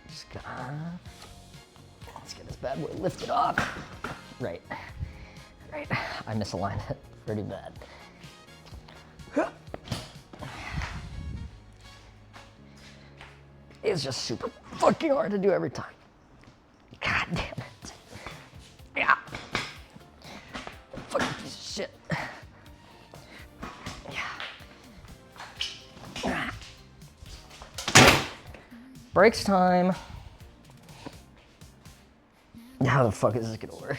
Just gonna, let's get this bad boy lifted off. Right. Right. I misaligned it pretty bad. It's just super fucking hard to do every time. God damn it. Yeah. Fucking piece of shit. Yeah. Brakes time. How the fuck is this gonna work?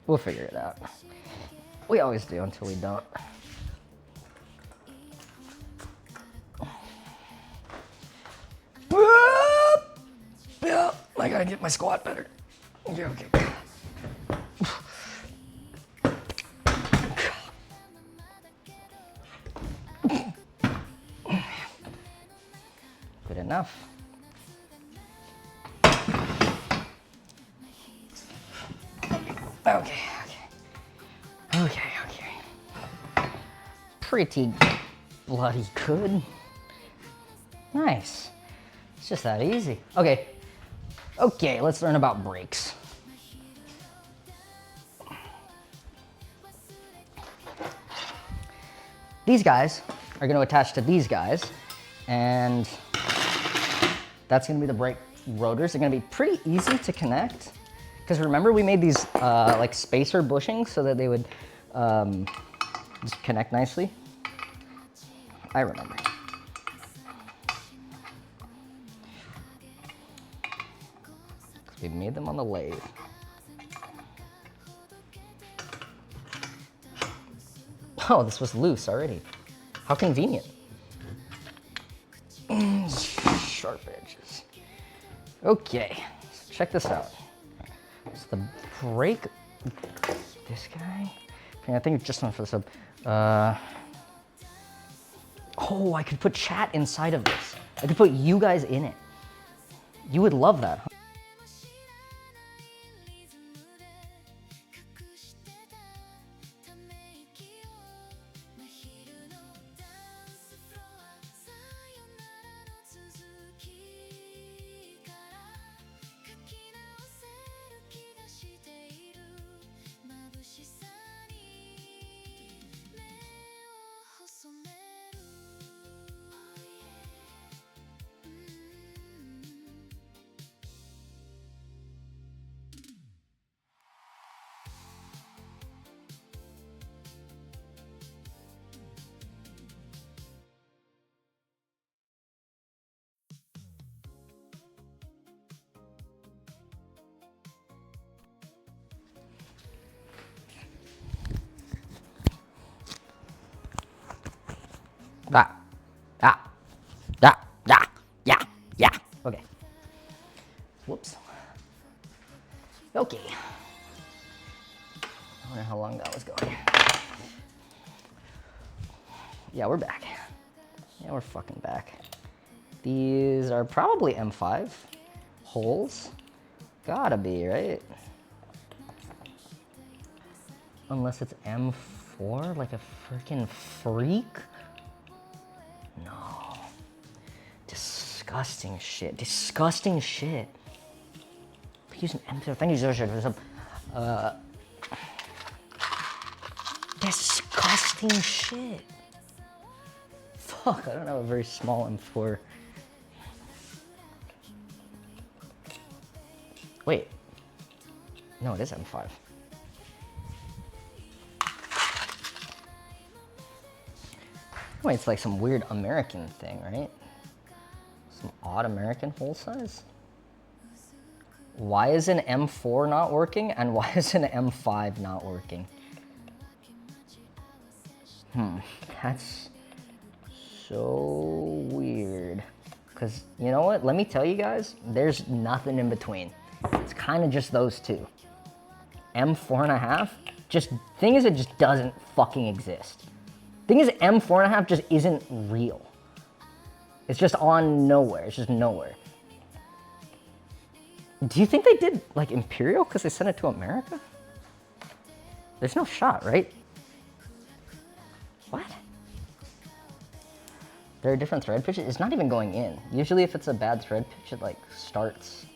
We'll figure it out. We always do until we don't. Yeah, I gotta get my squat better. Okay, okay. Good enough. Okay, okay. Pretty bloody good. Nice. It's just that easy. Okay. Okay, let's learn about brakes. These guys are going to attach to these guys, and that's going to be the brake rotors. They're going to be pretty easy to connect, because remember we made these like spacer bushings so that they would just connect nicely. I remember. We made them on the lathe. Oh, this was loose already. How convenient. Sharp edges. Okay, so check this out. So the brake, this guy, I think just one for this up. Oh, I could put chat inside of this. I could put you guys in it. You would love that, huh? Yeah. Okay. Whoops. Okay. I wonder how long that was going. Yeah, we're back. Yeah, we're fucking back. These are probably M5 holes. Gotta be, right? Unless it's M4, like a freaking freak? No. Disgusting shit. Disgusting shit. Use an M4. Thank you, Zoshir, for some. Disgusting shit. Fuck, I don't have a very small M4. Wait. No, it is M5. Wait, it's like some weird American thing, right? Some odd American hole size? Why is an M4 not working and why is an M5 not working? That's so weird. Because, you know what? Let me tell you guys, there's nothing in between. It's kind of just those two. M4.5, thing is it just doesn't fucking exist. Thing is M4.5 just isn't real. It's just on nowhere, it's just nowhere. Do you think they did like Imperial because they sent it to America? There's no shot, right? What? There are different thread pitches. It's not even going in. Usually if it's a bad thread pitch, it like starts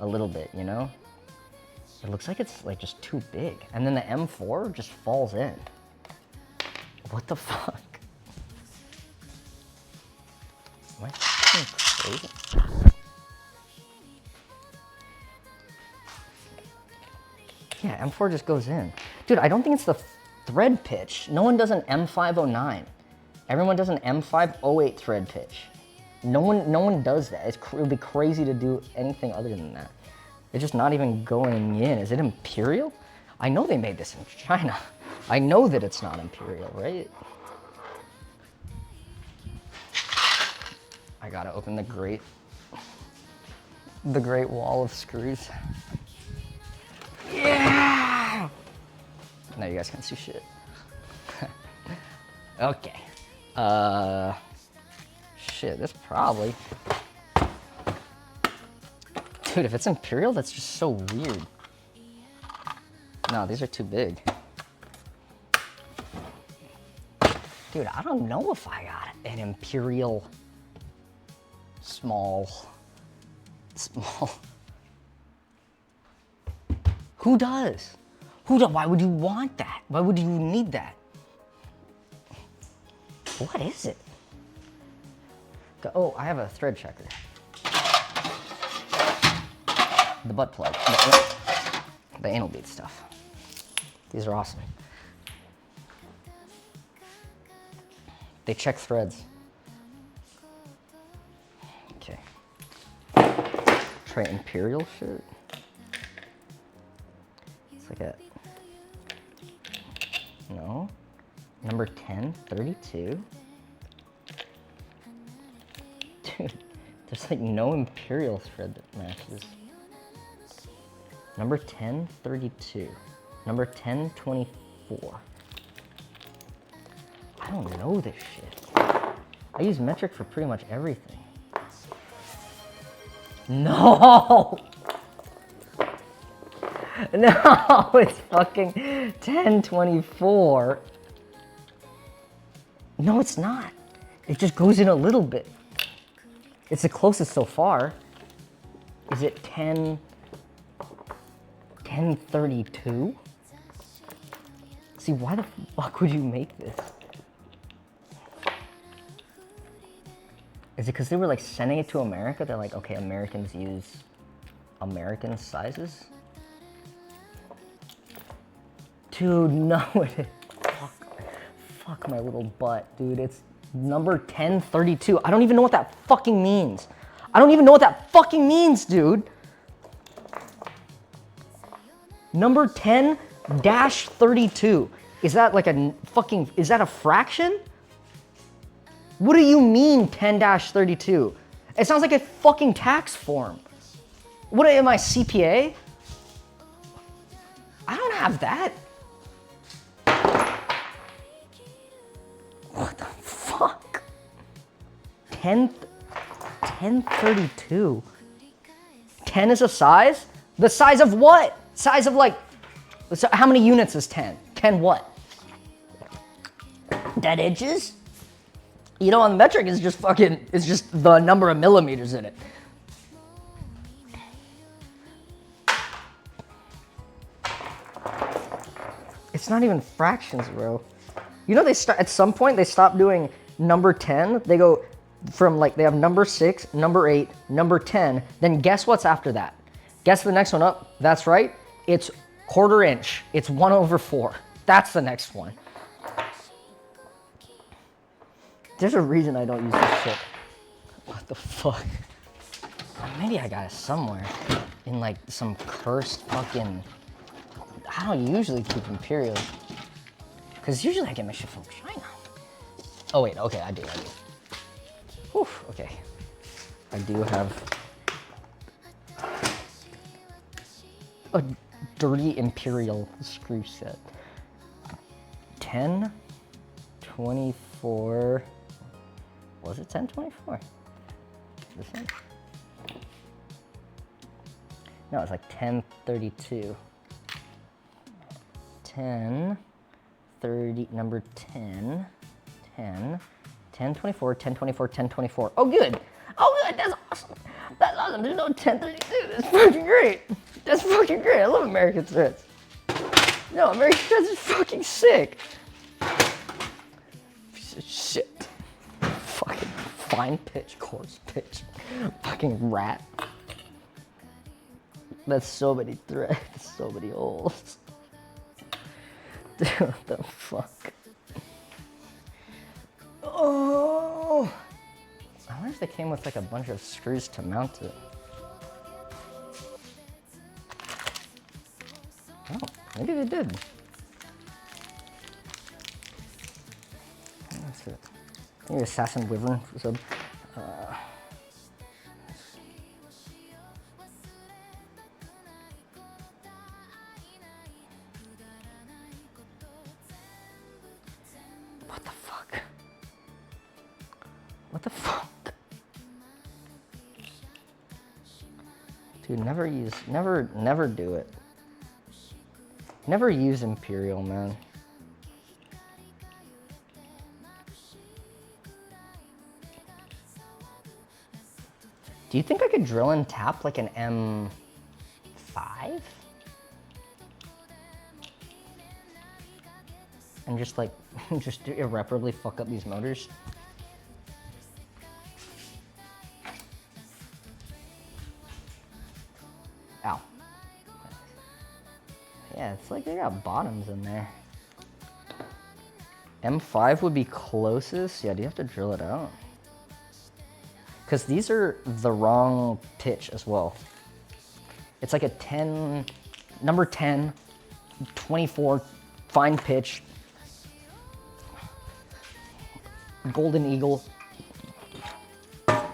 a little bit, you know? It looks like it's like just too big. And then the M4 just falls in. What the fuck? Am I fucking crazy? Yeah, M4 just goes in. Dude, I don't think it's the thread pitch. No one does an M509. Everyone does an M508 thread pitch. No one does that. It would be crazy to do anything other than that. It's just not even going in. Is it Imperial? I know they made this in China. I know that it's not Imperial, right? I gotta open the great wall of screws. Yeah! Now you guys can't see shit. Okay. Shit, this probably... Dude, if it's Imperial, that's just so weird. No, these are too big. Dude, I don't know if I got an Imperial small. Who does? Why would you want that? Why would you need that? What is it? Oh, I have a thread checker. The butt plug. The anal bead stuff. These are awesome. They check threads. Okay. Try Imperial shit. It's like a... No. Number 10, 32. Dude, there's like no Imperial thread that matches. Number 10, 32. Number 10, 24. I don't know this shit. I use metric for pretty much everything. No! No, it's fucking 1024. No, it's not. It just goes in a little bit. It's the closest so far. Is it 1032? See, why the fuck would you make this? Is it because they were like sending it to America? They're like, okay, Americans use American sizes? Dude, no, it is. Fuck my little butt, dude. It's number 1032. I don't even know what that fucking means. I don't even know what that fucking means, dude. Number 10-32. Is that like a fucking, is that a fraction? What do you mean 10-32? It sounds like a fucking tax form. What am I, CPA? I don't have that. What the fuck? 1032. 10 is a size? The size of what? Size of like, how many units is 10? 10 what? Dead inches? You know, on the metric is just fucking, it's just the number of millimeters in it. It's not even fractions, bro. You know, they start, at some point, they stop doing number 10. They go from like, they have number 6, number 8, number 10. Then guess what's after that? Guess the next one up. That's right. It's quarter inch. It's 1/4. That's the next one. There's a reason I don't use this shit. What the fuck? Maybe I got it somewhere in like some cursed fucking, I don't usually keep Imperial. Cause usually I get my shit from China. Oh wait, okay, I do. Whew, okay. I do have a dirty Imperial screw set. 1024. Was it 1024? This one? No, it's like 1032. 1030, number 10, 10, 1024, 1024, 1024. Oh, good. Oh, good. That's awesome. That's awesome. There's no 1032. That's fucking great. That's fucking great. I love American threads. No, American threads is fucking sick. Piece of shit. Fucking fine pitch, coarse pitch. Fucking rat. That's so many threads, so many holes. Dude, what the fuck? Oh! I wonder if they came with like a bunch of screws to mount it. Oh, maybe they did. That's it. Maybe Assassin Wyvern for sub. What the fuck? What the fuck? Dude, never do it. Never use Imperial, man. Do you think I could drill and tap like an M5? And just like, just irreparably fuck up these motors? Ow. Yeah, it's like they got bottoms in there. M5 would be closest. Yeah, do you have to drill it out? Because these are the wrong pitch as well. It's like a 10, number 10, 24, fine pitch, Golden Eagle. Yeah,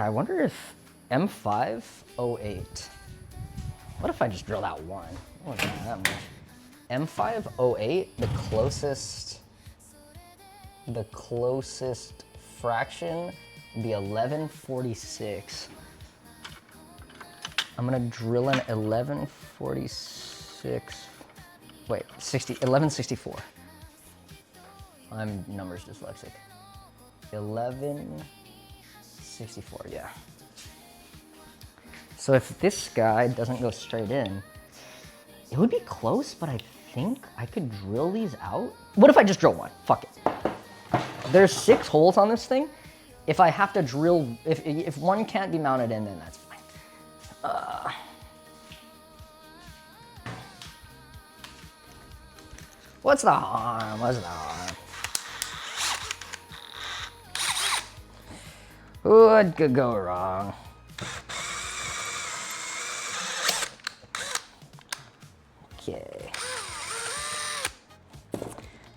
I wonder if M508. What if I just drilled out one? It wasn't that much. M508, the closest fraction would be 1146. I'm gonna drill in 1146. Wait, 1164. I'm numbers dyslexic. 1164, yeah. So if this guy doesn't go straight in, it would be close, but I think I could drill these out. What if I just drill one? Fuck it. There's 6 holes on this thing. If I have to drill, if one can't be mounted in, then that's fine. What's the harm? What's the harm? What could go wrong? Okay.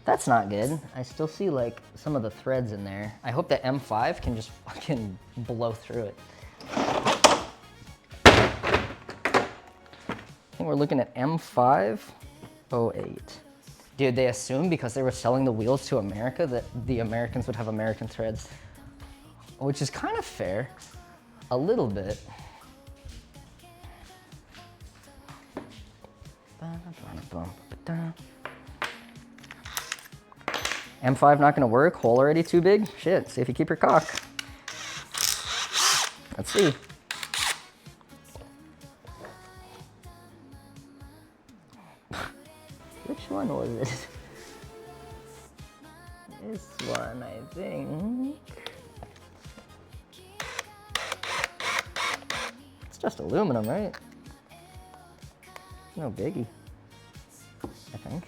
That's not good. I still see like some of the threads in there. I hope that M5 can just fucking blow through it. I think we're looking at M508. Dude, they assumed because they were selling the wheels to America that the Americans would have American threads, which is kind of fair, a little bit. M5 not gonna work, hole already too big? Shit, see if you keep your cock. Let's see. Which one was it? This one, I think. It's just aluminum, right? No biggie, I think.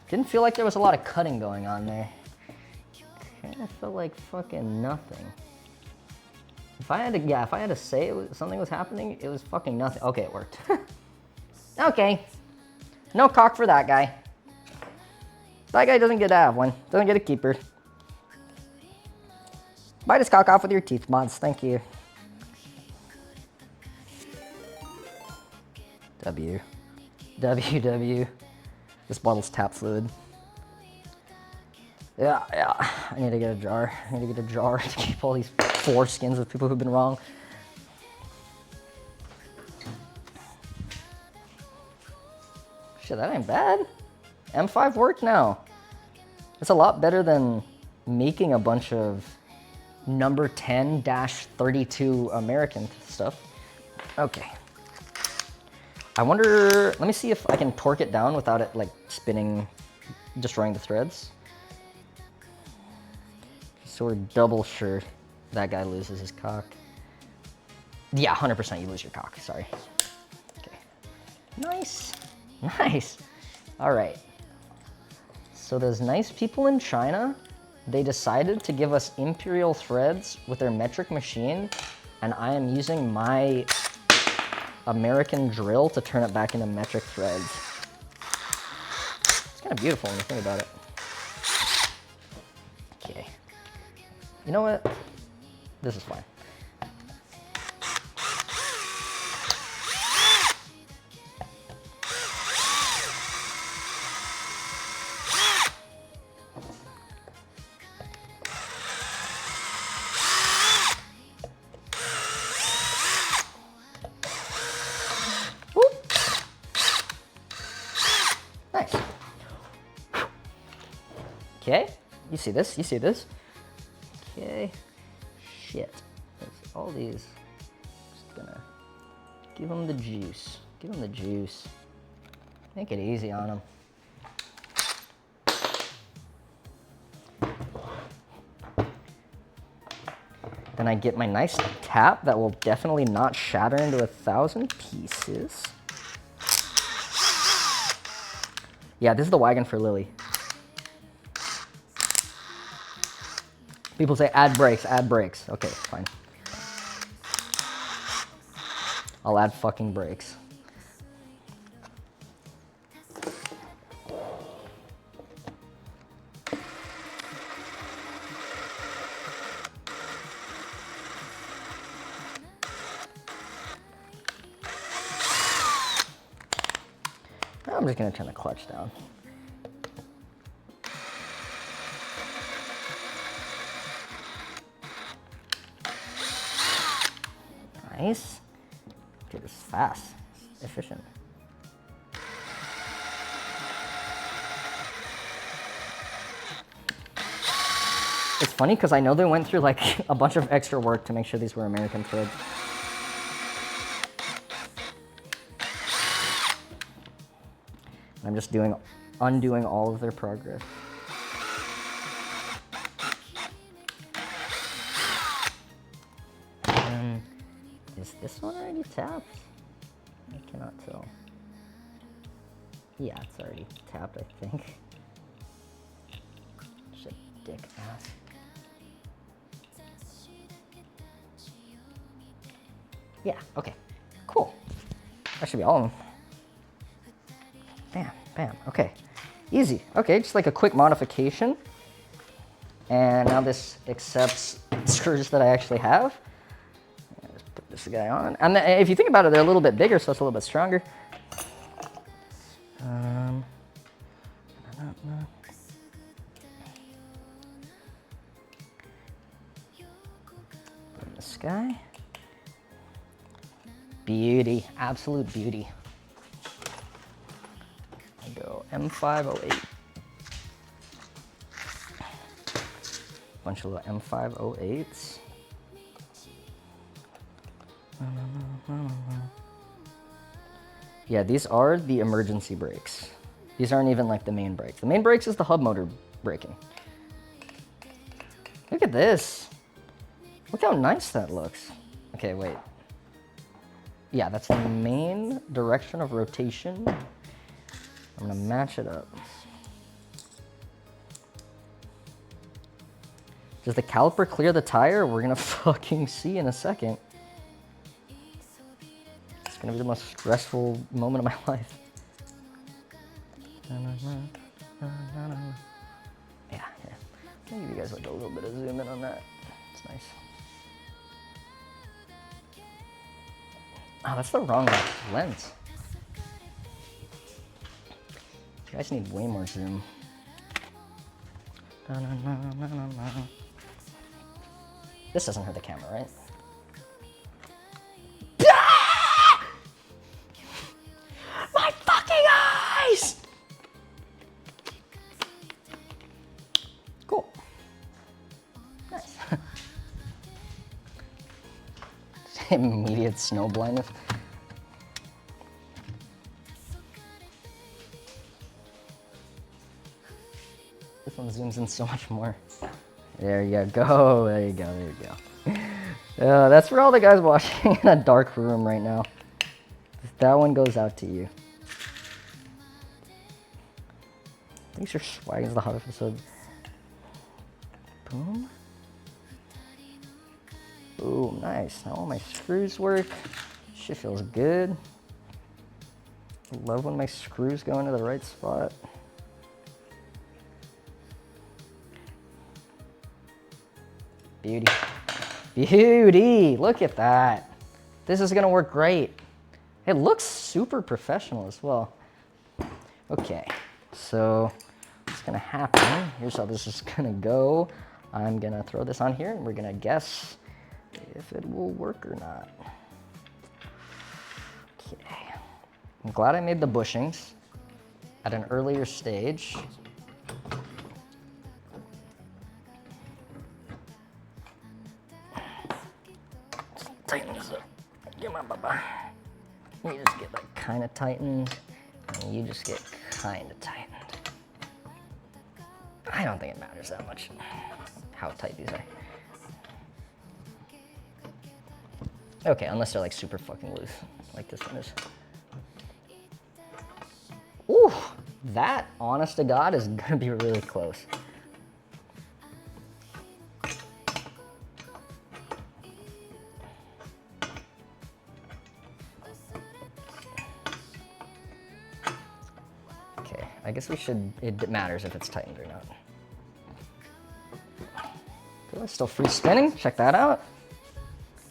Didn't feel like there was a lot of cutting going on there. Kinda felt like fucking nothing. If I had to say something was happening, it was fucking nothing. Okay, it worked. Okay. No cock for that guy. That guy doesn't get to have one. Doesn't get a keeper. Bite his cock off with your teeth, mods. Thank you. W. W. This bottle's tap fluid. Yeah. I need to get a jar. I need to get a jar to keep all these foreskins of people who've been wrong. Shit, that ain't bad. M5 worked now. It's a lot better than making a bunch of number 10-32 American stuff. Okay. I wonder, let me see if I can torque it down without it like spinning, destroying the threads. So we're double sure that guy loses his cock. Yeah, 100% you lose your cock, sorry. Okay. Nice. All right. So those nice people in China, they decided to give us imperial threads with their metric machine, and I am using my American drill to turn it back into metric threads. It's kind of beautiful when you think about it. Okay. You know what? This is fine. Nice. Okay, you see this, you see this. Okay, shit. That's all these. Just gonna give them the juice. Give them the juice. Make it easy on them. Then I get my nice tap that will definitely not shatter into 1,000 pieces. Yeah, this is the wagon for Lily. People say add brakes, add brakes. Okay, fine. I'll add fucking brakes. I'm just gonna turn the clutch down. Nice. Dude, it's fast, it's efficient. It's funny because I know they went through like a bunch of extra work to make sure these were American threads. I'm just undoing all of their progress. Is this one already tapped? I cannot tell. Yeah, it's already tapped, I think. Just a dick ass. Yeah, okay, cool. That should be all of them. Bam, bam, okay. Easy, okay, just like a quick modification. And now this accepts screws that I actually have. Just put this guy on. And if you think about it, they're a little bit bigger, so it's a little bit stronger. Put this guy. Beauty, absolute beauty. I go M508. Bunch of little M508s. Yeah, these are the emergency brakes. These aren't even like the main brakes. The main brakes is the hub motor braking. Look at this. Look how nice that looks. Okay, wait. Yeah, that's the main direction of rotation. I'm gonna match it up. Does the caliper clear the tire? We're gonna fucking see in a second. It's gonna be the most stressful moment of my life. Yeah, here. I'll give you guys like a little bit of zoom in on that. It's nice. Oh, that's the wrong lens. You guys need way more zoom. This doesn't hurt the camera, right? My fucking eyes! Cool. Nice. Immediate snow blindness. This one zooms in so much more. There you go, there you go, there you go. That's for all the guys watching in a dark room right now. That one goes out to you. I Make sure Wagon's the hot episode. Boom. Ooh, nice. Now all my screws work. Shit feels good. Love when my screws go into the right spot. Beauty. Beauty! Look at that. This is gonna work great. It looks super professional as well. Okay, so what's gonna happen, here's how this is gonna go. I'm gonna throw this on here and we're gonna guess if it will work or not. Okay, I'm glad I made the bushings at an earlier stage. Tighten this up. Come on, Baba. You just get like kind of tightened, and you just get kind of tightened. I don't think it matters that much how tight these are. Okay, unless they're like super fucking loose, like this one is. Ooh, that, honest to God, is gonna be really close. Okay, I guess we should, it matters if it's tightened or not. Cool, still free spinning, check that out.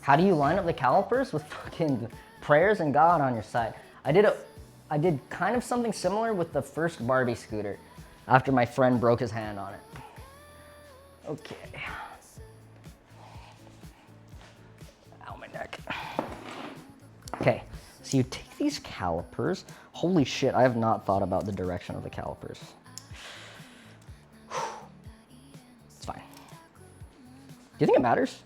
How do you line up the calipers? With fucking prayers and God on your side. I did kind of something similar with the first Barbie scooter after my friend broke his hand on it. Okay. Ow, my neck. Okay, so you take these calipers. Holy shit, I have not thought about the direction of the calipers. It's fine. Do you think it matters?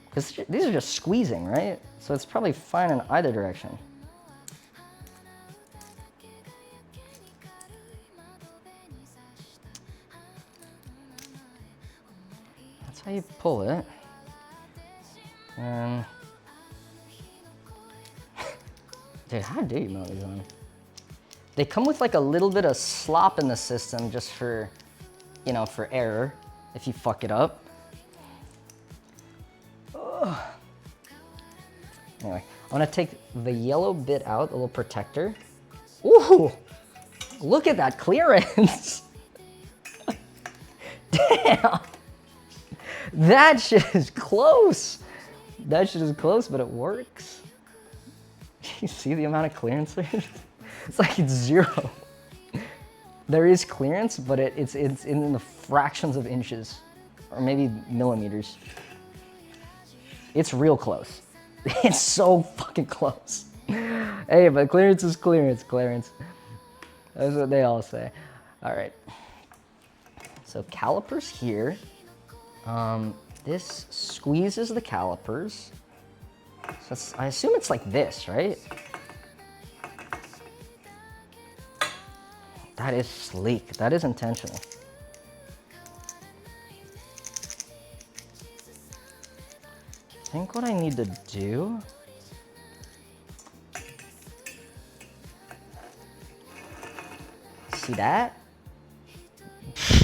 Because these are just squeezing, right? So it's probably fine in either direction. That's how you pull it. And dude, how do you mount these on? They come with like a little bit of slop in the system just for, you know, for error if you fuck it up. Ugh. Anyway, I'm gonna take the yellow bit out, the little protector. Ooh, look at that clearance. Damn. That shit is close. That shit is close, but it works. You see the amount of clearance there? It's like it's zero. There is clearance, but it's in the fractions of inches, or maybe millimeters. It's real close. It's so fucking close. Hey, but clearance is clearance, Clarence. That's what they all say. All right. So calipers here. This squeezes the calipers. So I assume it's like this, right? That is sleek. That is intentional. I think what I need to do see that?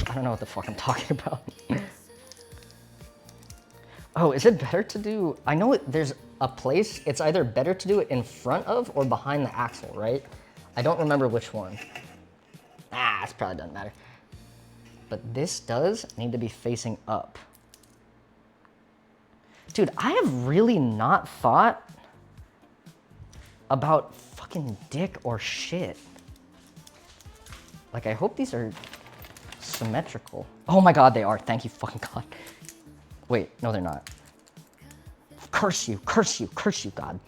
I don't know what the fuck I'm talking about. Oh, is it better to do, I know there's a place, it's either better to do it in front of or behind the axle, right? I don't remember which one. It probably doesn't matter. But this does need to be facing up. Dude, I have really not thought about fucking dick or shit. Like, I hope these are symmetrical. Oh my God, they are. Thank you fucking God. Wait, no, they're not. Curse you, curse you, curse you, God.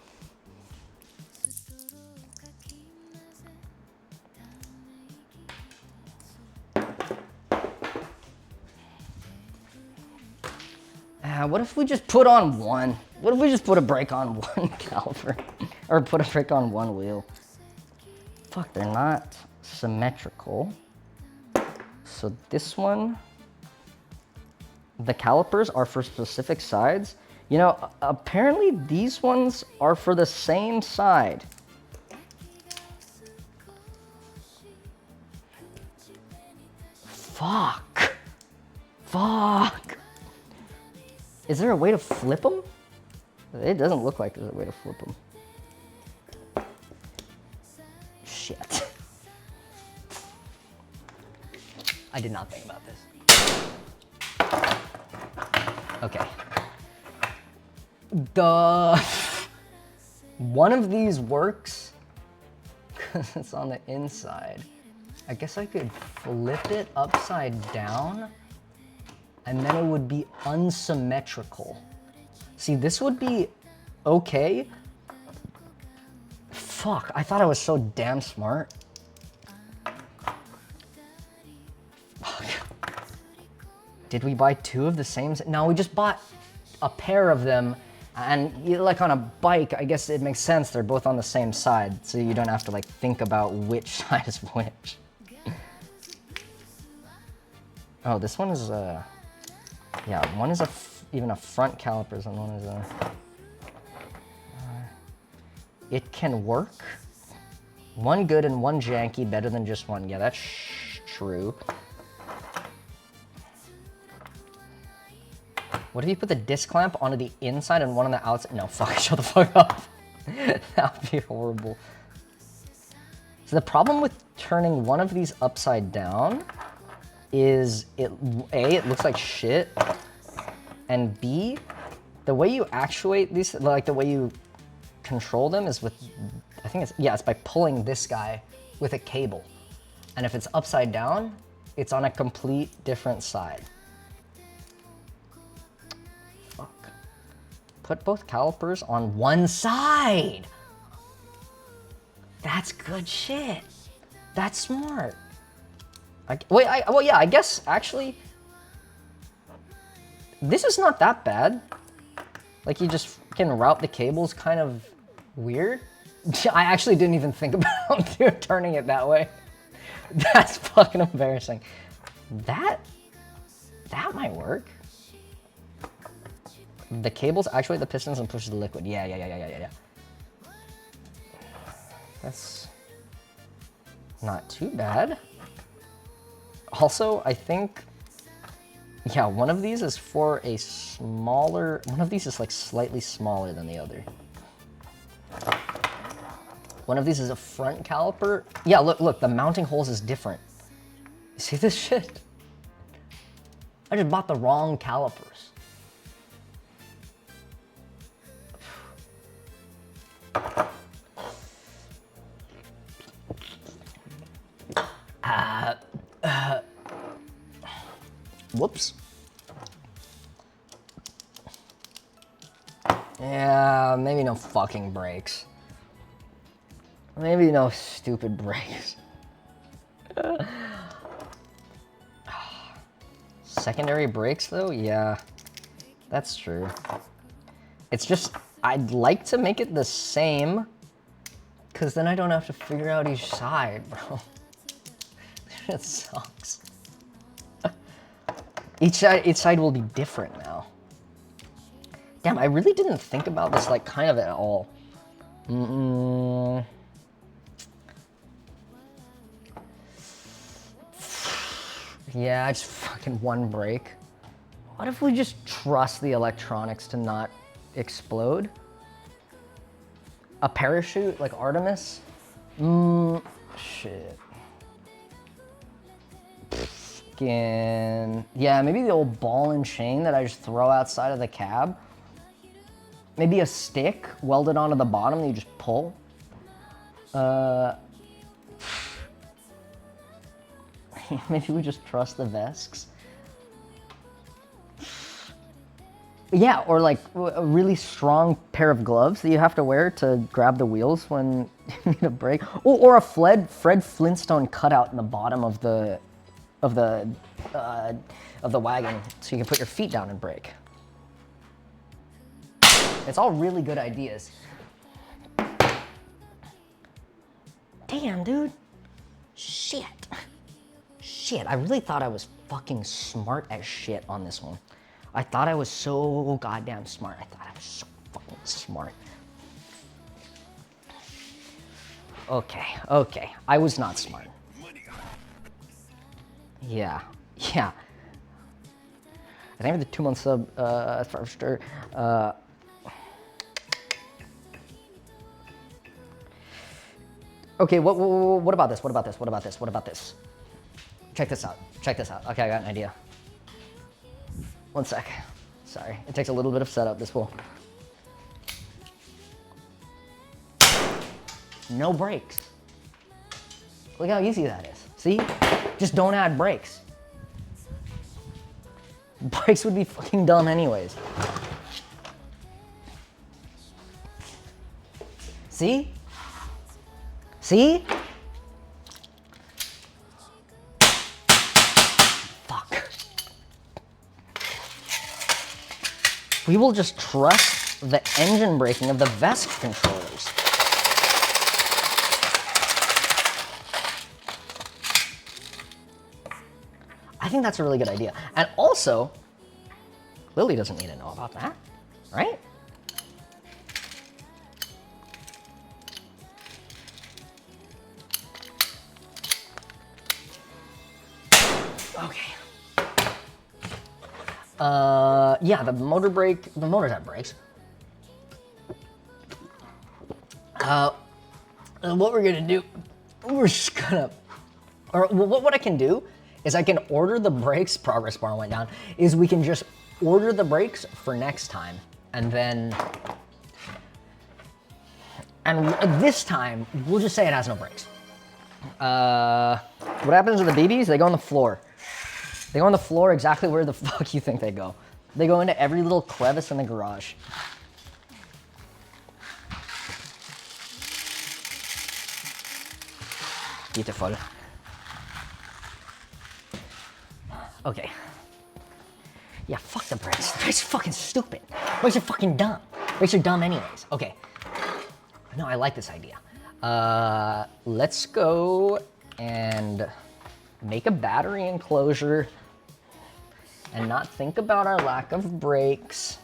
What if we just put on one? What if we just put a brake on one caliper? Or put a brake on one wheel? Fuck, they're not symmetrical. So this one, the calipers are for specific sides. You know, apparently these ones are for the same side. Fuck. Fuck. Is there a way to flip them? It doesn't look like there's a way to flip them. Shit. I did not think about this. Okay. One of these works because it's on the inside. I guess I could flip it upside down and then it would be unsymmetrical. See, this would be okay. Fuck, I thought I was so damn smart. Fuck. Did we buy 2 of the same? No, we just bought a pair of them. And like on a bike, I guess it makes sense. They're both on the same side, so you don't have to like think about which side is which. Oh, this one is yeah, one is even a front calipers and one is a. It can work. One good and one janky, better than just one. Yeah, that's true. What if you put the disc clamp onto the inside and one on the outside? No, fuck, shut the fuck up. That would be horrible. So the problem with turning one of these upside down is A, it looks like shit, and B, the way you actuate these, like the way you control them is with, I think it's, yeah, it's by pulling this guy with a cable. And if it's upside down, it's on a complete different side. Put both calipers on one side. That's good shit. That's smart. Well, yeah, I guess actually, this is not that bad. Like you just can route the cables kind of weird. I actually didn't even think about turning it that way. That's fucking embarrassing. That might work. The cables actuate the pistons and push the liquid. Yeah. That's not too bad. Also, I think, yeah, one of these is for a smaller, one of these is like slightly smaller than the other. One of these is a front caliper. Yeah, look, the mounting holes is different. See this shit? I just bought the wrong calipers. Whoops. Yeah, maybe no fucking brakes. Maybe no stupid brakes. Secondary brakes though? Yeah, that's true. It's just, I'd like to make it the same, because then I don't have to figure out each side, bro. It sucks. Each side will be different now. Damn, I really didn't think about this like kind of at all. Yeah, just fucking one brake. What if we just trust the electronics to not explode? A parachute like Artemis? Shit. Yeah, maybe the old ball and chain that I just throw outside of the cab. Maybe a stick welded onto the bottom that you just pull. Maybe we just trust the VESCs. Yeah, or like a really strong pair of gloves that you have to wear to grab the wheels when you need a brake. Oh, or a Fred Flintstone cutout in the bottom of the wagon, so you can put your feet down and brake. It's all really good ideas. Damn, dude. Shit. I really thought I was fucking smart as shit on this one. I thought I was so goddamn smart. I thought I was so fucking smart. Okay. I was not smart. Yeah. Yeah. I think for the 2-month sub, as far as sure. Okay, what about this? What about this? What about this? What about this? Check this out. Check this out. Okay, I got an idea. One sec. Sorry, it takes a little bit of setup. This will. No brakes. Look how easy that is. See? Just don't add brakes. Brakes would be fucking dumb anyways. See? See? Fuck. We will just trust the engine braking of the VESC controllers. I think that's a really good idea. And also, Lily doesn't need to know about that, right? Okay. Yeah, the motors have brakes. What we're gonna do, we're just gonna, or what I can do is I can order the brakes, progress bar went down, is we can just order the brakes for next time. And then, and this time, we'll just say it has no brakes. What happens to the BBs? They go on the floor. They go on the floor exactly where the fuck you think they go. They go into every little crevice in the garage. Beautiful. Okay. Yeah, fuck the brakes. The brakes are fucking stupid. Brakes are fucking dumb. Brakes are dumb anyways. Okay. No, I like this idea. Let's go and make a battery enclosure and not think about our lack of brakes.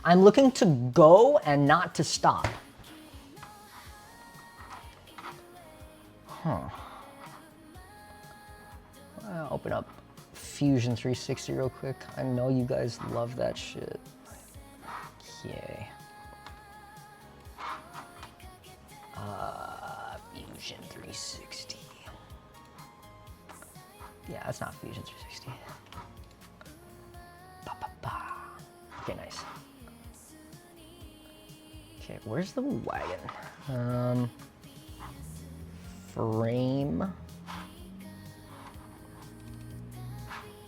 I'm looking to go and not to stop. Huh. I'll open up Fusion 360 real quick. I know you guys love that shit. Okay. Fusion 360. Yeah, that's not Fusion 360. Okay, nice. Okay, where's the wagon? Frame.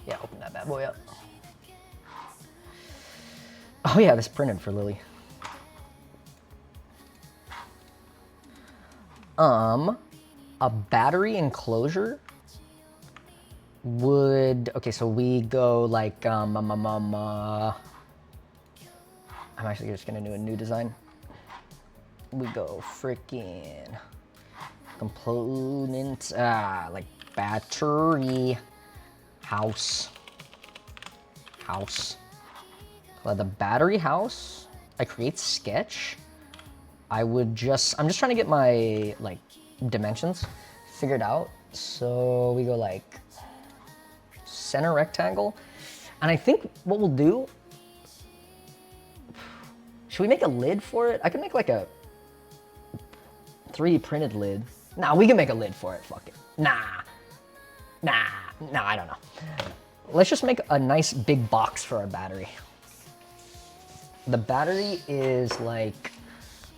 Yeah, open that bad boy up. Oh yeah, this printed for Lily. A battery enclosure would, okay, so we go like, I'm actually just gonna do a new design. We go freaking components, like battery, house. The battery house, I create sketch. I'm just trying to get my like dimensions figured out. So we go like center rectangle. And I think what we'll do, should we make a lid for it? I can make like a 3D printed lid. Nah, we can make a lid for it, fuck it. Nah, I don't know. Let's just make a nice big box for our battery. The battery is like,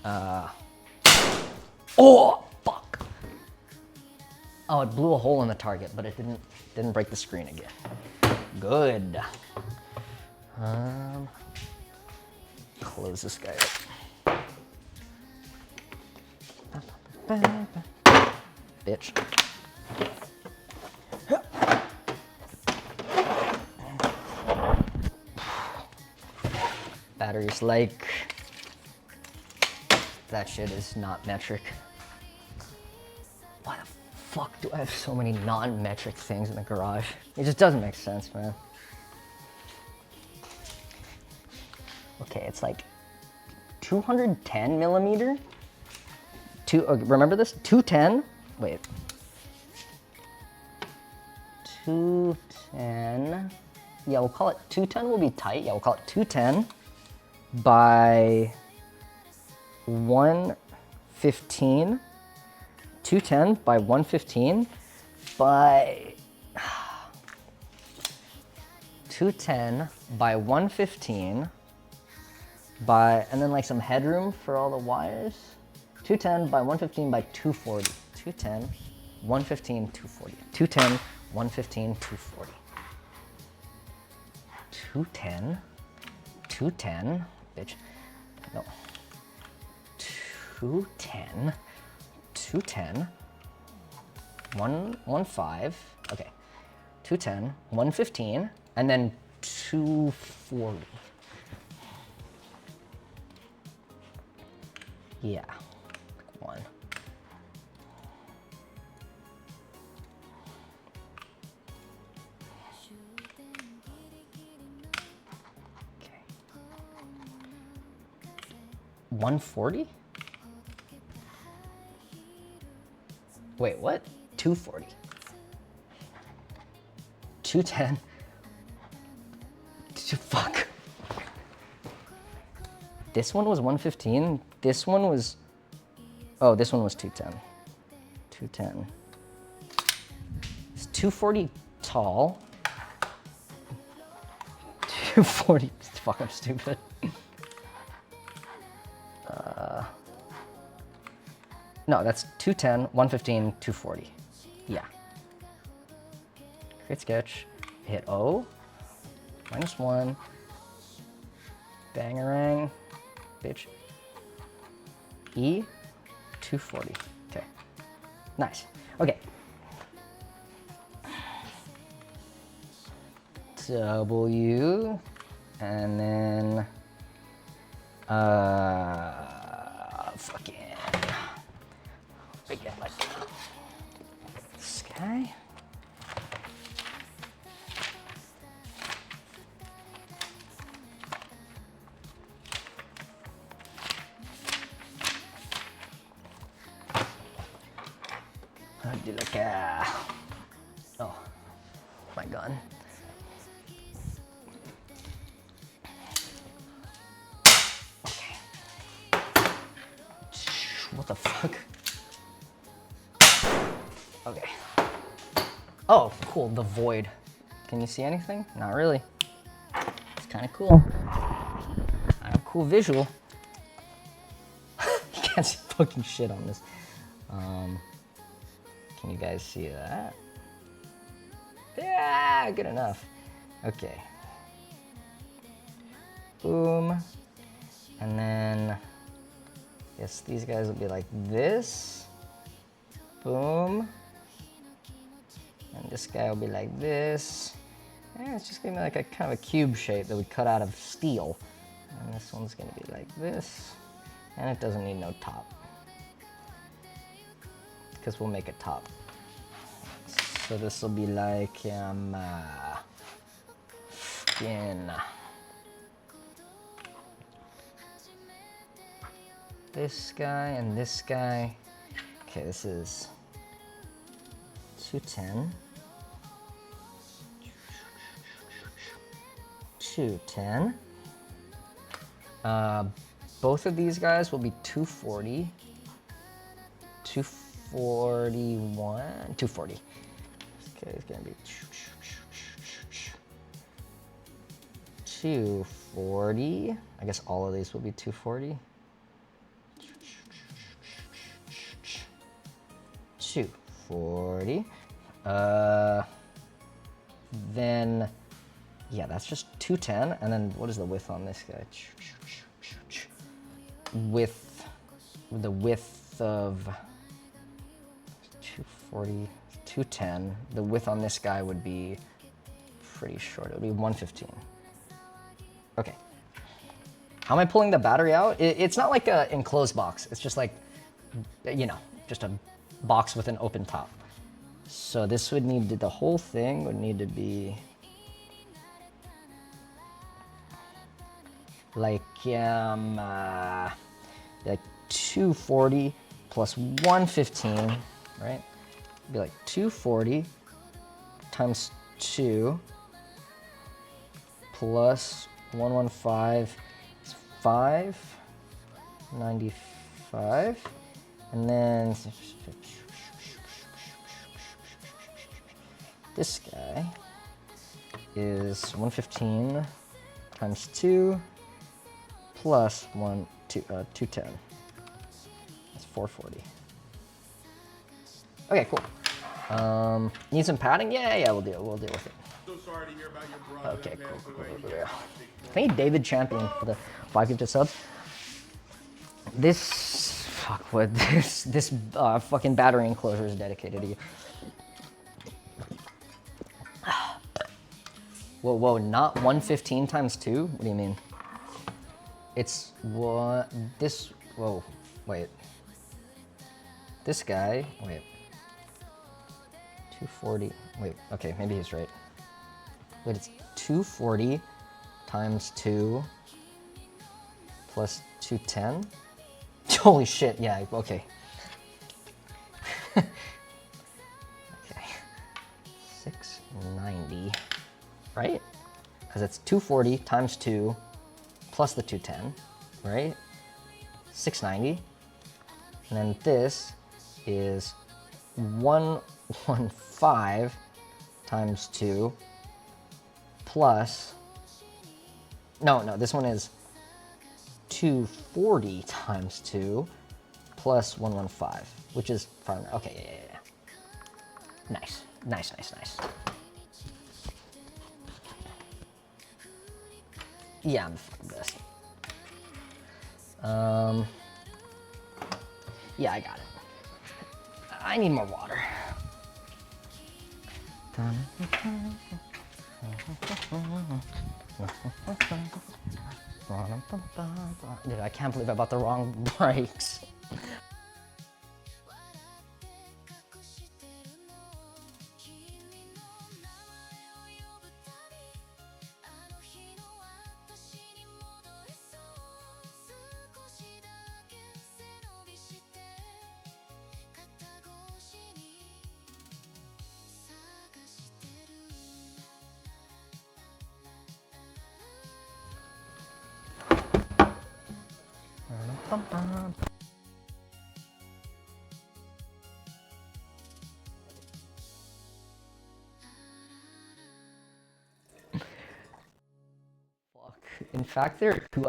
oh, fuck. Oh, it blew a hole in the target, but it didn't break the screen again. Good. Close this guy up. Bitch. Batteries like, that shit is not metric. Why the fuck do I have so many non-metric things in the garage? It just doesn't make sense, man. Okay, it's like 210 millimeter. Remember this? 210, wait. 210. Yeah, we'll call it 210 will be tight. Yeah, we'll call it 210 by 115. 210 by 115 by 210 by 115 by, and then like some headroom for all the wires. 210 by 115 by 240. 210, 115, 240. 210, 115, 240. 210, 210, bitch. No. 210, 210, 115, okay. 210, 115, and then 240. Yeah, one. Okay. 140? Wait, what? 240. 210. Fuck. This one was 115. This one was, oh, this one was 210. 210. It's 240 tall. 240, fuck, I'm stupid. No, that's 210, 115, 240. Yeah. Create sketch, hit O, -1, bangarang, bitch. E, 240. Okay. Nice. Okay. W, and then fucking big like this guy. I'll do like a, oh, my gun. Okay. What the fuck? Okay. Oh, cool, the void. Can you see anything? Not really. It's kind of cool. I have cool visual. You can't see fucking shit on this. Can you guys see that? Yeah, good enough. Okay. Boom. And then, yes, these guys will be like this. Boom. And this guy will be like this. And it's just gonna be like a kind of a cube shape that we cut out of steel. And this one's gonna be like this. And it doesn't need no top, because we'll make a top. So this will be like skin. This guy and this guy. Okay, this is 210. 210. Both of these guys will be 240. 241. 240. Okay, it's gonna be 240. I guess all of these will be 240. 240. Then, yeah, that's just 210. And then what is the width on this guy? The width of 240, 210. The width on this guy would be pretty short. It would be 115. Okay. How am I pulling the battery out? It's not like an enclosed box. It's just like, you know, just a box with an open top. So this would need to, the whole thing would need to be like 240 plus 115, right? It'd be like 240 times 2 plus 115 is 595. And then this guy is 115 times 2 plus 210. That's 440. Okay, cool. Need some padding? Yeah, we'll deal with it. So sorry to hear about your brother. Okay, that cool. passed away. Yeah. Thank you, David Champion, for the 5 gifted subs. This fucking battery enclosure is dedicated to you. Whoa, not 115 times 2? What do you mean? It's what this, whoa, wait. This guy, wait. 240, wait, okay, maybe he's right. Wait, it's 240 times 2 plus 210? Holy shit, yeah, okay. Okay, 690, right? Because it's 240 times 2 plus the 210, right? 690. And then this is 115 times 2 plus, no, this one is 240 times 2 plus 115, which is 500. Okay, yeah. Nice. Yeah, I'm the fucking best. Yeah, I got it. I need more water. Dude, I can't believe I bought the wrong brakes. Fuck. In fact, there are 2.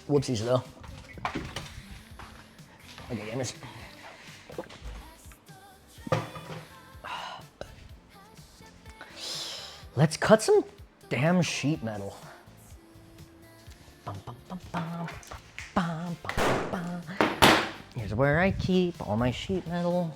Whoopsies though. Okay, gamers. Let's cut some damn sheet metal. Here's where I keep all my sheet metal.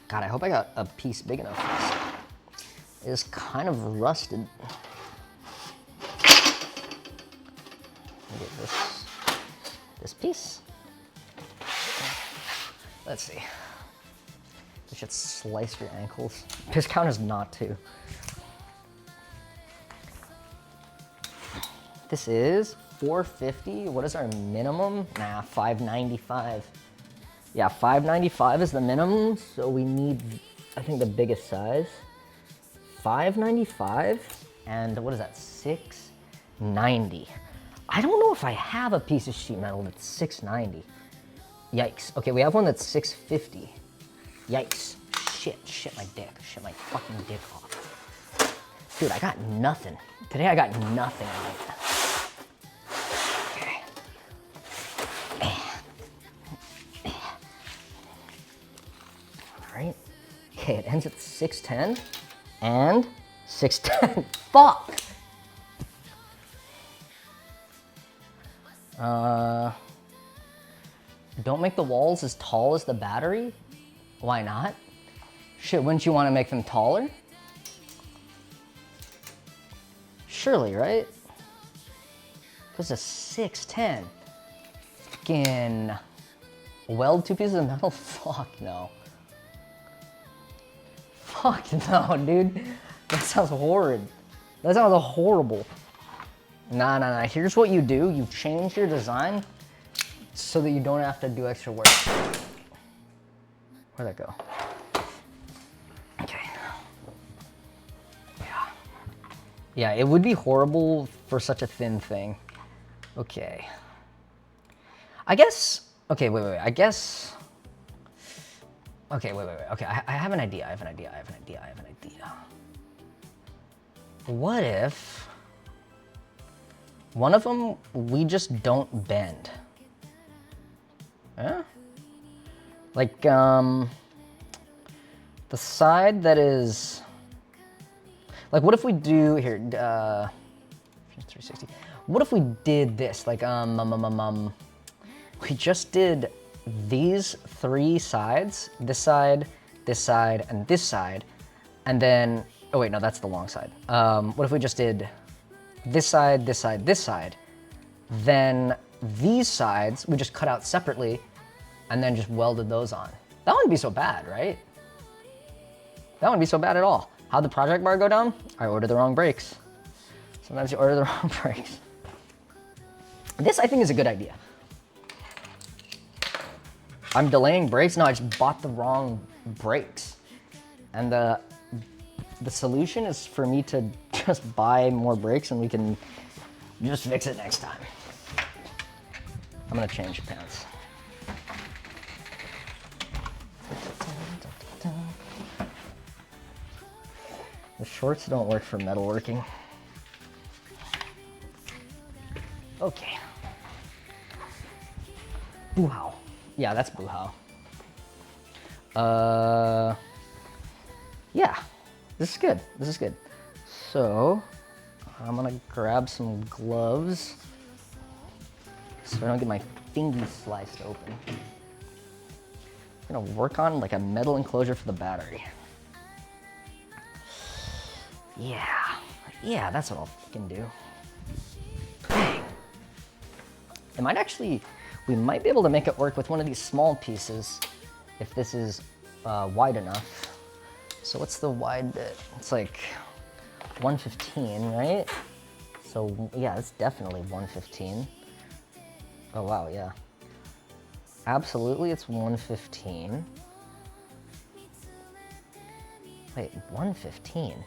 God, I hope I got a piece big enough for this. It is kind of rusted. Get this piece. Let's see. This should slice your ankles. Piss count is not 2. This is 450. What is our minimum? Nah, 595. Yeah, 595 is the minimum, so we need, I think, the biggest size. 595, and what is that, 690. I don't know if I have a piece of sheet metal that's 690. Yikes. Okay, we have one that's 650. Yikes. Shit my dick. Shit my fucking dick off. Dude, I got nothing. Today I got nothing on it. Okay. All right. Okay, it ends at 610 and 610. Fuck. Don't make the walls as tall as the battery. Why not? Shit, wouldn't you want to make them taller? Surely, right? Because a 610. Fucking weld 2 pieces of metal? Fuck no. Fuck no, dude. That sounds horrid. That sounds horrible. Nah. Here's what you do. You change your design so that you don't have to do extra work. Where'd that go? Okay. Yeah, it would be horrible for such a thin thing. Okay. I guess, okay, wait. I guess, okay, wait. Okay, I have an idea. What if one of them we just don't bend? Huh? Like, the side that is, like, what if we do, here, 360. What if we did this, like, we just did these 3 sides, this side, and this side, and then, oh wait, no, that's the long side. What if we just did this side, this side, this side, then these sides we just cut out separately, and then just welded those on. That wouldn't be so bad, right? That wouldn't be so bad at all. How'd the project bar go down? I ordered the wrong brakes. Sometimes you order the wrong brakes. This, I think, is a good idea. I'm delaying brakes? No, I just bought the wrong brakes. And the solution is for me to just buy more brakes and we can just fix it next time. I'm gonna change pants. The shorts don't work for metalworking. Okay. Boo-how. Yeah, that's boo-how. Yeah, this is good. So, I'm gonna grab some gloves so I don't get my fingies sliced open. I'm gonna work on like a metal enclosure for the battery. Yeah, that's what I'll fucking do. It might actually, we might be able to make it work with one of these small pieces if this is wide enough. So what's the wide bit? It's like 115, right? So yeah, it's definitely 115. Oh wow, yeah. Absolutely, it's 115. Wait, 115?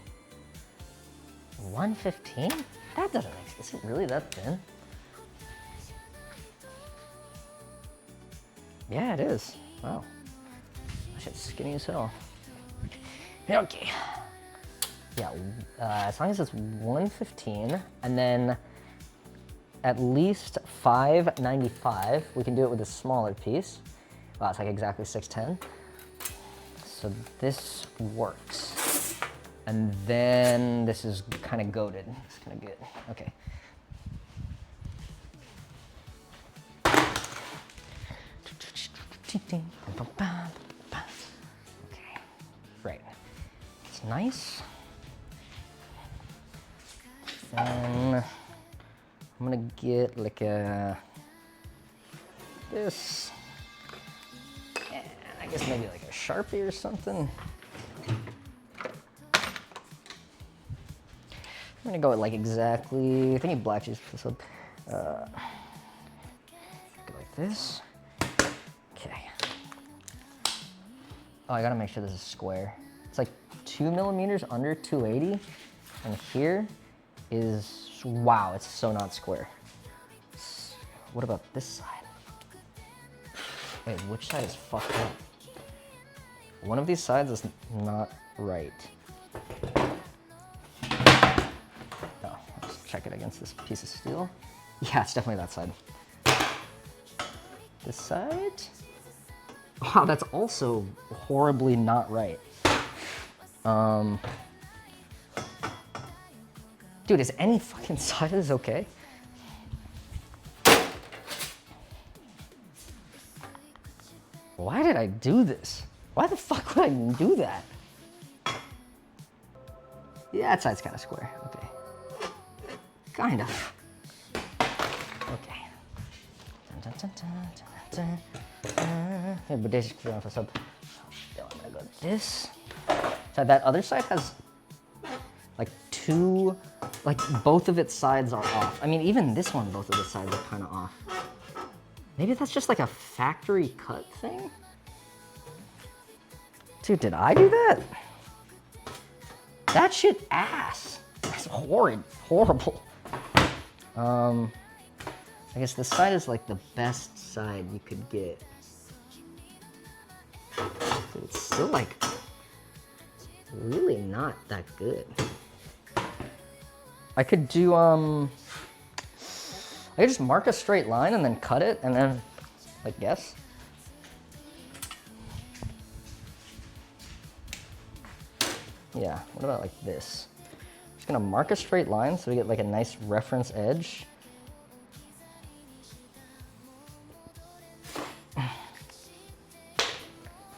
115? That doesn't make sense. Is it really that thin? Yeah, it is. Wow. That shit's skinny as hell. Okay. Yeah, as long as it's 115, and then at least 595, we can do it with a smaller piece. Wow, it's like exactly 610. So this works. And then this is kind of goated. It's kind of good. Okay. Okay, right. It's nice. Then I'm gonna get like a this. And I guess maybe like a Sharpie or something. I'm gonna go with like exactly, I think black juice for this one. Go like this. Okay. Oh, I gotta make sure this is square. It's like 2 millimeters under 280. And here is, wow, it's so not square. What about this side? Wait, which side is fucked up? One of these sides is not right. check it against this piece of steel. Yeah, it's definitely that side. This side. Wow, that's also horribly not right. Dude, is any fucking side of this okay? Why did I do this? Why the fuck would I do that? Yeah, that side's kind of square. Okay. Kind of. Okay. Dun, dun, dun, dun, dun. Okay, but this is clear for sub. I'm gonna go this. So that other side has like two, like both of its sides are off. I mean, even this one, both of the sides are kind of off. Maybe that's just like a factory cut thing? Dude, did I do that? That shit ass. That's horrid, horrible. I guess this side is like the best side you could get. But it's still like really not that good. I could do, I could just mark a straight line and then cut it and then, like, guess. Yeah, what about like this? Just gonna mark a straight line so we get like a nice reference edge.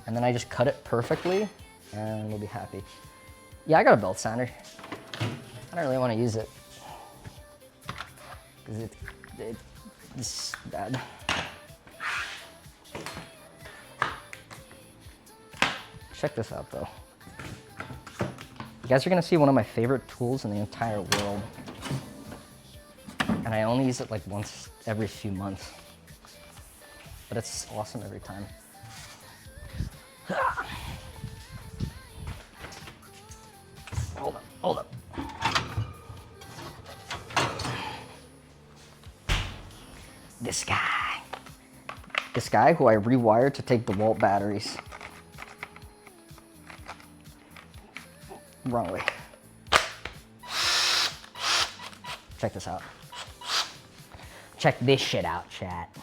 And then I just cut it perfectly and we'll be happy. Yeah, I got a belt sander. I don't really want to use it because it's bad. Check this out though. You guys are gonna see one of my favorite tools in the entire world. And I only use it like once every few months. But it's awesome every time. Hold up. This guy who I rewired to take DeWalt batteries. Wrong way. Check this out. Check this shit out, chat.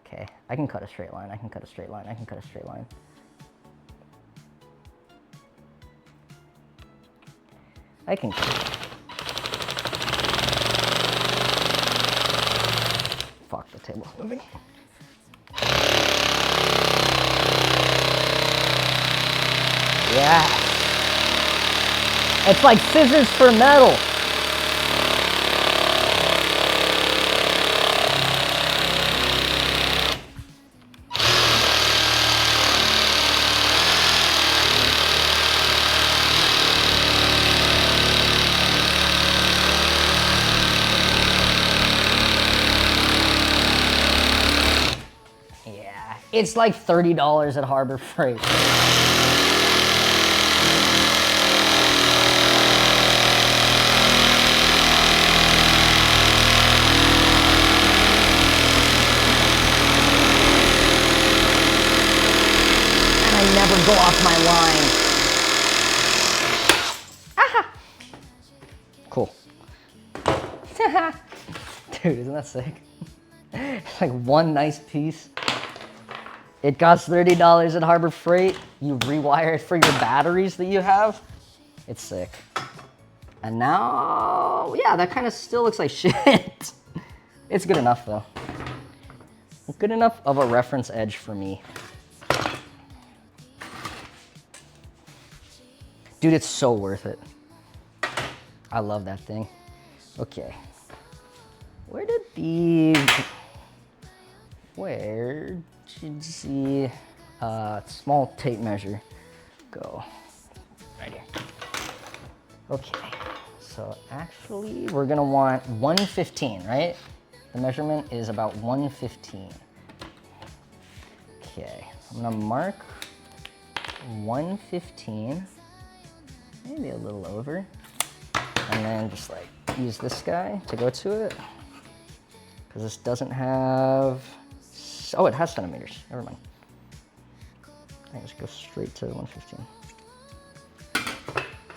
Okay, I can cut a straight line, I can cut a straight line, I can cut a straight line. I can cut it. Fuck, the table's moving. Yeah. It's like scissors for metal. Yeah, it's like $30 at Harbor Freight. Never go off my line. Aha! Cool. Dude, isn't that sick? It's like one nice piece. It costs $30 at Harbor Freight. You rewire it for your batteries that you have. It's sick. And now, yeah, that kind of still looks like shit. It's good enough though. Good enough of a reference edge for me. Dude, it's so worth it. I love that thing. Okay. Where did you see small tape measure go? Right here. Okay. So actually, we're gonna want 115, right? The measurement is about 115. Okay. I'm gonna mark 115. Maybe a little over, and then just like use this guy to go to it, because this doesn't have, oh, it has centimeters, never mind. I just go straight to 115.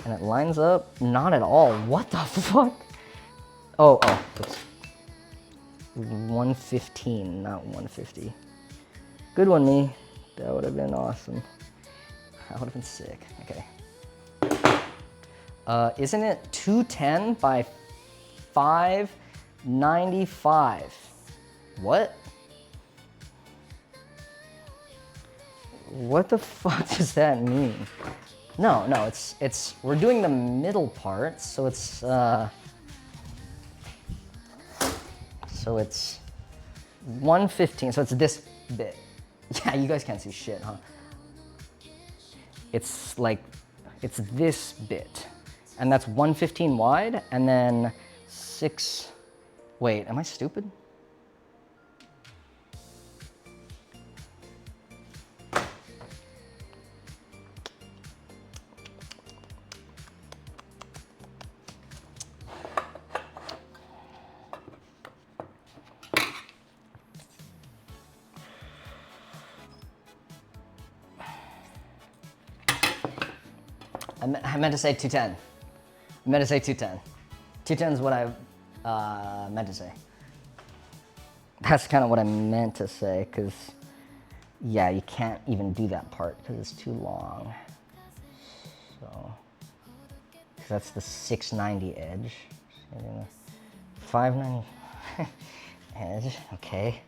And it lines up, not at all, what the fuck? Oh, it's 115, not 150. Good one, me. That would have been awesome. That would have been sick. Okay. Isn't it 210 by 595? What? What the fuck does that mean? No, it's we're doing the middle part, so it's 115, so it's this bit. Yeah, you guys can't see shit, huh? It's like, it's this bit. And that's 115 wide, and then 6, wait, am I stupid? I meant to say 210. I meant to say 210. 210 is what I meant to say. That's kind of what I meant to say, because, yeah, you can't even do that part because it's too long. So, because that's the 690 edge. 590 edge, okay.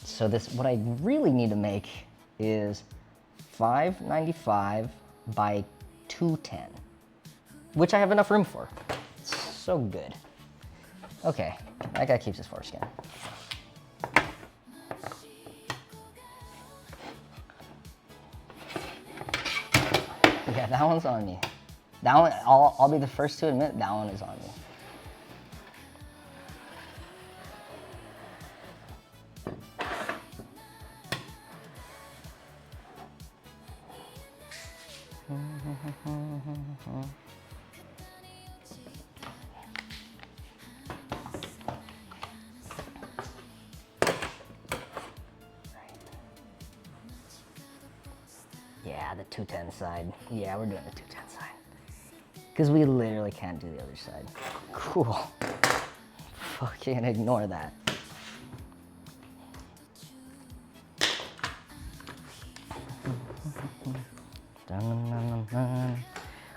So this, what I really need to make is 595 by 210, which I have enough room for. It's so good. Okay, that guy keeps his foreskin. Yeah, that one's on me. That one, I'll be the first to admit, that one is on me. Yeah, the 210 side. Yeah, we're doing the 210 side. Because we literally can't do the other side. Cool. Fucking ignore that.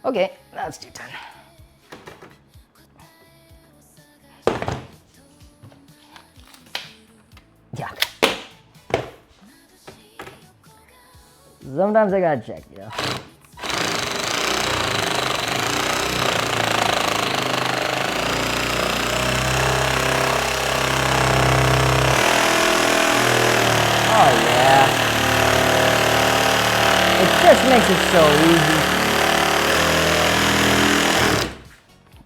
Okay, that's 210. Yeah. Sometimes I gotta check, you know. Oh yeah. It just makes it so easy.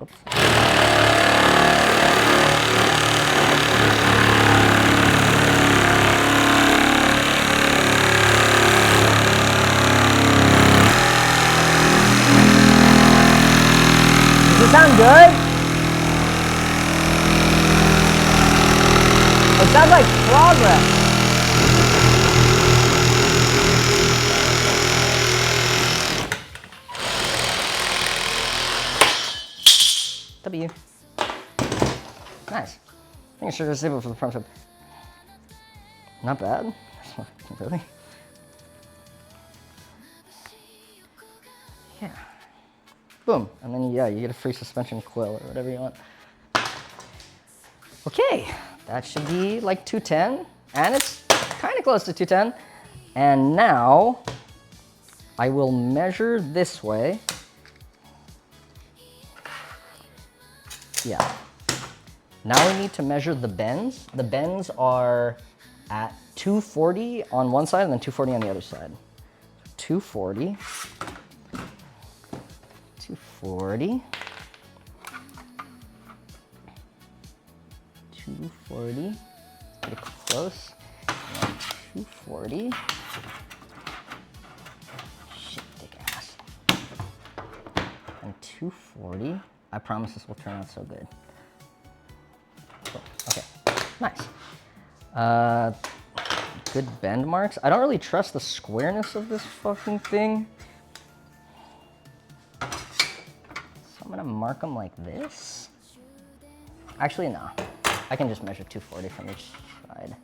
Oops. Does it sound good? It sounds like progress. W. Nice. I think I should disable for the front flip. Not bad. Really? Yeah. Boom. And then, yeah, you get a free suspension coil or whatever you want. Okay. That should be like 210. And it's kind of close to 210. And now I will measure this way. Yeah. Now we need to measure the bends. The bends are at 240 on one side and then 240 on the other side. 240. 240. 240. Get close. And 240. Shit, dick ass. And 240. I promise this will turn out so good. Cool. Okay, nice. Good bend marks. I don't really trust the squareness of this fucking thing. So I'm gonna mark them like this. Actually, no. I can just measure 240 from each side.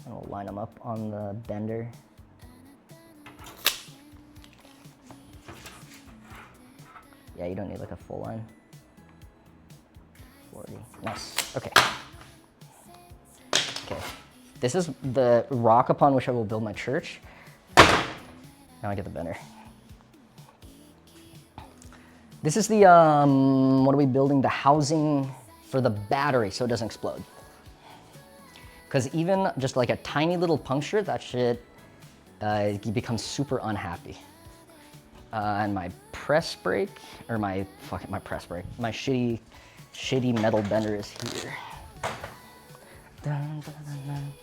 And we'll line them up on the bender. Yeah, you don't need like a full line. 40. Nice. Okay. Okay. This is the rock upon which I will build my church. Now I get the bender. This is the, what are we building? The housing for the battery so it doesn't explode. Because even just like a tiny little puncture, that shit, you become super unhappy. And my press brake, or my press brake, my shitty metal bender is here. Dun, dun, dun, dun.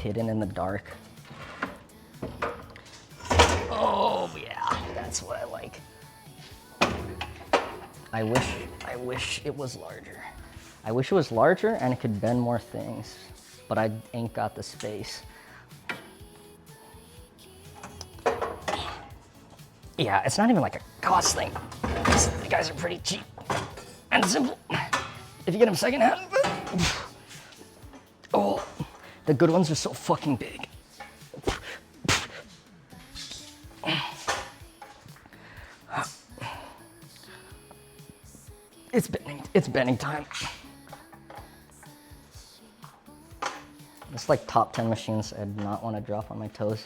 Hidden in the dark. Oh yeah, that's what I like. I wish it was larger. I wish it was larger and it could bend more things, but I ain't got the space. Yeah, it's not even like a cost thing. These guys are pretty cheap and simple. If you get them secondhand, oh, the good ones are so fucking big. It's bending time. It's like top 10 machines I'd not want to drop on my toes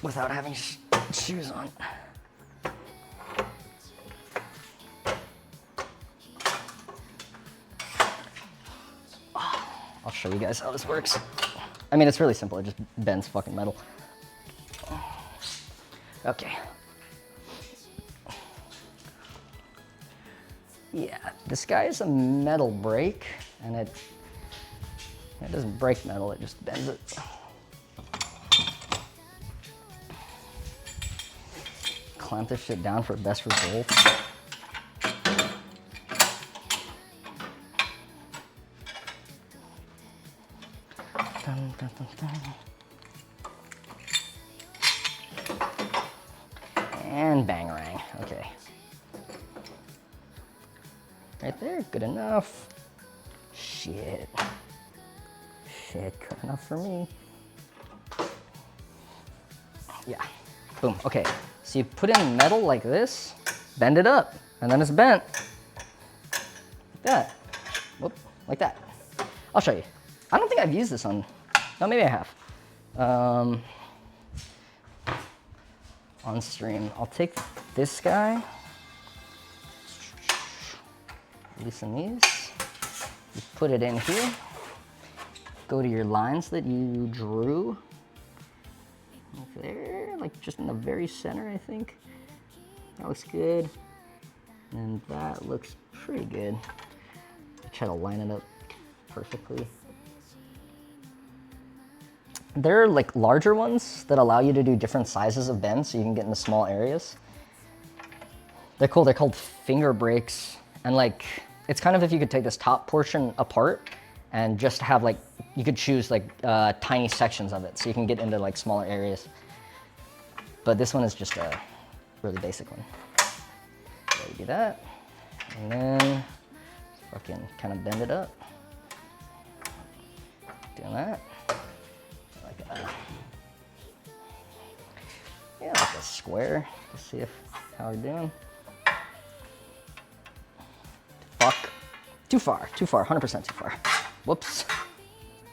without having shoes on. I'll show you guys how this works. I mean, it's really simple. It just bends fucking metal. Okay. Yeah, this guy is a metal brake, and it doesn't break metal, it just bends it. Clamp this shit down for best results. Dun, dun, dun, dun. And bangarang, okay. Right there, good enough. Shit, good enough for me. Yeah, boom, okay. So you put in metal like this, bend it up, and then it's bent. Like that, whoop, like that. I'll show you. I don't think I've used this on, no, maybe I have. On stream, I'll take this guy, loosen these, you put it in here, go to your lines that you drew, like there, like just in the very center, I think. That looks good, and that looks pretty good. Try to line it up perfectly. There are like larger ones that allow you to do different sizes of bends so you can get into small areas. They're cool, they're called finger brakes, and like, it's kind of if you could take this top portion apart and just have like, you could choose like tiny sections of it so you can get into like smaller areas. But this one is just a really basic one. So you do that, and then fucking kind of bend it up. Doing that. Like a, yeah, like a square. Let's see how we're doing. Fuck. Too far, 100% too far. Whoops.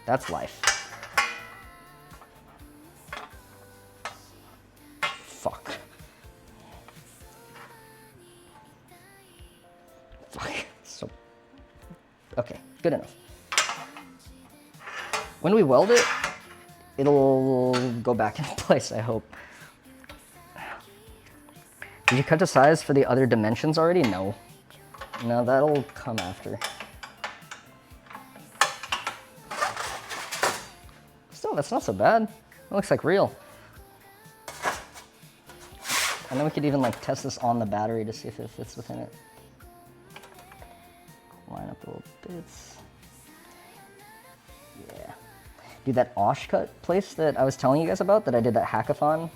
That's life. Fuck. Fuck. So, okay, good enough. When we weld it, it'll go back into place, I hope. Did you cut the size for the other dimensions already? No. No, that'll come after. Still, that's not so bad. It looks like real. And then we could even like test this on the battery to see if it fits within it. Line up the little bits. Yeah. Dude, that Oshcut place that I was telling you guys about, that I did that hackathon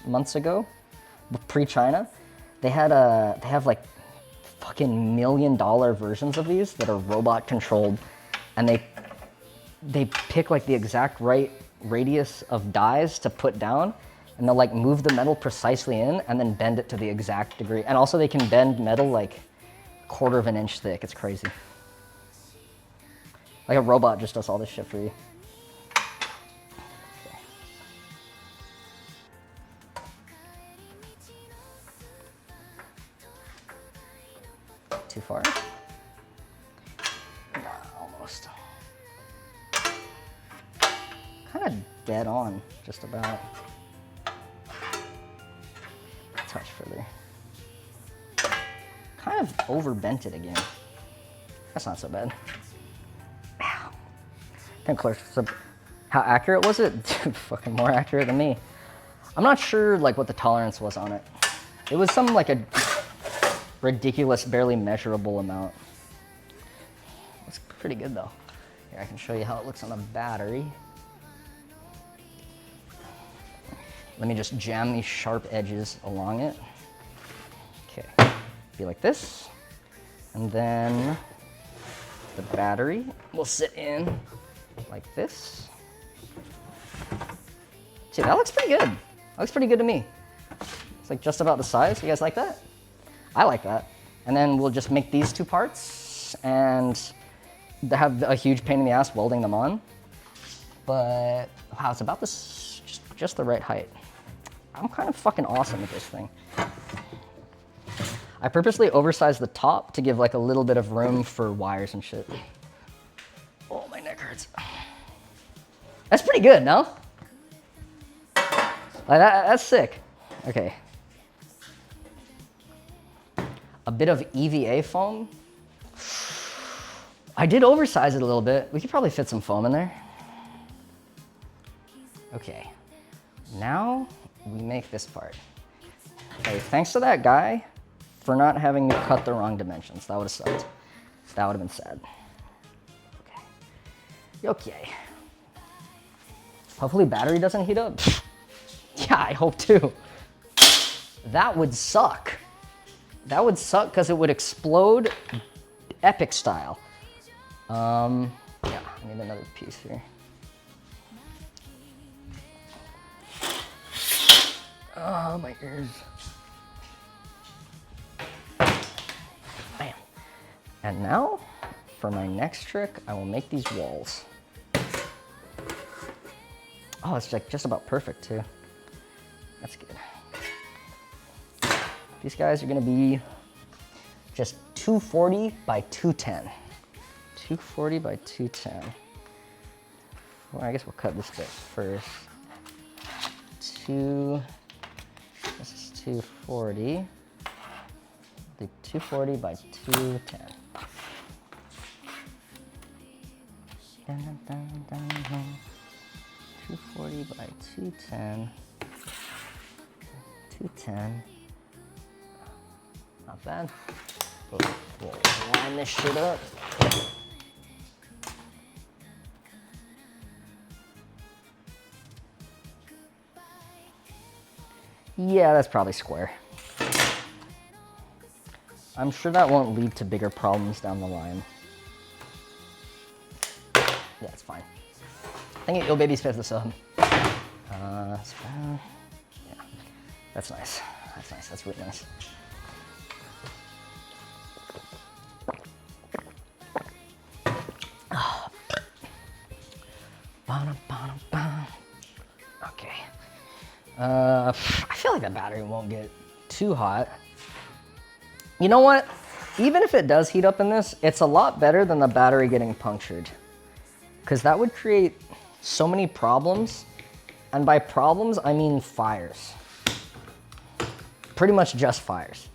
months ago, pre-China, they have like fucking $1 million versions of these that are robot controlled, and they pick like the exact right radius of dies to put down, and they'll like move the metal precisely in and then bend it to the exact degree. And also they can bend metal like 1/4 of an inch thick. It's crazy. Like a robot just does all this shit for you. Too far? Nah, almost. Kind of dead on, just about. A touch further. Kind of overbent it again. That's not so bad. Ow. Getting close. So how accurate was it? Dude, fucking more accurate than me. I'm not sure like what the tolerance was on it. It was some like a ridiculous, barely measurable amount. Looks pretty good though. Here, I can show you how it looks on the battery. Let me just jam these sharp edges along it. Okay, be like this. And then the battery will sit in like this. See, that looks pretty good. That looks pretty good to me. It's like just about the size. You guys like that? I like that. And then we'll just make these two parts and have a huge pain in the ass welding them on. But wow, it's about this, just the right height. I'm kind of fucking awesome at this thing. I purposely oversized the top to give like a little bit of room for wires and shit. Oh, my neck hurts. That's pretty good, no? Like that's sick. Okay. A bit of EVA foam. I did oversize it a little bit. We could probably fit some foam in there. Okay. Now we make this part. Okay, thanks to that guy for not having me cut the wrong dimensions. That would have sucked. That would have been sad. Okay. Okay. Hopefully battery doesn't heat up. Yeah, I hope too. That would suck. That would suck because it would explode epic style. Yeah, I need another piece here. Oh, my ears. Bam. And now, for my next trick, I will make these walls. Oh, it's like just about perfect too. That's good. These guys are gonna be just 240 by 210. 240 by 210. Well, I guess we'll cut this bit first. This is 240. The 240 by 210. Dun, dun, dun, dun, dun. 240 by 210. 210. Not bad. We'll line this shit up. Yeah, that's probably square. I'm sure that won't lead to bigger problems down the line. Yeah, it's fine. Thank you, Yo Babies, for the sub. Yeah, that's nice. That's nice. That's really nice. Okay. I feel like the battery won't get too hot. You know what? Even if it does heat up in this, it's a lot better than the battery getting punctured. Because that would create so many problems. And by problems, I mean fires. Pretty much just fires.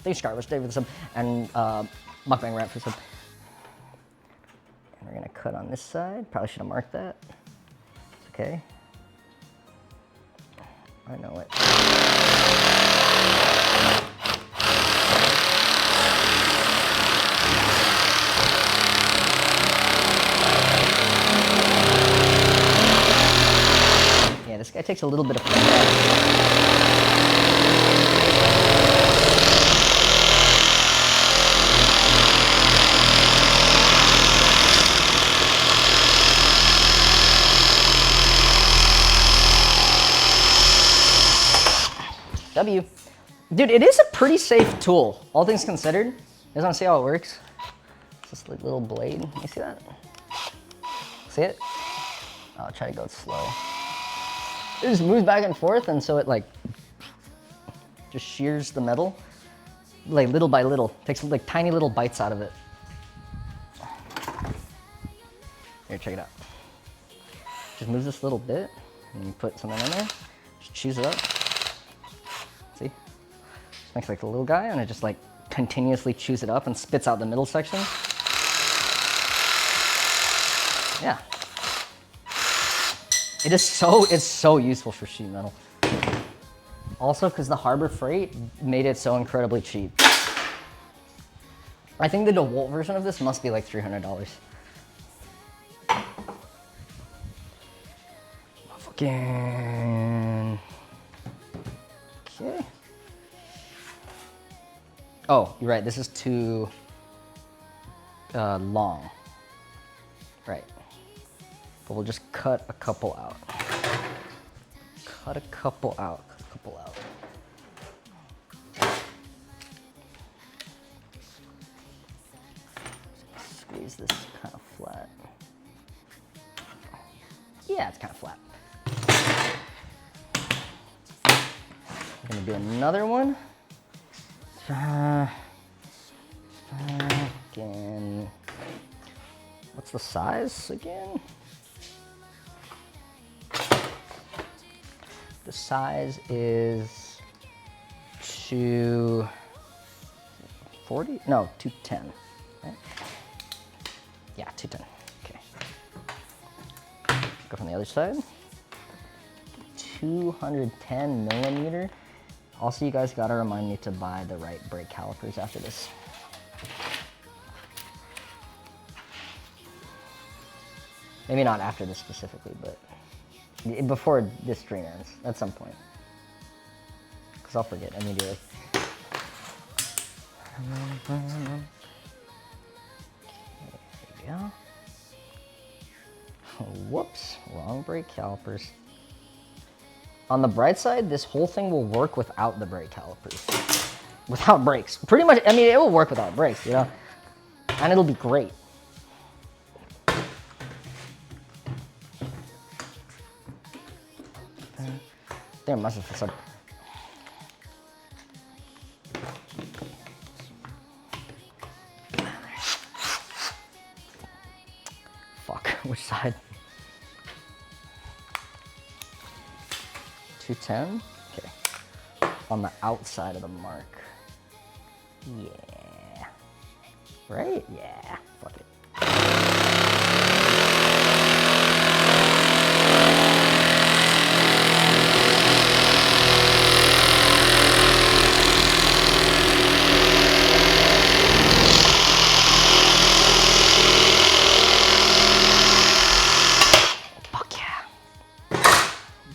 Thanks, Scarlett, Dave for the sub, and Mukbang Rat for the sub. And we're gonna cut on this side. Probably should have marked that. It's okay. I know it. It takes a little bit of finesse. W. Dude, it is a pretty safe tool, all things considered. You guys want to see how it works? It's just like little blade. You see that? See it? I'll try to go slow. It just moves back and forth, and so it like just shears the metal, like little by little. Takes like tiny little bites out of it. Here, check it out. Just moves this little bit, and you put something in there. Just chews it up. See? Makes like a little guy, and it just like continuously chews it up and spits out the middle section. Yeah. It's so useful for sheet metal. Also, because the Harbor Freight made it so incredibly cheap. I think the DeWalt version of this must be like $300. Fucking. Okay. Oh, you're right. This is too long. Right. But we'll just cut a couple out. Cut a couple out. Cut a couple out. Squeeze this kind of flat. Yeah, it's kind of flat. I'm gonna do another one. Again. What's the size again? The size is 240? No, 210. Right? Yeah, 210. Okay. Go from the other side. 210 millimeter. Also, you guys gotta remind me to buy the right brake calipers after this. Maybe not after this specifically, but before this stream ends, at some point. Because I'll forget immediately. There we go. Whoops, wrong brake calipers. On the bright side, this whole thing will work without the brake calipers. Without brakes. Pretty much, I mean, it will work without brakes, you know? And it'll be great. There must have some. Fuck, which side? 210? Okay. On the outside of the mark. Yeah. Right? Yeah. Fuck it.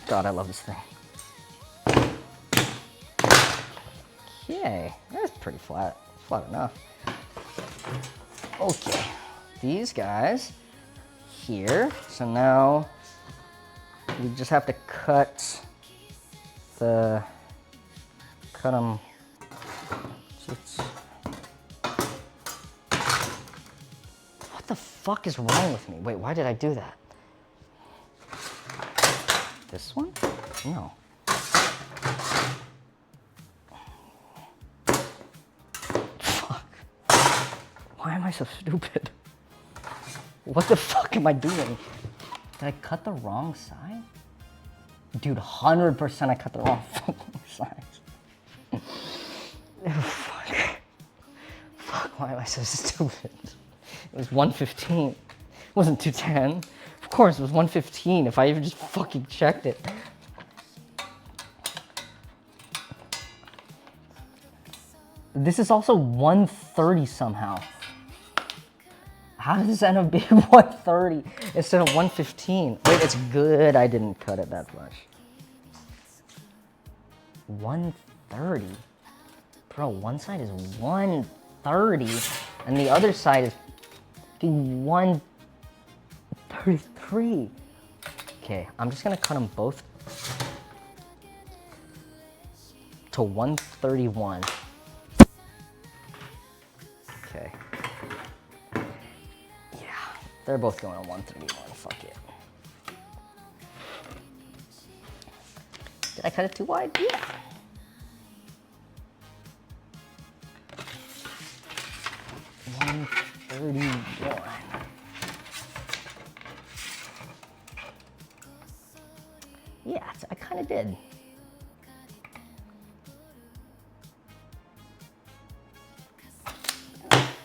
God, I love this thing. Okay, that's pretty flat. Flat enough. Okay, these guys here. So now we just have to cut them. What the fuck is wrong with me? Wait, why did I do that? This one? No. Fuck. Why am I so stupid? What the fuck am I doing? Did I cut the wrong side? Dude, 100% I cut the wrong fucking side. Oh, fuck. Fuck, why am I so stupid? It was 115. It wasn't 210. Of course, it was 115 if I even just fucking checked it. This is also 130 somehow. How does this end up being 130 instead of 115? Wait, it's good I didn't cut it that much. 130. Bro, one side is 130 and the other side is 133. Okay, I'm just gonna cut them both to 131. Okay. Yeah, they're both going to 131, fuck it. Did I cut it too wide? Yeah. Yeah, I kind of did.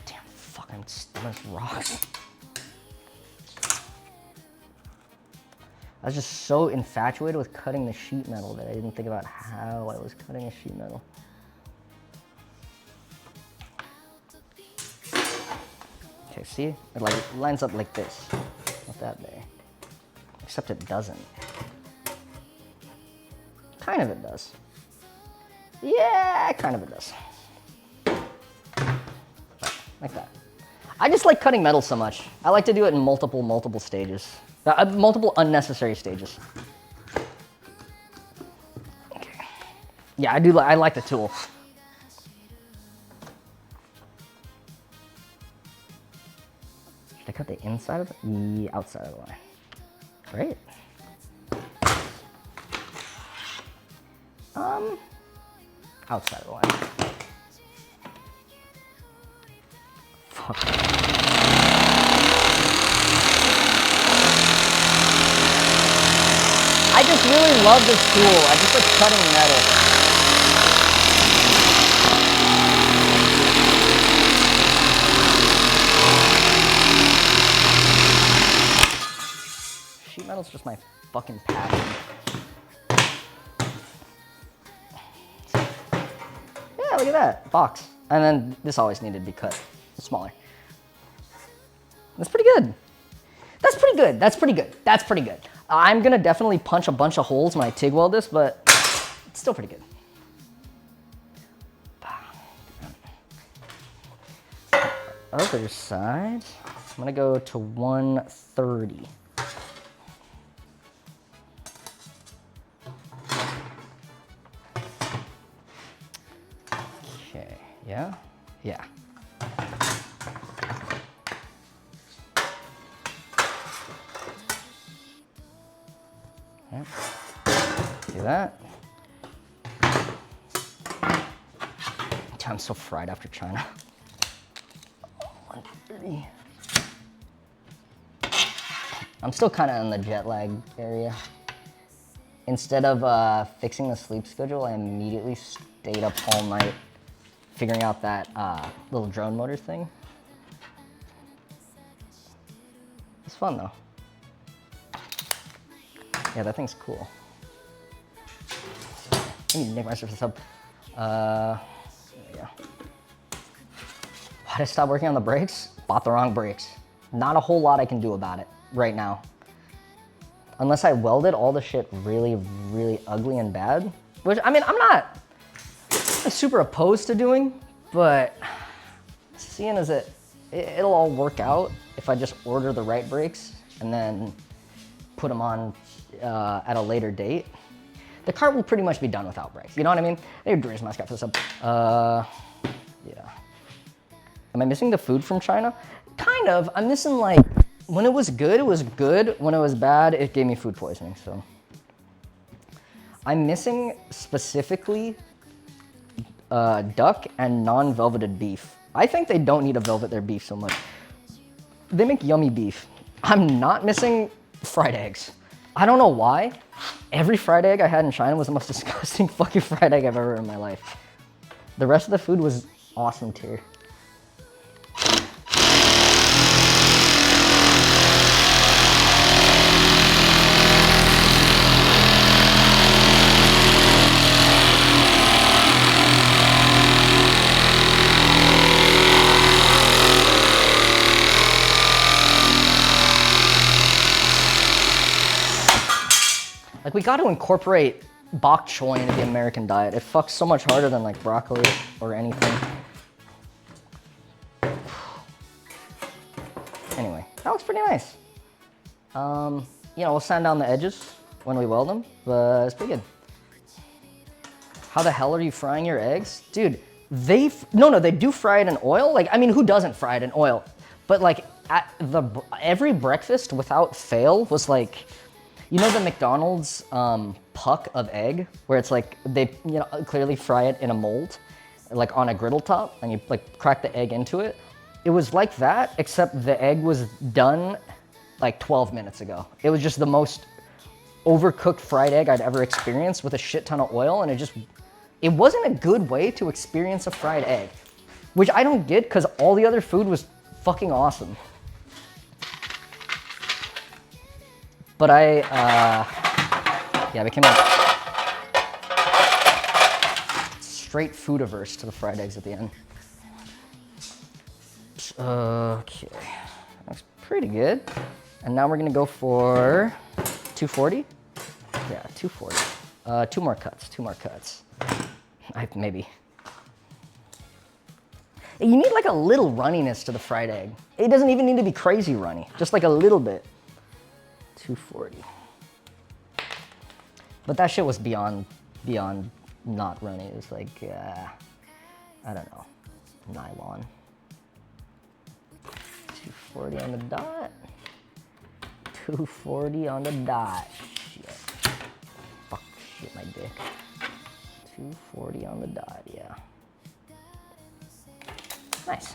Damn, fuck, I'm still as rocks. I was just so infatuated with cutting the sheet metal that I didn't think about how I was cutting a sheet metal. Okay, see? It like lines up like this. Not that way. Except it doesn't. Kind of it does. Yeah, kind of it does. Like that. I just like cutting metal so much. I like to do it in multiple stages. Multiple unnecessary stages. Okay. Yeah, I like the tool. Should I cut the inside of it? The outside of the line. Great. Outside of the line. Fuck. I just really love this tool. I just like cutting metal. Sheet metal's just my fucking passion. Yeah, look at that, box. And then this always needed to be cut smaller. That's pretty good. That's pretty good, that's pretty good, that's pretty good. I'm gonna definitely punch a bunch of holes when I TIG weld this, but it's still pretty good. Other side, I'm gonna go to 130. Okay, yeah, yeah. Do that. I'm so fried after China. 130. I'm still kind of in the jet lag area. Instead of fixing the sleep schedule, I immediately stayed up all night figuring out that little drone motor thing. It's fun though. Yeah, that thing's cool. I need to make my surface up. There we go. Why did I stop working on the brakes? Bought the wrong brakes. Not a whole lot I can do about it right now. Unless I welded all the shit really, really ugly and bad. Which, I mean, I'm not super opposed to doing, but seeing as it'll all work out if I just order the right brakes and then put them on at a later date. The car will pretty much be done without brakes. You know what I mean? Hey, Dre's mask got this up. Yeah. Am I missing the food from China? Kind of. I'm missing like, when it was good, it was good. When it was bad, it gave me food poisoning, so. I'm missing specifically duck and non-velveted beef. I think they don't need to velvet their beef so much. They make yummy beef. I'm not missing fried eggs. I don't know why. Every fried egg I had in China was the most disgusting fucking fried egg I've ever in my life. The rest of the food was awesome tier. Like, we got to incorporate bok choy into the American diet. It fucks so much harder than like broccoli or anything. Anyway, that looks pretty nice. You know, we'll sand down the edges when we weld them, but it's pretty good. How the hell are you frying your eggs? Dude, they do fry it in oil. Like, I mean, who doesn't fry it in oil? But like, every breakfast without fail was like, you know the McDonald's puck of egg, where it's like, they clearly fry it in a mold, like on a griddle top, and you like crack the egg into it. It was like that, except the egg was done like 12 minutes ago. It was just the most overcooked fried egg I'd ever experienced with a shit ton of oil, and it wasn't a good way to experience a fried egg, which I don't get because all the other food was fucking awesome. But I became a straight food-averse to the fried eggs at the end. Okay, looks pretty good. And now we're gonna go for 240. Yeah, 240. Two more cuts. Maybe. You need like a little runniness to the fried egg. It doesn't even need to be crazy runny, just like a little bit. 240. But that shit was beyond not runny. It was like, I don't know, nylon. 240 on the dot. 240 on the dot. Shit. Fuck, shit, my dick. 240 on the dot, yeah. Nice.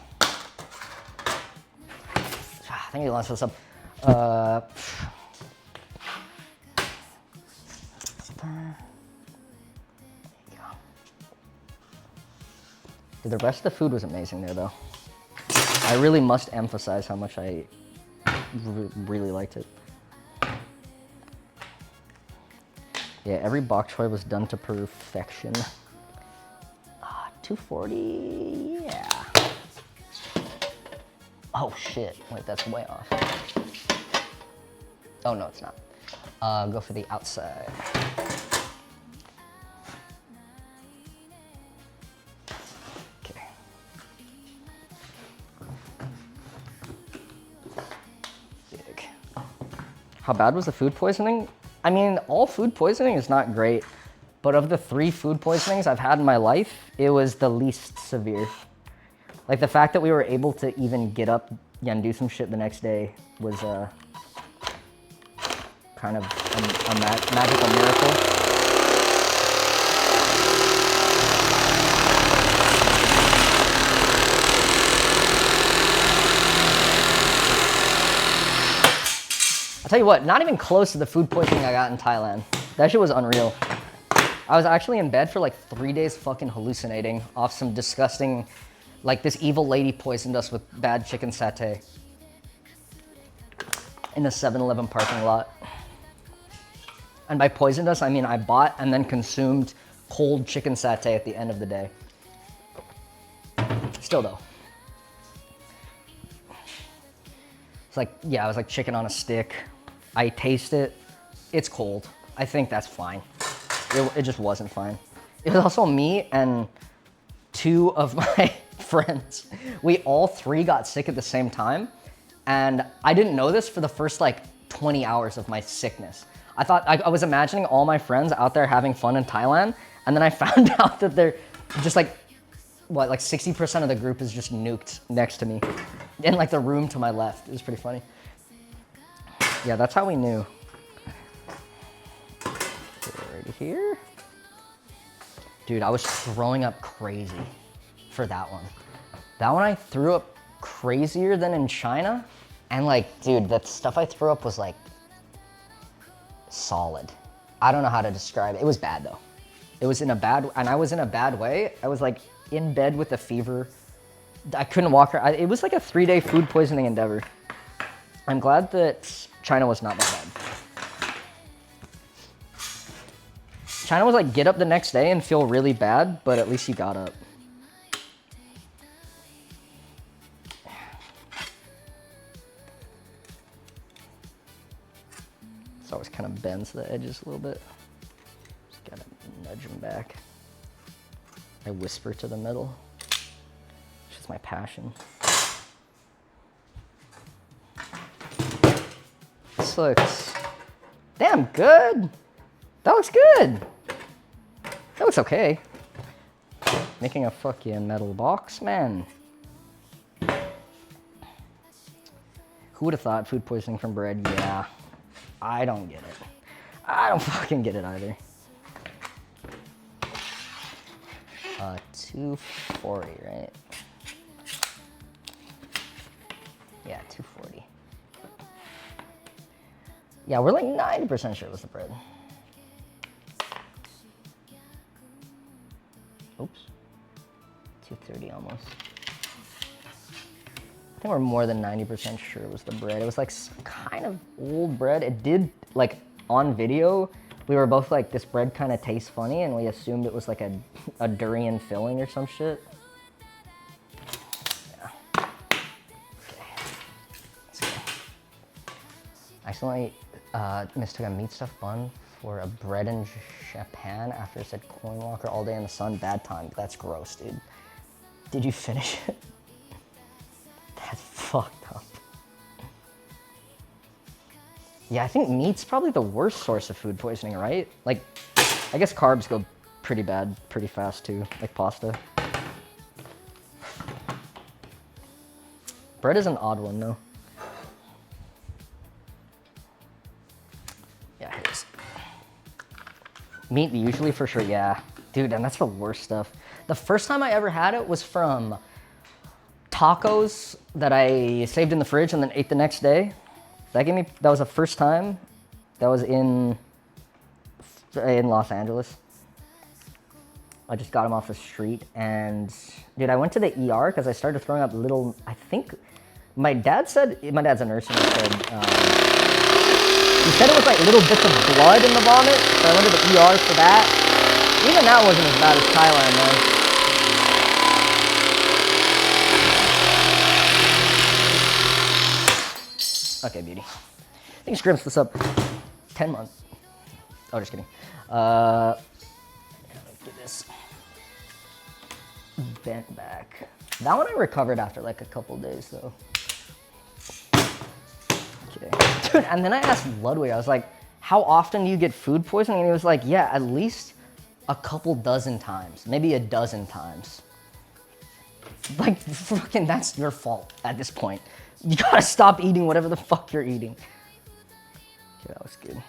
I think you launched this up. Dude, the rest of the food was amazing there, though. I really must emphasize how much I really liked it. Yeah, every bok choy was done to perfection. 240, yeah. Oh shit, wait, that's way off. Oh no, it's not. Go for the outside. Okay. Big. How bad was the food poisoning? I mean, all food poisoning is not great, but of the 3 food poisonings I've had in my life, it was the least severe. Like the fact that we were able to even get up and do some shit the next day was kind of a magical miracle. I'll tell you what, not even close to the food poisoning I got in Thailand. That shit was unreal. I was actually in bed for like 3 days fucking hallucinating off some disgusting, like this evil lady poisoned us with bad chicken satay in the 7-Eleven parking lot. And by poisoned us, I mean I bought and then consumed cold chicken satay at the end of the day. Still though. It's like, yeah, I was like chicken on a stick. I taste it, it's cold. I think that's fine. It just wasn't fine. It was also me and 2 of my friends. We all 3 got sick at the same time. And I didn't know this for the first like 20 hours of my sickness. I thought, I was imagining all my friends out there having fun in Thailand. And then I found out that they're just like, what, like 60% of the group is just nuked next to me in like the room to my left. It was pretty funny. Yeah, that's how we knew. Right here. Dude, I was throwing up crazy for that one. That one I threw up crazier than in China. And like, dude, the stuff I threw up was like solid. I don't know how to describe it. It was bad though. It was in a bad, and I was in a bad way. I was like in bed with a fever. I couldn't walk around. It was like a 3-day food poisoning endeavor. I'm glad that China was not that bad. China was like, get up the next day and feel really bad, but at least you got up. It's always kind of bends the edges a little bit. Just gotta nudge them back. I whisper to the middle. It's just my passion. This looks damn good. That looks good. That looks okay. Making a fucking metal box, man. Who would have thought food poisoning from bread? Yeah, I don't get it. I don't fucking get it either. 240, right? Yeah, 240. Yeah, we're like 90% sure it was the bread. Oops. 230 almost. I think we're more than 90% sure it was the bread. It was like kind of old bread. It did, like on video, we were both like, this bread kind of tastes funny, and we assumed it was like a durian filling or some shit. Yeah. Okay. Let's go. I accidentally mistook a meat stuffed bun for a bread and Japan after it said coin walker all day in the sun. Bad time. That's gross, dude. Did you finish it? That's fucked up. Yeah, I think meat's probably the worst source of food poisoning, right? Like, I guess carbs go pretty bad, pretty fast too, like pasta. Bread is an odd one, though. Yeah, it is. Meat, usually for sure, yeah. Dude, and that's the worst stuff. The first time I ever had it was from tacos that I saved in the fridge and then ate the next day. That was the first time. That was in Los Angeles. I just got them off the street, and dude, I went to the ER because I started throwing up little, I think, my dad's a nurse, and he said it was like little bits of blood in the vomit, so I went to the ER for that. Even that wasn't as bad as Thailand, man. Okay, beauty. I think Scrimps this up 10 months. Oh, just kidding. Yeah, let's do this. Bent back. That one I recovered after like a couple days though. Okay. Dude, and then I asked Ludwig, I was like, how often do you get food poisoning? And he was like, yeah, at least a couple dozen times, maybe a dozen times. Like, fucking, that's your fault at this point. You gotta stop eating whatever the fuck you're eating. Okay, that was good.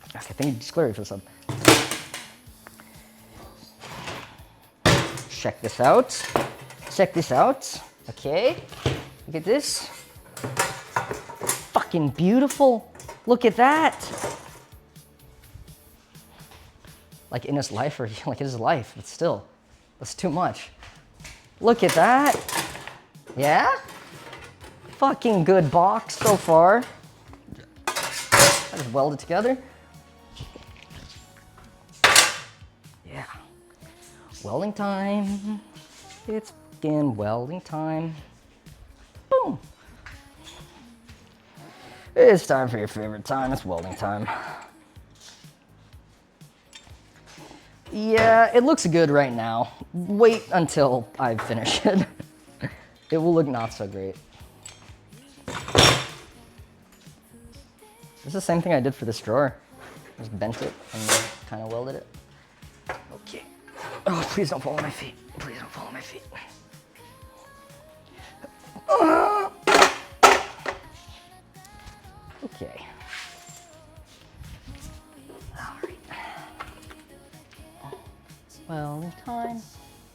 Okay, I think you just clear it for some. Check this out. Check this out. Okay, look at this. Fucking beautiful. Look at that. Like in his life, or like his life, but still, that's too much. Look at that. Yeah? Fucking good box so far. I just weld it together. Yeah. Welding time. It's fucking welding time. Boom. It's time for your favorite time. It's welding time. Yeah, it looks good right now. Wait until I finish it. It will look not so great. This is the same thing I did for this drawer. Just bent it and kind of welded it. Okay. Oh, please don't fall on my feet. Please don't fall on my feet. Okay. Welding time,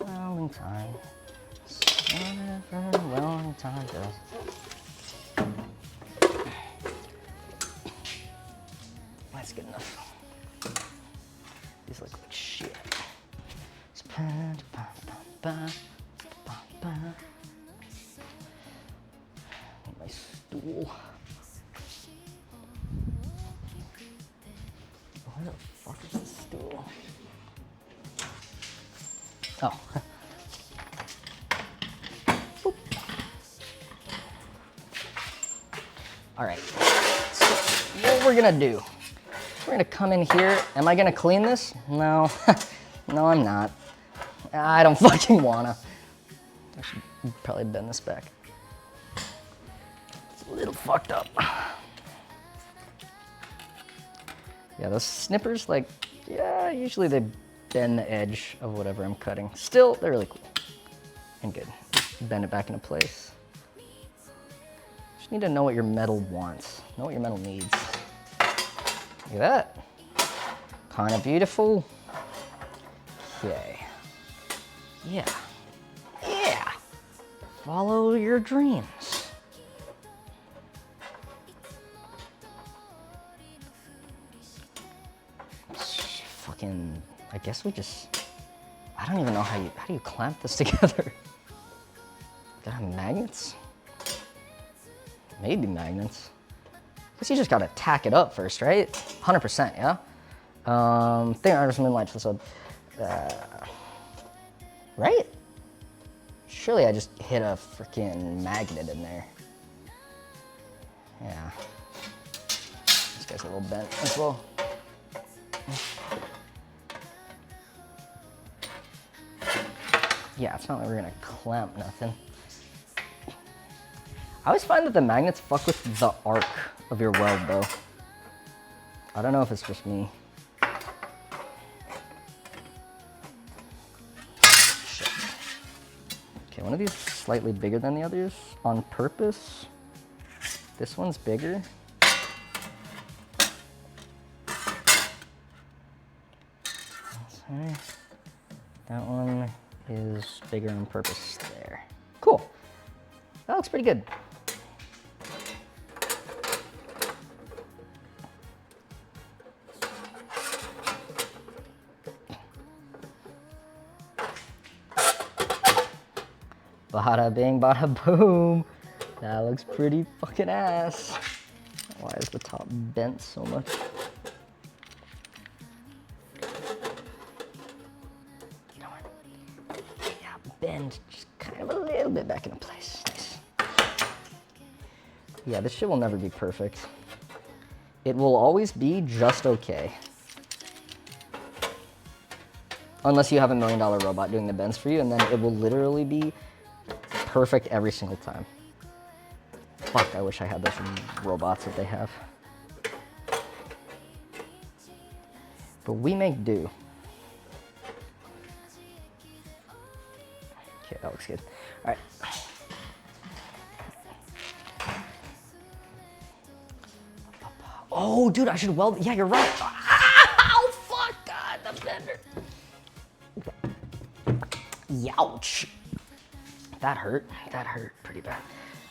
welding time, whatever welding time does. That's good enough. These look like shit. Need my stool. Where the fuck is this stool? Oh. All right, so what we're gonna do we're gonna come in here. Am I gonna clean this? No, no I'm not. I don't fucking wanna. I should probably bend this back. It's a little fucked up. Yeah, those snippers, like, yeah, usually they bend the edge of whatever I'm cutting. Still, they're really cool and good. Bend it back into place. Just need to know what your metal wants, know what your metal needs. Look at that. Kind of beautiful. Okay. Yeah. Yeah. Follow your dreams. Fucking, I guess we just, I don't even know how do you clamp this together? Gotta have magnets? Maybe magnets. Guess you just gotta tack it up first, right? 100%, yeah? Thing I just moonlight for so, right? Surely I just hit a freaking magnet in there. Yeah. This guy's a little bent as well. Yeah, it's not like we're gonna clamp nothing. I always find that the magnets fuck with the arc of your weld though. I don't know if it's just me. Shit. Okay, one of these is slightly bigger than the others on purpose. This one's bigger. Okay. That one is bigger on purpose there. Cool. That looks pretty good. Bada bing, bada boom. That looks pretty fucking ass. Why is the top bent so much? Bend just kind of a little bit back into place. Nice. Yeah, this shit will never be perfect. It will always be just okay. Unless you have $1 million robot doing the bends for you, and then it will literally be perfect every single time. Fuck, I wish I had those robots that they have. But we make do. Okay, that looks good. All right. Oh, dude, I should weld. Yeah, you're right. Oh, fuck, God, the bender. Youch. That hurt. That hurt pretty bad.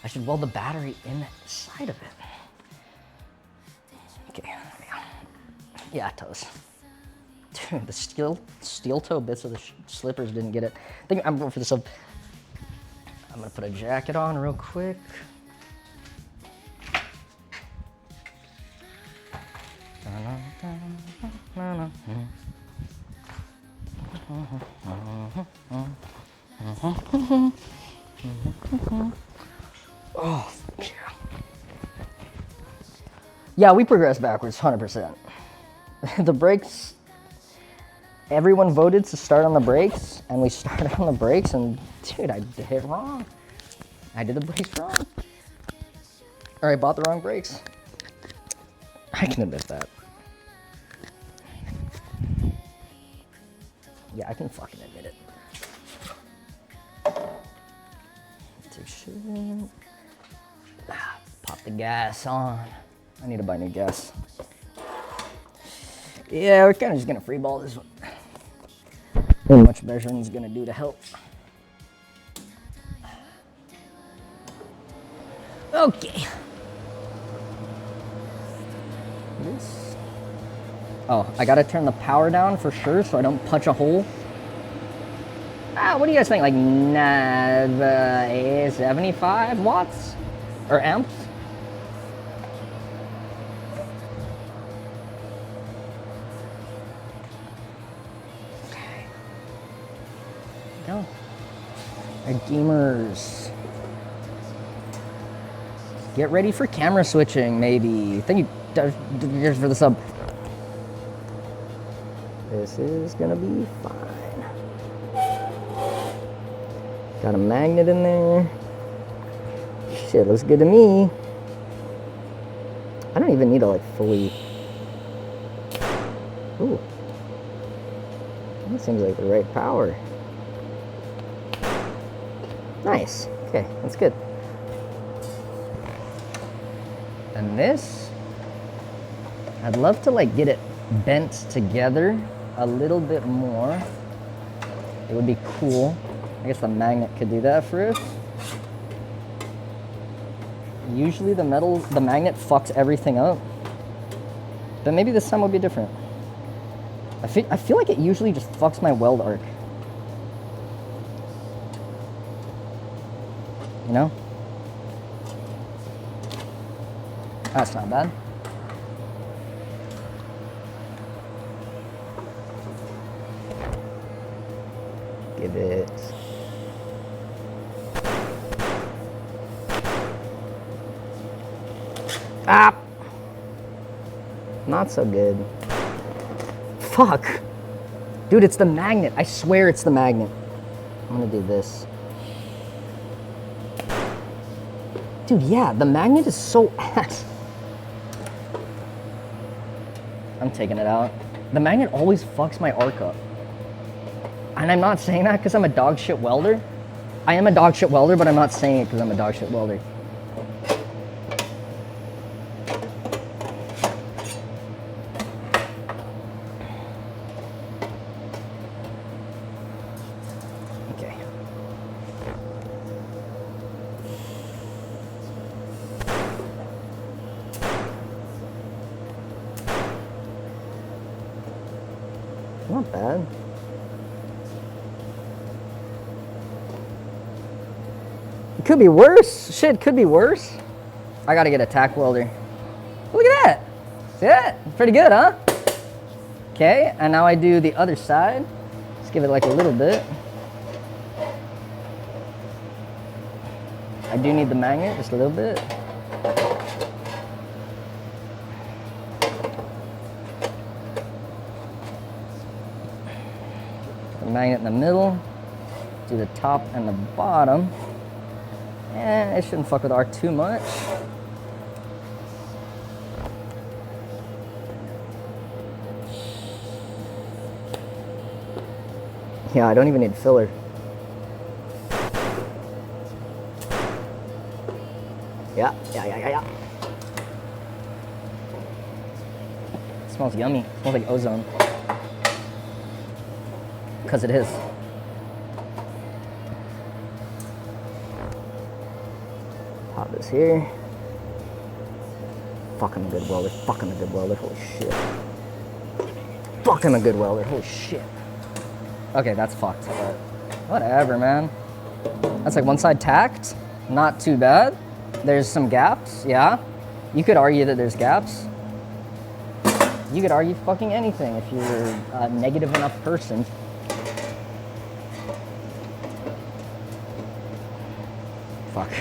I should weld the battery inside of it. Okay, there we go. Yeah, toes. Dude, the steel toe bits of the slippers didn't get it. I think I'm going for this up. I'm gonna put a jacket on real quick. Oh, yeah. Yeah, we progressed backwards, 100%. The brakes, everyone voted to start on the brakes, and we started on the brakes, and dude, I did it wrong. I did the brakes wrong. Or I bought the wrong brakes. I can admit that. Yeah, I can fucking admit it. Take shit. Pop the gas on. I need to buy new gas. Yeah, we're kind of just gonna freeball this one. Not much measuring's gonna do to help. Okay. This. Oh, I gotta turn the power down for sure so I don't punch a hole. What do you guys think? Like 75 watts? Or amps? Okay. Go. Our gamers. Get ready for camera switching, maybe. Thank you for the sub. This is gonna be fine. Got a magnet in there. Shit, looks good to me. I don't even need to like fully... Ooh. That seems like the right power. Nice. Okay, that's good. And this, I'd love to like get it bent together a little bit more. It would be cool. I guess the magnet could do that for us. Usually the magnet fucks everything up. But maybe this time will be different. I feel like it usually just fucks my weld arc. You know? That's not bad. Give it... Ah! Not so good. Fuck! Dude, it's the magnet. I swear it's the magnet. I'm gonna do this. Dude, yeah, the magnet is so ass. I'm taking it out. The magnet always fucks my arc up. And I'm not saying that because I'm a dog shit welder. I am a dog shit welder, but I'm not saying it because I'm a dog shit welder. Okay. Not bad. It could be worse. Shit, could be worse. I gotta get a tack welder. Look at that. See that? Pretty good, huh? Okay, and now I do the other side. Let's give it like a little bit. I do need the magnet, just a little bit. The magnet in the middle. Do the top and the bottom. And it shouldn't fuck with arc too much. Yeah, I don't even need filler. Yeah. It smells yummy. It smells like ozone. Because it is. Pop this here. Fucking a good welder. Fucking a good welder. Holy shit. Fucking a good welder. Holy shit. Okay, that's fucked. But whatever, man. That's like one side tacked. Not too bad. There's some gaps, yeah. You could argue that there's gaps. You could argue fucking anything if you're a negative enough person. Fuck.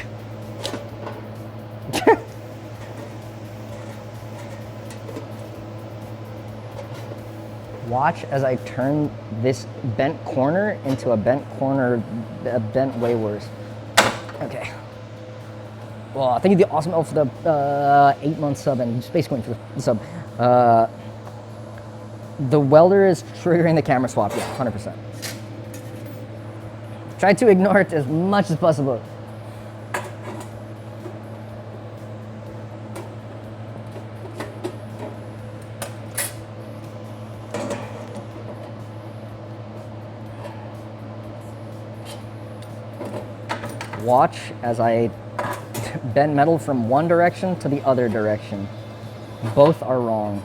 Watch as I turn this bent corner into a bent way worse. Okay. Well, thank you, the awesome elf, for the 8-month sub and Space Queen for the sub. The welder is triggering the camera swap. Yeah, 100%. Try to ignore it as much as possible. Watch as I bend metal from one direction to the other direction. Both are wrong.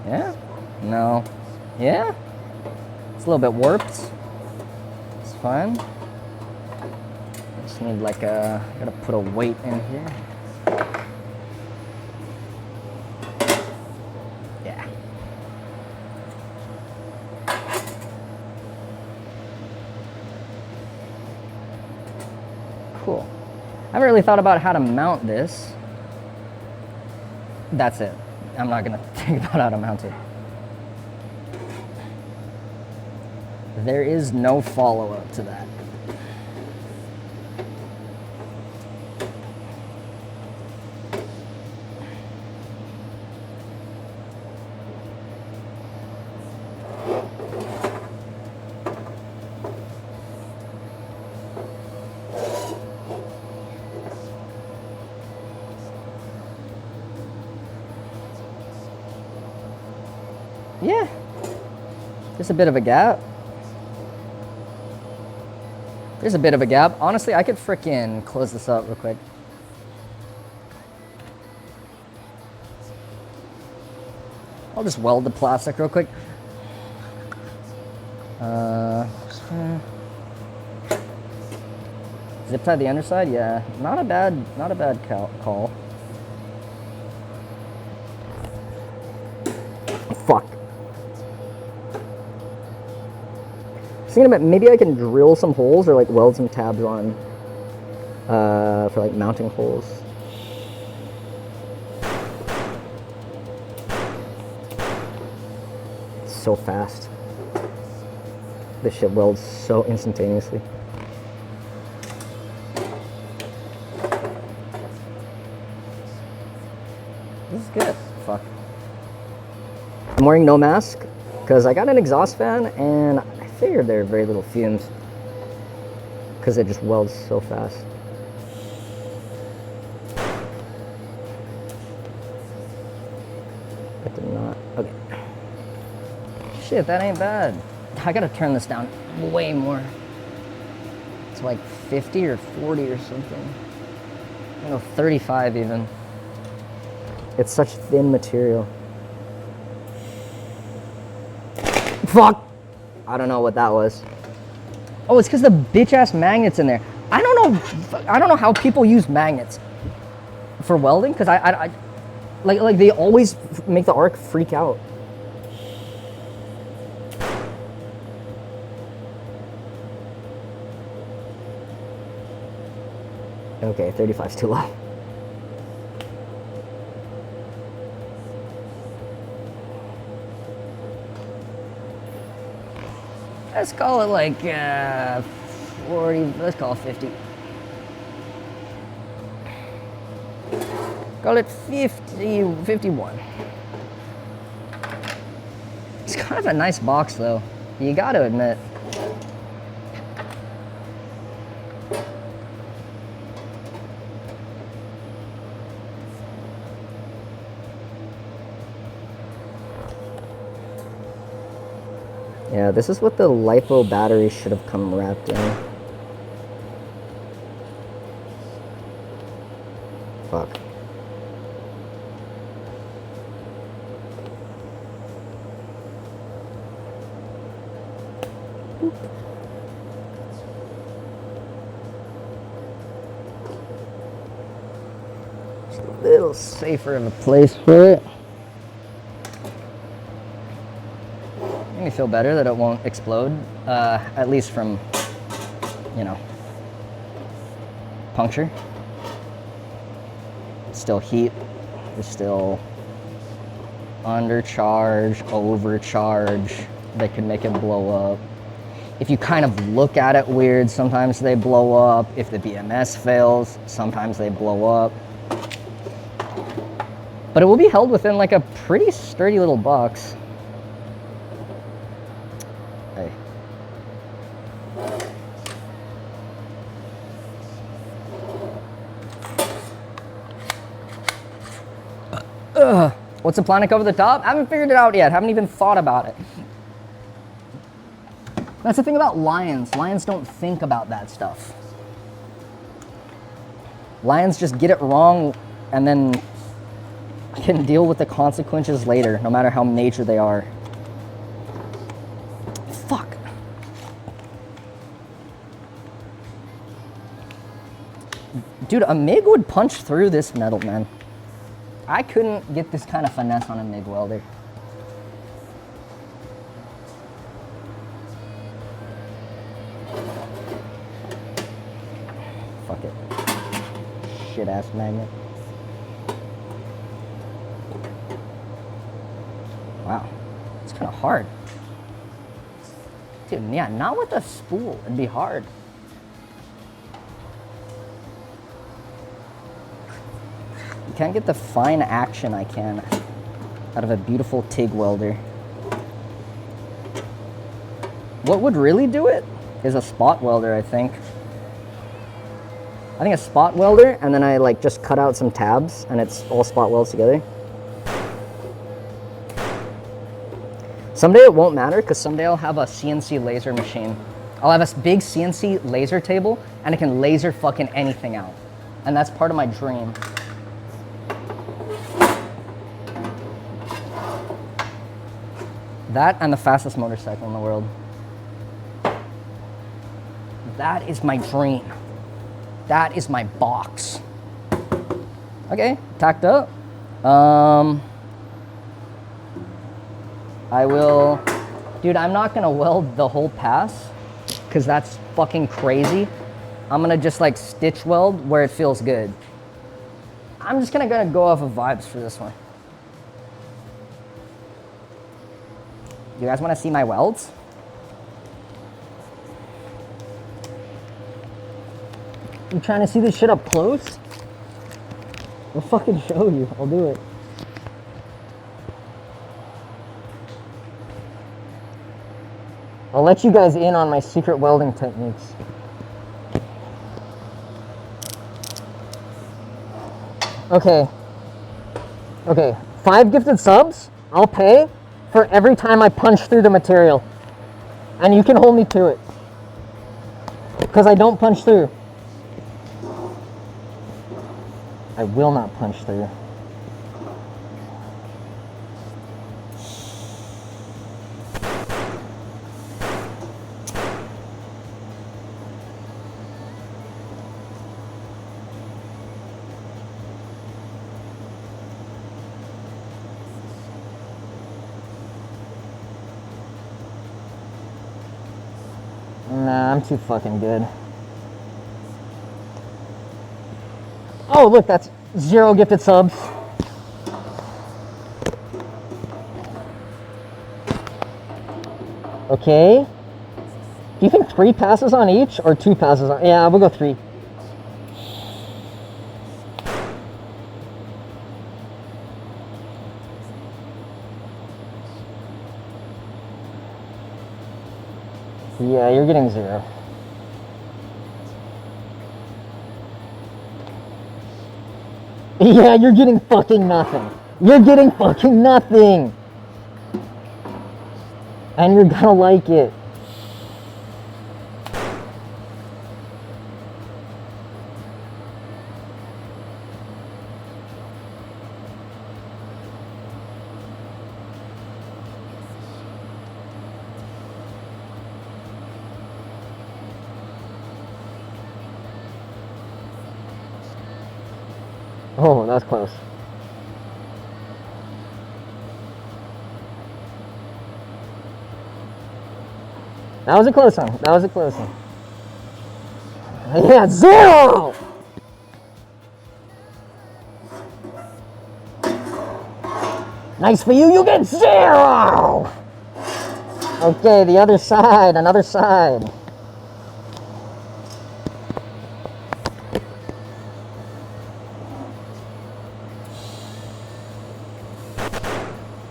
Yeah? No. Yeah? It's a little bit warped. It's fine. I just need like a, gotta put a weight in here. Cool. I haven't really thought about how to mount this. That's it. I'm not gonna think about how to mount it. There is no follow-up to that. Yeah, just a bit of a gap. There's a bit of a gap. Honestly, I could frickin' close this up real quick. I'll just weld the plastic real quick. Zip tie the underside, yeah. Not a bad call. Fuck. Thinking about maybe I can drill some holes or like weld some tabs on for like mounting holes. It's so fast. This shit welds so instantaneously. This is good. Fuck. I'm wearing no mask because I got an exhaust fan and I figured there are very little fumes because it just welds so fast. I did not. Okay. Shit, that ain't bad. I gotta turn this down way more. It's like 50 or 40 or something. I don't know, 35 even. It's such thin material. Fuck! I don't know what that was. Oh, it's because the bitch ass magnets in there. I don't know how people use magnets for welding because I like they always make the arc freak out. Okay, 35's too low. Let's call it like 40, let's call it 50. Call it 50, 51. It's kind of a nice box though, you gotta admit. Yeah, this is what the LiPo battery should have come wrapped in. Fuck. Boop. Just a little safer of a place for it. Me feel better that it won't explode, at least from, you know, puncture. It's still heat, there's still undercharge, overcharge that can make it blow up. If you kind of look at it weird, sometimes they blow up. If the BMS fails, sometimes they blow up. But it will be held within like a pretty sturdy little box. What's the planet over the top? I haven't figured it out yet. Haven't even thought about it. That's the thing about lions. Lions don't think about that stuff. Lions just get it wrong and then can deal with the consequences later, no matter how major they are. Fuck. Dude, a MIG would punch through this metal, man. I couldn't get this kind of finesse on a MIG welder. Fuck. it. Shit ass magnet. Wow, it's kind of hard. Dude, yeah, not with a spool. It'd be hard. You can't get the fine action I can out of a beautiful TIG welder. What would really do it is a spot welder, I think. I think a spot welder, and then I like just cut out some tabs and it's all spot welds together. Someday it won't matter because someday I'll have a CNC laser machine. I'll have a big CNC laser table and it can laser fucking anything out. And that's part of my dream. That and the fastest motorcycle in the world. That is my dream. That is my box. Okay, tacked up. I will, dude, I'm not gonna weld the whole pass because that's fucking crazy. I'm gonna just like stitch weld where it feels good. I'm just gonna go off of vibes for this one. You guys wanna see my welds? You trying to see this shit up close? I'll fucking show you, I'll do it. I'll let you guys in on my secret welding techniques. Okay. Okay, 5 gifted subs, I'll pay for every time I punch through the material. And you can hold me to it. Because I don't punch through. I will not punch through. Nah, I'm too fucking good. Oh, look, that's 0 gifted subs. Okay. Do you think 3 passes on each or 2 passes on? Yeah, we'll go 3. Yeah, you're getting 0. Yeah, you're getting fucking nothing. You're getting fucking nothing. And you're gonna like it. Oh, that was close. That was a close one. That was a close one. Yeah, 0! Nice for you, you get 0! Okay, the other side, another side.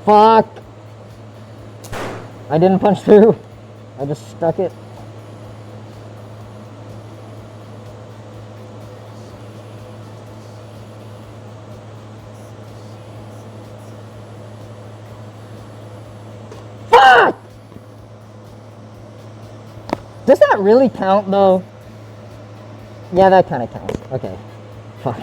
Fuck! I didn't punch through. I just stuck it. Fuck! Does that really count though? Yeah, that kind of counts. Okay. Fuck.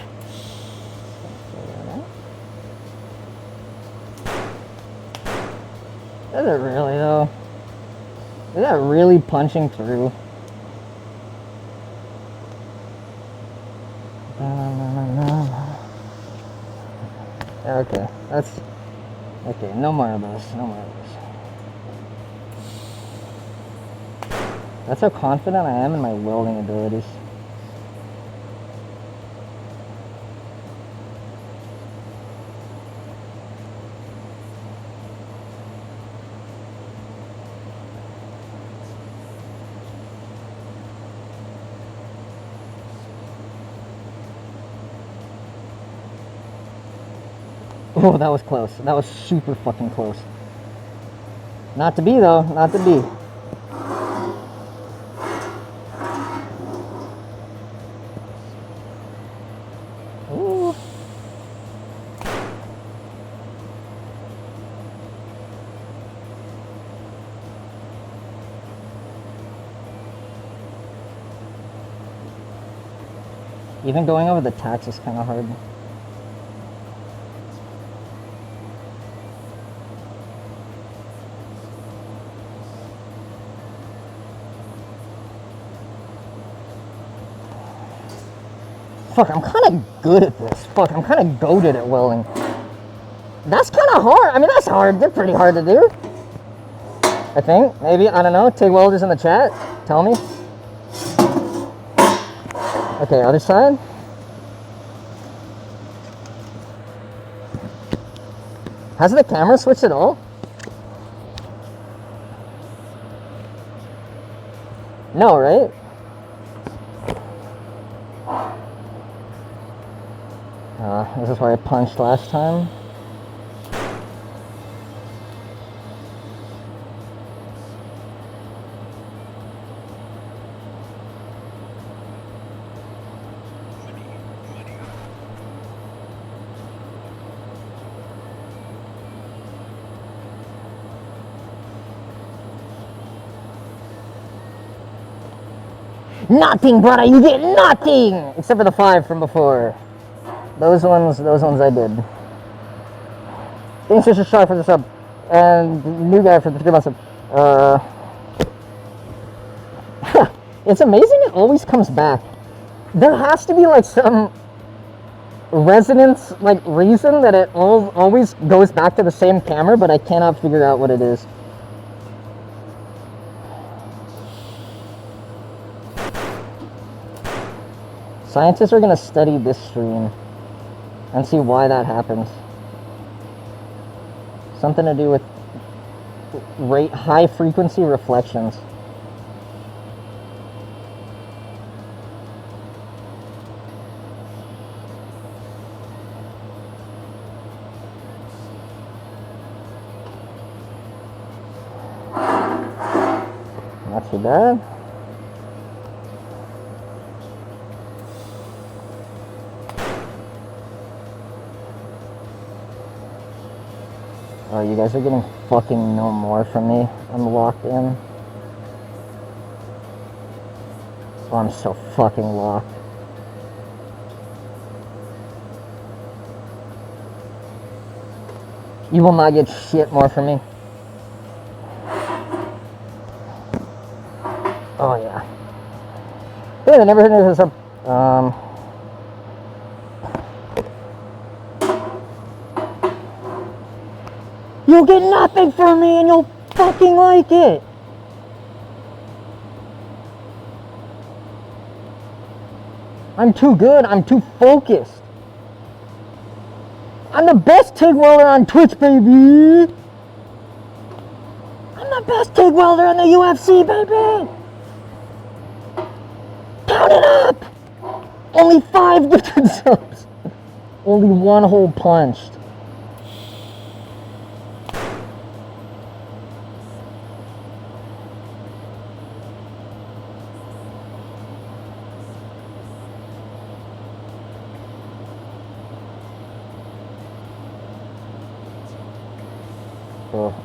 Is it really though? Is that really punching through? Okay, that's okay. No more of those. No more of those. That's how confident I am in my welding abilities. Oh, that was close. That was super fucking close. Not to be though, not to be. Ooh. Even going over the tacks is kind of hard. Fuck, I'm kind of good at this. Fuck, I'm kind of goated at welding. That's kind of hard. I mean, that's hard. They're pretty hard to do. I think, maybe, I don't know. TIG welders in the chat, tell me. Okay, other side. Has the camera switched at all? No, right? This is where I punched last time. Nothing, brother, you get nothing! Except for the 5 from before. Those ones I did. Thanks for Shark for the sub. And new guy for the 3 months sub. It's amazing it always comes back. There has to be like some resonance, like reason that it always goes back to the same camera, but I cannot figure out what it is. Scientists are going to study this stream and see why that happens. Something to do with high frequency reflections. Not too bad. Oh, you guys are getting fucking no more from me. I'm locked in. Oh, I'm so fucking locked. You will not get shit more from me. Oh, yeah. Yeah, I never heard of this up. You'll get nothing from me and you'll fucking like it. I'm too good. I'm too focused. I'm the best TIG welder on Twitch, baby. I'm the best TIG welder in the UFC, baby. Count it up. Only 5 gifted subs. Only 1 hole punched.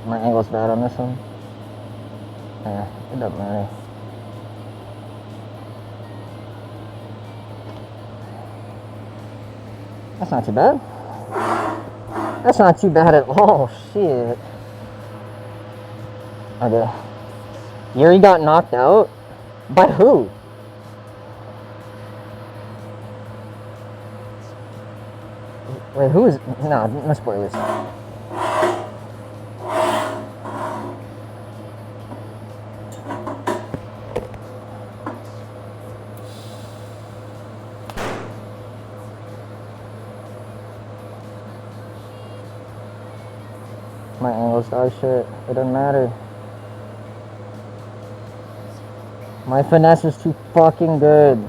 My angle's bad on this one. Yeah, it doesn't matter. That's not too bad. That's not too bad at all. Shit. Okay. Yuri got knocked out? By who? Wait, who is... No, no spoilers. My angle's dog shit. It doesn't matter. My finesse is too fucking good.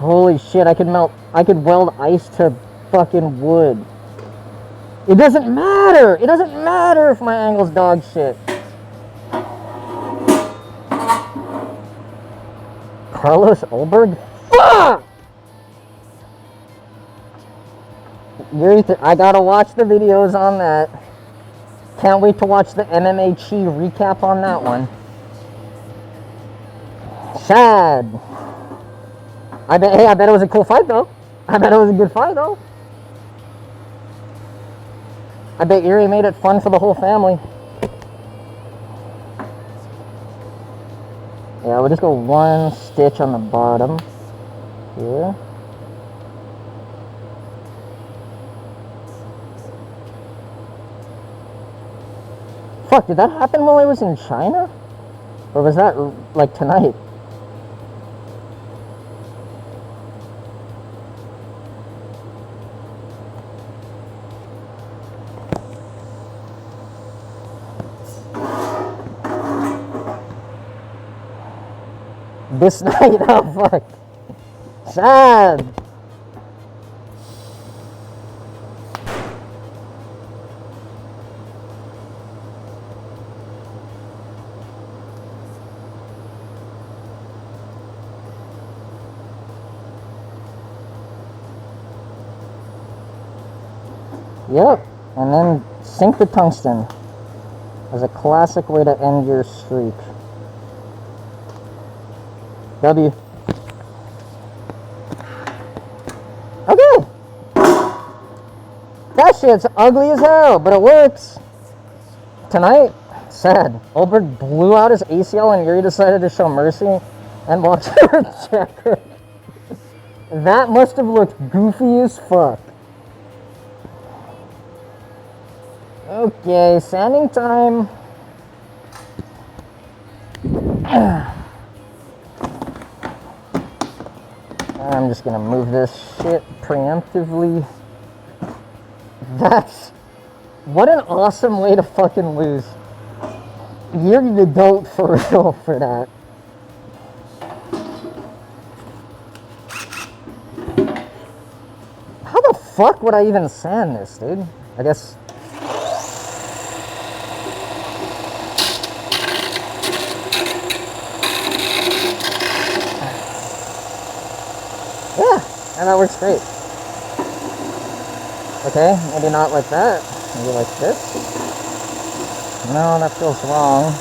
Holy shit, I could weld ice to fucking wood. It doesn't matter! It doesn't matter if my angle's dog shit. Carlos Olberg? Fuck! I gotta watch the videos on that. Can't wait to watch the MMA Chi recap on that one. Sad. I bet it was a cool fight though. I bet it was a good fight though. I bet Erie made it fun for the whole family. Yeah, we'll just go one stitch on the bottom here. Fuck, did that happen while I was in China? Or was that like tonight? This night, oh fuck. Sad. Yep, and then sink the tungsten as a classic way to end your streak. W. Okay. That shit's ugly as hell, but it works. Tonight, sad. Olberg blew out his ACL and Yuri decided to show mercy and walked over to checker. That must have looked goofy as fuck. Okay, sanding time. I'm just gonna move this shit preemptively. What an awesome way to fucking lose. You're the goat for real for that. How the fuck would I even sand this, dude? I guess. And that works great. Okay, maybe not like that. Maybe like this. No, that feels wrong.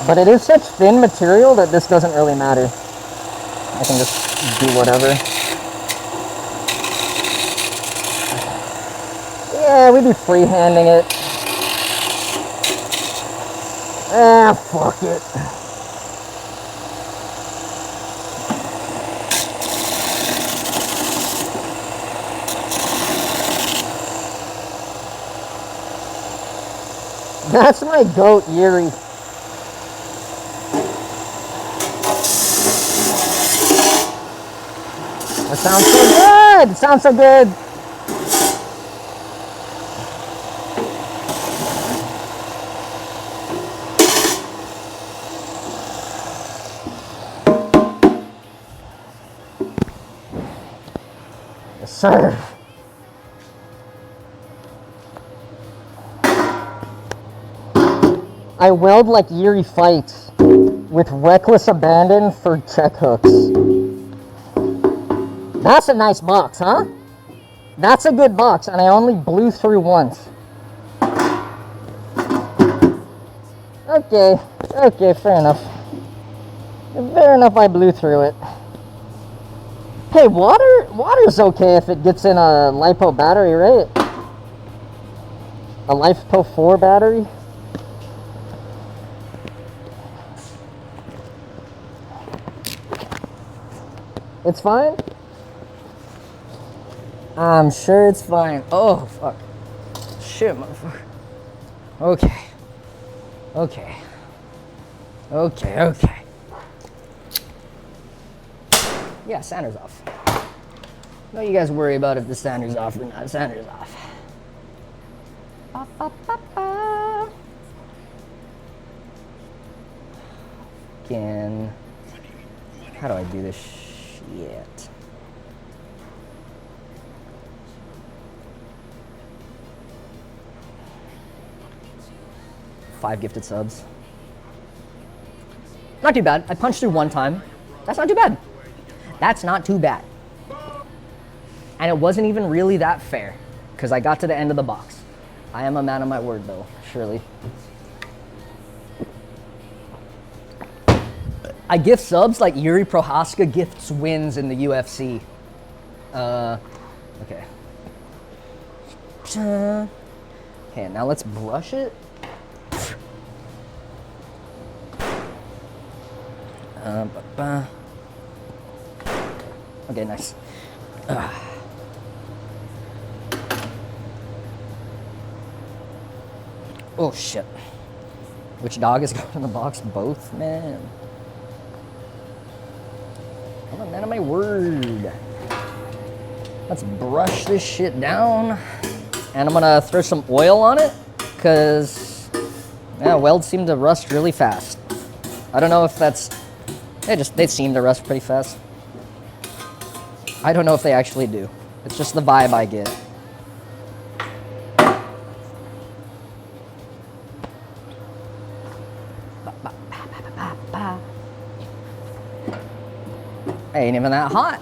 But it is such thin material that this doesn't really matter. I can just do whatever. Yeah, we'd be freehanding it. Ah, fuck it. That's my goat, Yuri. That sounds so good! It sounds so good! Yes, sir. I weld like Yuri fights with reckless abandon for check hooks. That's a nice box, huh? That's a good box, and I only blew through once. Okay, fair enough. Fair enough, I blew through it. Hey, water's okay if it gets in a LiPo battery, right? A LiPo 4 battery? It's fine? I'm sure it's fine. Oh, fuck. Shit, motherfucker. Okay. Yeah, sander's off. Don't you guys worry about if the sander's off or not. Sander's off. fucking, how do I do this shit? Five gifted subs. Not too bad. I punched through one time. That's not too bad. That's not too bad. And it wasn't even really that fair, because I got to the end of the box. I am a man of my word, though, surely. I gift subs like Yuri Prohaska gifts wins in the UFC. Okay. Okay, now let's brush it. Okay, nice. Oh shit. Which dog is going in the box? Both, man. I'm a man of my word. Let's brush this shit down. And I'm gonna throw some oil on it, because welds seem to rust really fast. I don't know if that's, they seem to rust pretty fast. I don't know if they actually do. It's just the vibe I get. Ain't even that hot.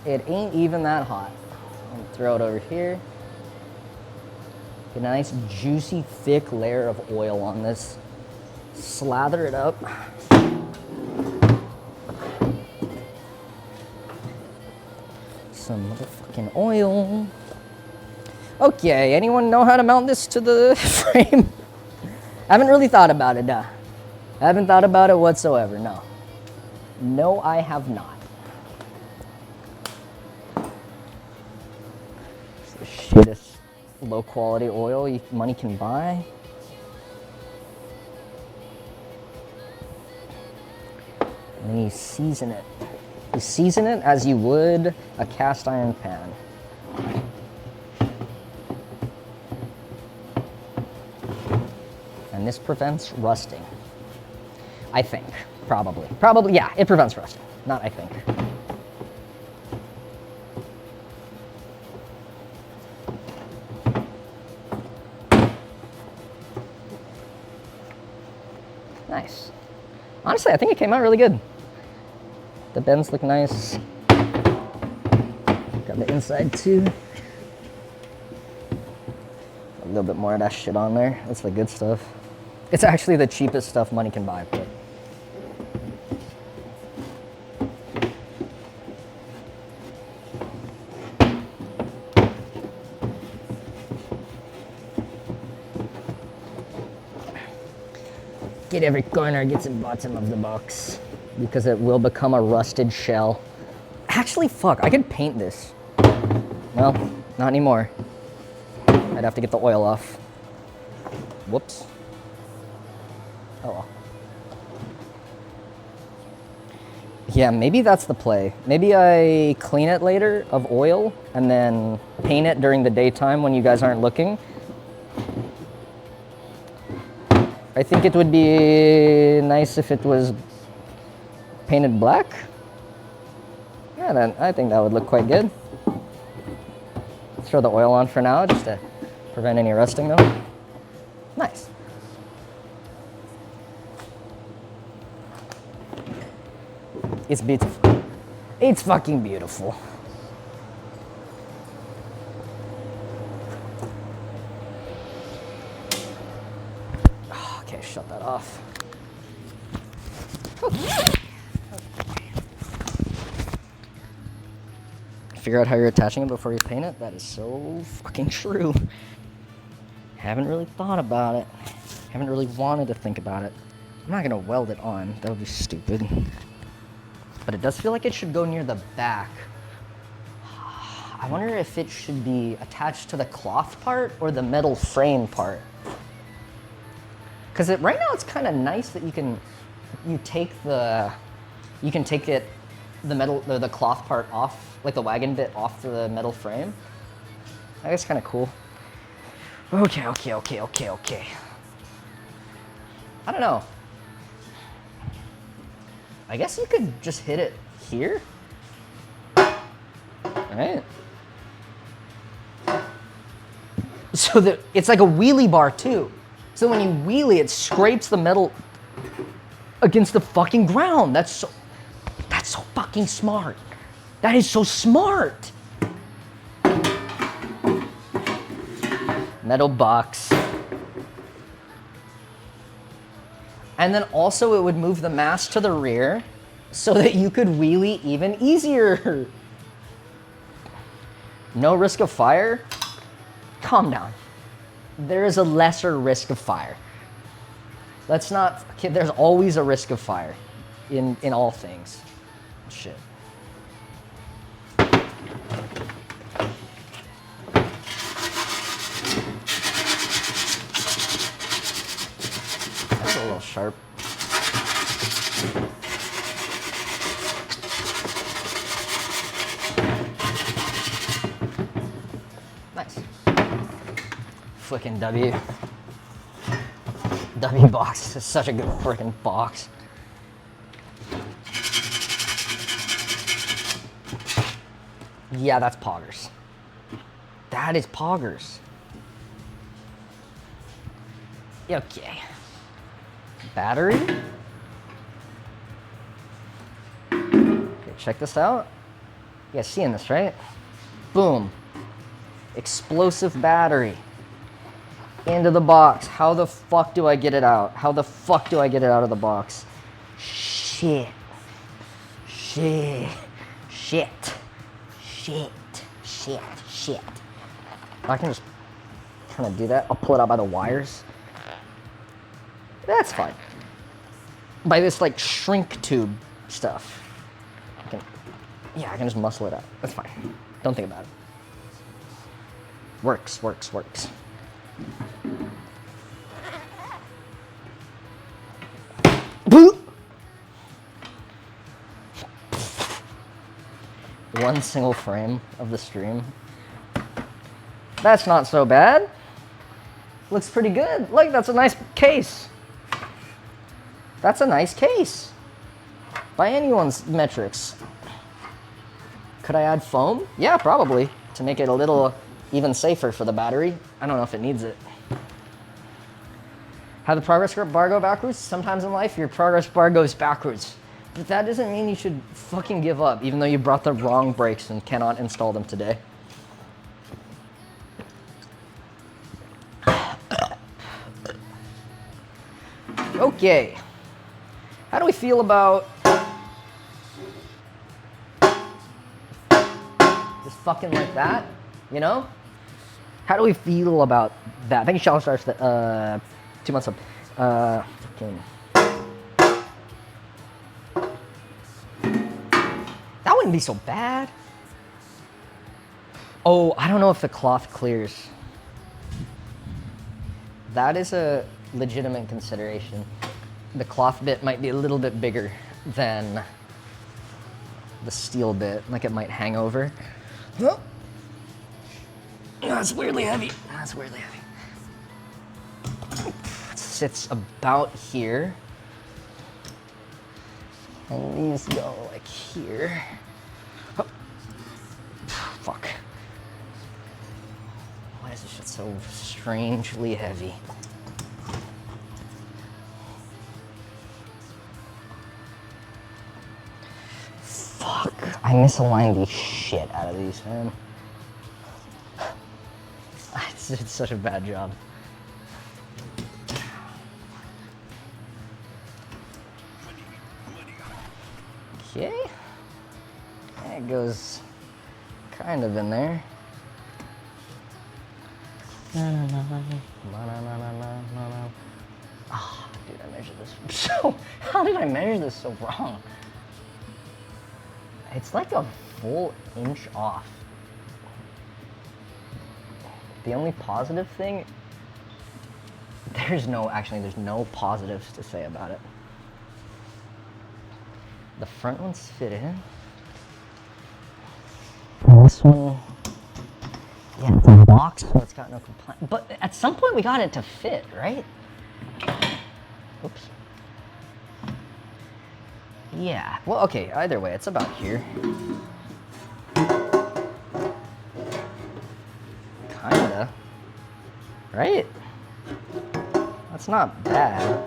It ain't even that hot. I'm gonna throw it over here. Get a nice juicy thick layer of oil on this. Slather it up. Some motherfucking oil. Okay, anyone know how to mount this to the frame? I haven't really thought about it, I haven't thought about it whatsoever, no. No, I have not. It's the shittest low quality oil money can buy. And then you season it. You season it as you would a cast iron pan. And this prevents rusting. I think. Probably. Probably, yeah, it prevents rusting. Not I think. Nice. Honestly, I think it came out really good. The bends look nice. Got the inside too. A little bit more of that shit on there. That's the good stuff. It's actually the cheapest stuff money can buy, but get every corner, gets in bottom of the box, because it will become a rusted shell. Actually, fuck, I could paint this. Well, not anymore. I'd have to get the oil off. Whoops. Oh well. Yeah, maybe that's the play. Maybe I clean it later of oil and then paint it during the daytime when you guys aren't looking. I think it would be nice if it was painted black. Yeah, then I think that would look quite good. Throw the oil on for now, just to prevent any rusting though. Nice. It's beautiful. It's fucking beautiful. Okay, shut that off. Figure out how you're attaching it before you paint it. That is so fucking true. Haven't really thought about it. Haven't really wanted to think about it. I'm not gonna weld it on. That would be stupid. But it does feel like it should go near the back. I wonder if it should be attached to the cloth part or the metal frame part. Because right now it's kind of nice that you can take the cloth part off, like the wagon bit off the metal frame. I guess kind of cool. Okay. I don't know. I guess you could just hit it here. Right? So that it's like a wheelie bar too. So when you wheelie, it scrapes the metal against the fucking ground. That's so fucking smart. That is so smart. Metal box. And then also it would move the mass to the rear so that you could wheelie even easier. No risk of fire? Calm down. There is a lesser risk of fire. Let's not, there's always a risk of fire in all things. Shit. That's a little sharp. Nice. Flicking W box. It's such a good freaking box. Yeah, that's poggers. That is poggers. Okay. Battery. Okay, check this out. You guys seeing this, right? Boom. Explosive battery. Into the box. How the fuck do I get it out? How the fuck do I get it out of the box? Shit. Shit. Shit. Shit. Shit. Shit. I can just kind of do that. I'll pull it out by the wires. That's fine. By this like shrink tube stuff. I can just muscle it out. That's fine. Don't think about it. Works, works, works. One single frame of the stream. That's not so bad. Looks pretty good. Look, that's a nice case. That's a nice case. By anyone's metrics. Could I add foam? Yeah, probably. To make it a little even safer for the battery. I don't know if it needs it. How the progress bar go backwards? Sometimes in life, your progress bar goes backwards. But that doesn't mean you should fucking give up, even though you brought the wrong brakes and cannot install them today. Okay. How do we feel about just fucking like that? You know? How do we feel about that? Thank you, Shallow Stars, 2 months up. Fucking. That wouldn't be so bad. Oh, I don't know if the cloth clears. That is a legitimate consideration. The cloth bit might be a little bit bigger than the steel bit, like it might hang over. Oh. That's weirdly heavy. That's weirdly heavy. It sits about here. And these go like here. Oh. Fuck. Why is this shit so strangely heavy? Fuck. I misaligned the shit out of these, man. It's such a bad job. Okay. It goes kind of in there. Oh, dude, I measured this so... How did I measure this so wrong? It's like a full inch off. The only positive thing, there's no positives to say about it. The front one's fit in. And this one, yeah, it's a box, so it's got no complaint. But at some point we got it to fit, right? Oops. Yeah, well, okay, either way, it's about here. Kinda. Right? That's not bad.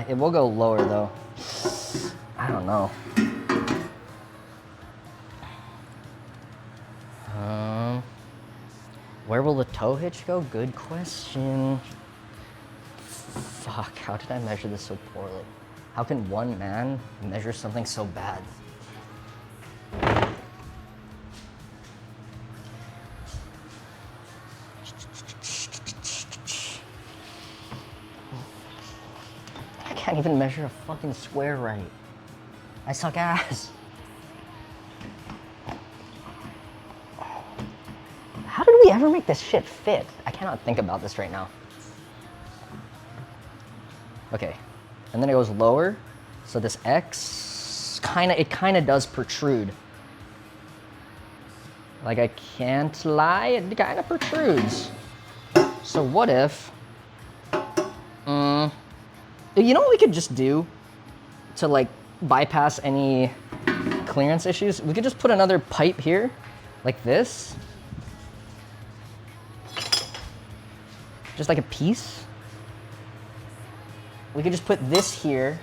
It will go lower though. I don't know. Where will the tow hitch go? Good question. Fuck, how did I measure this so poorly? How can one man measure something so bad? I can't even measure a fucking square right. I suck ass. How did we ever make this shit fit? I cannot think about this right now. Okay, and then it goes lower. So this X, it kinda does protrude. Like, I can't lie, it kinda protrudes. So what if, you know what we could just do to like bypass any clearance issues? We could just put another pipe here, like this. Just like a piece. We could just put this here,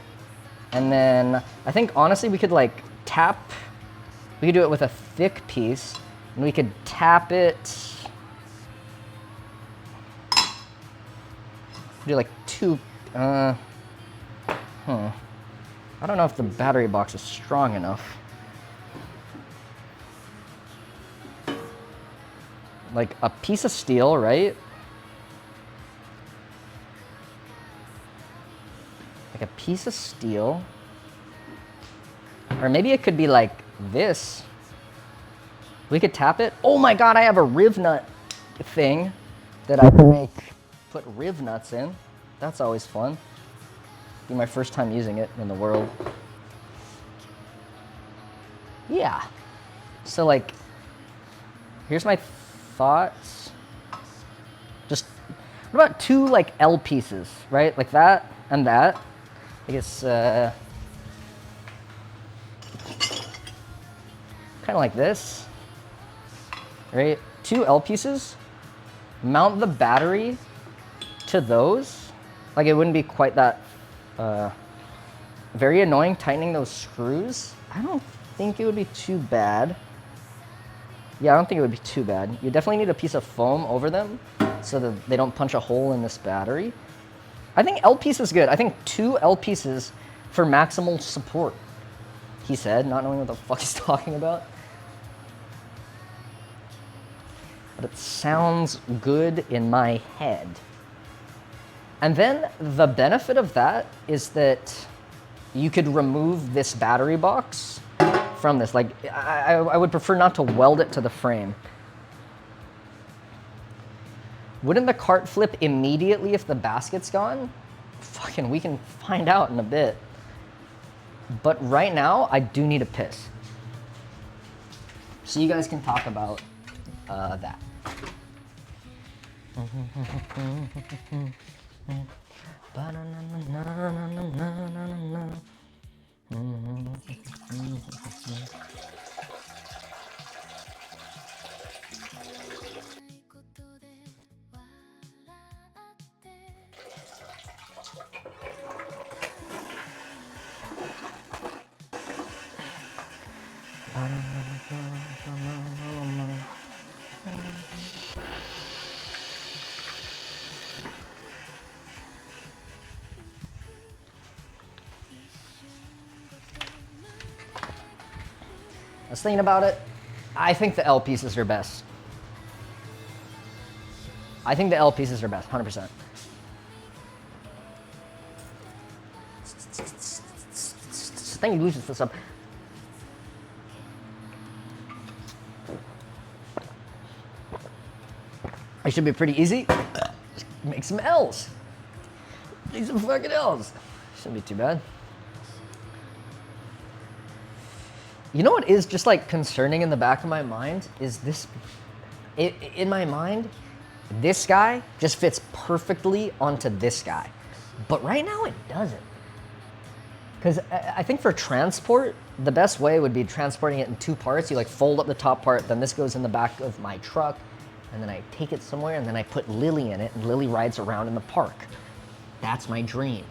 and then I think honestly we could like tap, we could do it with a thick piece, and we could tap it, do like two, I don't know if the battery box is strong enough. Like a piece of steel, right? Like a piece of steel. Or maybe it could be like this. We could tap it. Oh my God, I have a riv nut thing that I can put riv nuts in. That's always fun. Be my first time using it in the world. Yeah. So like, here's my thoughts. Just, what about two like L pieces, right? Like that and that. I guess, kind of like this, right? Two L pieces, mount the battery to those. Like it wouldn't be quite that, very annoying tightening those screws. I don't think it would be too bad. Yeah, I don't think it would be too bad. You definitely need a piece of foam over them so that they don't punch a hole in this battery. I think L piece is good. I think two L pieces for maximal support, he said, not knowing what the fuck he's talking about. But it sounds good in my head. And then the benefit of that is that you could remove this battery box from this. Like, I would prefer not to weld it to the frame. Wouldn't the cart flip immediately if the basket's gone? Fucking, we can find out in a bit. But right now, I do need a piss. So you guys can talk about that. I was thinking about it. I think the L pieces are best. I think the L pieces are best, 100%. Thank you, Lucius, for the sub. It should be pretty easy. Just make some L's. Make some fucking L's. Shouldn't be too bad. You know what is just like concerning in the back of my mind is this, in my mind, this guy just fits perfectly onto this guy. But right now it doesn't. Because I think for transport, the best way would be transporting it in two parts. You like fold up the top part, then this goes in the back of my truck, and then I take it somewhere, and then I put Lily in it, and Lily rides around in the park. That's my dream.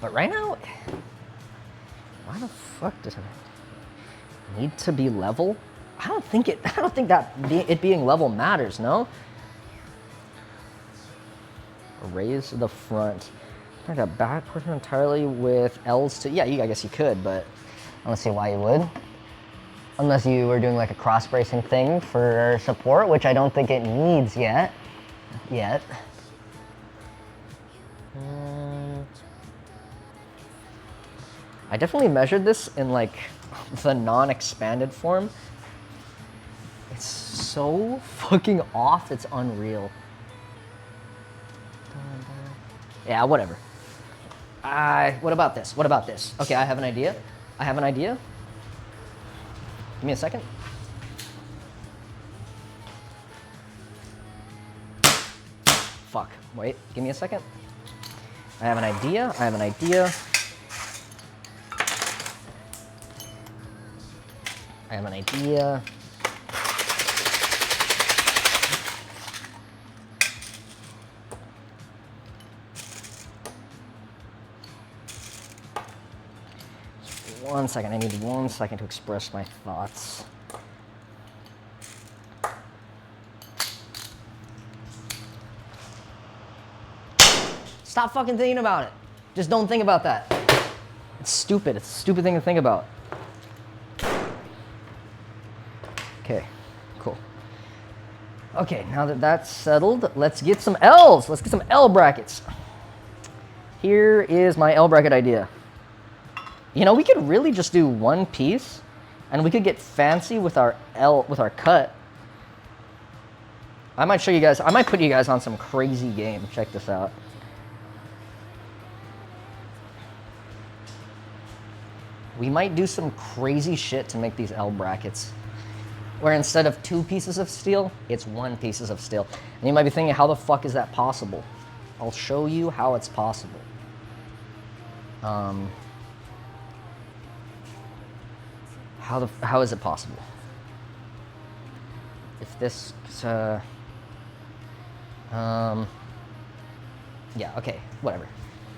But right now, why the fuck does it need to be level? I don't think that it being level matters, no? Raise the front. Turn that back portion entirely with L's to, yeah, I guess you could, but I don't see why you would. Unless you were doing like a cross bracing thing for support, which I don't think it needs yet. I definitely measured this in like the non-expanded form. It's so fucking off, it's unreal. Yeah, whatever. What about this? What about this? Okay, I have an idea. Give me a second. Fuck, wait, give me a second. I have an idea. One second, I need 1 second to express my thoughts. Stop fucking thinking about it. Just don't think about that. It's stupid. It's a stupid thing to think about. Okay, cool. Okay, now that that's settled, let's get some L's. Let's get some L brackets. Here is my L bracket idea. You know, we could really just do one piece, and we could get fancy with our cut. I might show you guys, I might put you guys on some crazy game. Check this out. We might do some crazy shit to make these L brackets, where instead of 2 pieces of steel, it's 1 piece of steel. And you might be thinking, how the fuck is that possible? I'll show you how it's possible. How is it possible? If this, yeah, okay, whatever.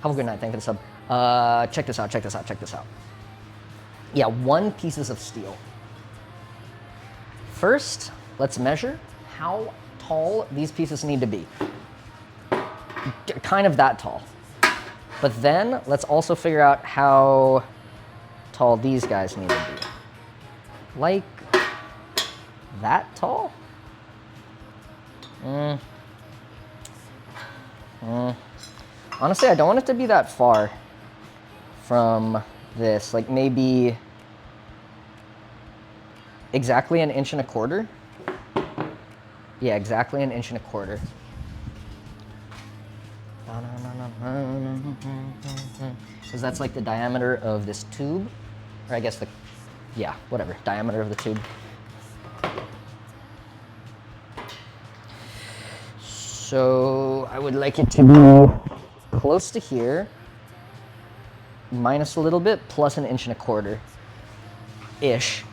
Have a good night, thank you for the sub. Check this out. Yeah, 1 pieces of steel. First, let's measure how tall these pieces need to be. Kind of that tall. But then, let's also figure out how tall these guys need to be. Like that tall? Honestly, I don't want it to be that far from this. Like maybe exactly 1.25 inches. Yeah, exactly 1.25 inches. Because that's like the diameter of this tube, or I guess the, yeah, whatever, diameter of the tube. So I would like it to be close to here, minus a little bit, plus 1.25 inches-ish.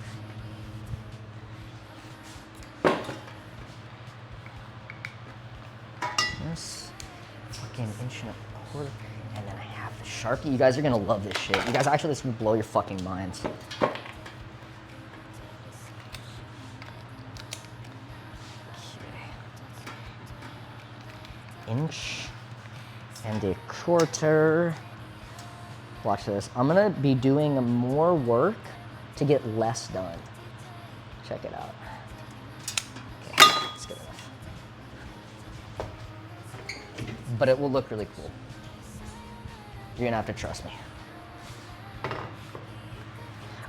This fucking 1.25 inches, and then I have the Sharpie. You guys are gonna love this shit. You guys, actually, this will blow your fucking minds. Inch and 1/4. Watch this. I'm gonna be doing more work to get less done. Check it out. Okay, that's good enough. But it will look really cool. You're gonna have to trust me.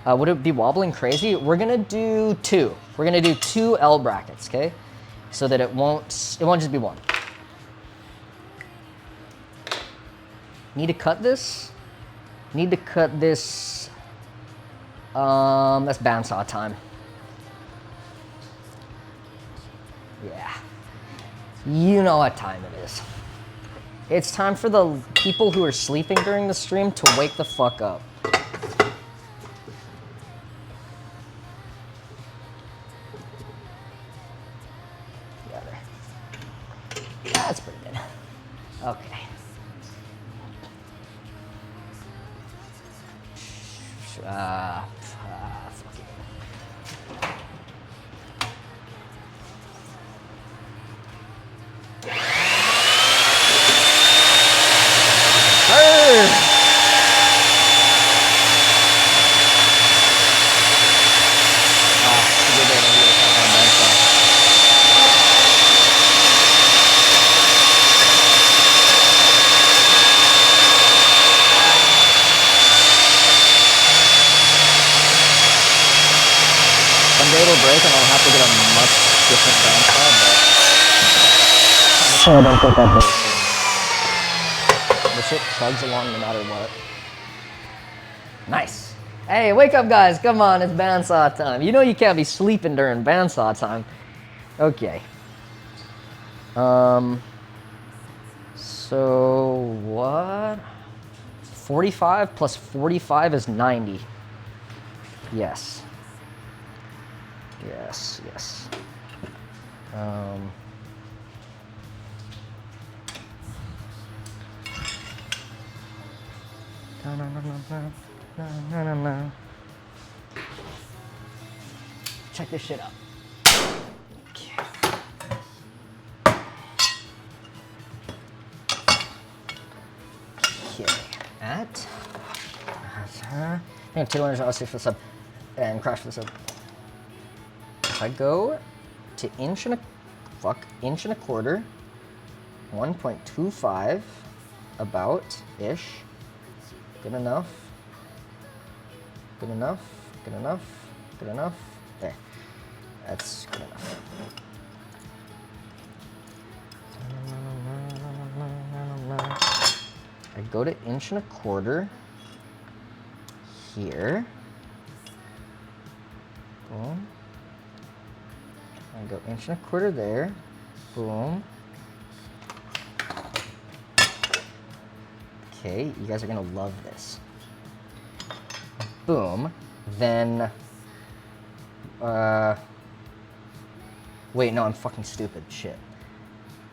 Would it be wobbling crazy? We're gonna do 2. We're gonna do 2 L brackets, okay? So that it won't just be 1. Need to cut this. That's bandsaw time. Yeah. You know what time it is. It's time for the people who are sleeping during the stream to wake the fuck up. Yeah, there. That's pretty good. Okay. Fuck it. Someday it'll break and I'll have to get a much different bandsaw, but I don't think that breaks. The shit chugs along no matter what. Nice. Hey, wake up guys, come on, it's bandsaw time. You know you can't be sleeping during bandsaw time. Okay. So what? 45 plus 45 is 90. Yes. Yes, yes. Check this shit out. Okay. At I'm gonna take one I'll see for the sub and crash for the sub. If I go to inch and a quarter, 1.25 about ish. Good enough. Good enough. Good enough. Good enough. There. That's good enough. I go to inch and a quarter here. Boom. I go inch and a quarter there. Boom. Okay, you guys are gonna love this. Boom. Then, wait, no, I'm fucking stupid. Shit.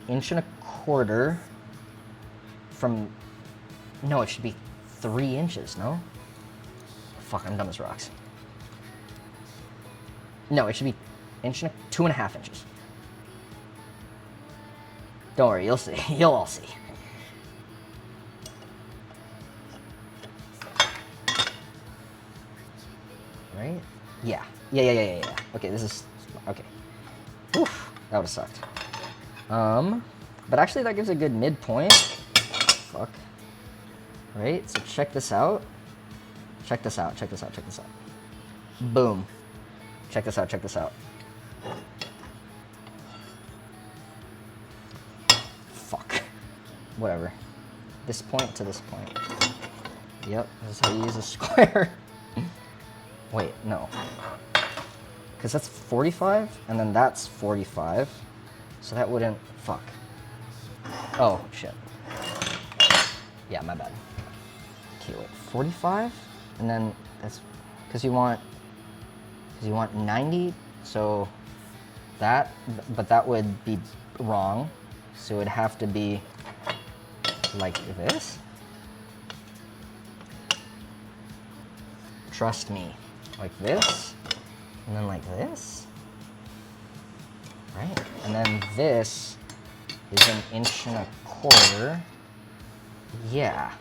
Inch and a quarter from, no, it should be 3 inches, no? Fuck, I'm dumb as rocks. No, it should be inch and 2.5 inches. Don't worry, you'll see. You'll all see. Right? Yeah. Yeah. Okay, this is, okay. Oof, that would've sucked. But actually that gives a good midpoint. Fuck. Right, so check this out. Check this out. Boom. Check this out. Fuck. Whatever. This point to this point. Yep, this is how you use a square. Wait, no. Because that's 45, and then that's 45. So that wouldn't, fuck. Oh, shit. Yeah, my bad. Okay, wait, 45? And then that's, because you want 90, so that, but that would be wrong. So it would have to be like this. Trust me. Like this, and then like this, right? And then this is an inch and a quarter. Yeah.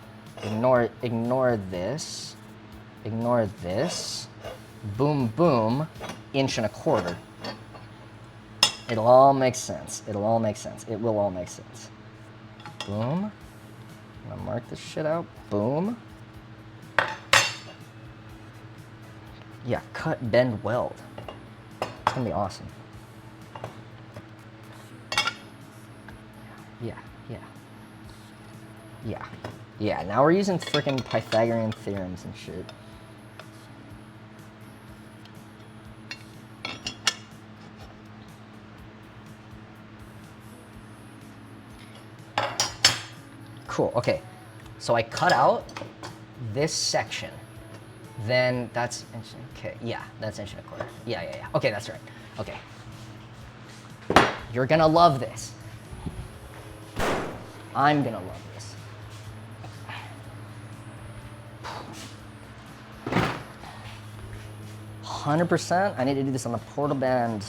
Ignore this. Ignore this. Boom, boom. Inch and a quarter. It'll all make sense. It will all make sense. Boom. I'm gonna mark this shit out. Boom. Yeah, cut, bend, weld. It's gonna be awesome. Yeah, now we're using frickin' Pythagorean theorems and shit. Cool, okay. So I cut out this section. Then that's, okay, yeah, that's inch and a quarter. Yeah. Okay, that's right. Okay. You're gonna love this. I'm gonna love this. 100%, I need to do this on the portal band.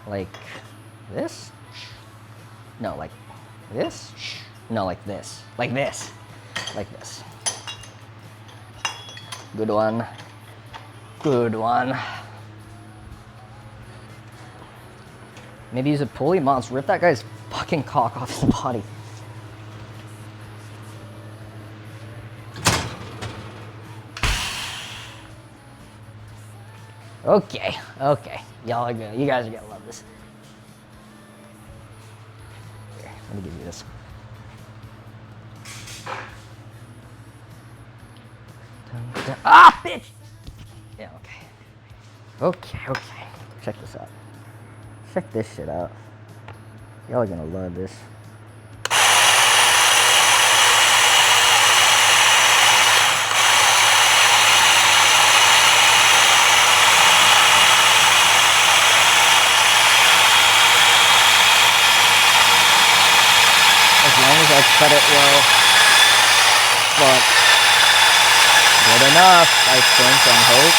Like this? No, like this? No, like this. Like this. Like this. Good one. Good one. Maybe use a pulley mounts. Rip that guy's fucking cock off his body. Okay, okay. Y'all are good. You guys are gonna love this. Here, let me give you this. Dun, dun. Ah, bitch! Yeah, okay. Okay. Check this out. Check this shit out. Y'all are gonna love this. As long as I cut it well. But good enough, I think and hope.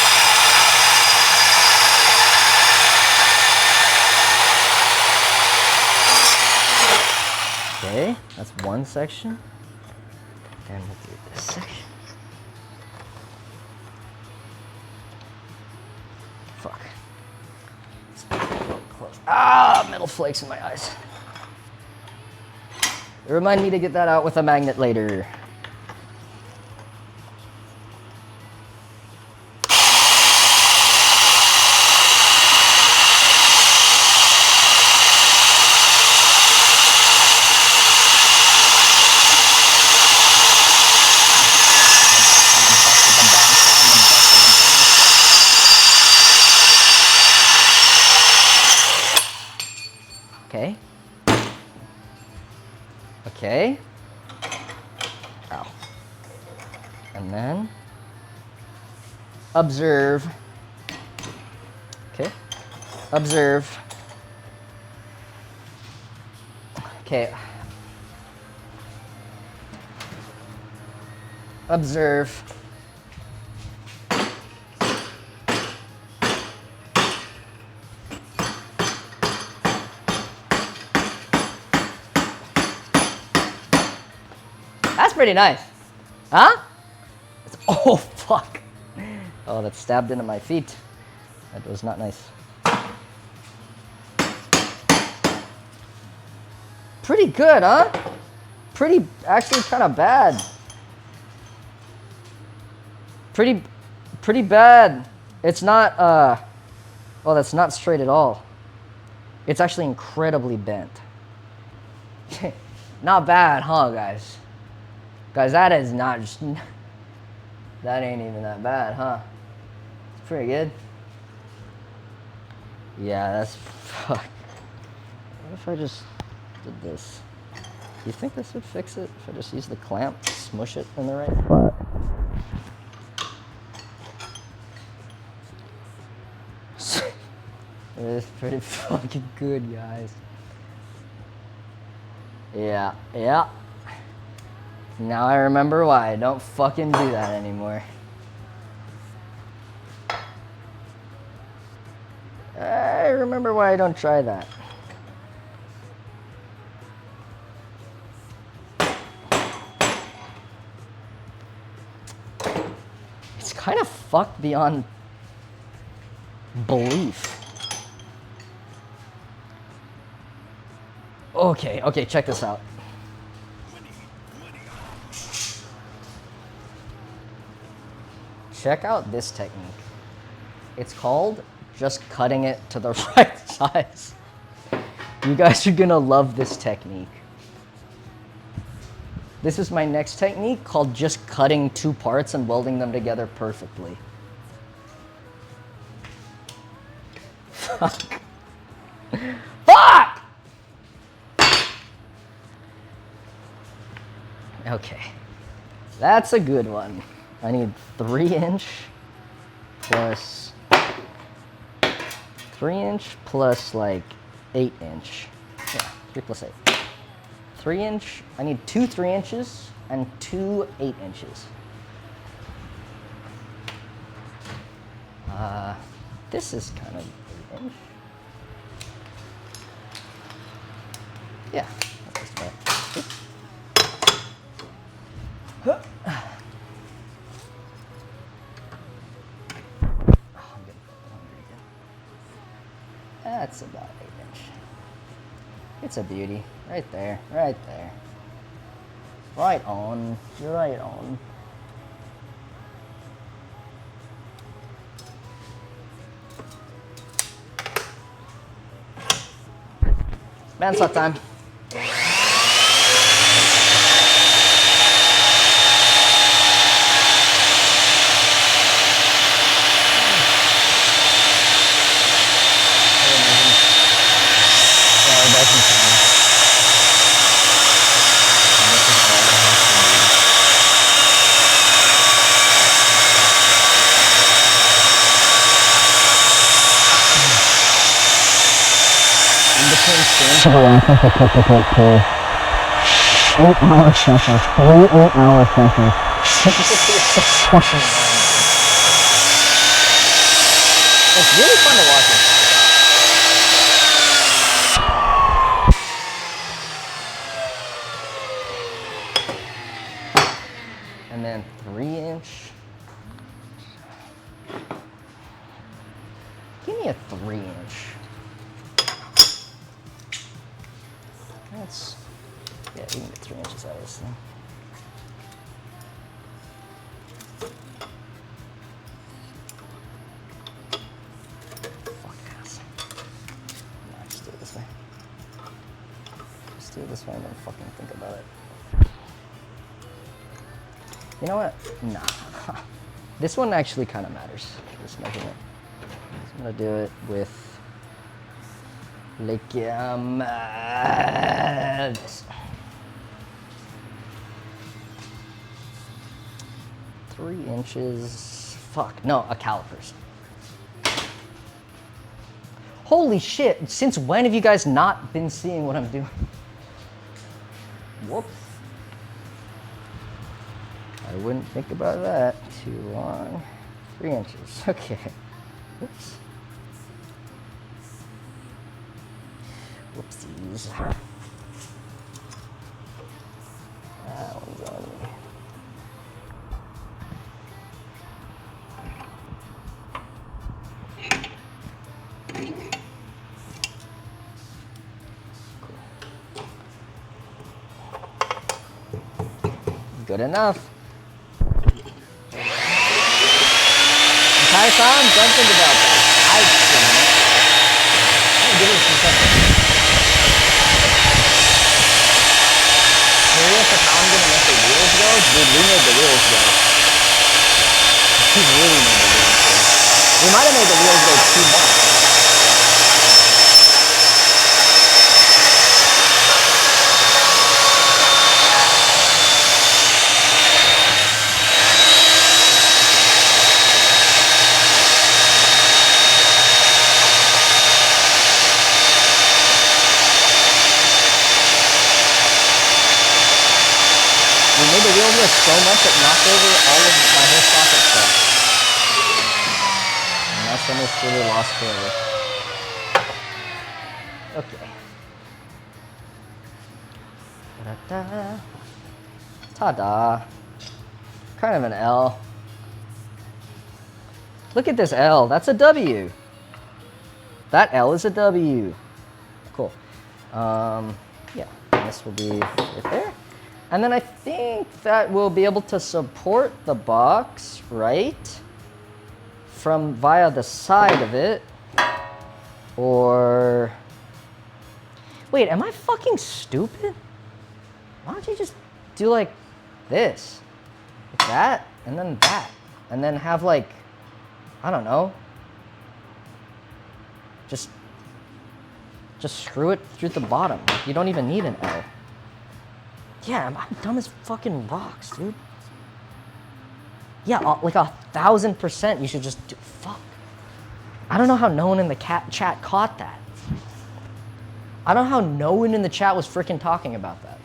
Okay, that's one section. And we'll do this section. Fuck. It's a little close. Ah, metal flakes in my eyes. Remind me to get that out with a magnet later. Okay. Okay. Ow. And then observe. Okay. Observe. Okay. Observe. That's pretty nice. Huh? Oh, fuck. Oh, that stabbed into my feet. That was not nice. Pretty good, huh? Pretty, actually kind of bad. Pretty bad. It's not, well, that's not straight at all. It's actually incredibly bent. Not bad, huh, guys? Guys, that is not just, that ain't even that bad, huh? It's pretty good. Yeah, that's, fuck. What if I just did this? You think this would fix it if I just use the clamp, smush it in the right spot? It is pretty fucking good, guys. Yeah. Now I remember why I don't fucking do that anymore. I remember why I don't try that. It's kind of fucked beyond belief. Okay, check this out. Check out this technique. It's called just cutting it to the right size. You guys are gonna love this technique. This is my next technique called just cutting two parts and welding them together perfectly. Fuck! Fuck! Okay. That's a good one. I need 3" plus 3" plus like 8". Yeah, 3 plus 8. 3". I need 2 3" and 2 8". This is kind of 8". Yeah, that's just about it. Oh, I'm getting hungry again. That's about 8". It's a beauty. Right there, right there. Right on. You're right on. Bandsaw time. For the last of the typical 8-hour sessions, 3 8-hour sessions. It's really fun to watch it. And then 3". Give me a 3". That's, yeah, you can get 3" out of this thing. Fuck ass. Nah, just do it this way. Just do it this way and then fucking think about it. You know what? Nah. This one actually kind of matters, this measurement. So I'm gonna do it with like this. 3". Fuck, no, a calipers. Holy shit, since when have you guys not been seeing what I'm doing? Whoops. I wouldn't think about that too long. 3". Okay. Oops. Whoopsies. That one's on me. Good enough. Entire time, don't think about that. I'm give it some second. Curious of how I'm gonna make the wheels go? Dude, we made the wheels go. We really made the wheels go. We might have made the wheels go too much. So much it knocked over all of my whole socket stuff. And that's almost really lost forever. Okay. Ta-da. Ta-da. Kind of an L. Look at this L. That's a W. That L is a W. Cool. Yeah, this will be right there. And then I think that we'll be able to support the box, right? From via the side of it. Or... Wait, am I fucking stupid? Why don't you just do like this? Like that, and then that. And then have like, I don't know. Just screw it through the bottom. You don't even need an L. Yeah, I'm dumb as fucking rocks, dude. Yeah, like 1000% you should just do, fuck. I don't know how no one in the chat caught that. I don't know how no one in the chat was freaking talking about that.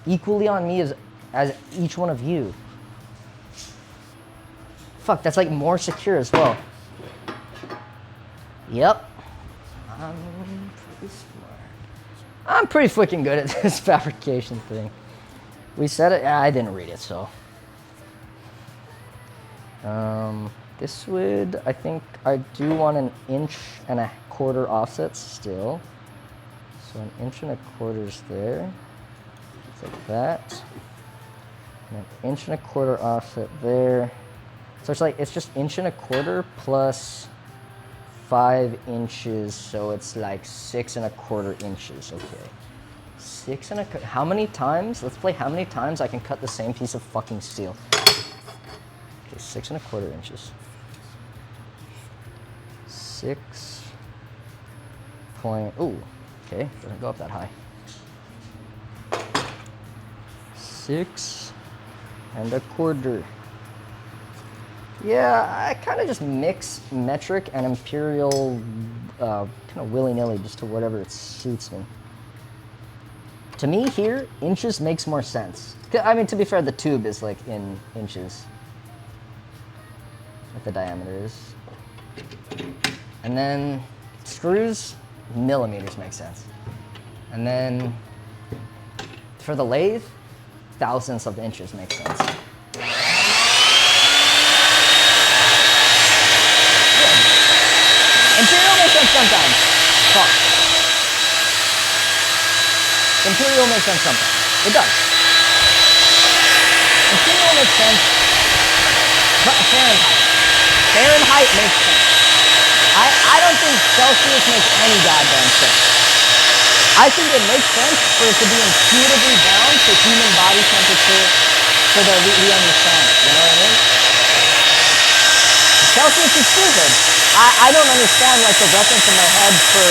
Equally on me as each one of you. Fuck, that's like more secure as well. Yep. I'm pretty smart. I'm pretty freaking good at this fabrication thing. We said it, I didn't read it, so. This would, I think I do want 1.25 inches offset still. So 1.25 inches there. Just like that. And 1.25 inches offset there. So it's like, it's just 1.25 inches plus 5 inches, so it's like 6.25 inches, okay. 6.25, how many times? Let's play how many times I can cut the same piece of fucking steel. Okay, 6.25 inches. 6 point, ooh, okay, doesn't go up that high. 6.25. Yeah, I kind of just mix metric and imperial kind of willy-nilly just to whatever it suits me. To me here, inches makes more sense. I mean, to be fair, the tube is like in inches. What the diameter is. And then screws, millimeters make sense. And then for the lathe, thousandths of inches make sense. Imperial makes sense sometimes. Fuck. Imperial makes sense sometimes. It does. Imperial makes sense. But Fahrenheit. Fahrenheit makes sense. I don't think Celsius makes any goddamn sense. I think it makes sense for it to be intuitively bound to human body temperature so that we understand it. You know what I mean? Celsius is stupid. I don't understand like the reference in my head for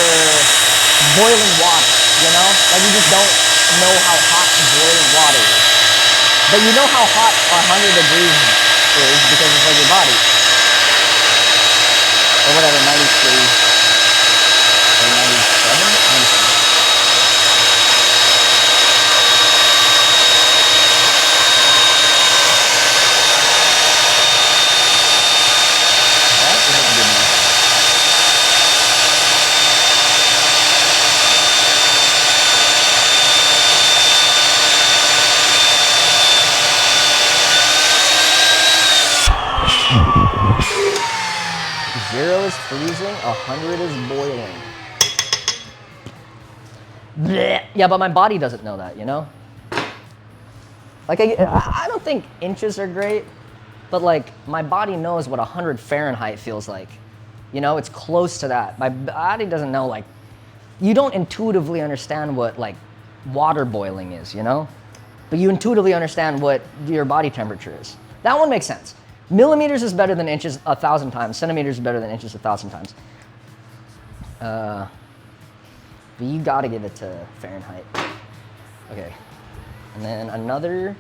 boiling water, you know? Like you just don't know how hot boiling water is. But you know how hot 100 degrees is because it's like your body. Or whatever, 93 or 97? 96. Zero is freezing, 100 is boiling. Blech. Yeah, but my body doesn't know that, you know? Like, I don't think inches are great, but like, my body knows what 100 Fahrenheit feels like. You know, it's close to that. My body doesn't know, like, you don't intuitively understand what, like, water boiling is, you know? But you intuitively understand what your body temperature is. That one makes sense. Millimeters is better than inches 1,000 times. Centimeters is better than inches 1,000 times. But you gotta give it to Fahrenheit. Okay. And then another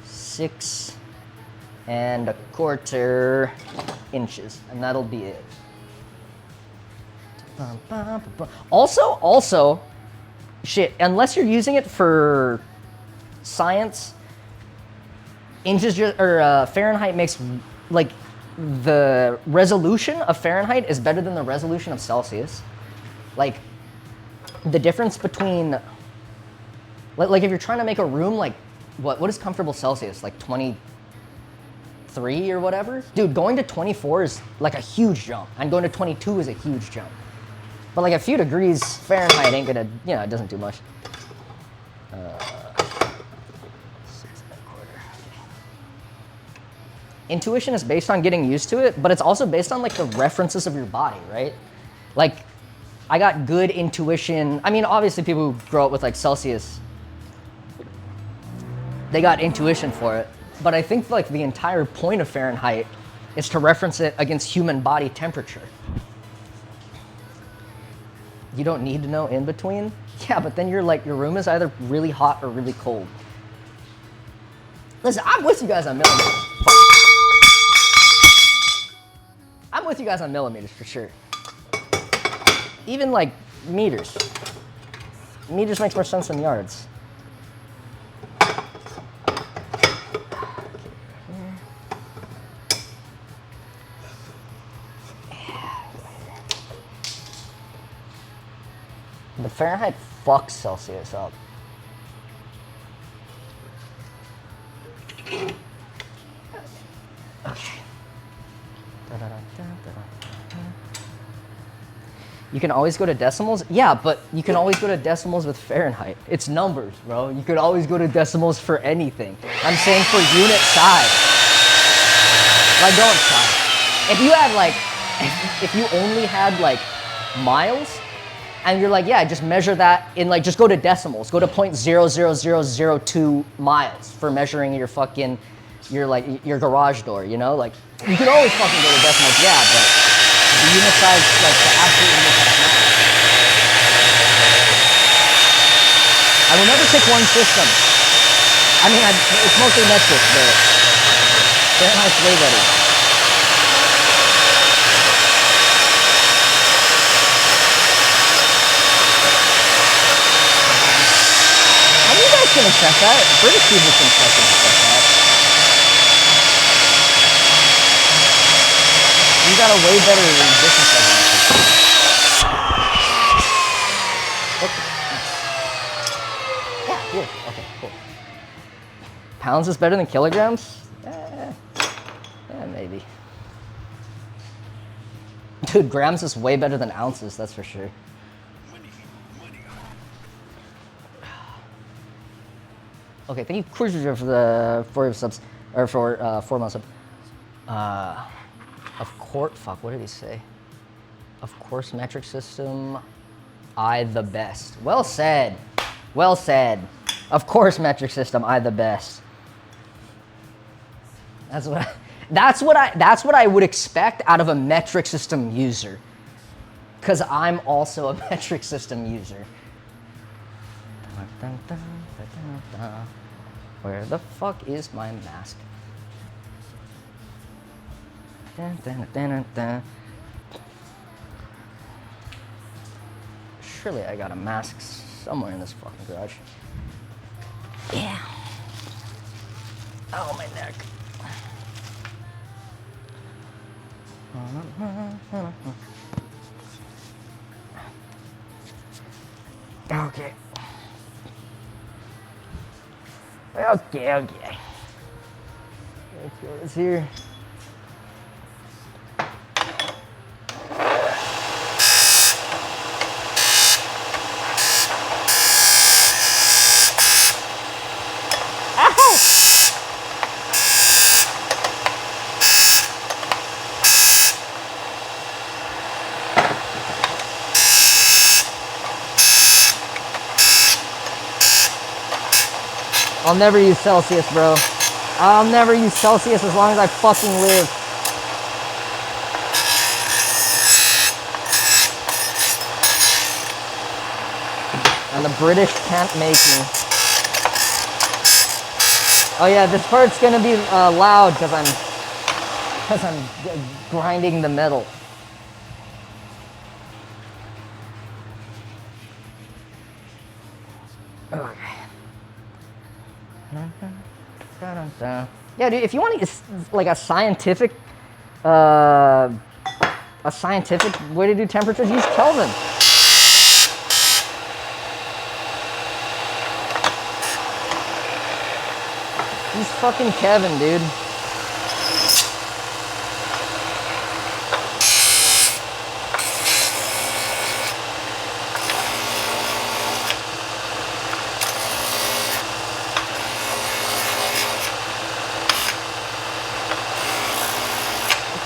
6.25 inches. And that'll be it. Also, shit, unless you're using it for science, inches or Fahrenheit makes like the resolution of Fahrenheit is better than the resolution of Celsius. Like the difference between like if you're trying to make a room like what is comfortable Celsius, like 23 or whatever? Dude, going to 24 is like a huge jump, and going to 22 is a huge jump. But like a few degrees Fahrenheit ain't gonna, you know, it doesn't do much. Intuition is based on getting used to it, but it's also based on like the references of your body, right? Like, I got good intuition. I mean, obviously people who grow up with like Celsius, they got intuition for it. But I think like the entire point of Fahrenheit is to reference it against human body temperature. You don't need to know in between. Yeah, but then you're like, your room is either really hot or really cold. Listen, I'm with you guys on millimeters. I'm with you guys on millimeters for sure. Even like meters. Meters makes more sense than yards. The Fahrenheit fucks Celsius up. Okay. You can always go to decimals? Yeah, but you can always go to decimals with Fahrenheit. It's numbers, bro. You could always go to decimals for anything. I'm saying for unit size. Like, don't try. If you had like, if you only had like miles, and you're like, yeah, just measure that in like, just go to decimals. Go to 0.00002 miles for measuring your fucking, your garage door, you know? Like, you could always fucking go to decimals, yeah, but the unit size, like, the absolute unit size matters. I will never pick one system. I mean, it's mostly metric, but Fahrenheit's way better. How are you guys gonna check that? British people can fucking check that. You got a way better distance measurement. Okay. Yeah, here. Okay, cool. Pounds is better than kilograms? Yeah, maybe. Dude, grams is way better than ounces, that's for sure. Okay, thank you, Cruiser, for the 4 subs, or for 4 months sub. Of course, fuck, what did he say? Of course, metric system, I the best. Well said. Well said. Of course, metric system, I the best. That's what I would expect out of a metric system user. Cause I'm also a metric system user. Where the fuck is my mask? Surely I got a mask somewhere in this fucking garage. Yeah. Oh, my neck. Okay. Okay. Let's go this here. I'll never use Celsius, bro. I'll never use Celsius as long as I fucking live. And the British can't make me. Oh yeah, this part's gonna be loud because I'm grinding the metal. Okay. Yeah, dude, if you want to like a scientific way to do temperatures, use Kelvin. Use fucking Kevin, dude.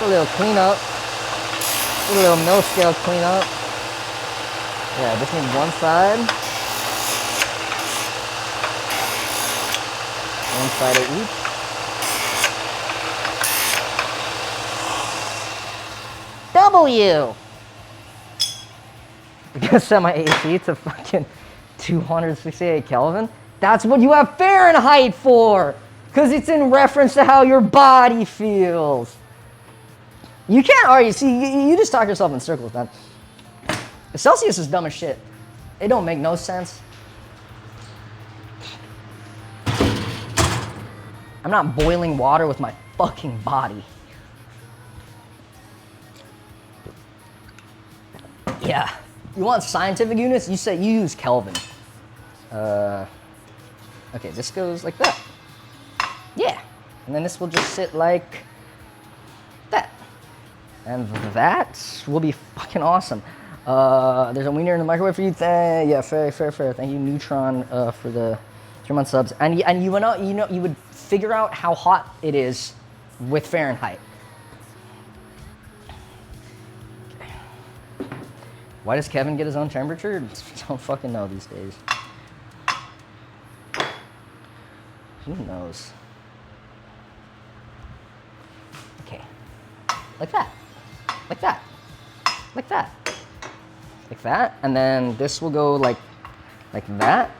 A little cleanup, a little mill scale cleanup. Yeah, just need one side. One side of each. W! I'm gonna set my AC to fucking 268 Kelvin. That's what you have Fahrenheit for! Because it's in reference to how your body feels. You can't argue. See, you just talk yourself in circles, man. Celsius is dumb as shit. It don't make no sense. I'm not boiling water with my fucking body. Yeah. You want scientific units? You use Kelvin. Okay, this goes like that. Yeah. And then this will just sit like that. And that will be fucking awesome. There's a wiener in the microwave for you. Yeah, fair. Thank you, Neutron, for the 3 month subs. And you would figure out how hot it is with Fahrenheit. Okay. Why does Kevin get his own temperature? I don't fucking know these days. Who knows? Okay. Like that. Like that. Like that. Like that. And then this will go like that.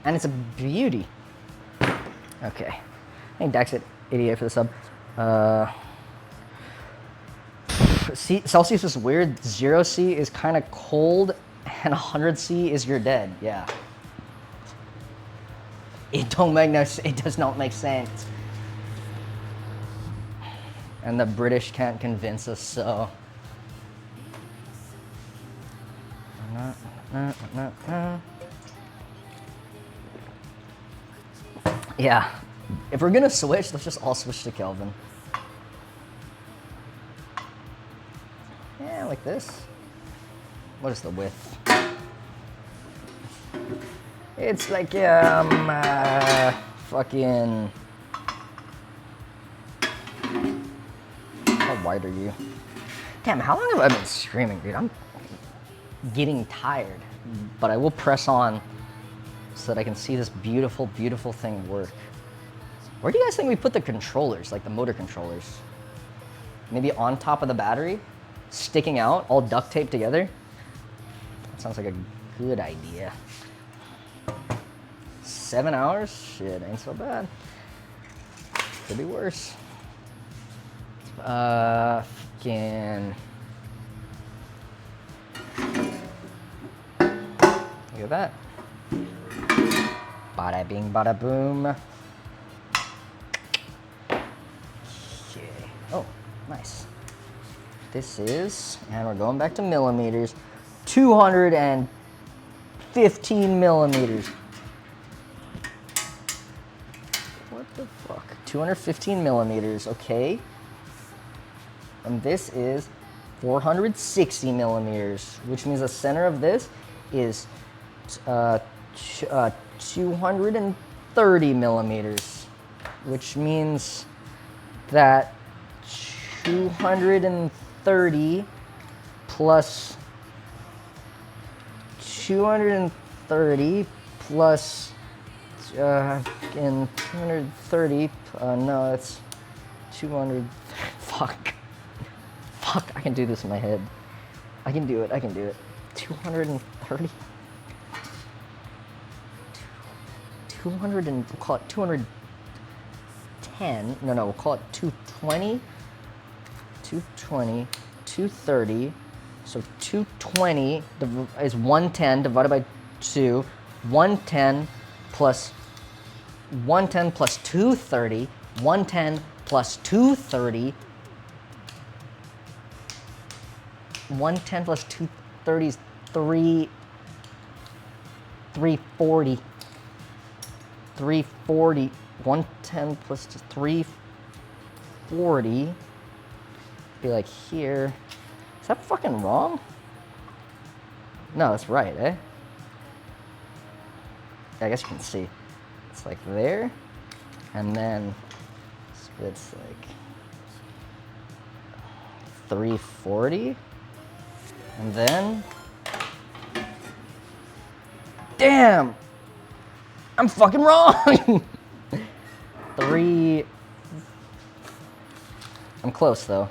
And it's a beauty. Okay. Thank Daxit88 for the sub. Celsius is weird. 0C is kind of cold, and 100C is you're dead. Yeah. It does not make sense. And the British can't convince us, so. Yeah. If we're gonna switch, let's just all switch to Kelvin. Yeah, like this. What is the width? It's like, fucking... How wide are you? Damn, how long have I been streaming, dude? I'm getting tired. But I will press on so that I can see this beautiful, beautiful thing work. Where do you guys think we put the controllers, like the motor controllers? Maybe on top of the battery? Sticking out, all duct taped together? That sounds like a good idea. 7 hours? Shit, ain't so bad. Could be worse. Fucking... Look at that. Bada bing, bada boom. Okay. Oh, nice. This is, and we're going back to millimeters, 215 millimeters. What the fuck? 215 millimeters, okay. And this is 460 millimeters, which means the center of this is 230 millimeters, which means that 230 plus 230 plus in 230, no, it's 200, fuck, I can do this in my head. I can do it. 230? 200 and, we'll call it 210, no, we'll call it 220, 230, so 220 is 110 divided by 2, 110 plus 230, 110 plus 230, 110 plus 230 is 340. 340. 110 plus 340. Be like here. Is that fucking wrong? No, that's right, eh? I guess you can see. It's like there, and then it's like 340, and then, damn, I'm fucking wrong. I'm close though.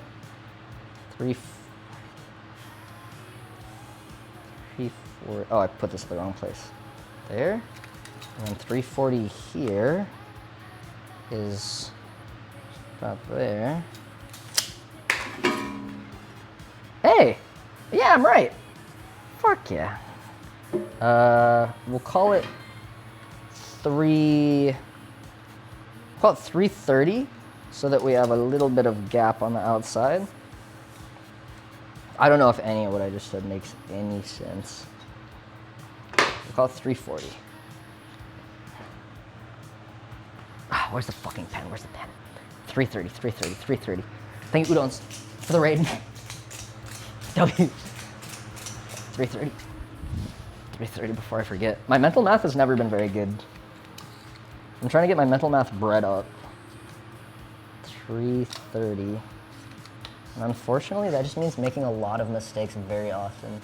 340. Oh, I put this in the wrong place. There. And then 340 here. is about there. Hey! Yeah, I'm right. Fuck yeah. We'll call it 330 so that we have a little bit of gap on the outside. I don't know if any of what I just said makes any sense. We'll call it 340. Ah, where's the fucking pen? Where's the pen? 330, 330, 330. Thank you, Udons, for the raid. W. 330. 330 before I forget. My mental math has never been very good. I'm trying to get my mental math bred up. 330. And unfortunately, that just means making a lot of mistakes very often.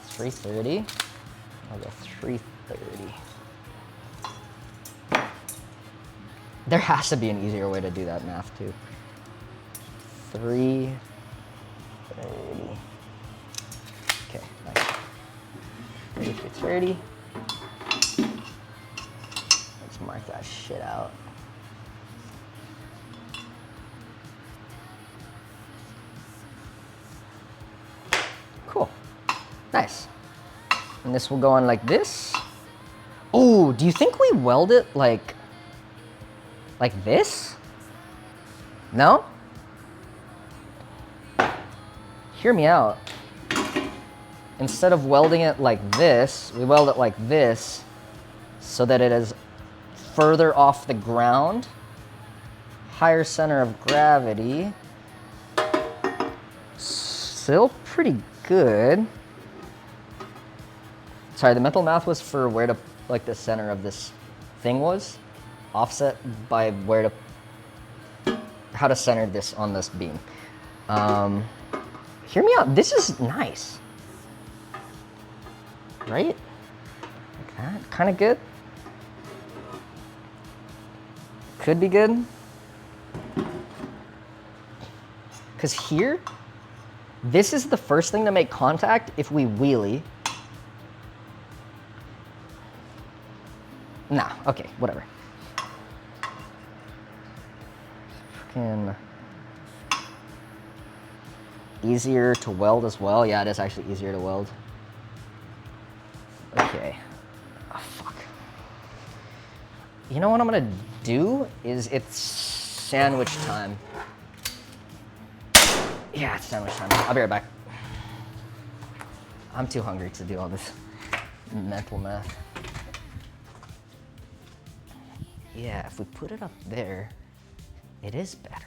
330. I'll go 330. There has to be an easier way to do that math too. 330. Okay, nice. 330. Let's mark that shit out. Cool. Nice. And this will go on like this. Oh, do you think we weld it like this? No? Hear me out. Instead of welding it like this, we weld it like this so that it is further off the ground, higher center of gravity. Still pretty good. Sorry, the mental math was for where to, like, the center of this thing was, offset by where to, how to center this on this beam. Hear me out, this is nice. Right? Like that, kind of good. Could be good. Because here, this is the first thing to make contact if we wheelie. Nah, okay, whatever. Fucking easier to weld as well. Yeah, it is actually easier to weld. Okay. Oh, fuck. You know what I'm gonna do is it's sandwich time. Yeah, it's sandwich time. I'll be right back. I'm too hungry to do all this mental math. Yeah, if we put it up there, it is better.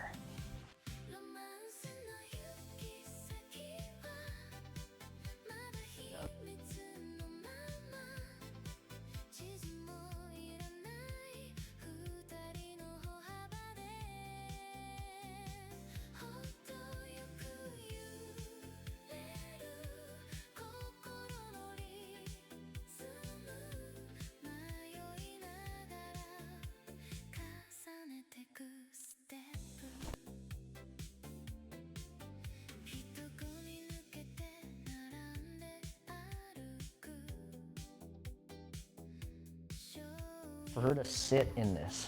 For her to sit in this.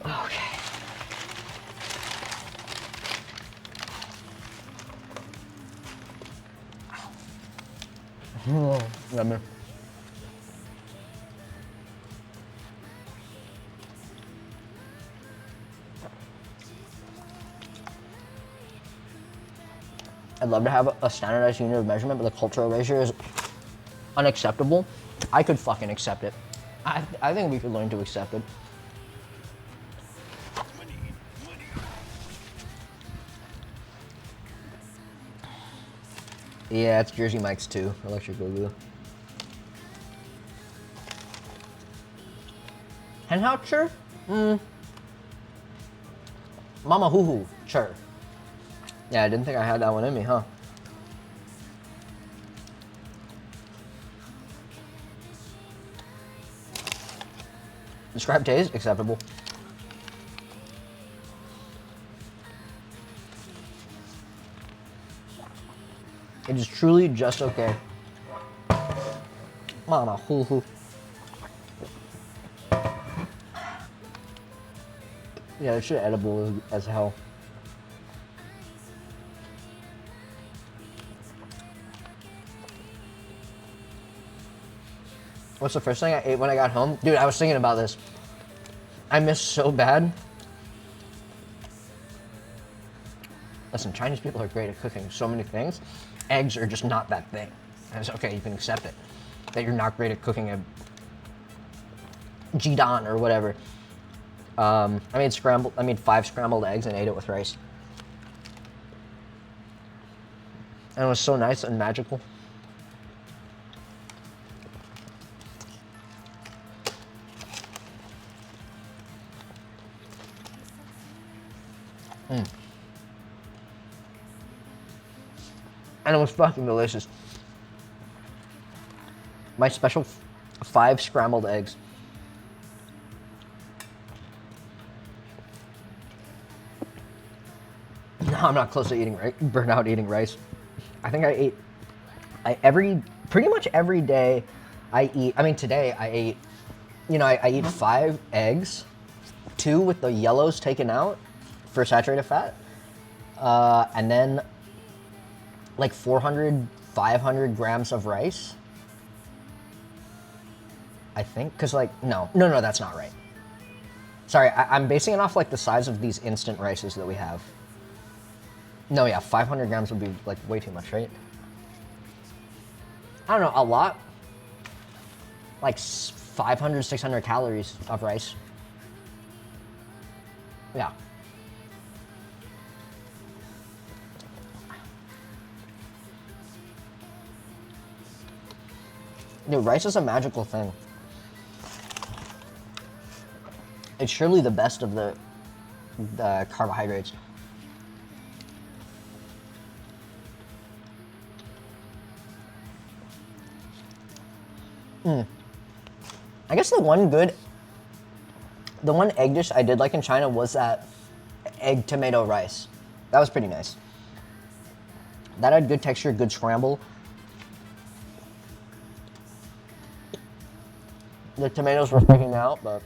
Okay. Lemon. I'd love to have a standardized unit of measurement, but the cultural ratio is unacceptable. I could fucking accept it. I think we could learn to accept it. Yeah, it's Jersey Mike's too, electric glue. Henhoucher? Mama Hoo Hoo, sure. Yeah, I didn't think I had that one in me, huh? Describe taste, acceptable. It is truly just okay. Mama, hoo hoo. Yeah, this shit edible as hell. What's the first thing I ate when I got home? Dude, I was thinking about this. I miss so bad. Listen, Chinese people are great at cooking so many things. Eggs are just not that thing. And it's okay, you can accept it. That you're not great at cooking a jidon or whatever. I made 5 scrambled eggs and ate it with rice. And it was so nice and magical. And it was fucking delicious. My special 5 scrambled eggs. No, I'm not close to eating burnout eating rice. I think pretty much every day I eat, today I ate, I eat 5 eggs, 2 with the yellows taken out for saturated fat, and then like 400, 500 grams of rice. I think, cause like, no, that's not right. Sorry, I'm basing it off like the size of these instant rices that we have. No, yeah, 500 grams would be like way too much, right? I don't know, a lot. Like 500, 600 calories of rice. Yeah. Dude, rice is a magical thing. It's surely the best of the carbohydrates. I guess the one egg dish I did like in China was that egg tomato rice. That was pretty nice. That had good texture, good scramble. The tomatoes were freaking out, but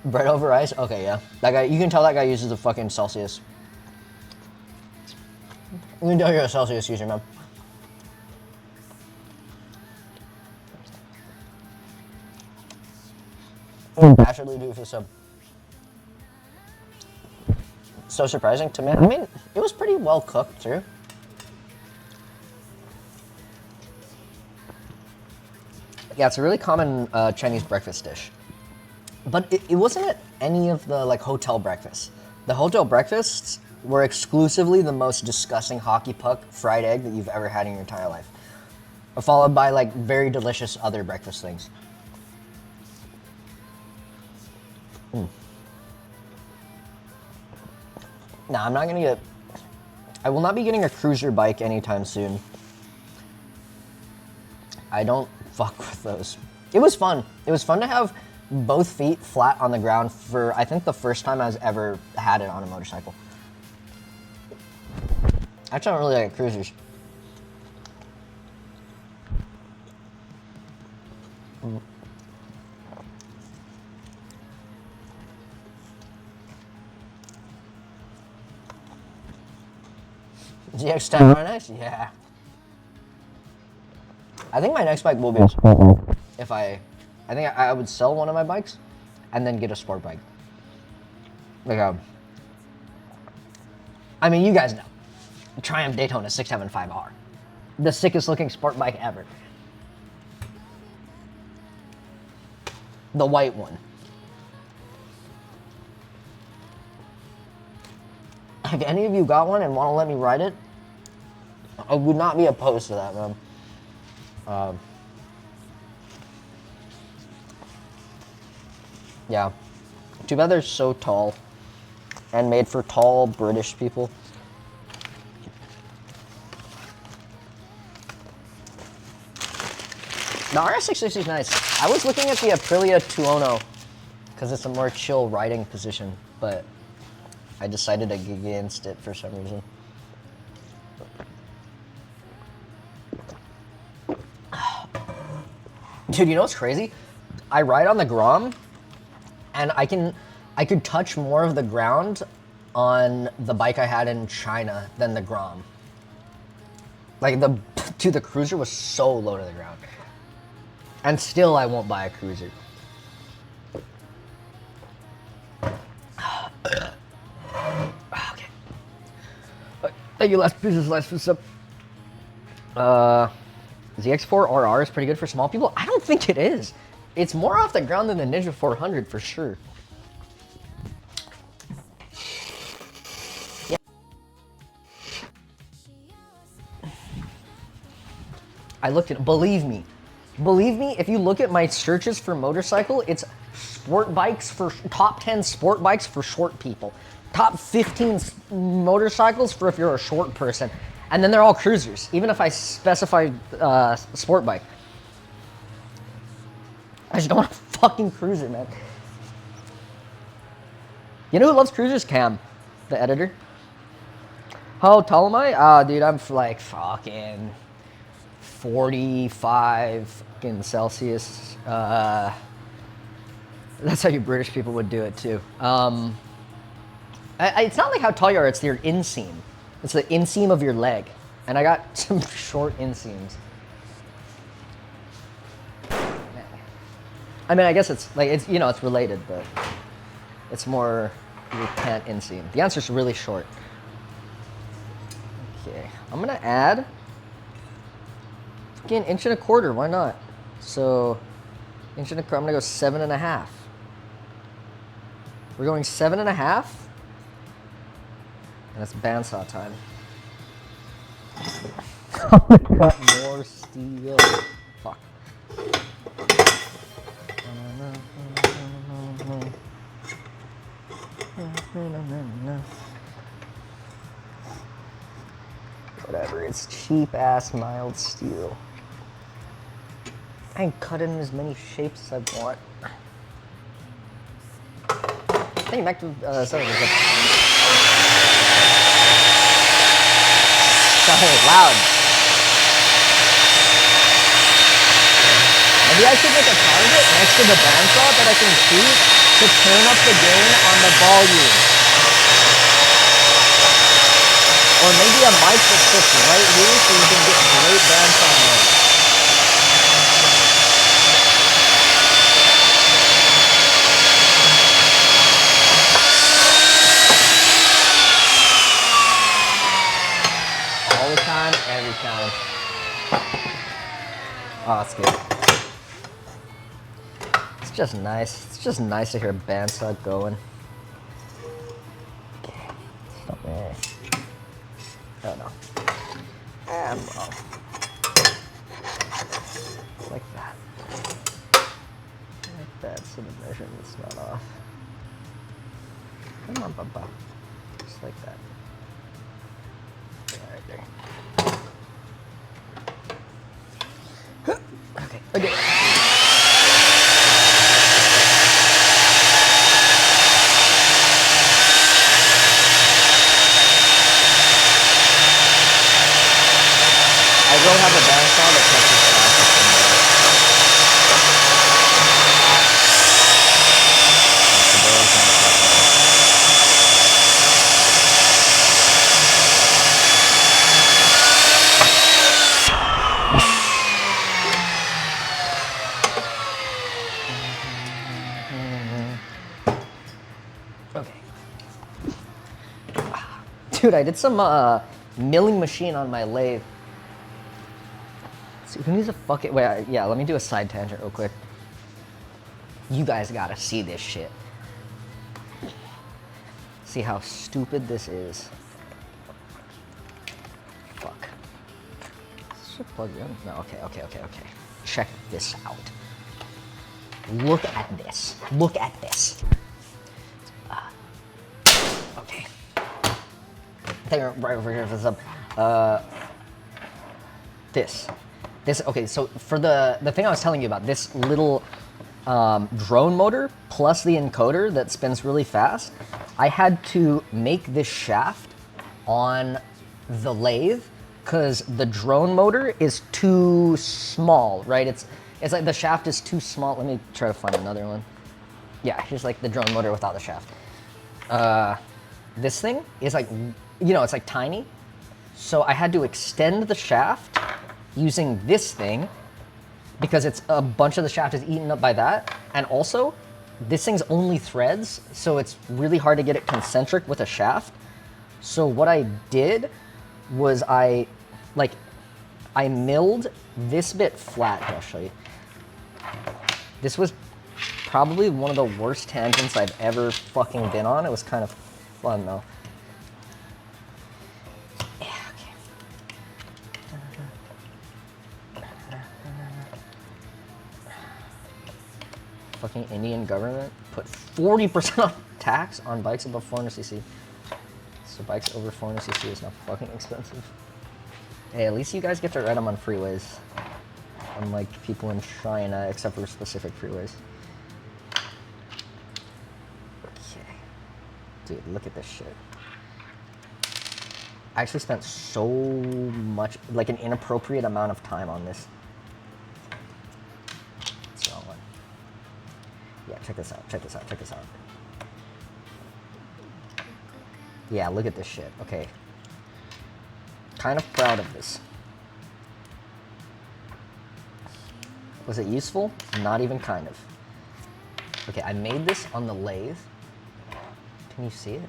bread over rice? Okay, yeah. That guy, you can tell that guy uses a fucking Celsius. You can tell you're a Celsius user, man. Naturally do for sub. So surprising to me. I mean, it was pretty well cooked too. Yeah, it's a really common Chinese breakfast dish. But it wasn't at any of the like hotel breakfasts. The hotel breakfasts were exclusively the most disgusting hockey puck fried egg that you've ever had in your entire life. Followed by like very delicious other breakfast things. Nah, I'm not gonna get... I will not be getting a cruiser bike anytime soon. I don't fuck with those. It was fun. It was fun to have both feet flat on the ground for, I think, the first time I was ever had it on a motorcycle. Actually, I don't really like cruisers. GX10 nice? Yeah. I think my next bike will be a sport bike. I think I would sell one of my bikes and then get a sport bike. Like I mean, you guys know. Triumph Daytona 675R. The sickest looking sport bike ever. The white one. If any of you got one and want to let me ride it, I would not be opposed to that, man. Yeah. Too bad they're so tall and made for tall British people. The RS660 is nice. I was looking at the Aprilia Tuono because it's a more chill riding position, but I decided to go against it for some reason. Dude, you know what's crazy? I ride on the Grom, and I could touch more of the ground on the bike I had in China than the Grom. Like the Cruiser was so low to the ground. And still I won't buy a Cruiser. Okay. Thank you, last business up. The X4 RR is pretty good for small people. I don't think it is. It's more off the ground than the Ninja 400 for sure. Yeah. I looked at, believe me, if you look at my searches for motorcycle, it's sport bikes for top 10 sport bikes for short people. Top 15 motorcycles for if you're a short person. And then they're all cruisers, even if I specify sport bike. I just don't want a fucking cruiser, man. You know who loves cruisers? Cam, the editor. How tall am I? Dude, I'm like fucking 45 fucking Celsius. That's how you British people would do it too. It's not like how tall you are, it's your inseam. It's the inseam of your leg. And I got some short inseams. I mean, I guess it's like, it's, you know, it's related, but it's more your pant inseam. The answer's really short. Okay, I'm gonna add an 1.25 inches, why not? So, 1.25 inches, I'm gonna go 7.5. We're going 7.5. And it's bandsaw time. I'm gonna cut more steel. Fuck. Whatever, it's cheap ass mild steel. I can cut it in as many shapes as I want. I think back to sorry, loud. Maybe I should make a target next to the bandsaw that I can shoot to turn up the gain on the volume. Or maybe a mic that sits right here so you can get great bandsaw noise. All the time, every time. Oh, that's good. It's just nice. It's just nice to hear a bandsaw going. Okay. Stop there. Oh no. And well. Like that. Like that, so the measurement's not off. Come on, Bubba. Just like that. Right there. Okay, okay. I will have a bandsaw that touches plastic somewhere. Okay. Dude, I did some milling machine on my lathe. See, who needs a fucking... Wait, yeah, let me do a side tangent real quick. You guys gotta see this shit. See how stupid this is. Fuck. Should plug in? No, okay. Check this out. Look at this. Look at this. Okay. I think right over here for this up. This, okay, so for the thing I was telling you about, this little drone motor plus the encoder that spins really fast, I had to make this shaft on the lathe because the drone motor is too small, right? It's like the shaft is too small. Let me try to find another one. Yeah, here's like the drone motor without the shaft. This thing is like, you know, it's like tiny. So I had to extend the shaft using this thing because it's a bunch of the shaft is eaten up by that. And also, this thing's only threads, so it's really hard to get it concentric with a shaft. So what I did was I milled this bit flat. Here, I'll show you. This was probably one of the worst tangents I've ever fucking been on. It was kind of fun though. Yeah, okay. Fucking Indian government put 40% tax on bikes above 400cc. So bikes over 400cc is now fucking expensive. Hey, at least you guys get to ride them on freeways. Unlike people in China, except for specific freeways. Okay. Dude, look at this shit. I actually spent so much, like an inappropriate amount of time on this. It's the wrong one. Yeah, check this out, check this out, check this out. Yeah, look at this shit. Okay. Kind of proud of this. Was it useful? Not even kind of. Okay, I made this on the lathe. Can you see it?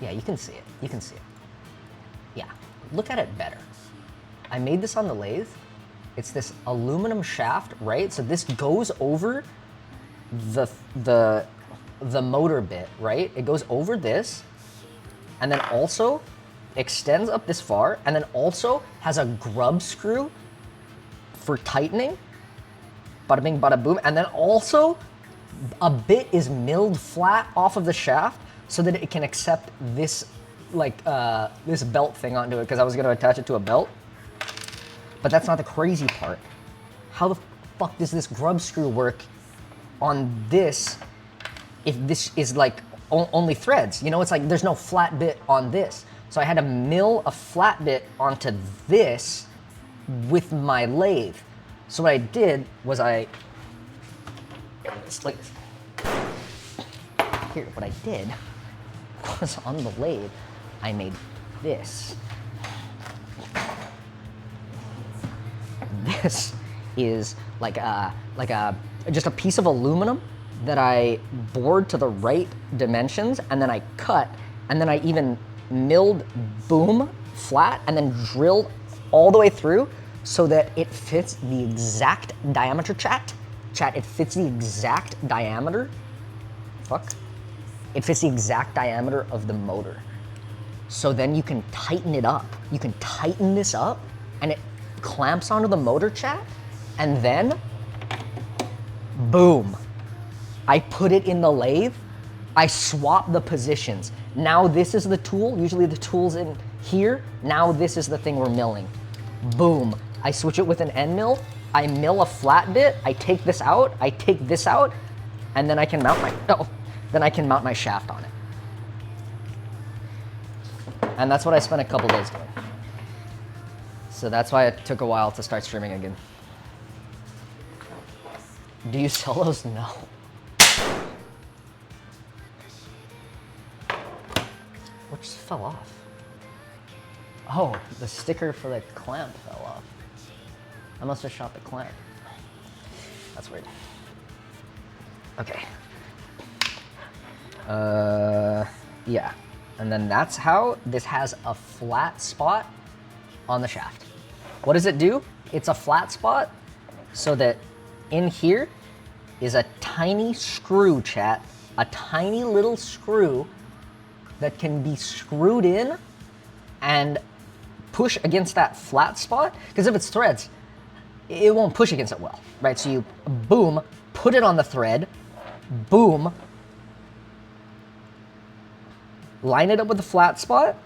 Yeah, you can see it. You can see it. Yeah, look at it better. I made this on the lathe. It's this aluminum shaft, right? So this goes over the motor bit, right? It goes over this, and then also extends up this far, and then also has a grub screw for tightening. Bada bing, bada boom. And then also a bit is milled flat off of the shaft so that it can accept this, like, this belt thing onto it, because I was gonna attach it to a belt. But that's not the crazy part. How the fuck does this grub screw work on this if this is like only threads? You know, it's like there's no flat bit on this. So I had to mill a flat bit onto this with my lathe. So what I did was what I did was on the lathe, I made this. This is just a piece of aluminum that I bored to the right dimensions, and then I cut, and then I even milled boom flat, and then drilled all the way through so that it fits the exact diameter, chat, it fits the exact diameter, it fits the exact diameter of the motor. So then you can tighten it up. You can tighten this up, and it clamps onto the motor, chat, and then, boom. I put it in the lathe, I swap the positions. Now this is the tool, usually the tool's in here, now this is the thing we're milling. Boom, I switch it with an end mill, I mill a flat bit, I take this out, I take this out, and then I can mount my shaft on it. And that's what I spent a couple days doing. So that's why it took a while to start streaming again. Do you sell those? No. What just fell off? Oh, the sticker for the clamp fell off. I must have shot the clamp. That's weird. Okay. Yeah. And then that's how this has a flat spot on the shaft. What does it do? It's a flat spot so that in here is a tiny screw, chat. A tiny little screw that can be screwed in and push against that flat spot. Because if it's threads, it won't push against it well, right? So you, boom, put it on the thread, boom, line it up with the flat spot,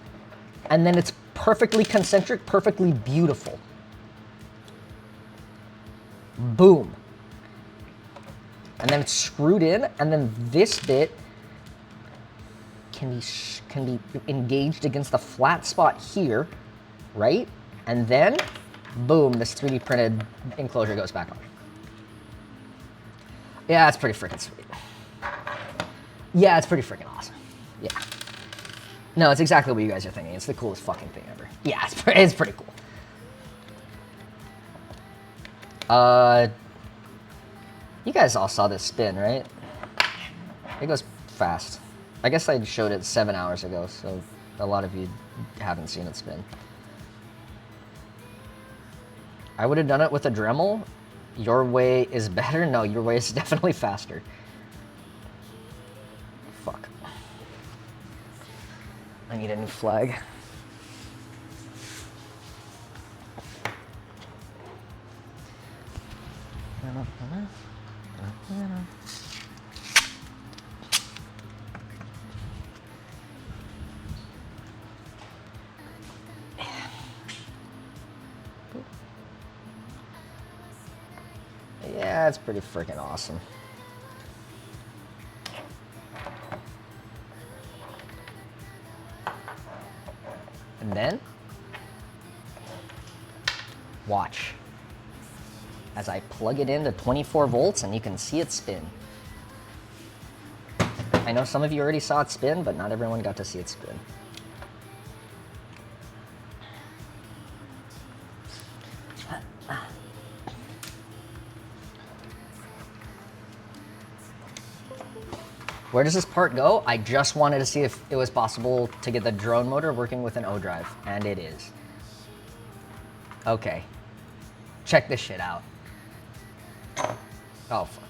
and then it's perfectly concentric, perfectly beautiful. Boom. And then it's screwed in, and then this bit can be engaged against the flat spot here, right? And then boom, this 3D printed enclosure goes back on. Yeah, it's pretty freaking sweet. Yeah, it's pretty freaking awesome. Yeah. No, it's exactly what you guys are thinking. It's the coolest fucking thing ever. Yeah, it's pretty cool. You guys all saw this spin, right? It goes fast. I guess I showed it 7 hours ago, so a lot of you haven't seen it spin. I would have done it with a Dremel. Your way is better? No, your way is definitely faster. Fuck. I need a new flag. Yeah, it's pretty freaking awesome. And then, watch as I plug it into 24 volts and you can see it spin. I know some of you already saw it spin, but not everyone got to see it spin. Where does this part go? I just wanted to see if it was possible to get the drone motor working with an O drive, and it is. Okay. Check this shit out. Oh, fuck.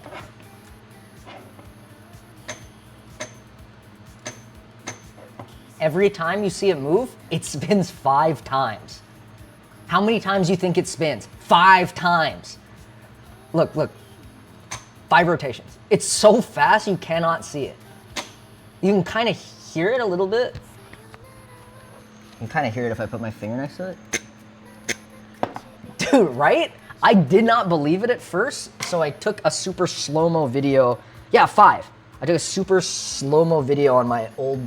Every time you see it move, it spins 5 times. How many times do you think it spins? 5 times. Look, look. 5 rotations. It's so fast you cannot see it. You can kind of hear it a little bit. You can kind of hear it if I put my finger next to it. Dude, right? I did not believe it at first, so I took a super slow-mo video. Yeah, 5. I took a super slow-mo video on my old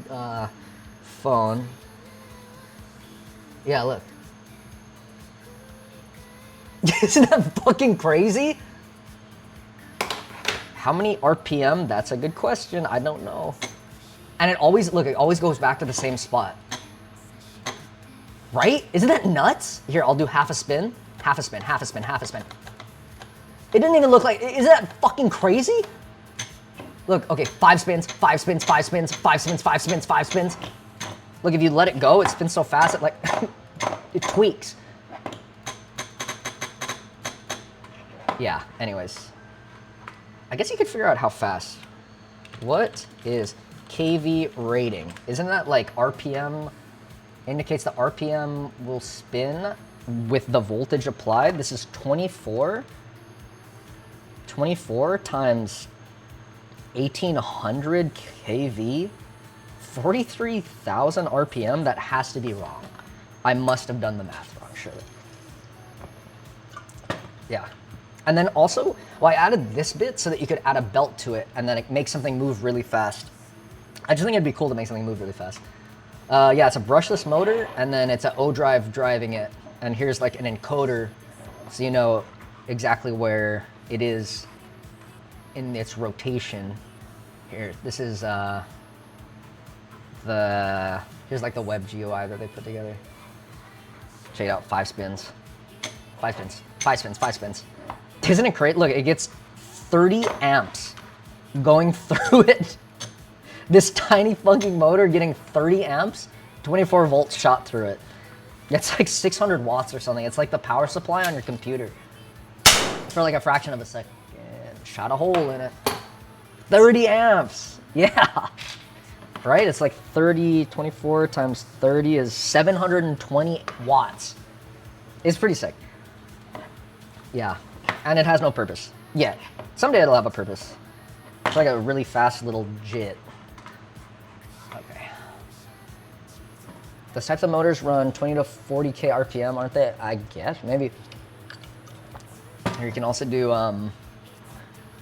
phone. Yeah, look. Isn't that fucking crazy? How many RPM? That's a good question. I don't know. And it always, look, it always goes back to the same spot. Right? Isn't that nuts? Here, I'll do half a spin, half a spin, half a spin, half a spin. It didn't even look like, isn't that fucking crazy? Look, okay, 5 spins, 5 spins, 5 spins, 5 spins, 5 spins, 5 spins. Look, if you let it go, it spins so fast, it like, it tweaks. Yeah, anyways. I guess you could figure out how fast. What is KV rating? Isn't that like RPM indicates the RPM will spin with the voltage applied? This is 24 times 1800 kV, 43,000 RPM. That has to be wrong. I must have done the math wrong, surely. Yeah. And then also, well, I added this bit so that you could add a belt to it and then it makes something move really fast. I just think it'd be cool to make something move really fast. Yeah, it's a brushless motor and then it's an O drive driving it. And here's like an encoder so you know exactly where it is in its rotation. Here, this is here's like the web GUI that they put together. Check it out, 5 spins, 5 spins, 5 spins, 5 spins. Isn't it great? Look, it gets 30 amps going through it. This tiny fucking motor getting 30 amps, 24 volts shot through it. It's like 600 watts or something. It's like the power supply on your computer. For like a fraction of a second. Shot a hole in it. 30 amps. Yeah. Right? It's like 30, 24 times 30 is 720 watts. It's pretty sick. Yeah. And it has no purpose. Yeah. Someday it'll have a purpose. It's like a really fast little JIT. Okay. Those types of motors run 20 to 40k RPM, aren't they? I guess, maybe. Here you can also do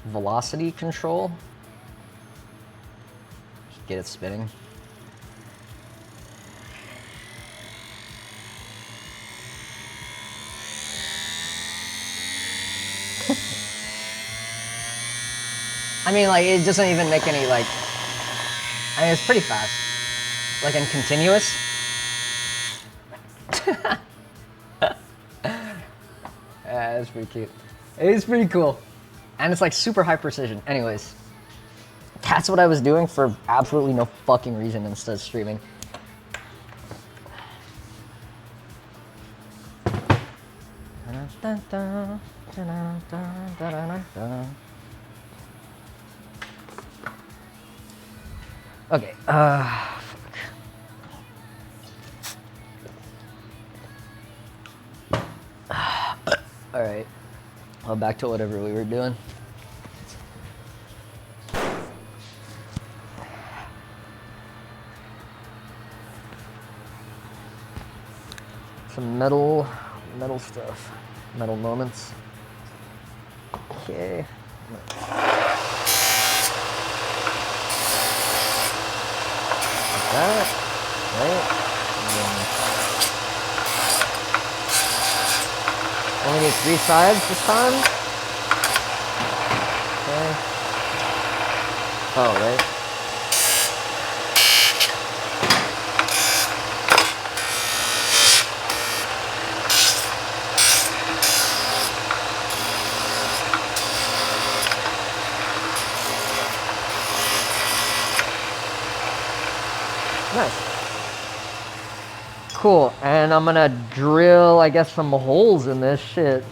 velocity control. Get it spinning. I mean, like, it doesn't even make any, like... I mean, it's pretty fast. Like, and continuous. Yeah, it's pretty cute. It's pretty cool. And it's, like, super high precision. Anyways. That's what I was doing for absolutely no fucking reason instead of streaming. Okay, fuck. All right, well, back to whatever we were doing. Some metal stuff, metal moments. Okay. That, right? Only need 3 sides this time. Okay. Oh, right. Nice. Cool, and I'm gonna drill, I guess, some holes in this shit.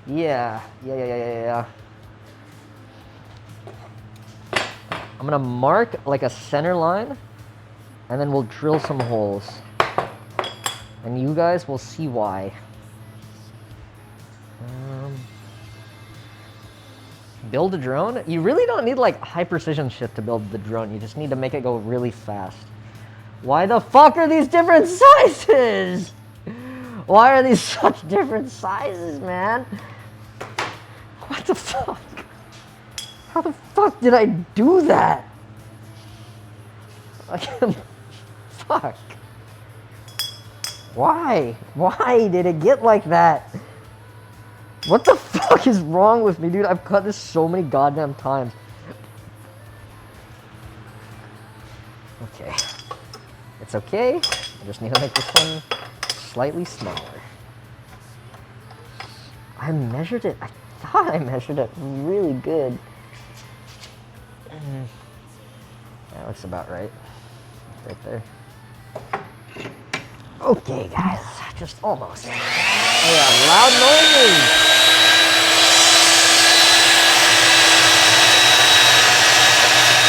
Yeah. I'm gonna mark like a center line, and then we'll drill some holes. And you guys will see why. Build a drone? You really don't need like high precision shit to build the drone. You just need to make it go really fast. Why the fuck are these different sizes? Why are these such different sizes, man? What the fuck? How the fuck did I do that? Fuck. Why? Why did it get like that? What the fuck is wrong with me, dude? I've cut this so many goddamn times. Okay. It's okay. I just need to make this one slightly smaller. I measured it. I thought I measured it really good. That looks about right. Right there. Okay, guys. Just almost. Oh yeah, loud noises!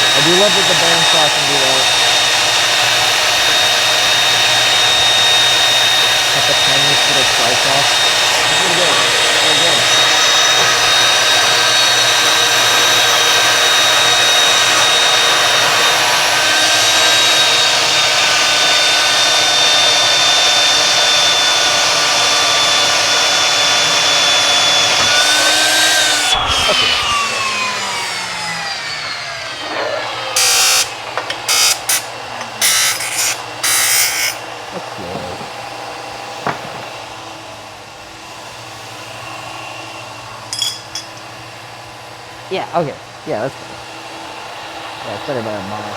I do love that the bandsaw can do that. Cut the tiniest little slice off. That's really good. Very good. Yeah, okay. Yeah, that's better. Yeah, it's better by a mile.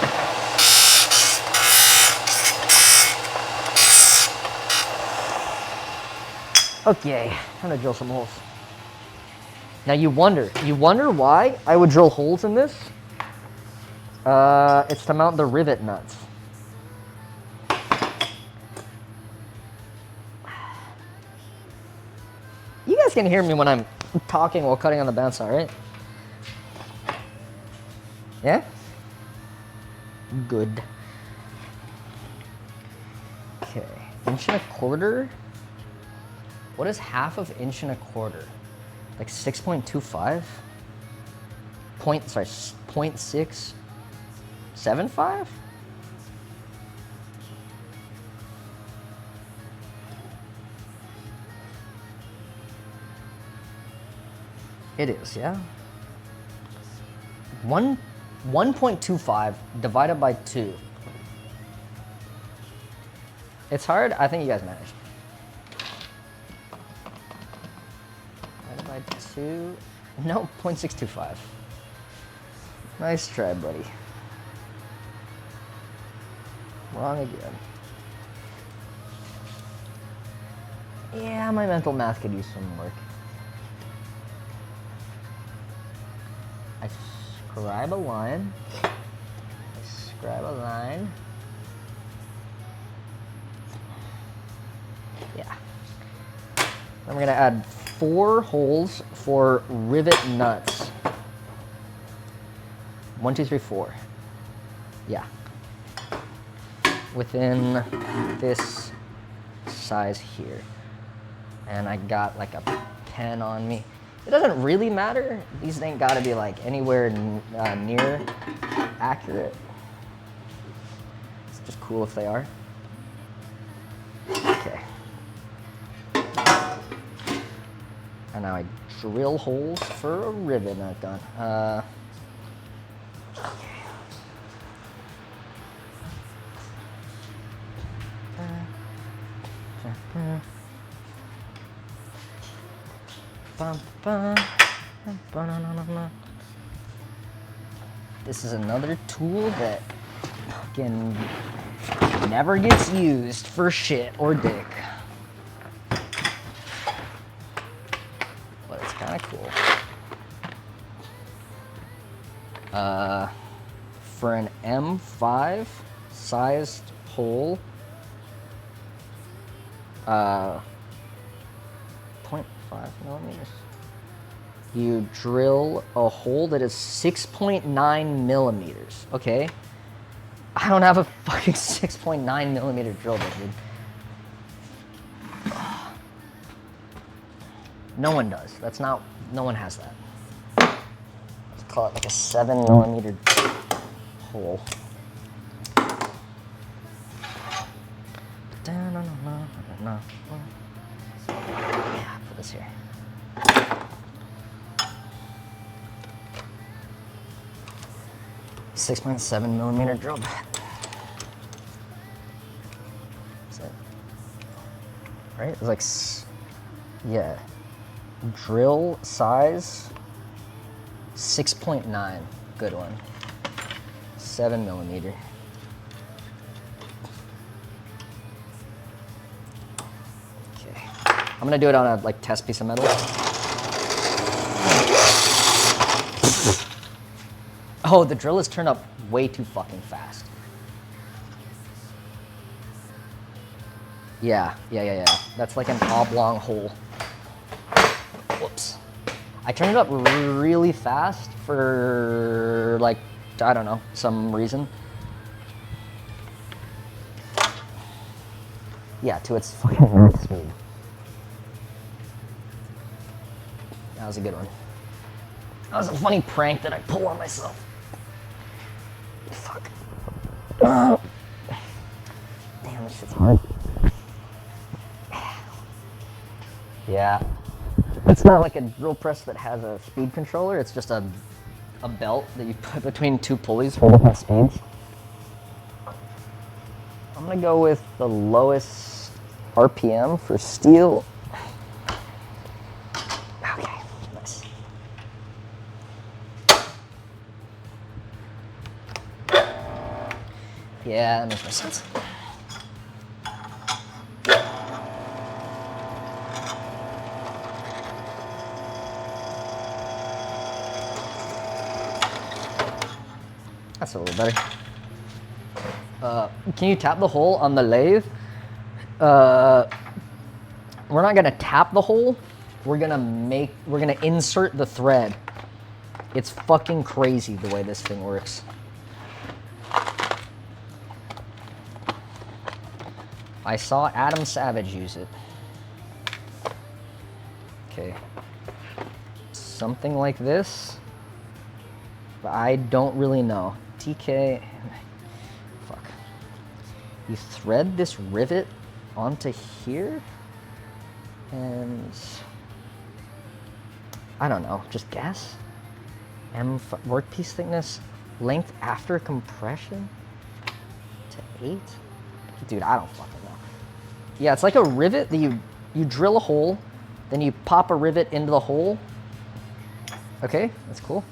Okay, time to drill some holes. Now you wonder why I would drill holes in this? It's to mount the rivet nuts. You guys can hear me when I'm talking while cutting on the bandsaw, right? Yeah? Good. Okay, 1.25 inches? What is half of 1.25 inches? Like 6.25? Sorry, 0.675? It is, yeah? 1.25 divided by 2. It's hard. I think you guys managed. Divided by 2. No, 0.625. Nice try, buddy. Wrong again. Yeah, my mental math could use some work. I scribe a line. Yeah. Then we're gonna add 4 holes for rivet nuts. 1, 2, 3, 4. Yeah. Within this size here. And I got like a pen on me. It doesn't really matter. These ain't gotta be like anywhere near accurate. It's just cool if they are. Okay. And now I drill holes for a rivet nut gun. This is another tool that fucking never gets used for shit or dick. But it's kind of cool. For an M5 sized hole, 0.5 millimeters. You drill a hole that is 6.9 millimeters. Okay, I don't have a fucking 6.9 millimeter drill bit, dude. No one does. That's not. No one has that. Let's call it like a 7 millimeter hole. Yeah, put this here. .7 millimeter drill bit. Is it? Right? It's like, yeah. Drill size 6.9. Good one. 7 millimeter. Okay. I'm gonna do it on a like test piece of metal. Oh, the drill is turned up way too fucking fast. Yeah. That's like an oblong hole. Whoops. I turned it up really fast for like, I don't know, some reason. Yeah, to its fucking max speed. That was a good one. That was a funny prank that I pull on myself. Fuck. Damn, this shit's hard. Yeah. It's not like a drill press that has a speed controller. It's just a belt that you put between 2 pulleys for different speeds. I'm gonna go with the lowest RPM for steel. Okay, nice. Yeah, that makes more sense. That's a little better. Can you tap the hole on the lathe? We're not gonna tap the hole. We're gonna insert the thread. It's fucking crazy the way this thing works. I saw Adam Savage use it. Okay. Something like this. But I don't really know. TK, fuck. You thread this rivet onto here, and I don't know, just guess. Workpiece thickness, length after compression to 8. Dude, I don't fucking know. Yeah, it's like a rivet that you drill a hole, then you pop a rivet into the hole, Okay, that's cool.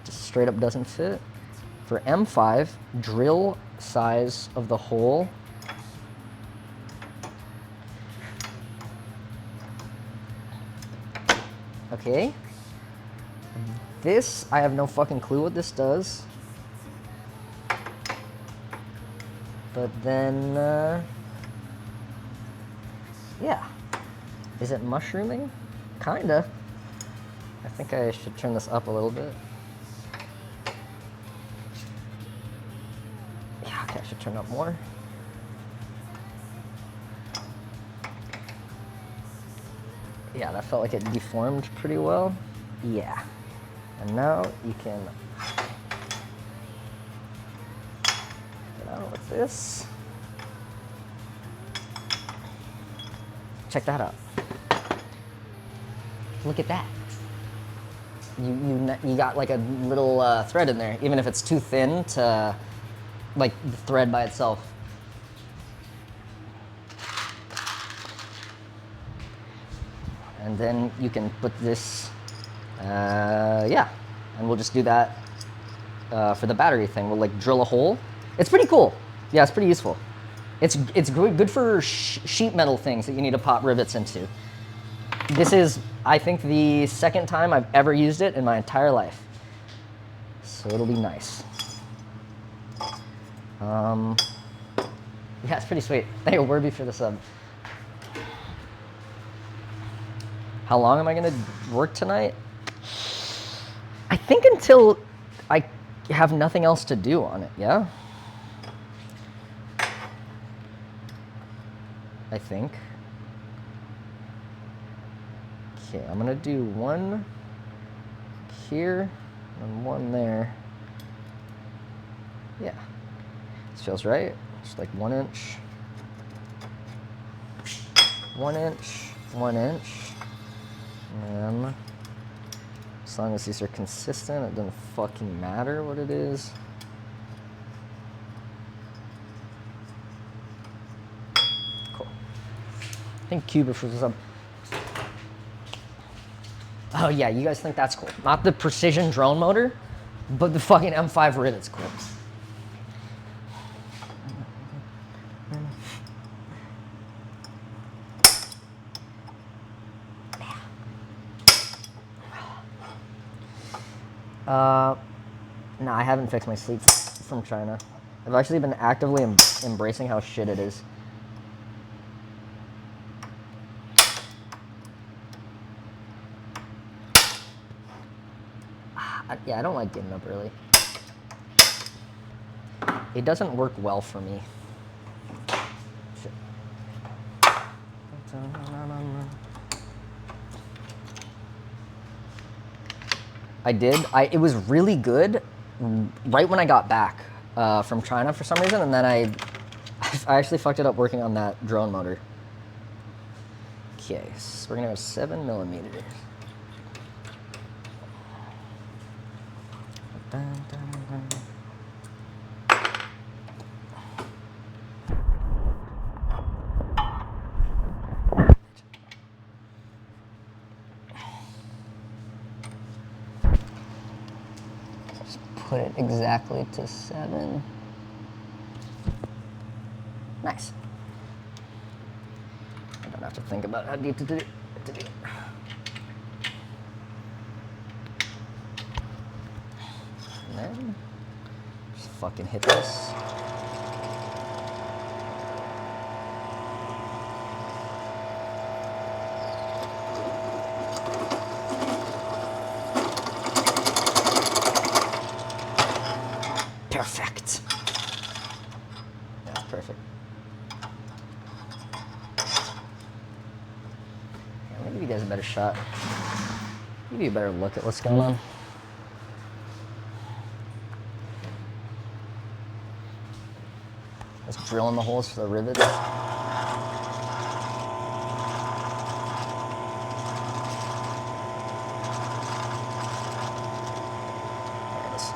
Just straight up doesn't fit. For M5, drill size of the hole. Okay. This, I have no fucking clue what this does. But then, yeah. Is it mushrooming? Kinda. I think I should turn this up a little bit. Yeah, okay, I should turn up more. Yeah, that felt like it deformed pretty well. Yeah. And now you can get out with this. Check that out. Look at that. You got like a little thread in there, even if it's too thin to like the thread by itself. And then you can put this, yeah, and we'll just do that for the battery thing. We'll like drill a hole. It's pretty cool. Yeah, it's pretty useful. It's good for sheet metal things that you need to pop rivets into. This is, I think, the second time I've ever used it in my entire life. So it'll be nice. Yeah, it's pretty sweet. Thank you, Werby, for the sub. How long am I gonna work tonight? I think until I have nothing else to do on it, yeah? I think. Okay, I'm gonna do one here and one there. Yeah, this feels right. Just like 1 inch, 1 inch, 1 inch. And as long as these are consistent, it doesn't fucking matter what it is. Cool. I think Cubif was up. Oh yeah, you guys think that's cool. Not the precision drone motor, but the fucking M5 rivet's cool. No, I haven't fixed my sleep from China. I've actually been actively embracing how shit it is. Yeah, I don't like getting up early. It doesn't work well for me. Shit. It was really good right when I got back from China for some reason, and then I actually fucked it up working on that drone motor. Okay, so we're gonna go 7mm. Just put it exactly to 7. Nice. I don't have to think about how deep to do it. And then just fucking hit this. Perfect. That's perfect. Yeah, let me give you guys a better shot. Give you a better look at what's going on. Just drilling the holes for the rivets. There it is.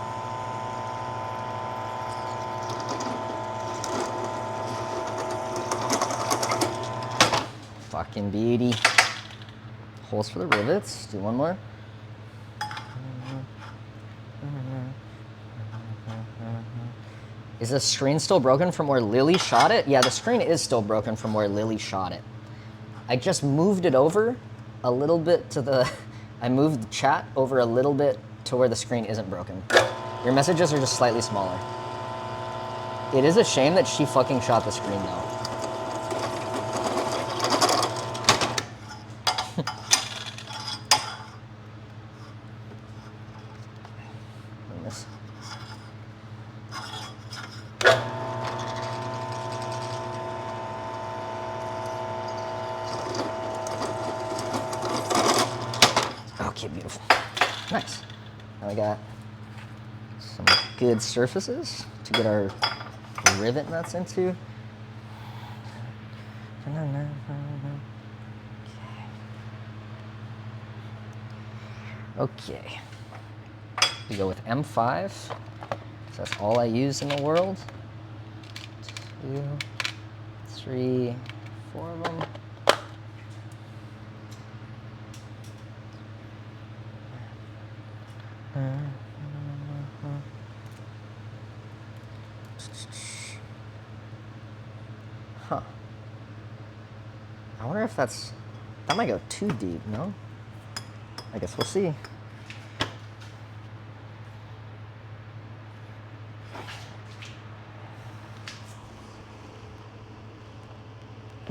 Fucking beauty. Holes for the rivets. Do one more. Is the screen still broken from where Lily shot it? Yeah, the screen is still broken from where Lily shot it. I just moved it over a little bit to the... I moved the chat over a little bit to where the screen isn't broken. Your messages are just slightly smaller. It is a shame that she fucking shot the screen though. This. Okay, beautiful. Nice. Now we got some good surfaces to get our rivet nuts into. Okay. We go with M5. So that's all I use in the world. 2, 3, 4 of them. Huh. I wonder if that might go too deep, no? I guess we'll see.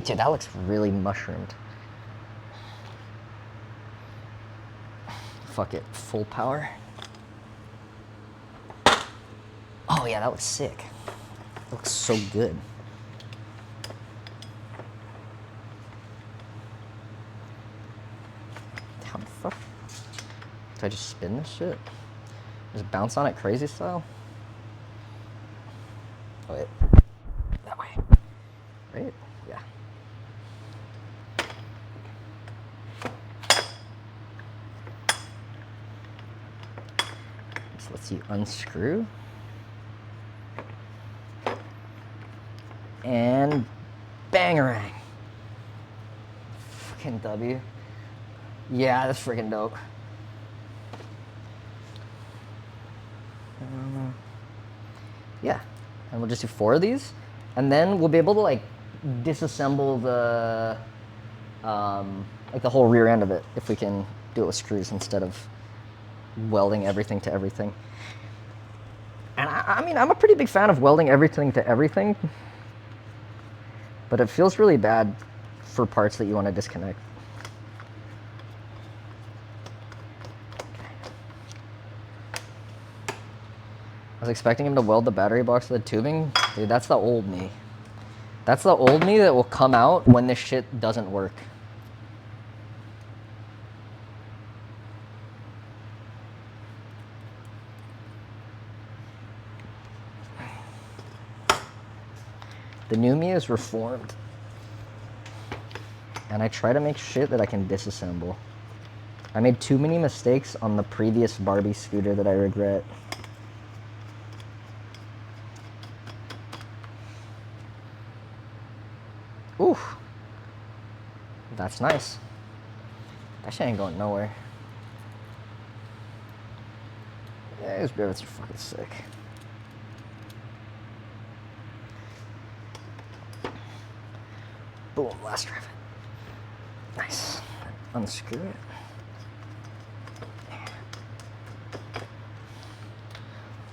Dude, that looks really mushroomed. Fuck it, full power. Oh yeah, that looks sick. That looks so good. How the fuck? Do I just spin this shit? Just bounce on it crazy style? Oh wait. That way. Right? Yeah. This lets you unscrew. And bangarang. Fucking W. Yeah, that's freaking dope. Yeah, and we'll just do 4 of these, and then we'll be able to like disassemble the like the whole rear end of it if we can do it with screws instead of welding everything to everything. And I mean, I'm a pretty big fan of welding everything to everything, but it feels really bad for parts that you want to disconnect. I was expecting him to weld the battery box to the tubing. Dude, that's the old me. That's the old me that will come out when this shit doesn't work. The new me is reformed. And I try to make shit that I can disassemble. I made too many mistakes on the previous Barbie scooter that I regret. Oof. That's nice. That shit ain't going nowhere. Yeah, these rivets are fucking sick. Boom, last rivet. Nice. Unscrew it.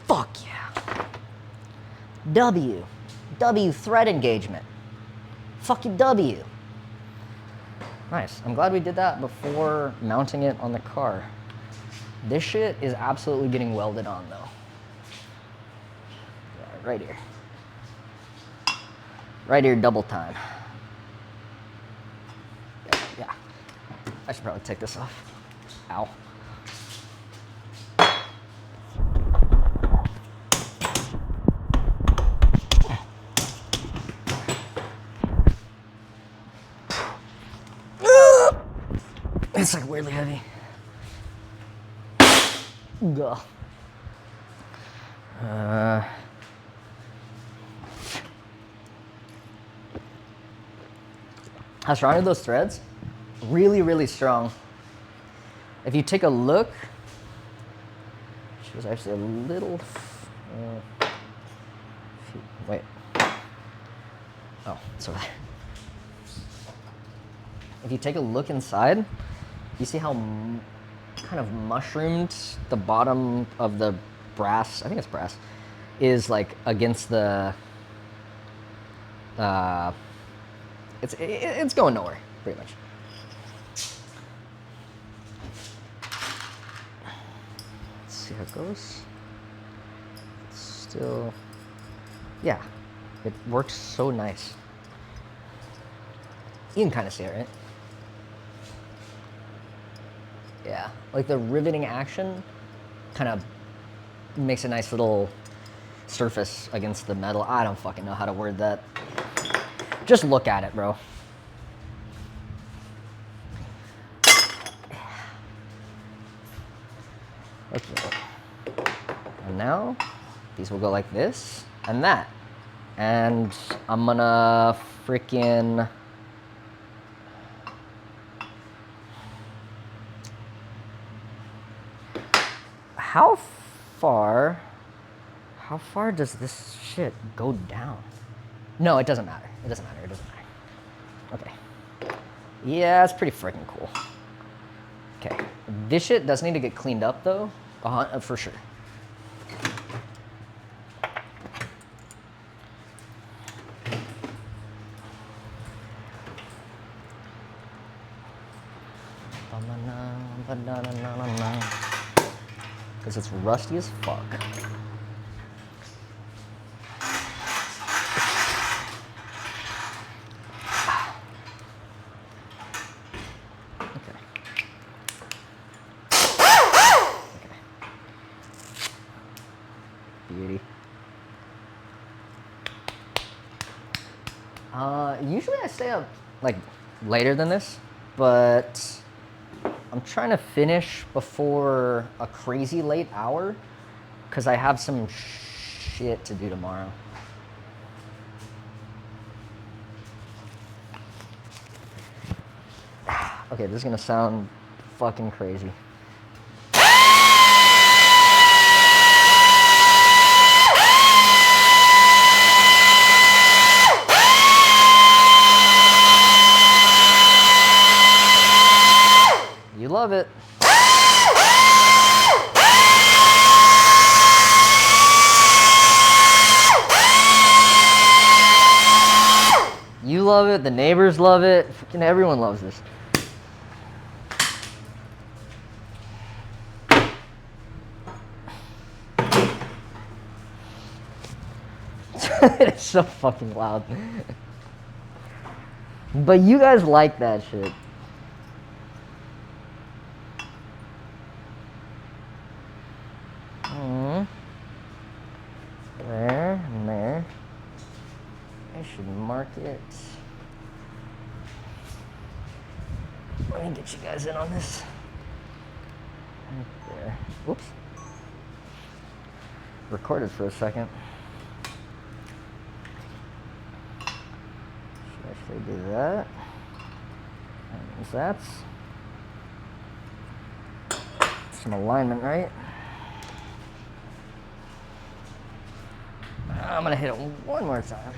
Fuck yeah. W. W thread engagement. Fucking W. Nice. I'm glad we did that before mounting it on the car. This shit is absolutely getting welded on though. Yeah, right here. Right here, double time. Yeah. I should probably take this off. Ow. It's like weirdly heavy. Gah. How strong are those threads? Really, really strong. If you take a look, she was actually a little, if Wait. Oh, it's over there. If you take a look inside, you see how kind of mushroomed the bottom of the brass, I think it's brass, is like against the, it's going nowhere, pretty much. Let's see how it goes. It's still, yeah, it works so nice. You can kind of see it, right? Yeah, like the riveting action kind of makes a nice little surface against the metal. I don't fucking know how to word that. Just look at it, bro. Okay. And now, these will go like this and that. And I'm gonna freaking... How far does this shit go down? No, it doesn't matter. It doesn't matter. It doesn't matter. Okay. Yeah, it's pretty freaking cool. Okay. This shit does need to get cleaned up though, for sure. Because it's rusty as fuck. Beauty. Usually I stay up like later than this, but I'm trying to finish before a crazy late hour because I have some shit to do tomorrow. Okay, this is gonna sound fucking crazy. You love it. You love it, the neighbors love it, freaking everyone loves this. It's so fucking loud. But you guys like that shit. There and there. I should mark it. Let me get you guys in on this. Right there. Whoops. Recorded for a second. Should actually do that. And that's some alignment, right? I'm gonna hit it one more time.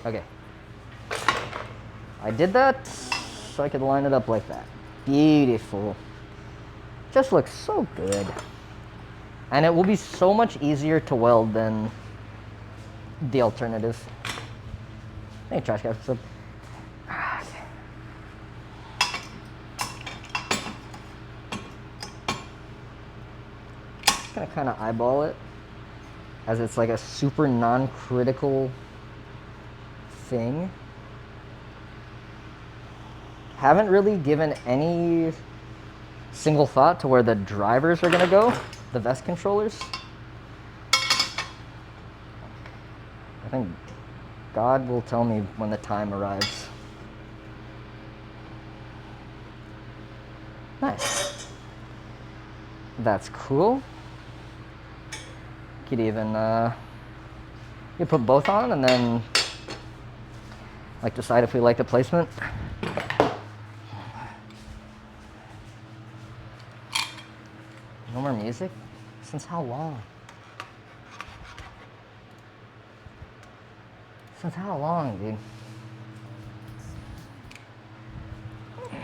Okay. I did that so I could line it up like that. Beautiful. Just looks so good. And it will be so much easier to weld than the alternative. Hey, trash guy, what's up? Just gonna kind of eyeball it as it's like a super non-critical thing. Haven't really given any single thought to where the drivers are gonna go, the VESC controllers. I think God will tell me when the time arrives. Nice. That's cool. Could even you put both on and then Like decide if we like the placement. No more music? Since how long? Since how long, dude? Okay.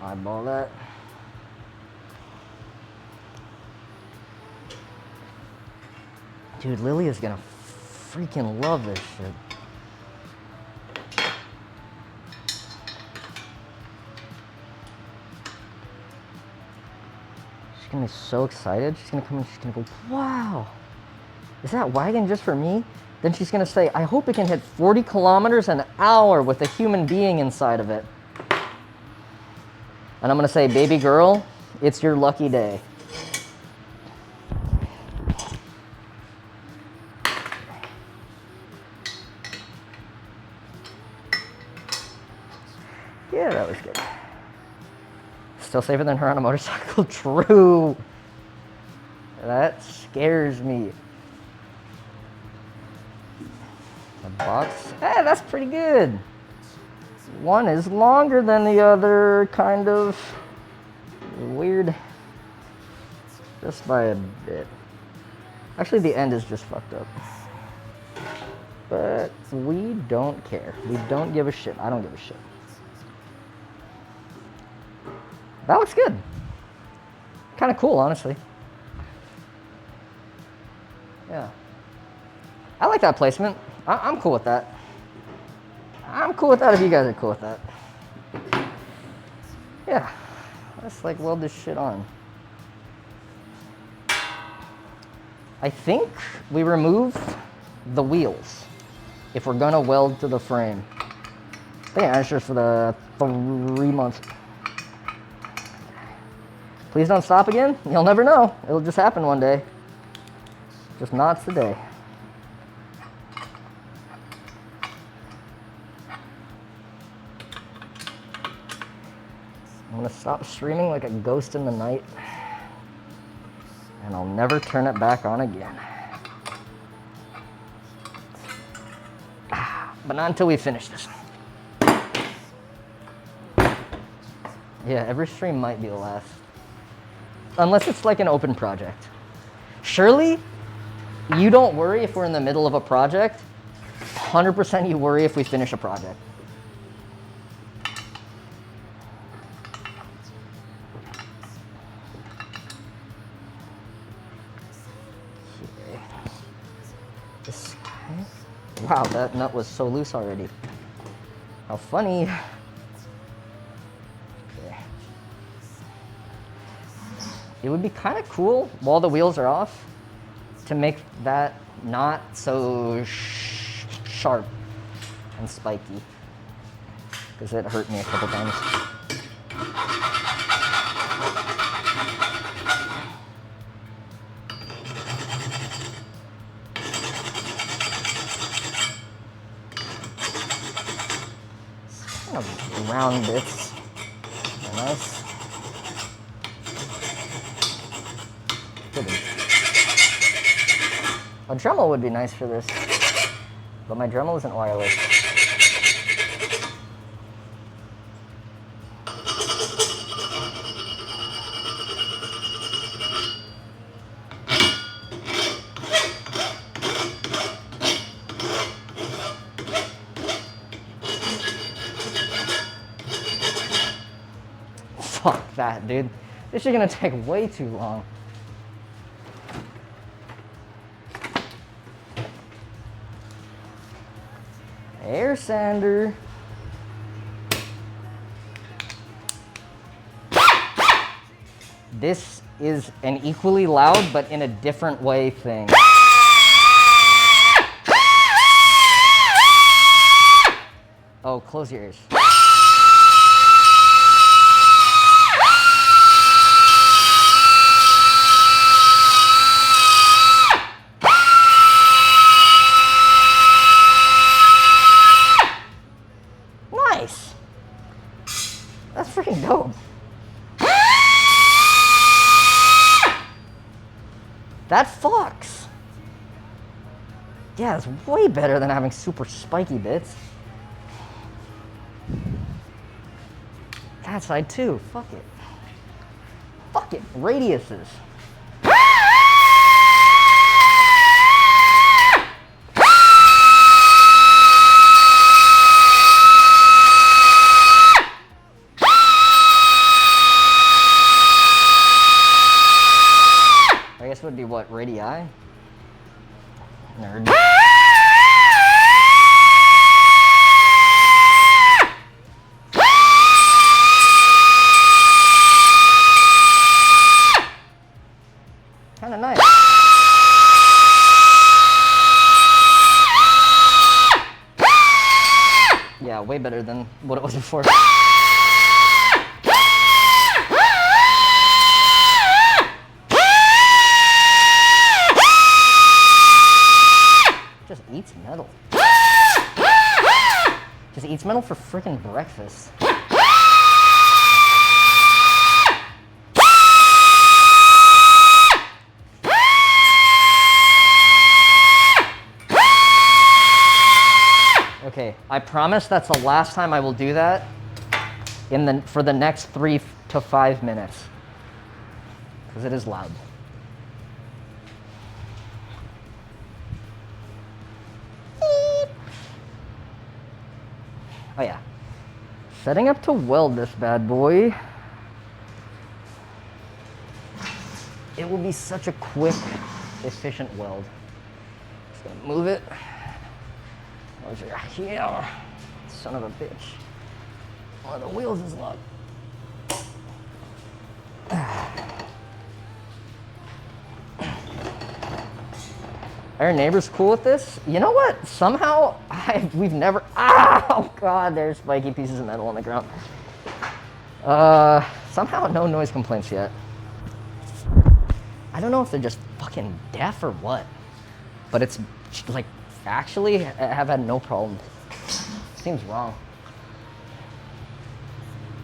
Eyeball that. Dude, Lily is gonna freaking love this shit. She's gonna be so excited. She's gonna come and she's gonna go, wow, is that wagon just for me? Then she's gonna say, I hope it can hit 40 kilometers an hour with a human being inside of it. And I'm gonna say, baby girl, it's your lucky day. Yeah, that was good. Still safer than her on a motorcycle? True. That scares me. The box, hey, that's pretty good. One is longer than the other, kind of weird. Just by a bit. Actually, the end is just fucked up. But we don't care. We don't give a shit. I don't give a shit. That looks good. Kind of cool, honestly. Yeah. I like that placement. I'm cool with that. I'm cool with that if you guys are cool with that. Yeah. Let's like weld this shit on. I think we remove the wheels if we're gonna weld to the frame. I think that's just for the 3 months. Please don't stop again. You'll never know. It'll just happen one day. Just not today. I'm gonna stop streaming like a ghost in the night, and I'll never turn it back on again. But not until we finish this. Yeah, every stream might be the last. Unless it's like an open project. Surely, you don't worry if we're in the middle of a project. 100% you worry if we finish a project. Okay. This guy. Wow, that nut was so loose already. How funny. It would be kind of cool while the wheels are off to make that not so sharp and spiky, because it hurt me a couple times. Kind of round bits. They're nice. A Dremel would be nice for this, but my Dremel isn't wireless. Fuck that, dude. This is gonna take way too long. Air sander. This is an equally loud, but in a different way thing. Oh, close your ears. Nice. That's freaking dope. Yeah, it's way better than having super spiky bits. That side too. Fuck it. Fuck it. Radiuses. I guess it would be what? Radii? Nerd. Kinda nice. Yeah, way better than what it was before. Just eats metal. Just eats metal for freaking breakfast. Okay, I promise that's the last time I will do that for the next 3 to 5 minutes. Because it is loud. Oh yeah. Setting up to weld this bad boy. It will be such a quick, efficient weld. Just gonna move it. Over here. Son of a bitch. One of the wheels is locked. Are your neighbors cool with this? You know what? Somehow, we've never... Oh, God, there's spiky pieces of metal on the ground. Somehow, no noise complaints yet. I don't know if they're just fucking deaf or what. But it's, like, actually, I have had no problem. Seems wrong.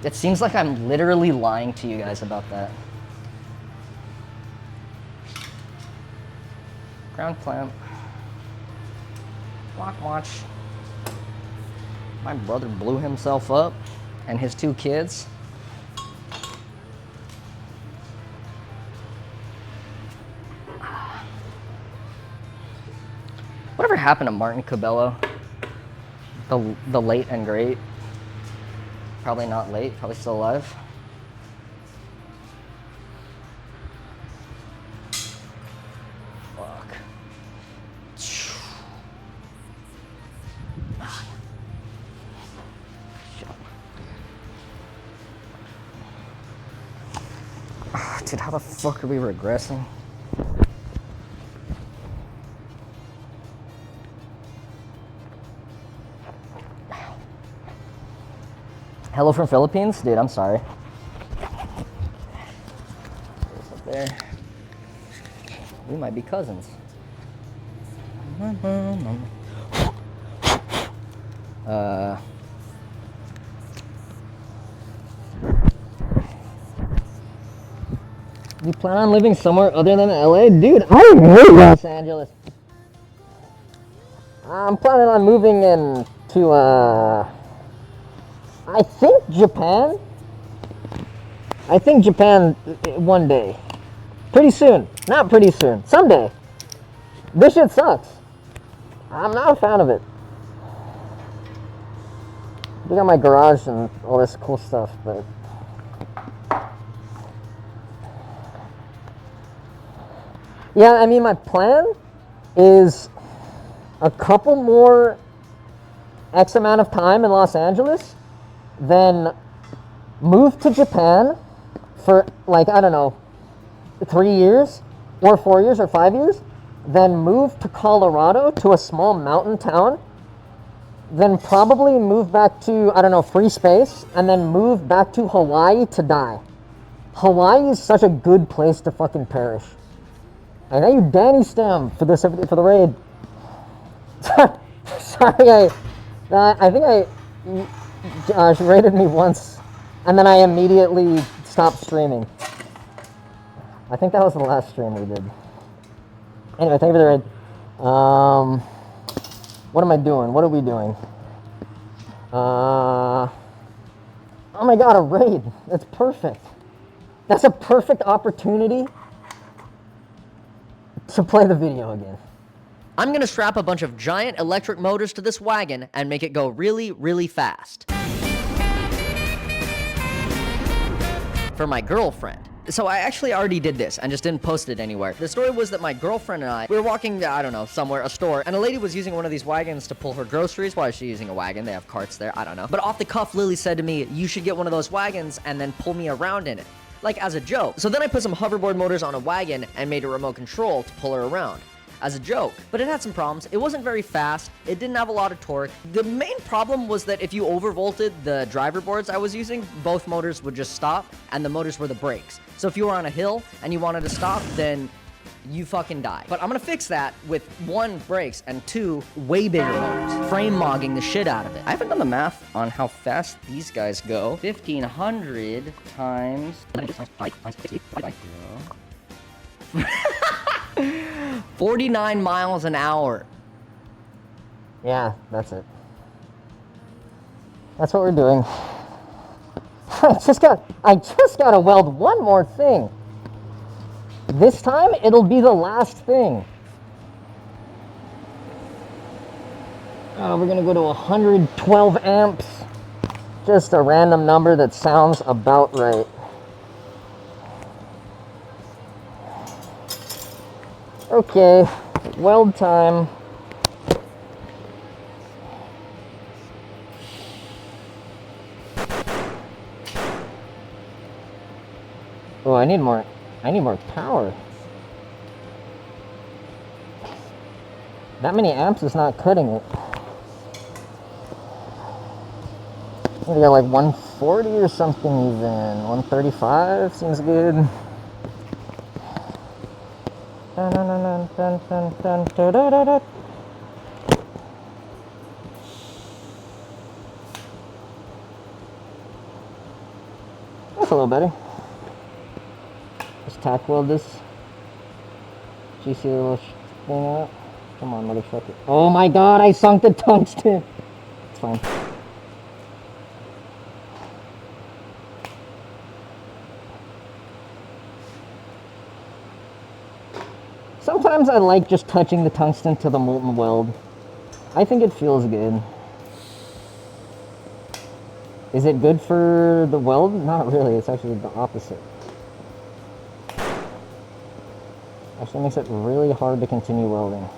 It seems like I'm literally lying to you guys about that. Ground clamp. Lock watch. My brother blew himself up and his 2 kids. Whatever happened to Martin Cabello? The late and great. Probably not late, probably still alive. Fuck. Dude, how the fuck are we regressing? Hello from Philippines? Dude, I'm sorry. It's up there. We might be cousins. You plan on living somewhere other than LA? Dude, I hate Los Angeles. I'm planning on moving into, I think Japan. I think Japan one day. Pretty soon. Not pretty soon. Someday. This shit sucks. I'm not a fan of it. I got my garage and all this cool stuff, but... Yeah, I mean, my plan is a couple more X amount of time in Los Angeles, then move to Japan for, like, I don't know, 3 years, or 4 years, or 5 years, then move to Colorado to a small mountain town, then probably move back to, I don't know, free space, and then move back to Hawaii to die. Hawaii is such a good place to fucking perish. I know you Danny Stem for this, for the raid. Sorry, I think Josh raided me once, and then I immediately stopped streaming. I think that was the last stream we did. Anyway, thank you for the raid. What am I doing? What are we doing? Oh my god, a raid. That's perfect. That's a perfect opportunity to play the video again. I'm gonna strap a bunch of giant electric motors to this wagon and make it go really, really fast. For my girlfriend. So I actually already did this and just didn't post it anywhere. The story was that my girlfriend and I, we were walking, I don't know, somewhere, a store, and a lady was using one of these wagons to pull her groceries. Why is she using a wagon? They have carts there, I don't know. But off the cuff, Lily said to me, you should get one of those wagons and then pull me around in it. Like as a joke. So then I put some hoverboard motors on a wagon and made a remote control to pull her around. As a joke. But it had some problems. It wasn't very fast. It didn't have a lot of torque. The main problem was that if you overvolted the driver boards I was using, both motors would just stop, and the motors were the brakes. So if you were on a hill and you wanted to stop, then you fucking die. But I'm gonna fix that with 1, brakes, and 2, way bigger motors. Frame mogging the shit out of it. I haven't done the math on how fast these guys go. 1,500 times... 49 miles an hour. Yeah, that's it. That's what we're doing. I just gotta weld one more thing. This time, it'll be the last thing. We're gonna go to 112 amps. Just a random number that sounds about right. Okay, weld time. Oh, I need more power. That many amps is not cutting it. We got like 140 or something even. 135 seems good. Dun, dun, dun, dun, dun, dun, dun, dun, dun, dun. That's a little better. Just tack weld this. Do you see the little thing out? Come on, motherfucker. Oh my god, I sunk the tungsten! It's fine. Sometimes I like just touching the tungsten to the molten weld. I think it feels good. Is it good for the weld? Not really, it's actually the opposite. Actually makes it really hard to continue welding.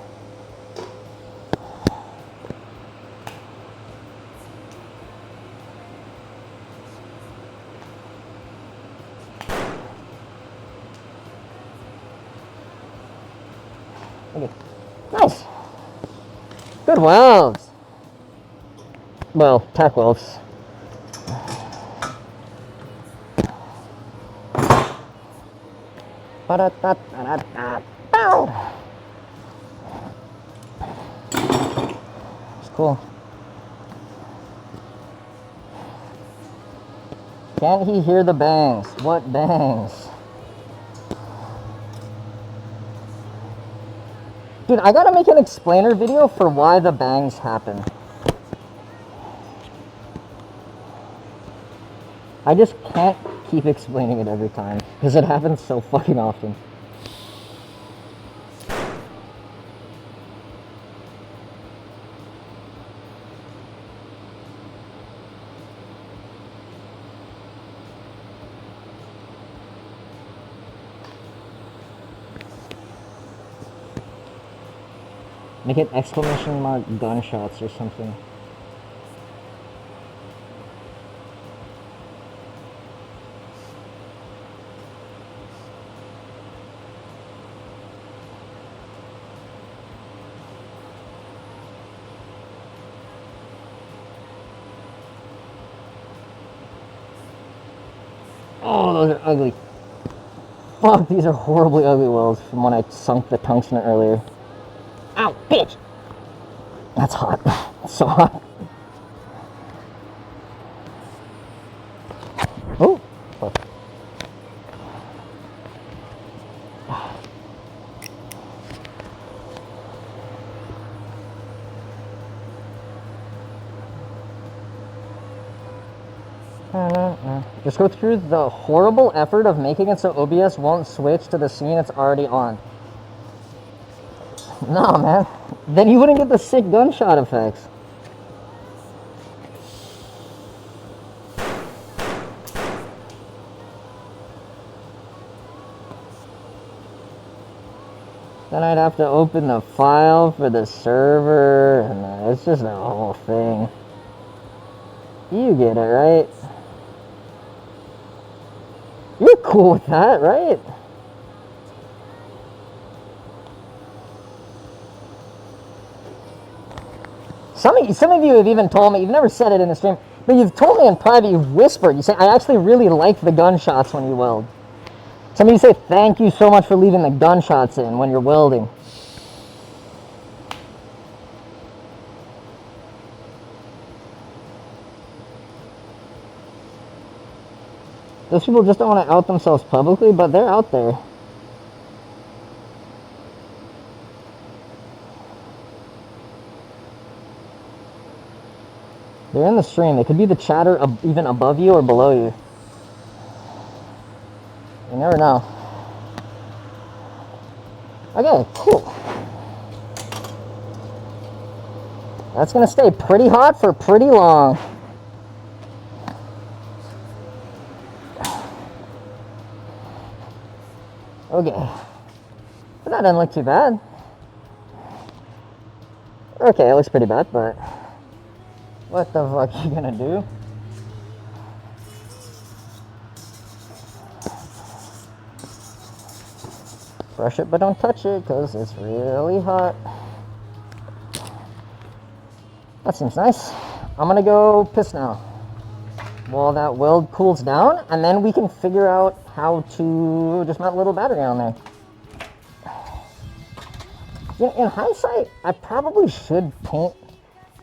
Okay. Nice! Good welds! Well, tack welds. It's cool. Can't he hear the bangs? What bangs? Dude, I gotta make an explainer video for why the bangs happen. I just can't keep explaining it every time, because it happens so fucking often. Make it exclamation mark gunshots or something. Oh, those are ugly. Fuck, these are horribly ugly welds from when I sunk the tungsten earlier. Ow, bitch! That's hot. It's so hot. Oh, fuck. Just go through the horrible effort of making it so OBS won't switch to the scene it's already on. No, man. Then you wouldn't get the sick gunshot effects. Then I'd have to open the file for the server, and it's just a whole thing. You get it, right? You're cool with that, right? Some of you have even told me, you've never said it in the stream, but you've told me in private, you've whispered, you say, I actually really like the gunshots when you weld. Some of you say, thank you so much for leaving the gunshots in when you're welding. Those people just don't want to out themselves publicly, but they're out there. They're in the stream. They could be the chatter even above you or below you. You never know. Okay, cool. That's gonna stay pretty hot for pretty long. Okay. But that doesn't look too bad. Okay, it looks pretty bad, but what the fuck are you gonna do? Brush it, but don't touch it, because it's really hot. That seems nice. I'm gonna go piss now, while that weld cools down, and then we can figure out how to just mount a little battery on there. In hindsight, I probably should paint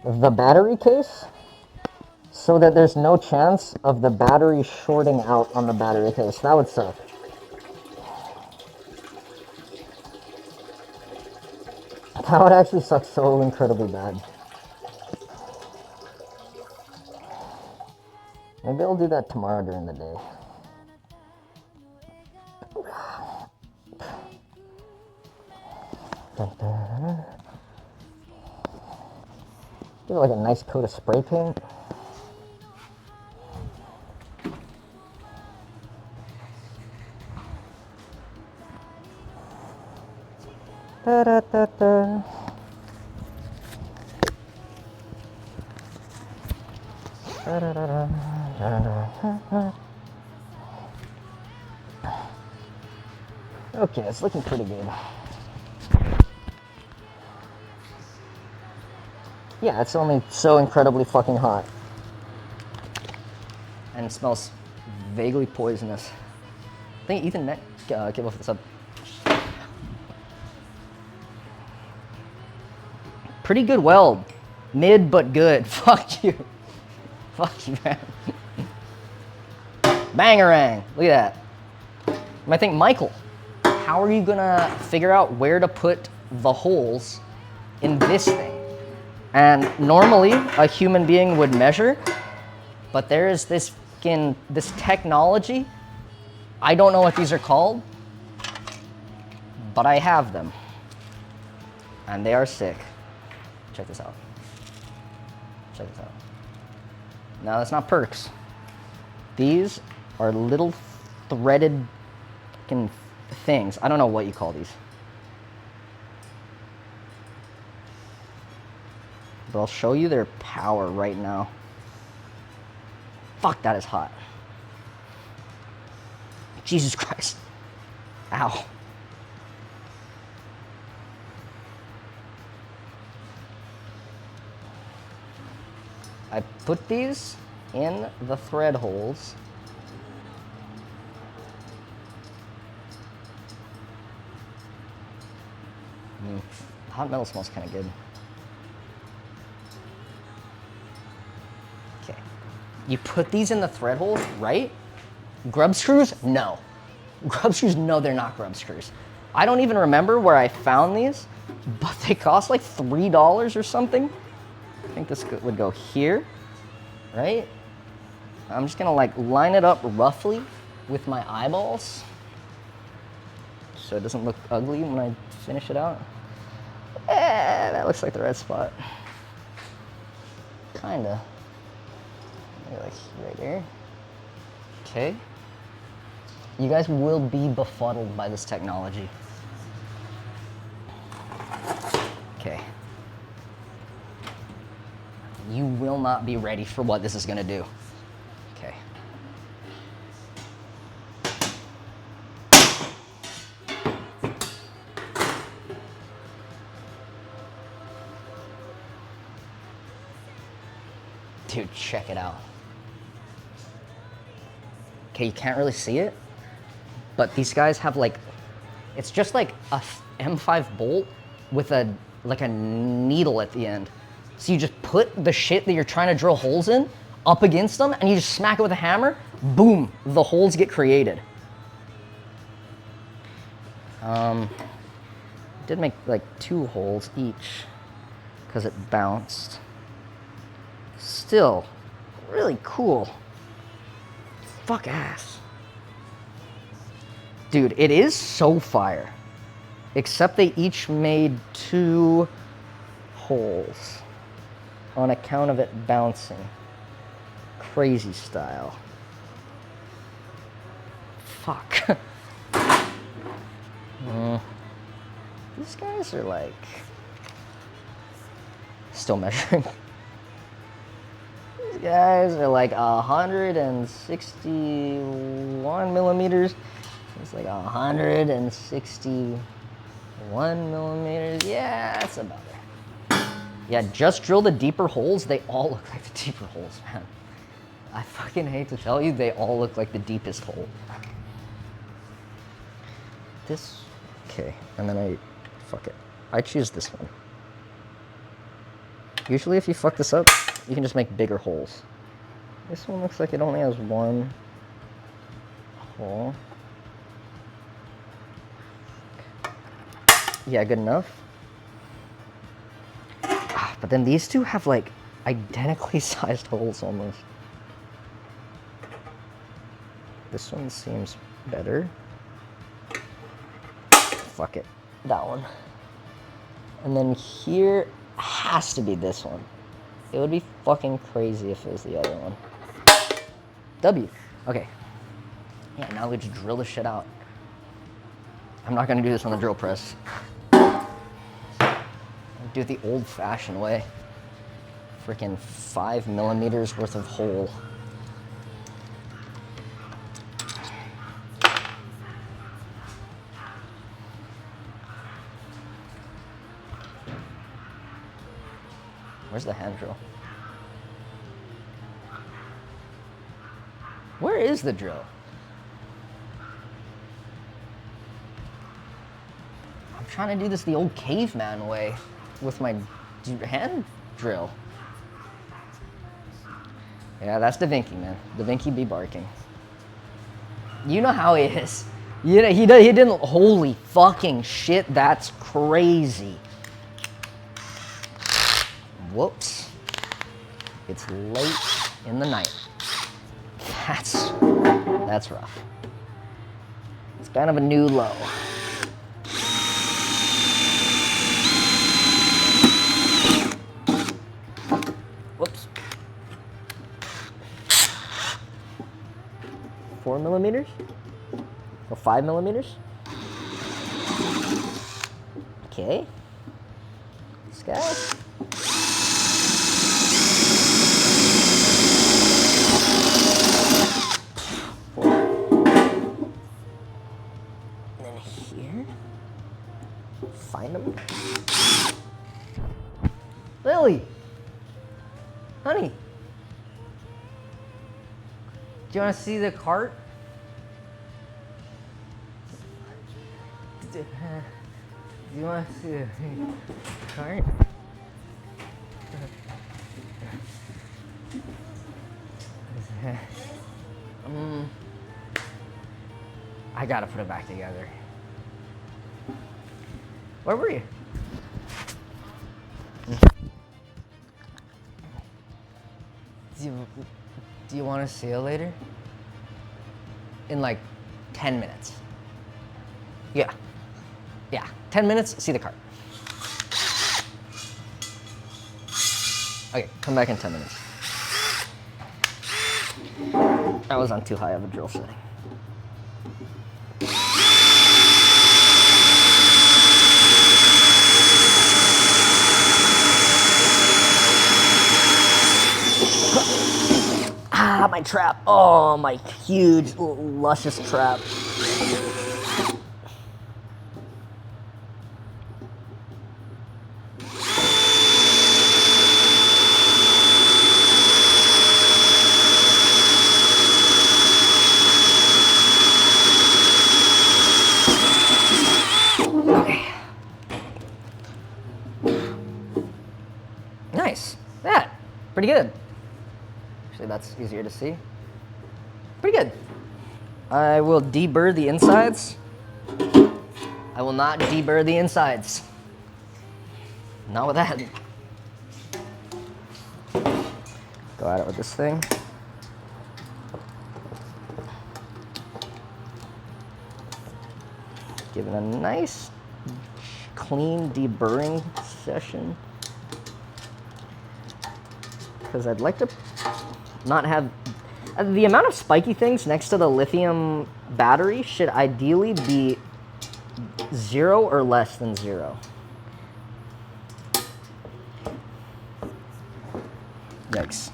the battery case so that there's no chance of the battery shorting out on the battery case. That would suck. That would actually suck so incredibly bad. Maybe I'll do that tomorrow during the day. Give it like a nice coat of spray paint. Da, da, da, da. Da, da, da, da. Da, da, da. Okay, it's looking pretty good. Yeah, it's only so incredibly fucking hot. And it smells vaguely poisonous. I think Ethan might give off the sub. Pretty good weld. Mid but good. Fuck you. Fuck you, man. Bangarang. Look at that. I think, Michael, how are you gonna figure out where to put the holes in this thing? And normally a human being would measure, but there is this technology. I don't know what these are called, but I have them. And they are sick. Check this out. Check this out. No, that's not perks. These are little threaded fucking things. I don't know what you call these. But I'll show you their power right now. Fuck, that is hot. Jesus Christ. Ow. I put these in the thread holes. Hot metal smells kind of good. Okay. You put these in the thread holes, right? Grub screws? No. Grub screws? No, they're not grub screws. I don't even remember where I found these, but they cost like $3 or something. I think this would go here, right? I'm just gonna like line it up roughly with my eyeballs so it doesn't look ugly when I finish it out. That looks like the right spot. Kinda. Maybe like right here. Okay. You guys will be befuddled by this technology. Okay. You will not be ready for what this is gonna do. Okay. Dude, check it out. Okay, you can't really see it, but these guys have like, it's just like a M5 bolt with a needle at the end. So you just put the shit that you're trying to drill holes in up against them and you just smack it with a hammer, boom, the holes get created. Did make like 2 holes each because it bounced. Still, really cool. Fuck ass. Dude, it is so fire. Except they each made 2 holes on account of it bouncing. Crazy style. Fuck. These guys are like still measuring. These guys are like 161 millimeters. It's like 161 millimeters. Yeah, that's about it. Yeah, just drill the deeper holes. They all look like the deeper holes, man. I fucking hate to tell you, they all look like the deepest hole. This, okay, and then fuck it. I choose this one. Usually if you fuck this up, you can just make bigger holes. This one looks like it only has 1 hole. Yeah, good enough. But then these 2 have like identically sized holes almost. This one seems better. Fuck it, that one. And then here has to be this one. It would be fucking crazy if it was the other one. W. Okay. Yeah, now we just drill this shit out. I'm not gonna do this on the drill press. Do it the old-fashioned way. Freaking 5 millimeters worth of hole. Where's the hand drill? Where is the drill? I'm trying to do this the old caveman way with my hand drill. Yeah, that's Da Vinci, man. Da Vinci be barking. You know how he is. You know, he didn't, holy fucking shit, that's crazy. Whoops. It's late in the night. That's rough. It's kind of a new low. Whoops. 4 millimeters? Or 5 millimeters? Okay. This guy. And then here. Find them. Lily! Honey! Do you want to see the cart? Do you want to see the cart? I gotta put it back together. Where were you? Do you want to see it later? In like 10 minutes. Yeah. Yeah, 10 minutes, see the cart. Okay, come back in 10 minutes. I was on too high of a drill setting. Ah, my trap. Oh, my huge, luscious trap. Okay. Nice. That. Pretty good. Actually, that's easier to see. Pretty good. I will deburr the insides. I will not deburr the insides. Not with that. Go at it with this thing. Give it a nice, clean deburring session. Because I'd like to not have... the amount of spiky things next to the lithium battery should ideally be 0 or less than 0. Yikes.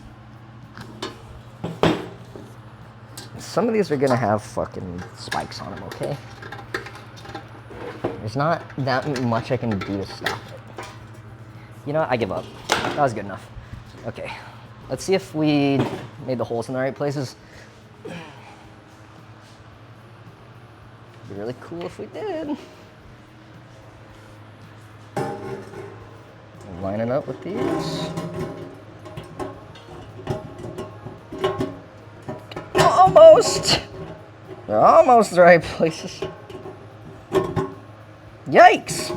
Some of these are gonna have fucking spikes on them, okay? There's not that much I can do to stop it. You know what? I give up. That was good enough. Okay. Let's see if we made the holes in the right places. It'd be really cool if we did. Line it up with these. Almost! They're almost the right places. Yikes!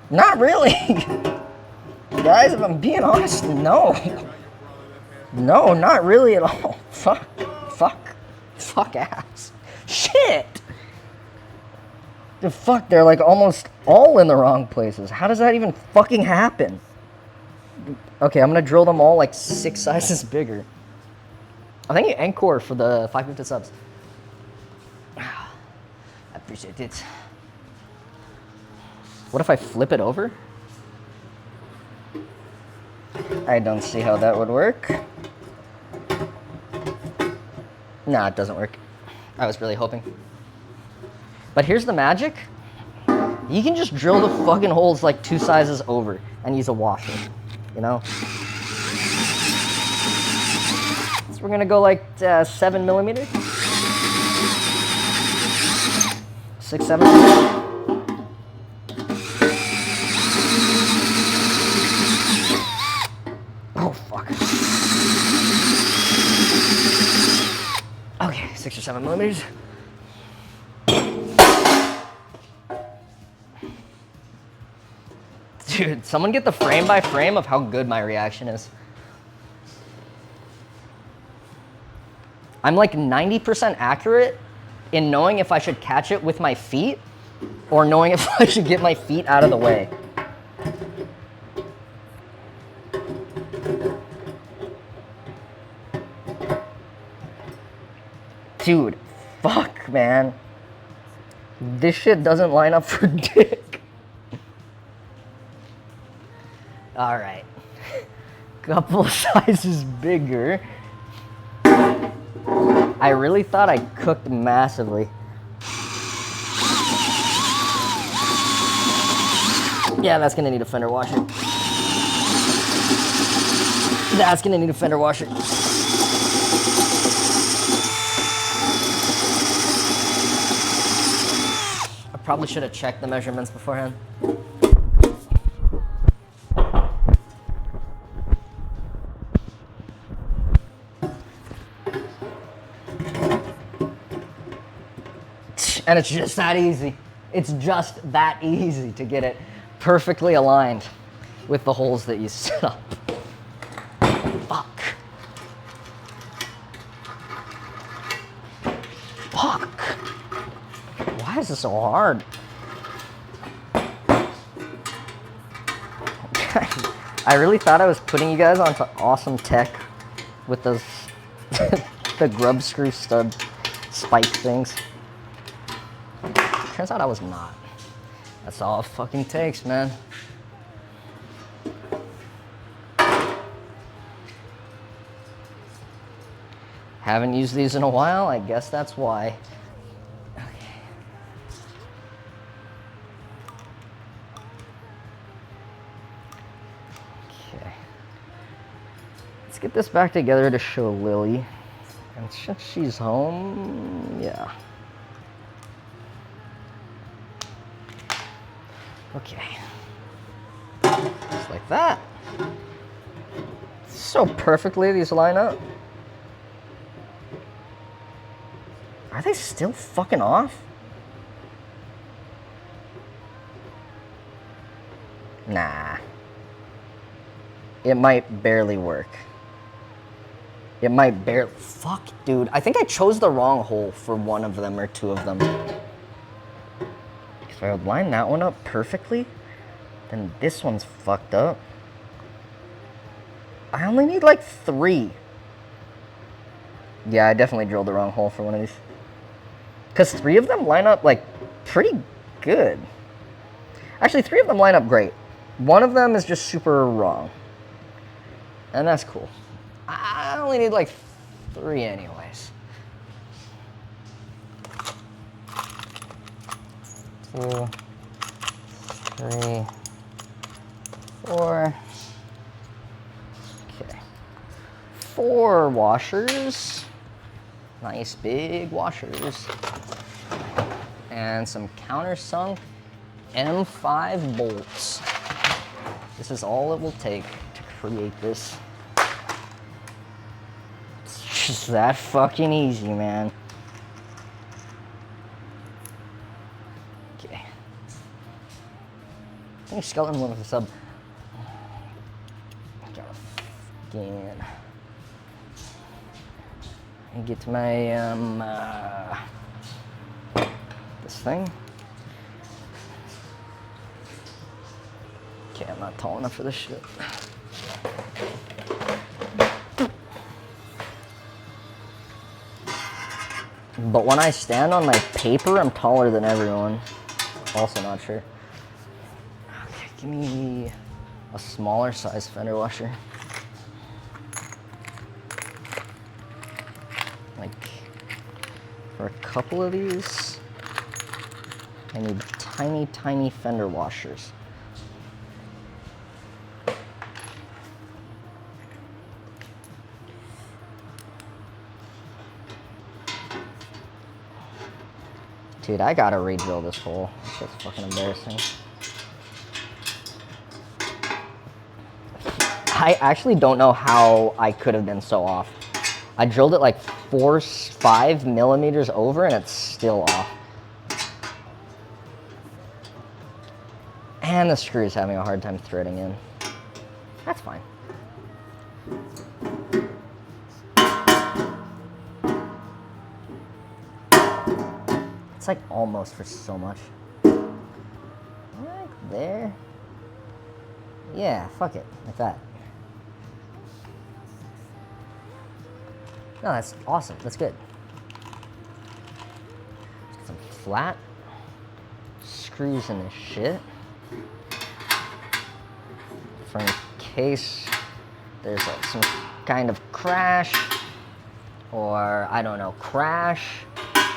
Not really! Guys, if I'm being honest, no. No, not really at all. Fuck ass. Shit! The fuck, they're like almost all in the wrong places. How does that even fucking happen? Okay, I'm gonna drill them all like 6 sizes bigger. Oh, thank you, Encore, for the 550 subs. I appreciate it. What if I flip it over? I don't see how that would work. Nah, it doesn't work. I was really hoping. But here's the magic. You can just drill the fucking holes like 2 sizes over and use a washer, you know? So we're gonna go like 7 millimeters. 6, 7. Oh, fuck. Okay, 6 or 7 millimeters. Dude, someone get the frame by frame of how good my reaction is. I'm like 90% accurate in knowing if I should catch it with my feet or knowing if I should get my feet out of the way. Dude, fuck, man. This shit doesn't line up for dick. All right. Couple sizes bigger. I really thought I cooked massively. Yeah, that's gonna need a fender washer. That's gonna need a fender washer. I probably should have checked the measurements beforehand. And it's just that easy. It's just that easy to get it perfectly aligned with the holes that you set up. Fuck. this is so hard? I really thought I was putting you guys onto awesome tech with those the grub screw stud spike things. Turns out I was not. That's all it fucking takes, man. Haven't used these in a while, I guess that's why. Okay. Let's get this back together to show Lily. And since she's home, yeah. Okay. Just like that. So perfectly these line up. Are they still fucking off? Nah. It might barely work. It might barely... Fuck, dude. I think I chose the wrong hole for one of them or two of them. If I would line that one up perfectly, then this one's fucked up. I only need like 3. Yeah, I definitely drilled the wrong hole for one of these. Because 3 of them line up like pretty good. Actually, 3 of them line up great. One of them is just super wrong. And that's cool. I only need like 3 anyways. 2, 3, 4. Okay. 4 washers. Nice big washers. And some countersunk M5 bolts. This is all it will take to create this. It's just that fucking easy, man. Okay. I think skeleton one with a sub. Gotta fucking... And get to my, this thing. Okay, I'm not tall enough for this shit. But when I stand on my paper, I'm taller than everyone. Also not sure. Okay, give me a smaller size fender washer. Like, for a couple of these, I need tiny, tiny fender washers. Dude, I gotta re-drill this hole. That's fucking embarrassing. I actually don't know how I could have been so off. I drilled it like 5 millimeters over and it's still off. And the screw is having a hard time threading in. That's fine. It's like almost for so much. Like there. Yeah, fuck it, like that. No, that's awesome. That's good. Get some flat screws in this shit. For in case there's like some kind of crash or, I don't know, crash.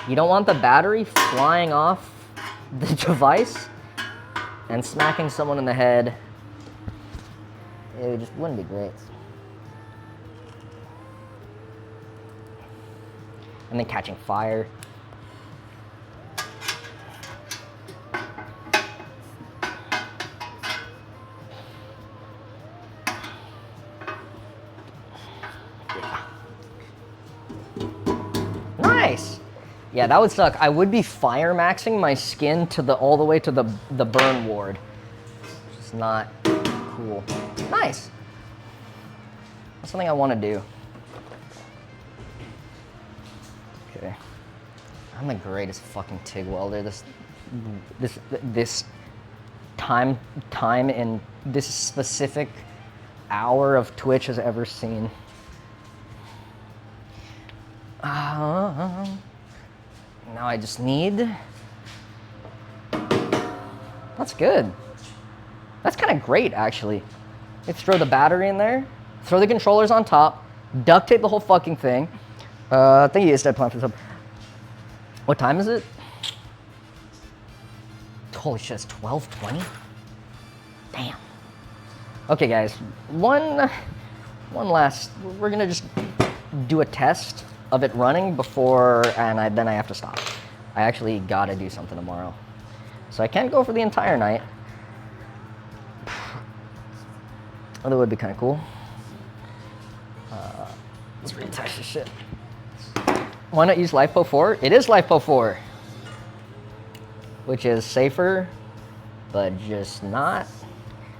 You don't want the battery flying off the device and smacking someone in the head. It just wouldn't be great. And then catching fire. Yeah. Nice. Yeah, that would suck. I would be fire maxing my skin to all the way to the burn ward. It's not cool. Nice. That's something I want to do. Okay. I'm the greatest fucking TIG welder. This this time in this specific hour of Twitch has ever seen. Now I just need. That's good. That's kind of great, actually. Let's throw the battery in there, throw the controllers on top, duct tape the whole fucking thing. Thank you, Dead Plan for the sub. What time is it? Holy shit, it's 12:20? Damn. Okay, guys, one last, we're gonna just do a test of it running before, and then I have to stop. I actually gotta do something tomorrow. So I can't go for the entire night. Although it would be kind of cool. Let's retouch this shit. Why not use LiFePo 4? It is LiFePo 4. Which is safer, but just not.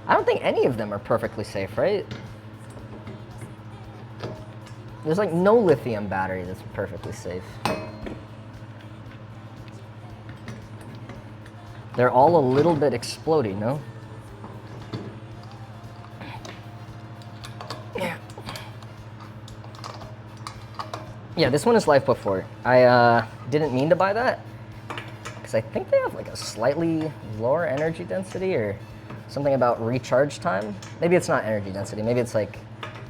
I don't think any of them are perfectly safe, right? There's like no lithium battery that's perfectly safe. They're all a little bit explodey, no? Yeah, this one is LiFePo 4. I didn't mean to buy that because I think they have like a slightly lower energy density or something about recharge time. Maybe it's not energy density. Maybe it's like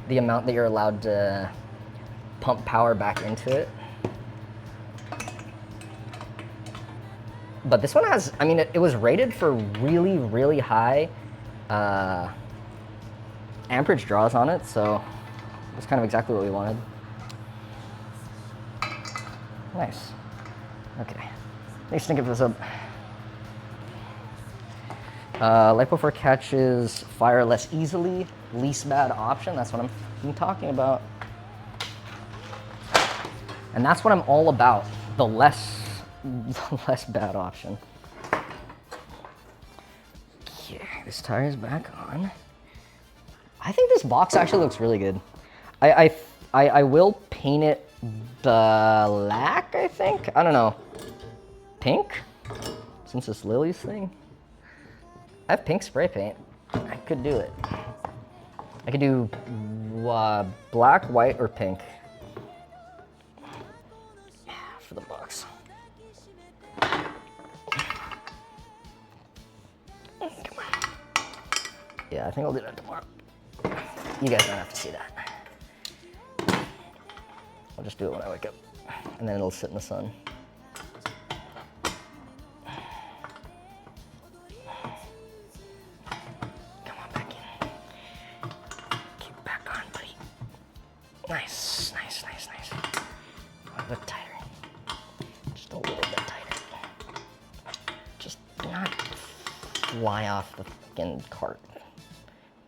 the amount that you're allowed to pump power back into it. But this one has, I mean, it was rated for really, really high amperage draws on it, so it's kind of exactly what we wanted. Nice. Okay. Thanks for thinking this up. LiFePo 4 catches fire less easily. Least bad option. That's what I'm talking about. And that's what I'm all about. The less bad option. Okay, this tire is back on. I think this box actually looks really good. I will paint it black, I think. I don't know. Pink? Since it's Lily's thing. I have pink spray paint. I could do it. I could do black, white, or pink. For the box. Come on. Yeah, I think I'll do that tomorrow. You guys don't have to see that. I'll just do it when I wake up, and then it'll sit in the sun. Come on, back in. Keep back on, buddy. Nice, nice, nice, nice. A bit tighter. Just a little bit tighter. Just not fly off the fucking cart.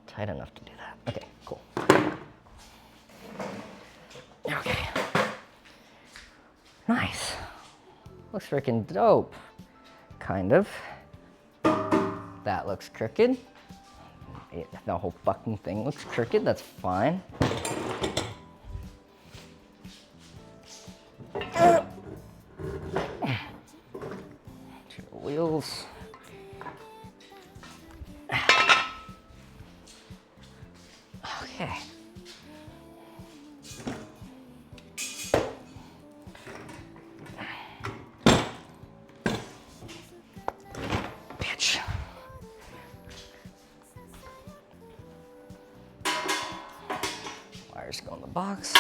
Tight enough to do that. Okay, cool. Okay. Nice. Looks freaking dope. Kind of. That looks crooked. The whole fucking thing looks crooked. That's fine. Wheels. Okay. Bitch. Wires go in the box so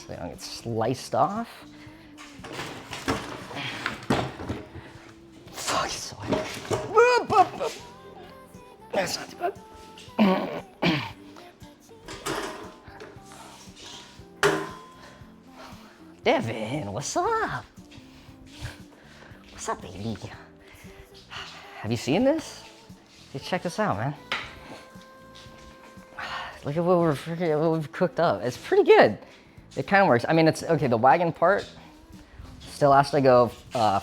they don't get sliced off. Fuck, it's so hot. That's not too bad. Devin, what's up? What's up, baby? Have you seen this? Just check this out, man. Look at what we've cooked up. It's pretty good. It kind of works. I mean, it's okay. The wagon part still has to go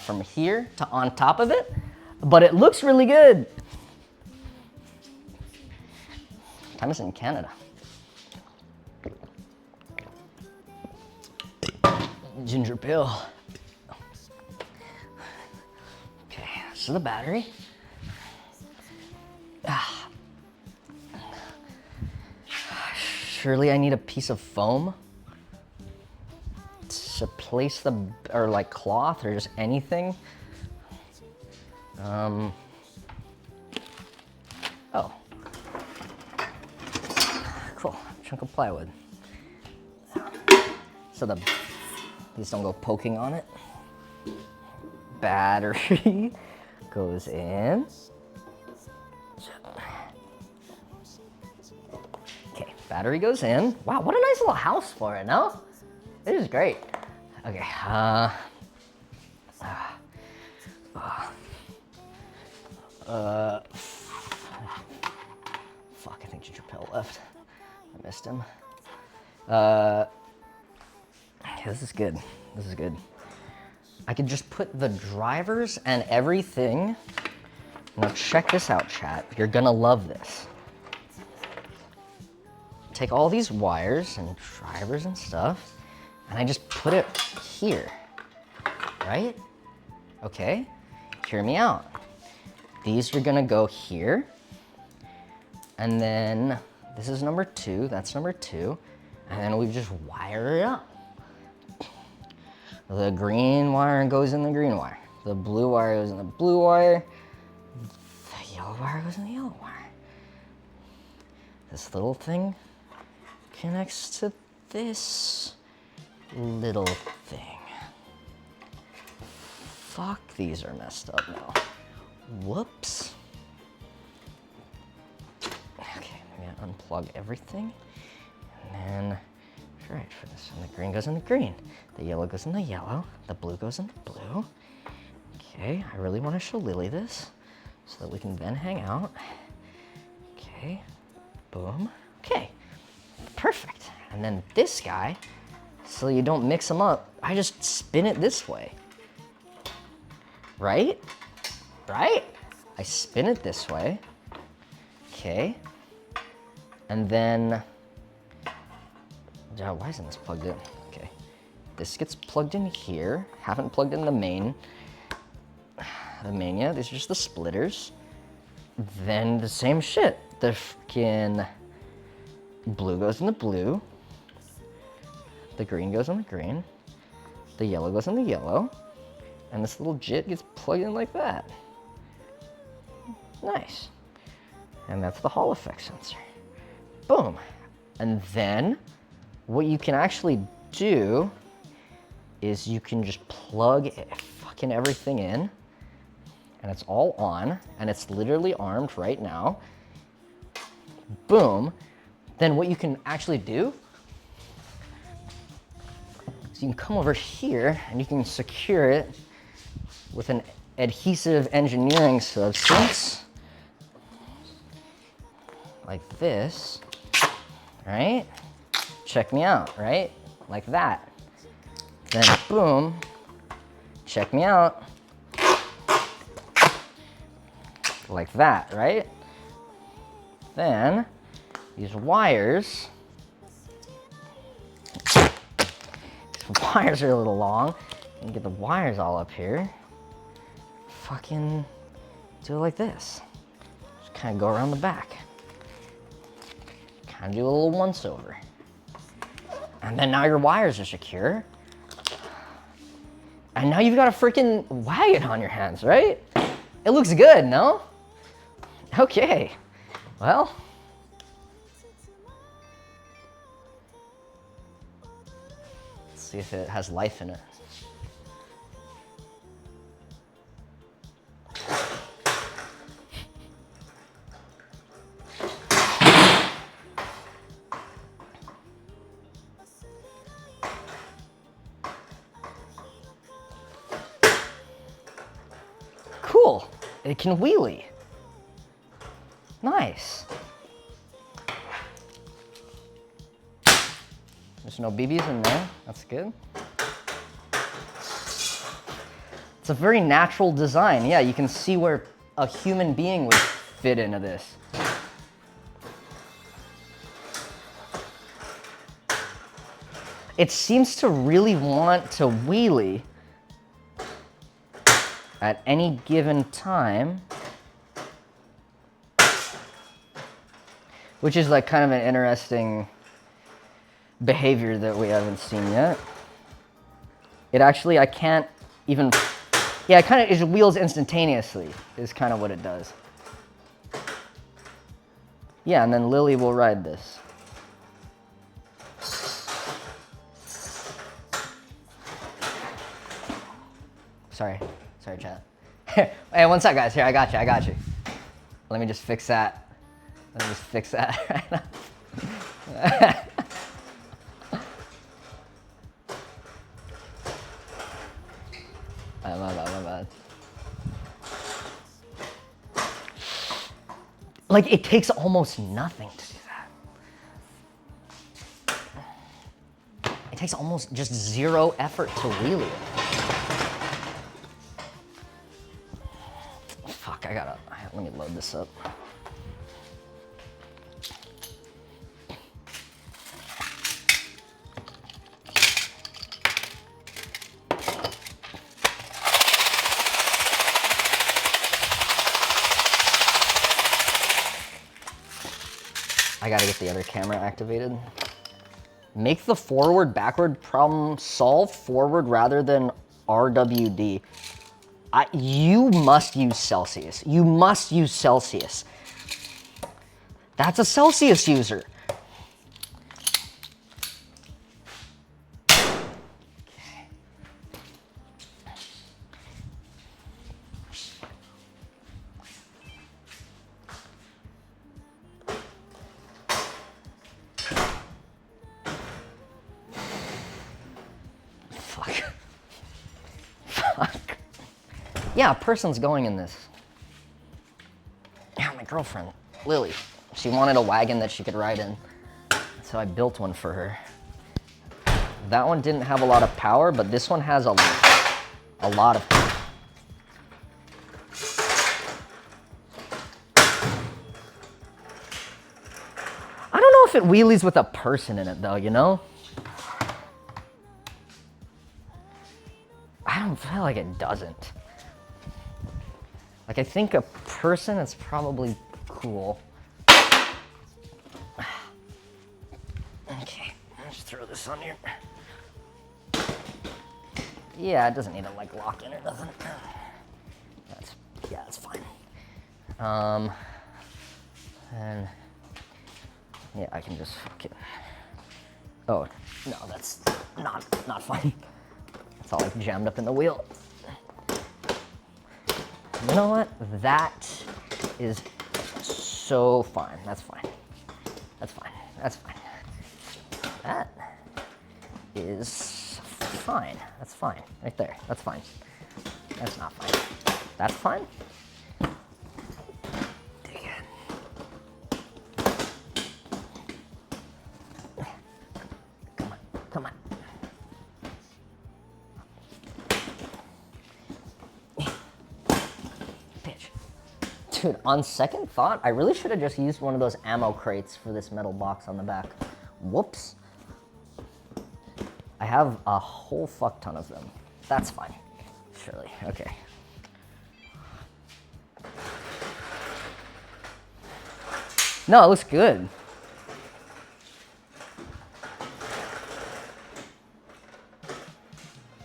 from here to on top of it, but it looks really good. What time is it in Canada? Ginger pill. Okay, This is the battery. Surely I need a piece of foam to place the, or like cloth or just anything. Oh. Cool, chunk of plywood. So these don't go poking on it. Battery goes in. Okay, battery goes in. Wow, what a nice little house for it, no? It is great. Okay, fuck, I think Ginger Pill left. I missed him. Okay, this is good. This is good. I could just put the drivers and everything. Now check this out, chat. You're gonna love this. Take all these wires and drivers and stuff, and I just put it here, right? Okay, hear me out. These are gonna go here, and then this is number 2, that's number 2, and then we just wire it up. The green wire goes in the green wire. The blue wire goes in the blue wire. The yellow wire goes in the yellow wire. This little thing connects to this little thing. Fuck, these are messed up now. Whoops. Okay, I'm gonna unplug everything. And then, right, for this one, the green goes in the green. The yellow goes in the yellow. The blue goes in the blue. Okay, I really want to show Lily this so that we can then hang out. Okay, boom. Okay, perfect. And then this guy, so you don't mix them up, I just spin it this way. Right? Right? I spin it this way. Okay. And then, why isn't this plugged in? Okay. This gets plugged in here. Haven't plugged in the main yet. These are just the splitters. Then the same shit. The freaking blue goes in the blue. The green goes in the green. The yellow goes in the yellow. And this little jit gets plugged in like that. Nice. And that's the Hall effect sensor. Boom. And then what you can actually do is you can just plug fucking everything in, and it's all on, and it's literally armed right now. Boom. Then what you can actually do is you can come over here and you can secure it with an adhesive engineering substance like this, right? Check me out, right? Like that. Then boom, check me out. Like that, right? Then these wires are a little long. You can get the wires all up here. Fucking do it like this. Just kind of go around the back. Kind of do a little once over. And then now your wires are secure. And now you've got a freaking wagon on your hands, right? It looks good, no? Okay, well. Let's see if it has life in it. Cool, it can wheelie. Nice. There's no BBs in there, that's good. It's a very natural design. Yeah, you can see where a human being would fit into this. It seems to really want to wheelie. at any given time, which is like kind of an interesting behavior that we haven't seen yet. It actually, I can't even, yeah, it kind of, it wheels instantaneously is kind of what it does. Yeah, and then Lily will ride this. Sorry, chat. Hey, one sec, guys. Here, I got you. Let me just fix that. Right now. My bad. Like, it takes almost nothing to do that. It takes almost just zero effort to wheelie it. Fuck, let me load this up. I gotta get the other camera activated. Make the forward-backward problem solve forward rather than RWD. You must use Celsius. You must use Celsius. That's a Celsius user. Yeah, a person's going in this. Yeah, my girlfriend, Lily. She wanted a wagon that she could ride in, so I built one for her. That one didn't have a lot of power, but this one has a lot of power. I don't know if it wheelies with a person in it though, you know? I don't feel like it doesn't. Like, I think a person is probably cool. Okay, let's throw this on here. Yeah, it doesn't need to like lock in or nothing. That's fine. And yeah, I can just fuck it. Oh, no, that's not fine. It's all like jammed up in the wheel. You know what? That is so fine. That's fine. That's fine. That's fine. That is fine. That's fine. Right there. That's fine. That's not fine. That's fine. Dig in. Come on. Come on. Dude, on second thought, I really should have just used one of those ammo crates for this metal box on the back. Whoops. I have a whole fuck ton of them. That's fine. Surely. Okay. No, it looks good.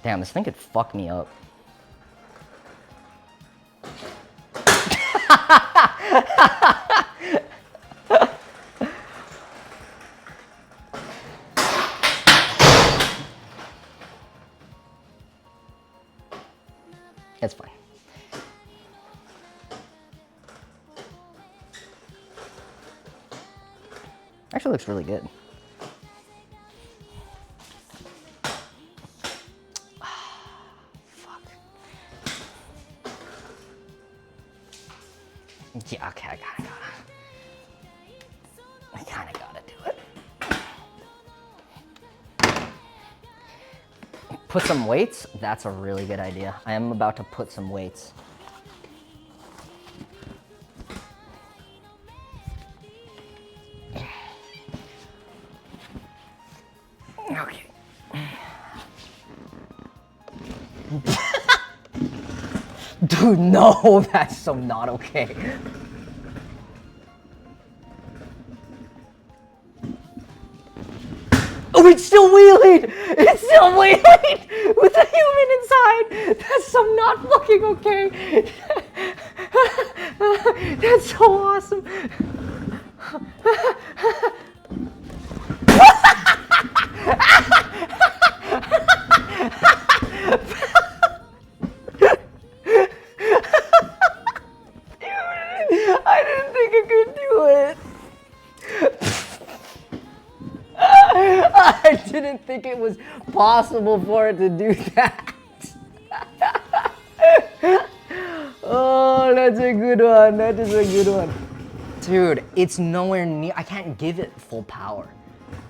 Damn, this thing could fuck me up. It's fine. Actually looks really good. Fuck. Yeah, okay, I kinda gotta do it. Put some weights? That's a really good idea. I am about to put some weights. Okay. Dude, no, that's so not okay. Oh, it's still wheeling! It's still wheeling! With a human inside! That's so not fucking okay! That's so awesome! I didn't think I could do it! I didn't think it was possible for it to do that. Oh, that's a good one. That is a good one. Dude, it's nowhere near. I can't give it full power.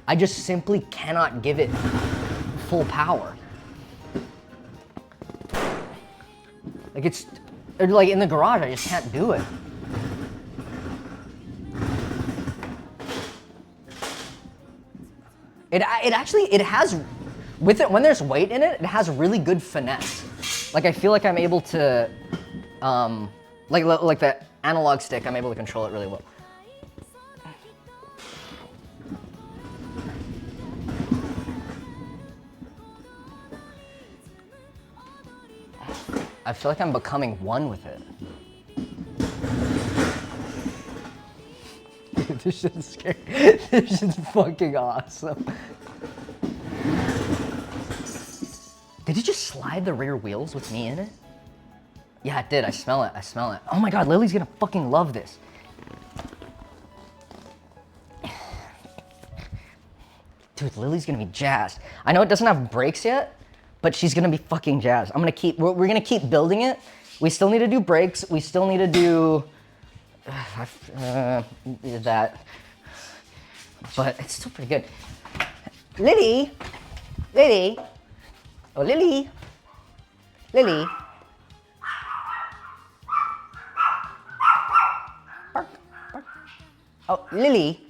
I just simply cannot give it full power. Like it's like in the garage, I just can't do it. It has, with it, when there's weight in it, it has really good finesse. Like I feel like I'm able to, like the analog stick, I'm able to control it really well. I feel like I'm becoming one with it. Dude, this shit's scary. This shit's fucking awesome. Did it just slide the rear wheels with me in it? Yeah, it did. I smell it. I smell it. Oh my god, Lily's gonna fucking love this. Dude, Lily's gonna be jazzed. I know it doesn't have brakes yet, but she's gonna be fucking jazzed. We're gonna keep building it. We still need to do brakes. We still need to do that, but it's still pretty good. Lily, oh Lily. Bark, bark. Oh Lily.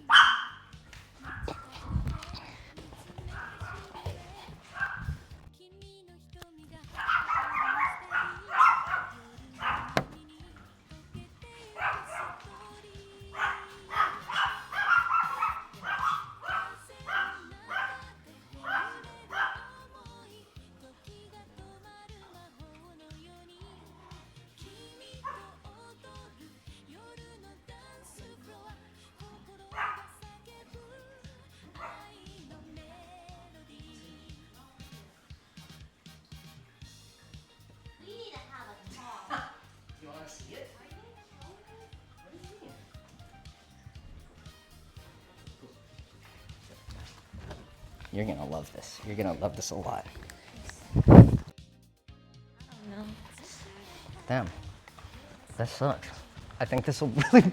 You're gonna love this. You're gonna love this a lot. I don't know. Damn, that sucks. I think this will really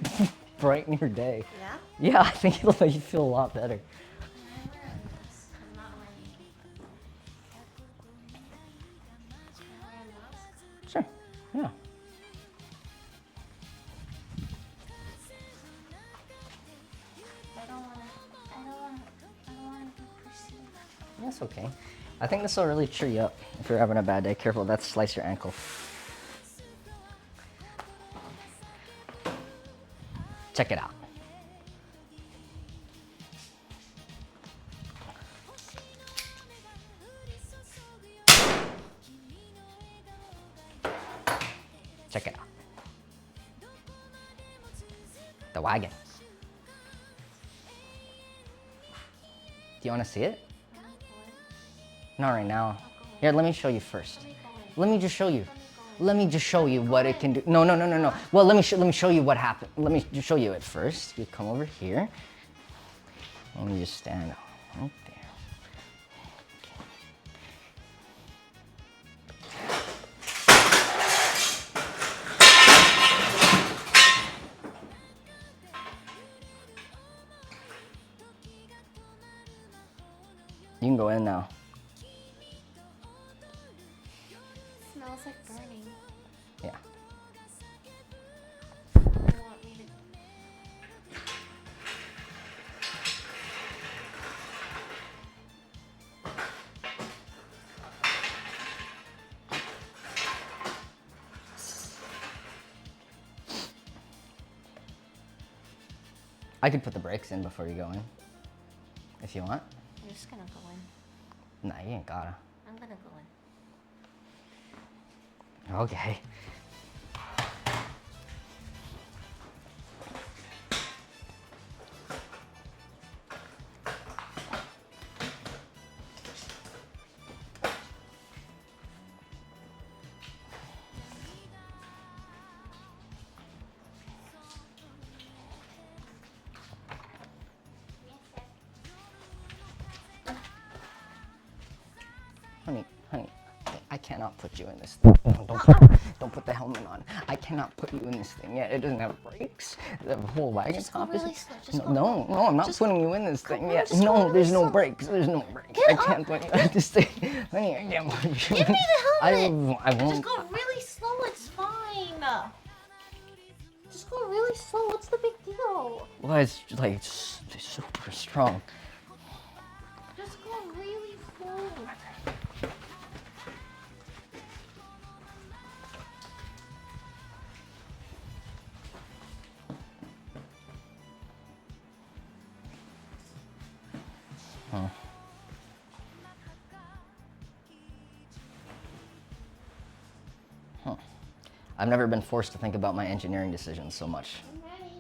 brighten your day. Yeah? Yeah, I think it'll make you feel a lot better. I'm not wearing. Can I wear a mask? Sure, yeah. I don't want to be perceived. That's okay. I think this will really cheer you up if you're having a bad day. Careful, that's slice your ankle. Check it out. Check it out. The wagon. Do you want to see it? Not right now. Here, let me show you first. Let me just show you. Let me just show you what it can do. No. Well, let me show you what happened. Let me just show you it first. You come over here. Let me just stand right there. You can go in now. Smells like burning. Yeah. You want me to... I could put the brakes in before you go in, if you want. I'm just gonna go in. Nah, you ain't gotta. I'm gonna go in. Okay. Honey, I cannot put you in this thing. Don't put the helmet on. I cannot put you in this thing yet. It doesn't have brakes. The whole wagon Just go top really is. slow. Just No, go. I'm not Just putting you in this go thing really- yet. just go No, really there's no slow. brakes. There's no brakes. Get I up. can't put you in this thing. Honey, I can't put you Give in. me the helmet. I Just won't. go really slow. It's fine. Just go really slow. What's the big deal? Well, it's like it's super strong. Just go really slow. I've never been forced to think about my engineering decisions so much. I'm ready.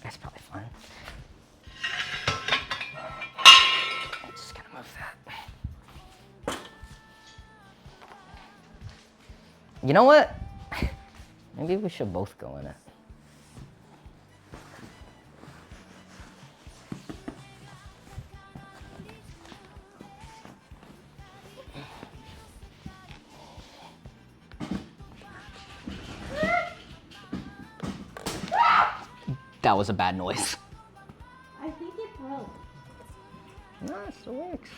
That's probably fine. Just gonna move that. You know what? Maybe we should both go in it. That was a bad noise. I think it broke. No, it still works.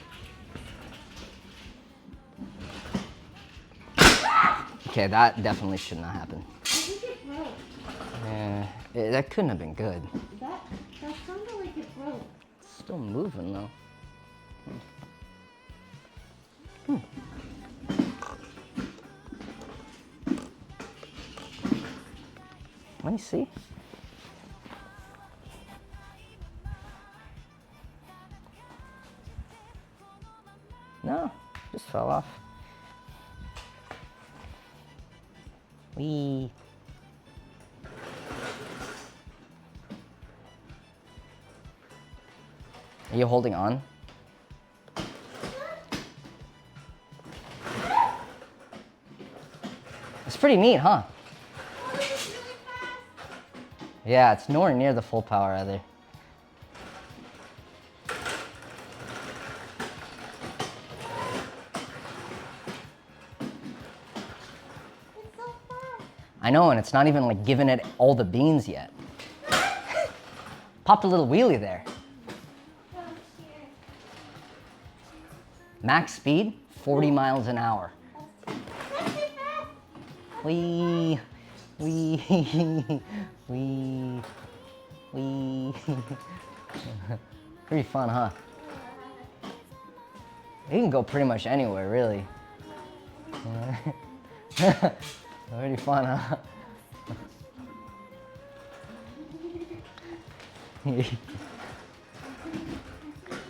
Okay, that definitely should not happen. I think it broke. Yeah, that couldn't have been good. That sounded like it broke. It's still moving though. Let me see. No, just fell off. Wee. Are you holding on? It's pretty neat, huh? Yeah, it's nowhere near the full power either. It's so fast. I know, and it's not even like giving it all the beans yet. Popped a little wheelie there. Oh, here. Max speed, 40 miles an hour. That's too fast. Wee, wee, wee, wee. Pretty fun, huh? You can go pretty much anywhere, really. Pretty fun, huh?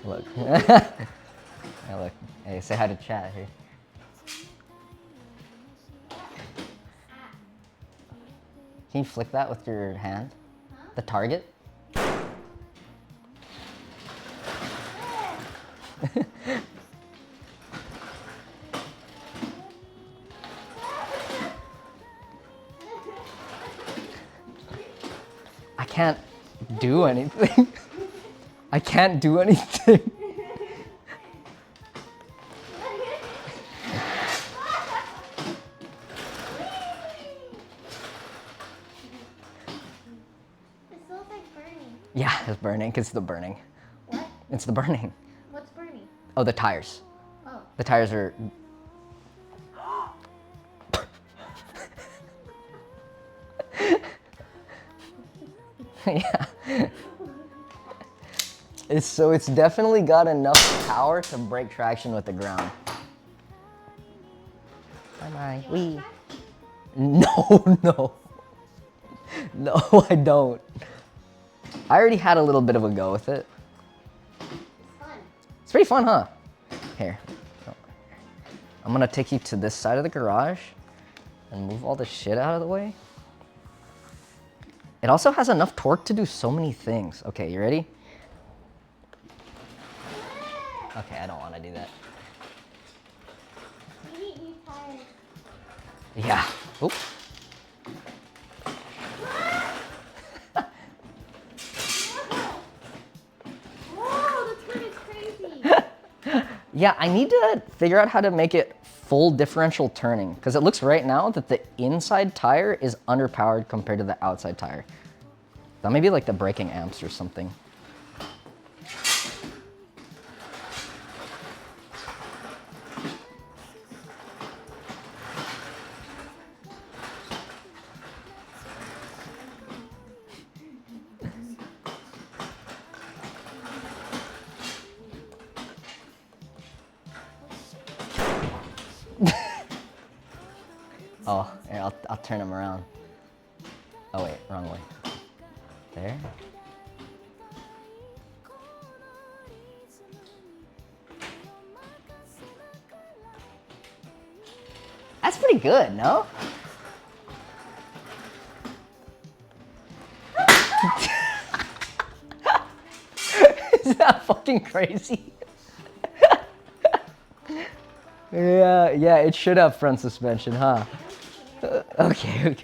Look. Hey, look. Hey, say hi to chat here. Can you flick that with your hand? The target? I can't do anything. I can't do anything. It smells like burning. Yeah, it's burning. It's the burning. What? It's the burning. What's burning? Oh, the tires. Oh. The tires are. Yeah. It's definitely got enough power to break traction with the ground. Bye bye. Wee. No, no. No, I don't. I already had a little bit of a go with it. Fun. It's pretty fun, huh? Here. I'm gonna take you to this side of the garage and move all the shit out of the way. It also has enough torque to do so many things. Okay, you ready? Okay, I don't want to do that. We need new tires. Yeah. Oop. Whoa, the turn is crazy. Yeah, I need to figure out how to make it full differential turning because it looks right now that the inside tire is underpowered compared to the outside tire. That may be like the braking amps or something. Oh, here, I'll turn him around. Oh wait, wrong way. There. That's pretty good, no? Is that fucking crazy? Yeah, it should have front suspension, huh? Okay.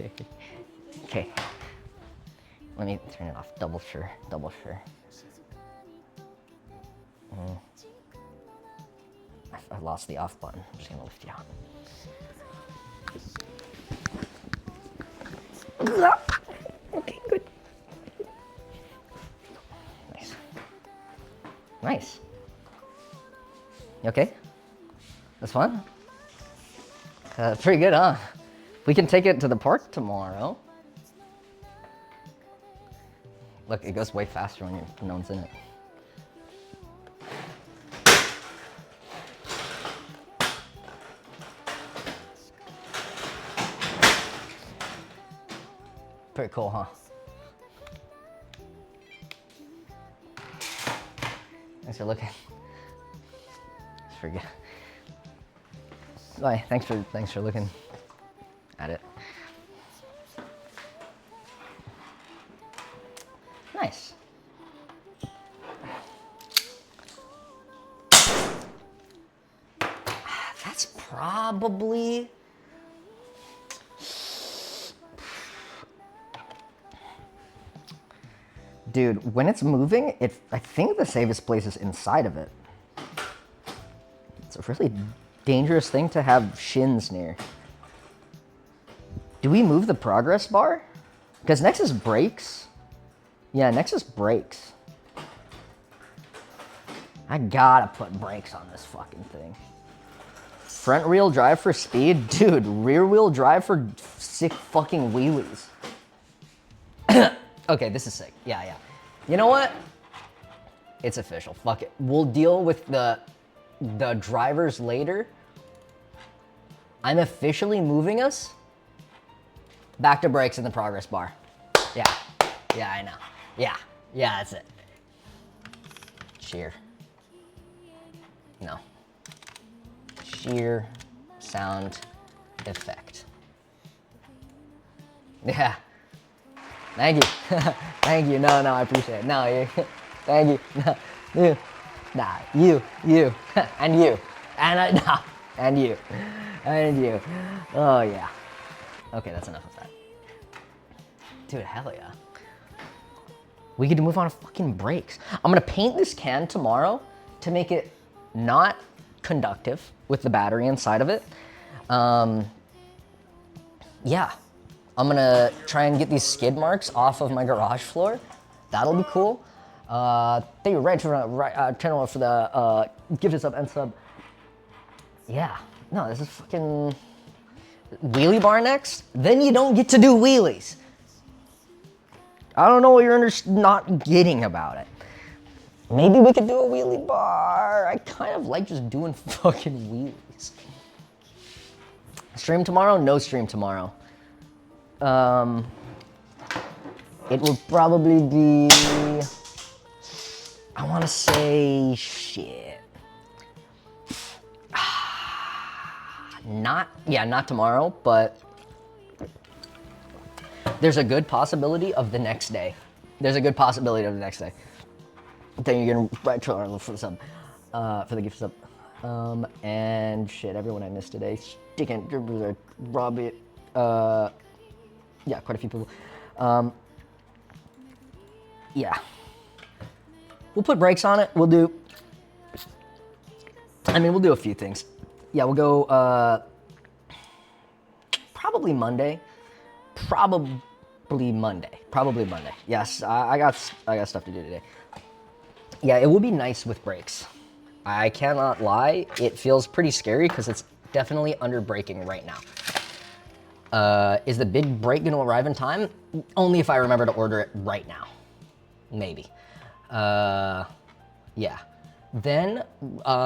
Let me turn it off. Double sure. I lost the off button. I'm just gonna lift you out. Okay, good. Nice. You okay? That's fun? Pretty good, huh? We can take it to the park tomorrow. Look, it goes way faster when no one's in it. Pretty cool, huh? Thanks for looking. It's pretty good. Bye. Thanks for looking at it. Nice. That's probably dude, when it's moving, I think the safest place is inside of it. It's a really dangerous thing to have shins near. Do we move the progress bar? Because Nexus brakes. Yeah, Nexus brakes. I gotta put brakes on this fucking thing. Front wheel drive for speed? Dude, rear wheel drive for sick fucking wheelies. Okay, this is sick. Yeah. You know what? It's official. Fuck it. We'll deal with the drivers later. I'm officially moving us back to brakes in the progress bar. Yeah, I know. Yeah, that's it. Sheer. No. Sheer sound effect. Yeah. Thank you. Thank you. No, I appreciate it. No, you. Thank you. No, you. Nah, you. And you. And no. And you. And you. Oh, yeah. Okay, that's enough of that. Dude, hell yeah. We get to move on to fucking brakes. I'm gonna paint this can tomorrow to make it not conductive with the battery inside of it. Yeah. I'm gonna try and get these skid marks off of my garage floor. That'll be cool. Thank you, channel for the gift sub and sub. Yeah, no, this is fucking wheelie bar next. Then you don't get to do wheelies. I don't know what you're not getting about it. Maybe we could do a wheelie bar. I kind of like just doing fucking wheelies. Stream tomorrow? No stream tomorrow. It will probably be, I want to say, shit. Not tomorrow, but there's a good possibility of the next day. There's a good possibility of the next day. Then you're gonna write for the sub, for the gift sub. And shit, everyone I missed today. Sticking, Robbie, yeah, quite a few people. Yeah. We'll put brakes on it. We'll do a few things. Yeah, we'll go, probably Monday. Probably Monday. Yes, I got stuff to do today. Yeah, it would be nice with brakes. I cannot lie, it feels pretty scary because it's definitely under braking right now. Is the big brake gonna arrive in time? Only if I remember to order it right now. Maybe. Yeah. Then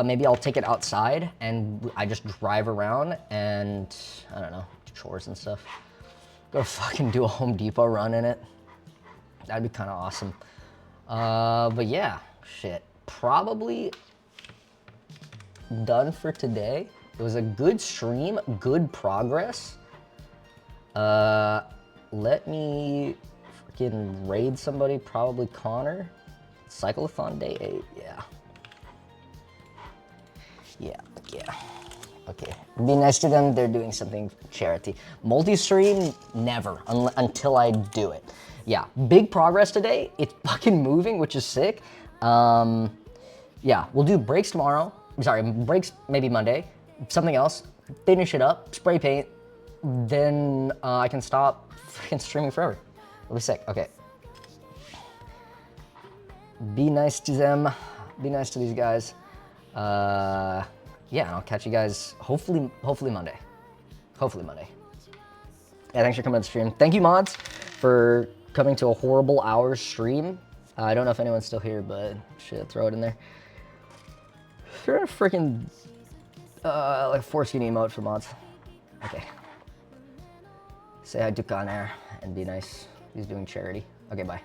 maybe I'll take it outside and I just drive around and, I don't know, do chores and stuff. Go fucking do a Home Depot run in it. That'd be kind of awesome. But yeah, shit. Probably done for today. It was a good stream, good progress. Let me freaking raid somebody, probably Connor. Cyclothon day 8, yeah. Yeah. Okay, be nice to them, they're doing something charity. Multi-stream, never, until I do it. Yeah, big progress today. It's fucking moving, which is sick. Yeah, we'll do brakes tomorrow. Sorry, brakes maybe Monday. Something else, finish it up, spray paint. Then I can stop freaking streaming forever. It'll be sick, okay. Be nice to them. Be nice to these guys. Yeah, and I'll catch you guys hopefully Monday. Hopefully Monday. Yeah, thanks for coming to the stream. Thank you, mods, for coming to a horrible hours stream. I don't know if anyone's still here, but shit, throw it in there. You're a freaking like foreskin emote for mods. Okay. Say hi to Connor and be nice. He's doing charity. Okay, bye.